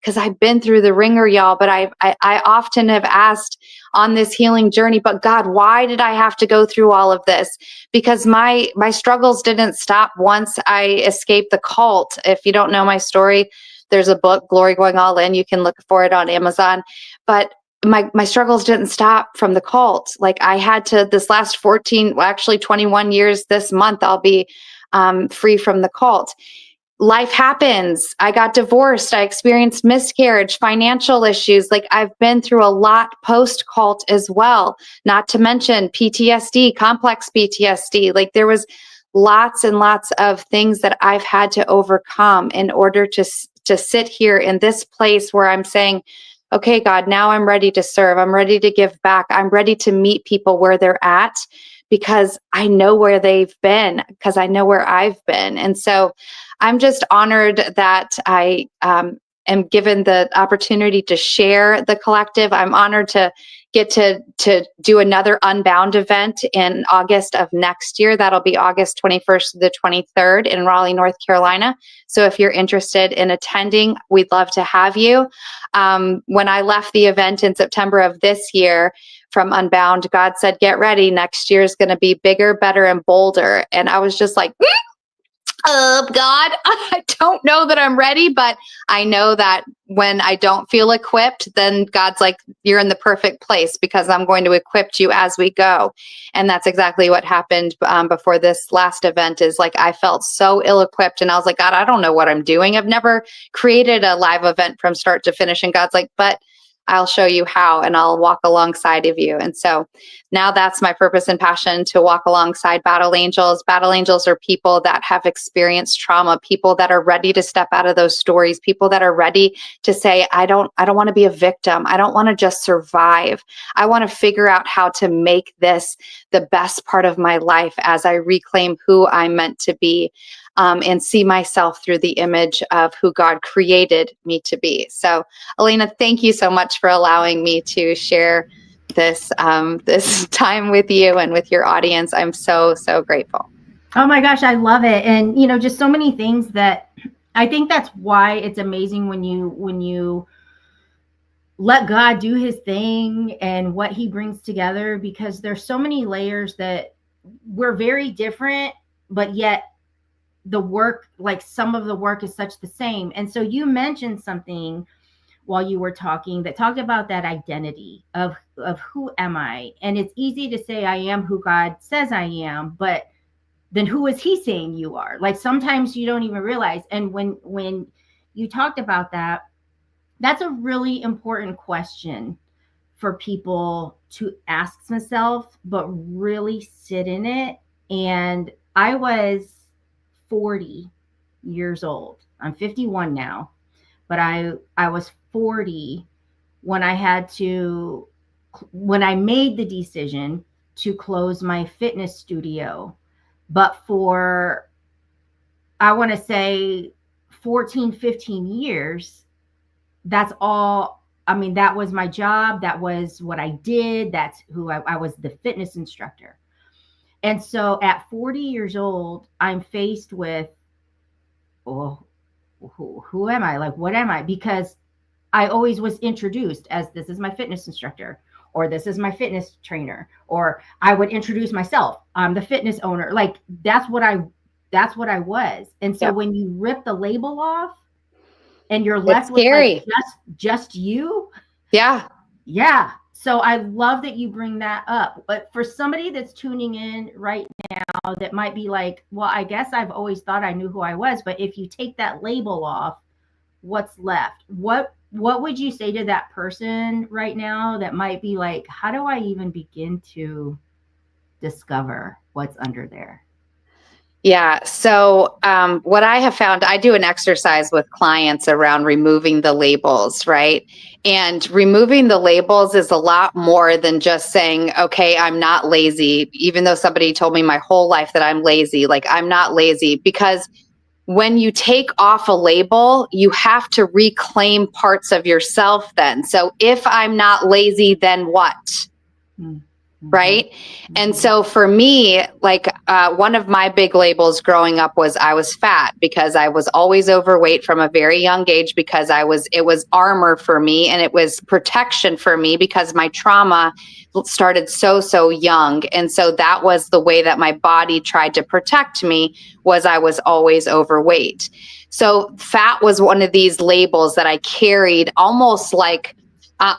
because I've been through the ringer, y'all. But I often have asked on this healing journey, but God, why did I have to go through all of this? Because my struggles didn't stop once I escaped the cult. If you don't know my story, there's a book, Glory Going All In. You can look for it on Amazon. But my struggles didn't stop from the cult. Like I had to, this last 21 years this month, I'll be free from the cult. Life happens. I got divorced. I experienced miscarriage, financial issues. Like I've been through a lot post cult as well, not to mention PTSD, complex PTSD. Like there was lots and lots of things that I've had to overcome in order to sit here in this place where I'm saying, okay, God, now I'm ready to serve. I'm ready to give back. I'm ready to meet people where they're at, because I know where they've been, because I know where I've been. And so I'm just honored that I am given the opportunity to share the collective. I'm honored to get to do another Unbound event in August of next year. That'll be August 21st to the 23rd in Raleigh, North Carolina. So if you're interested in attending, we'd love to have you. When I left the event in September of this year from Unbound, God said, get ready. Next year is going to be bigger, better, and bolder. And I was just like, God, I don't know that I'm ready, but I know that when I don't feel equipped, then God's like, you're in the perfect place, because I'm going to equip you as we go. And that's exactly what happened before this last event. Is like, I felt so ill-equipped and I was like, God, I don't know what I'm doing. I've never created a live event from start to finish. And God's like, but I'll show you how, and I'll walk alongside of you. And so now that's my purpose and passion, to walk alongside battle angels. Battle angels are people that have experienced trauma, people that are ready to step out of those stories, people that are ready to say, I don't want to be a victim. I don't want to just survive. I want to figure out how to make this the best part of my life as I reclaim who I'm meant to be. And see myself through the image of who God created me to be. So, Elena, thank you so much for allowing me to share this this time with you and with your audience. I'm so grateful. Oh my gosh, I love it. And just so many things that I think that's why it's amazing when you let God do his thing and what he brings together, because there's so many layers that we're very different but yet the work, like some of the work is such the same. And so you mentioned something while you were talking that talked about that identity of who am I? And it's easy to say I am who God says I am, but then who is he saying you are? Like sometimes you don't even realize. And when you talked about that, that's a really important question for people to ask themselves, but really sit in it. And I was 40 years old. I'm 51 now, but I was 40 when when I made the decision to close my fitness studio. But for, I want to say 14, 15 years, that's all. I mean, that was my job. That was what I did. That's who I was, the fitness instructor. And so at 40 years old, I'm faced with, oh, who am I? Like, what am I? Because I always was introduced as this is my fitness instructor, or this is my fitness trainer, or I would introduce myself. I'm the fitness owner. Like that's what I was. And so when you rip the label off and you're left with like just you. Yeah. Yeah. So I love that you bring that up. But for somebody that's tuning in right now that might be like, well, I guess I've always thought I knew who I was, but if you take that label off, what's left? What would you say to that person right now that might be like, how do I even begin to discover what's under there? Yeah. So, what I have found, I do an exercise with clients around removing the labels, right? And removing the labels is a lot more than just saying, okay, I'm not lazy, even though somebody told me my whole life that I'm lazy. Like, I'm not lazy, because when you take off a label, you have to reclaim parts of yourself then. So, if I'm not lazy, then what? Mm-hmm. Right. And so for me, like one of my big labels growing up was I was fat, because I was always overweight from a very young age, because it was armor for me, and it was protection for me because my trauma started so young. And so that was the way that my body tried to protect me, was I was always overweight. So fat was one of these labels that I carried almost like a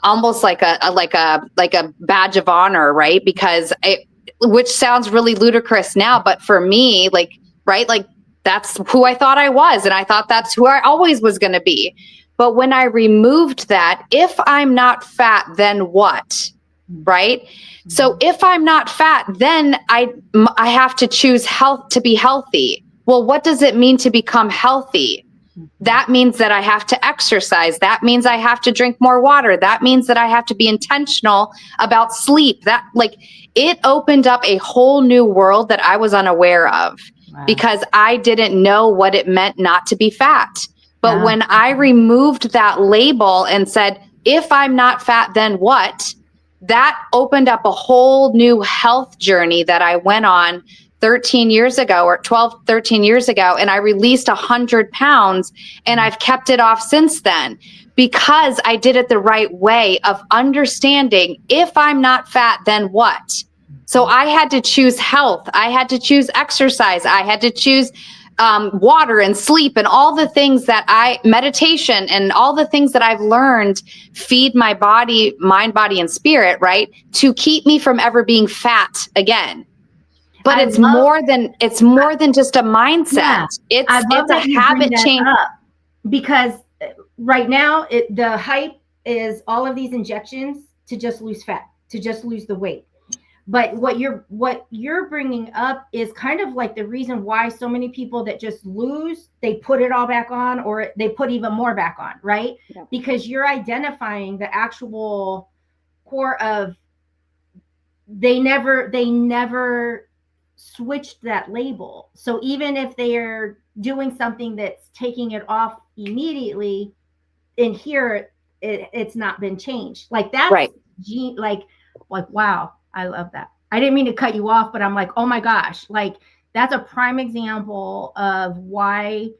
badge of honor, right? Because which sounds really ludicrous now, but for me, like, right, like that's who I thought I was, and I thought that's who I always was going to be. But when I removed that, if I'm not fat, then what? Right? So if I'm not fat, then I have to choose health to be healthy. Well, what does it mean to become healthy? That means that I have to exercise. That means I have to drink more water. That means that I have to be intentional about sleep. That, like, it opened up a whole new world that I was unaware of. Wow. Because I didn't know what it meant not to be fat. But when I removed that label and said, if I'm not fat, then what? That opened up a whole new health journey that I went on 13 years ago, or 12, 13 years ago. And I released 100 pounds, and I've kept it off since then, because I did it the right way of understanding, if I'm not fat, then what? So I had to choose health. I had to choose exercise. I had to choose water and sleep, and all the things that meditation and all the things that I've learned feed my body, mind, body, and spirit, right? To keep me from ever being fat again. But it's more than just a mindset. Yeah, It's a habit change. Because right now the hype is all of these injections to just lose fat, to just lose the weight. But what you're bringing up is kind of like the reason why so many people that just lose, they put it all back on, or they put even more back on, right? Yeah. Because you're identifying the actual core of, they never switched that label. So even if they're doing something that's taking it off immediately, in here it's not been changed. Like that's right. Like wow, I love that. I didn't mean to cut you off, but I'm like, oh my gosh, like that's a prime example of why,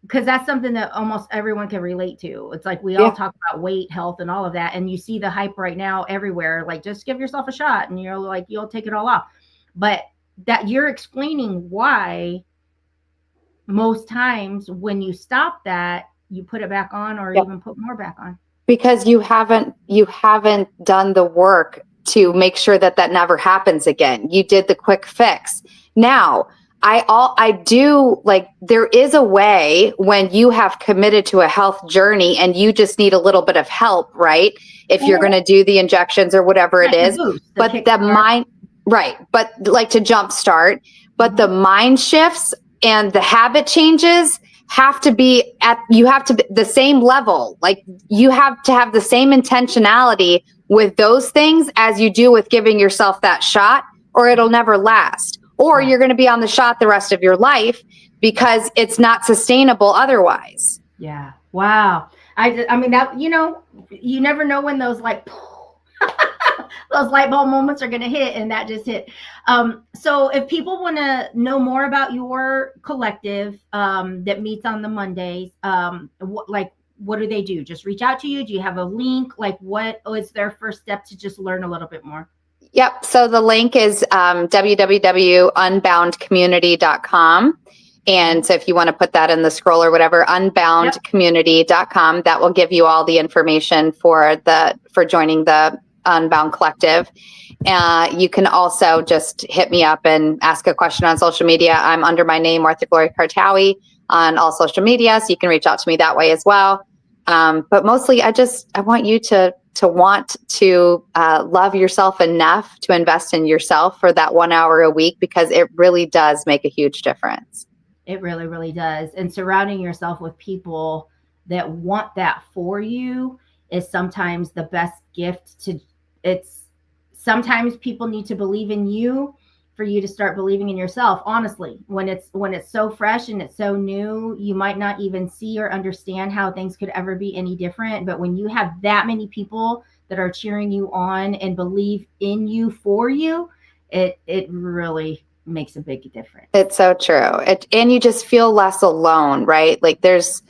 because that's something that almost everyone can relate to. It's like we all talk about weight, health, and all of that, and you see the hype right now everywhere, like just give yourself a shot and you're like, you'll take it all off. But that you're explaining why most times when you stop that, you put it back on or Yep. even put more back on. Because you haven't done the work to make sure that that never happens again. You did the quick fix. Now, I do, like, there is a way when you have committed to a health journey and you just need a little bit of help, right? If you're going to do the injections or whatever it is, but the mind, right. But like to jumpstart, but the mind shifts and the habit changes have to be you have to be the same level. Like, you have to have the same intentionality with those things as you do with giving yourself that shot, or it'll never last. Or you're going to be on the shot the rest of your life because it's not sustainable otherwise. Yeah. Wow. I mean, that, you know, you never know when those like those light bulb moments are going to hit, and that just hit. So if people want to know more about your collective that meets on the Mondays, what do they do? Just reach out to you? Do you have a link? Like, what is their first step to just learn a little bit more? Yep. So the link is www.unboundcommunity.com. And so if you want to put that in the scroll or whatever, unboundcommunity.com, that will give you all the information for joining the Unbound Collective. You can also just hit me up and ask a question on social media. I'm under my name, Martha Glory Kartawi, on all social media. So you can reach out to me that way as well. But mostly I want you to want to love yourself enough to invest in yourself for that 1 hour a week, because it really does make a huge difference. It really, really does. And surrounding yourself with people that want that for you is sometimes the best gift sometimes people need to believe in you for you to start believing in yourself. Honestly, when it's so fresh and it's so new, you might not even see or understand how things could ever be any different. But when you have that many people that are cheering you on and believe in you for you, it really makes a big difference. It's so true. And you just feel less alone, right? Like there's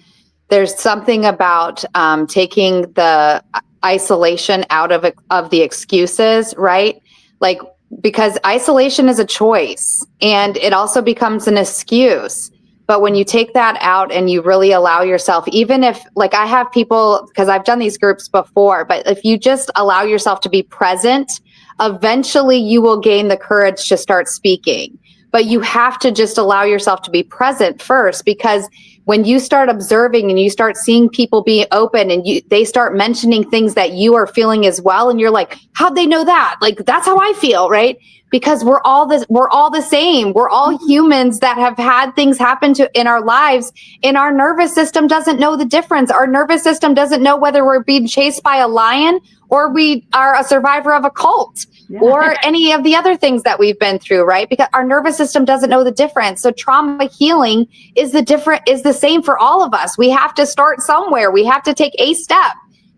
something about taking the isolation out of the excuses, right? Like, because isolation is a choice and it also becomes an excuse. But when you take that out and you really allow yourself, even if, like, I have people, because I've done these groups before, but if you just allow yourself to be present, eventually you will gain the courage to start speaking. But you have to just allow yourself to be present first, because when you start observing and you start seeing people be open and they start mentioning things that you are feeling as well, and you're like, how'd they know that? Like, that's how I feel, right? Because we're all the same. We're all humans that have had things happen in our lives, and our nervous system doesn't know the difference. Our nervous system doesn't know whether we're being chased by a lion or we are a survivor of a cult. Yeah. Or any of the other things that we've been through, right? Because our nervous system doesn't know the difference. So trauma healing is the same for all of us. We have to start somewhere. We have to take a step.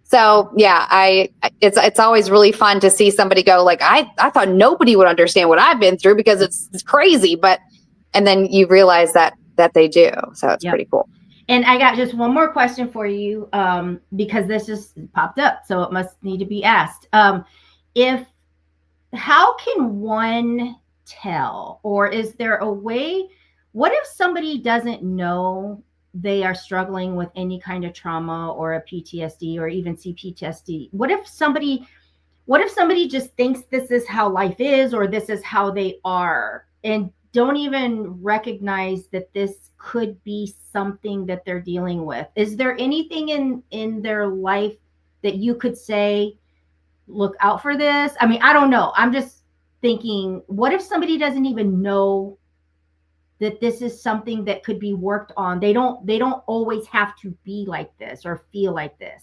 So yeah, it's always really fun to see somebody go like, I thought nobody would understand what I've been through because it's crazy, and then you realize that they do. So it's pretty cool. And I got just one more question for you, because this just popped up, so it must need to be asked. How can one tell, or is there a way? What if somebody doesn't know they are struggling with any kind of trauma or a PTSD or even CPTSD? What if somebody just thinks this is how life is, or this is how they are, and don't even recognize that this could be something that they're dealing with? Is there anything in their life that you could say, look out for this? I mean, I don't know. I'm just thinking, what if somebody doesn't even know that this is something that could be worked on? They don't always have to be like this or feel like this.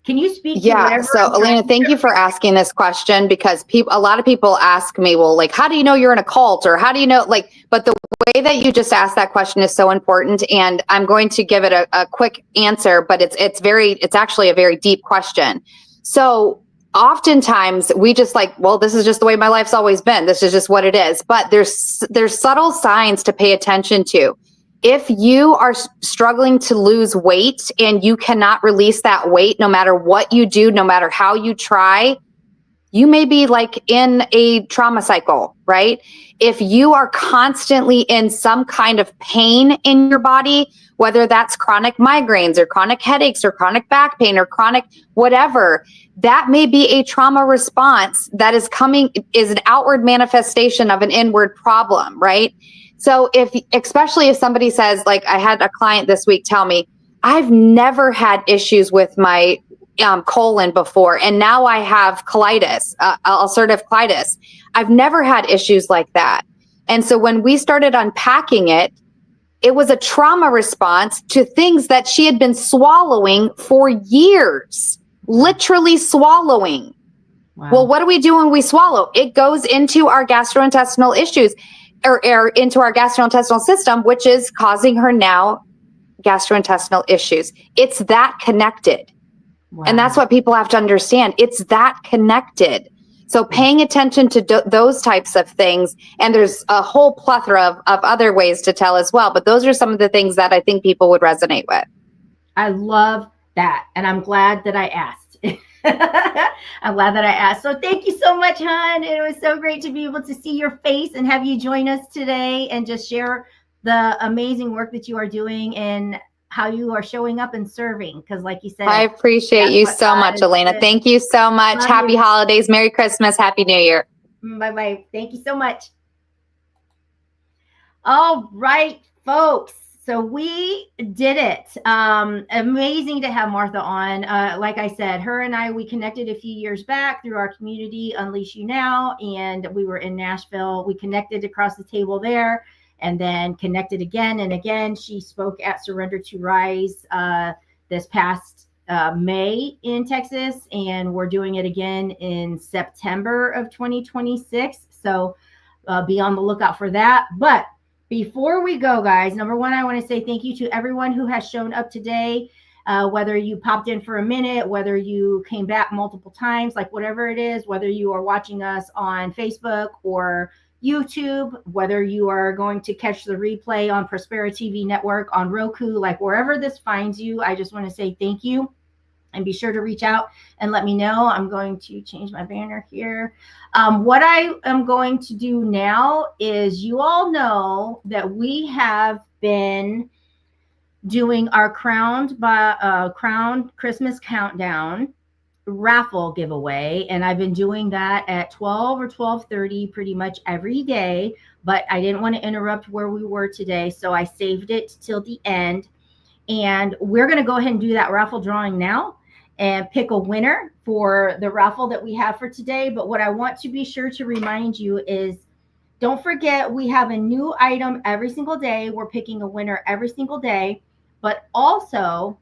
Can you speak to whatever? So Elena, thank you for asking this question, because a lot of people ask me, well, like, how do you know you're in a cult, or how do you know, like, but the way that you just asked that question is so important, and I'm going to give it a quick answer, but it's actually a very deep question. So oftentimes we just like, well, this is just the way my life's always been. This is just what it is. But there's subtle signs to pay attention to. If you are struggling to lose weight and you cannot release that weight, no matter what you do, no matter how you try, You may be like in a trauma cycle, right? If you are constantly in some kind of pain in your body, whether that's chronic migraines or chronic headaches or chronic back pain or chronic whatever, that may be a trauma response that is an outward manifestation of an inward problem, right? So especially if somebody says, like, I had a client this week tell me, I've never had issues with my colon before, and now I have colitis, ulcerative colitis. I've never had issues like that. And so when we started unpacking it, it was a trauma response to things that she had been swallowing for years, literally swallowing. Wow. Well, what do we do when we swallow? It goes into our gastrointestinal issues or into our gastrointestinal system, which is causing her now gastrointestinal issues. It's that connected. Wow. And that's what people have to understand. It's that connected. So paying attention to those types of things, and there's a whole plethora of other ways to tell as well. But those are some of the things that I think people would resonate with. I love that. And I'm glad that I asked. I'm glad that I asked. So thank you so much, hon. It was so great to be able to see your face and have you join us today and just share the amazing work that you are doing and how you are showing up and serving. Because like you said, I appreciate you so much, Elena. Thank you so much. Love Happy you. holidays. Merry Christmas. Happy New Year. Bye-bye. Thank you so much. All right, folks. So we did it. Amazing to have Martha on. Like I said, her and we connected a few years back through our community, Unleash You Now, and we were in Nashville. We connected across the table there and then connected again and again. She spoke at Surrender to Rise this past May in Texas, and we're doing it again in September of 2026. So be on the lookout for that. But before we go, guys, number one, I want to say thank you to everyone who has shown up today, whether you popped in for a minute, whether you came back multiple times, like whatever it is, whether you are watching us on Facebook or YouTube, whether you are going to catch the replay on Prospera TV Network, on Roku, like wherever this finds you, I just want to say thank you. And be sure to reach out and let me know. I'm going to change my banner here. What I am going to do now is, you all know that we have been doing our Crowned Christmas Countdown raffle giveaway. And I've been doing that at 12 or 12:30 pretty much every day. But I didn't want to interrupt where we were today, so I saved it till the end. And we're going to go ahead and do that raffle drawing now and pick a winner for the raffle that we have for today. But what I want to be sure to remind you is, don't forget, we have a new item every single day. We're picking a winner every single day. But also,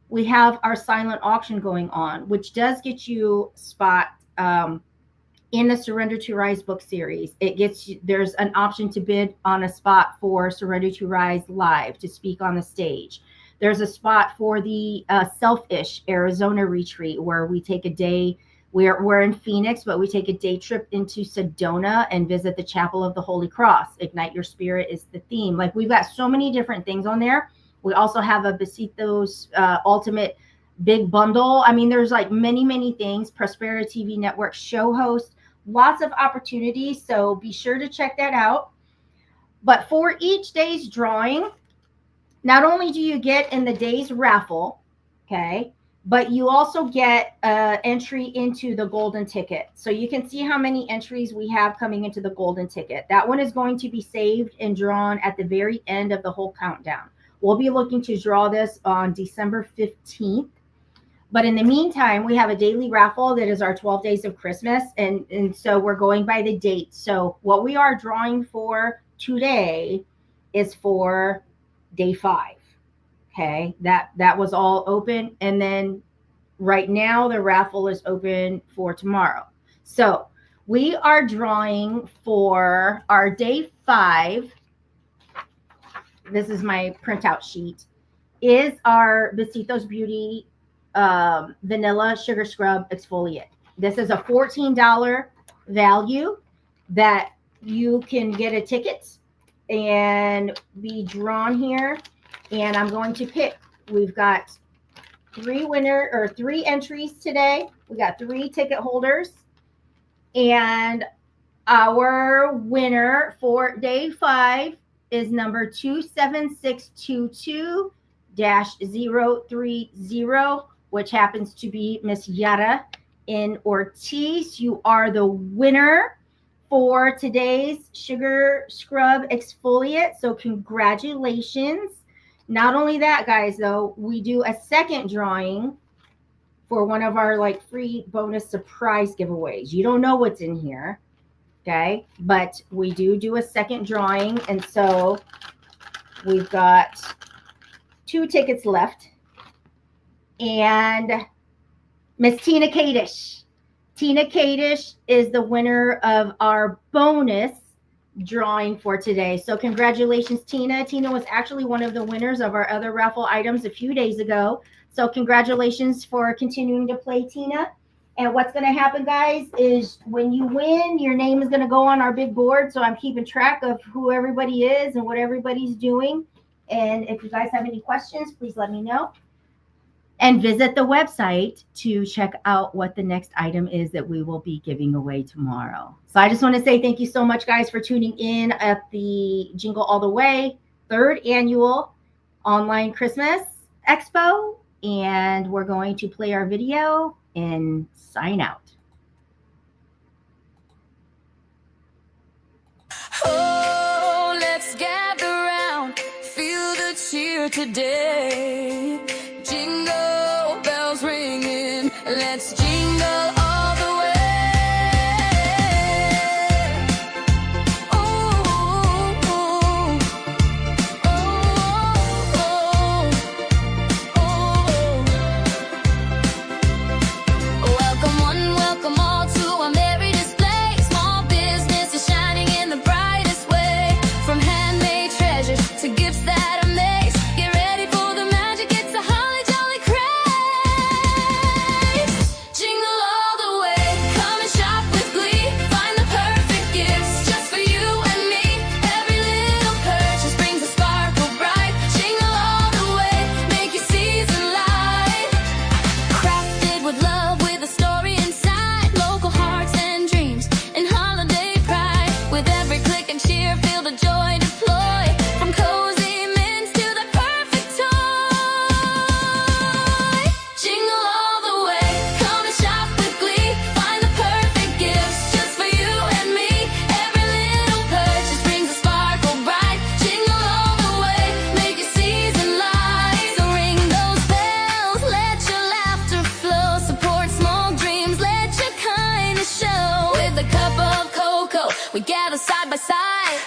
we have our silent auction going on, which does get you spot in the Surrender to Rise book series. It gets you, there's an option to bid on a spot for Surrender to Rise Live to speak on the stage. There's a spot for the Selfish Arizona retreat, where we take a day. We're in Phoenix, but we take a day trip into Sedona and visit the Chapel of the Holy Cross. Ignite Your Spirit is the theme. Like, we've got so many different things on there. We also have a Besitos Ultimate Big Bundle. I mean, there's like many things. Prospera TV Network show host, lots of opportunities. So be sure to check that out. But for each day's drawing, not only do you get in the day's raffle, okay, but you also get an entry into the golden ticket. So you can see how many entries we have coming into the golden ticket. That one is going to be saved and drawn at the very end of the whole countdown. We'll be looking to draw this on December 15th. But in the meantime, we have a daily raffle that is our 12 days of Christmas. And so we're going by the date. So what we are drawing for today is for day 5. Okay, that was all open. And then right now the raffle is open for tomorrow. So we are drawing for our day 5. This is my printout sheet. Is our Besitos Beauty Vanilla Sugar Scrub Exfoliate. This is a $14 value that you can get a ticket and be drawn here. And I'm going to pick. We've got 3 entries today. We got 3 ticket holders. And our winner for day 5 is number 27622-030, which happens to be Miss Yara in Ortiz. You are the winner for today's sugar scrub exfoliate. So congratulations. Not only that, guys, though, we do a second drawing for one of our like free bonus surprise giveaways. You don't know what's in here, okay? But we do a second drawing, and so we've got 2 tickets left. And Miss Tina Kadish. Tina Kadish is the winner of our bonus drawing for today. So congratulations, Tina. Tina was actually one of the winners of our other raffle items a few days ago. So congratulations for continuing to play, Tina. And what's going to happen, guys, is when you win, your name is going to go on our big board. So I'm keeping track of who everybody is and what everybody's doing. And if you guys have any questions, please let me know. And visit the website to check out what the next item is that we will be giving away tomorrow. So I just want to say thank you so much, guys, for tuning in at the Jingle All the Way 3rd annual online Christmas Expo. And we're going to play our video and sign out. Oh, let's gather round, feel the cheer today. Jingle bells ringing, let's jingle all the way. Oh, oh, oh, oh, oh. Welcome one, welcome all to our merry display. Small business is shining in the brightest way. From handmade treasures to gifts that amaze. Get ready for the magic, it's a holly jolly craze. Jingle all the way, come and shop with glee. Find the perfect gifts just for you and me. Every little purchase brings a sparkle bright. Jingle all the way, make your season light. Crafted with love, with a story inside. Local hearts and dreams and holiday pride. With every click and cheer, feel the joy deploy. From cozy mints to the perfect toy. Jingle all the way, come and shop with glee. Find the perfect gifts just for you and me. Every little purchase brings a sparkle bright. Jingle all the way, make your season light. So ring those bells, let your laughter flow. Support small dreams, let your kindness show. With a cup of cocoa, we gather side by side.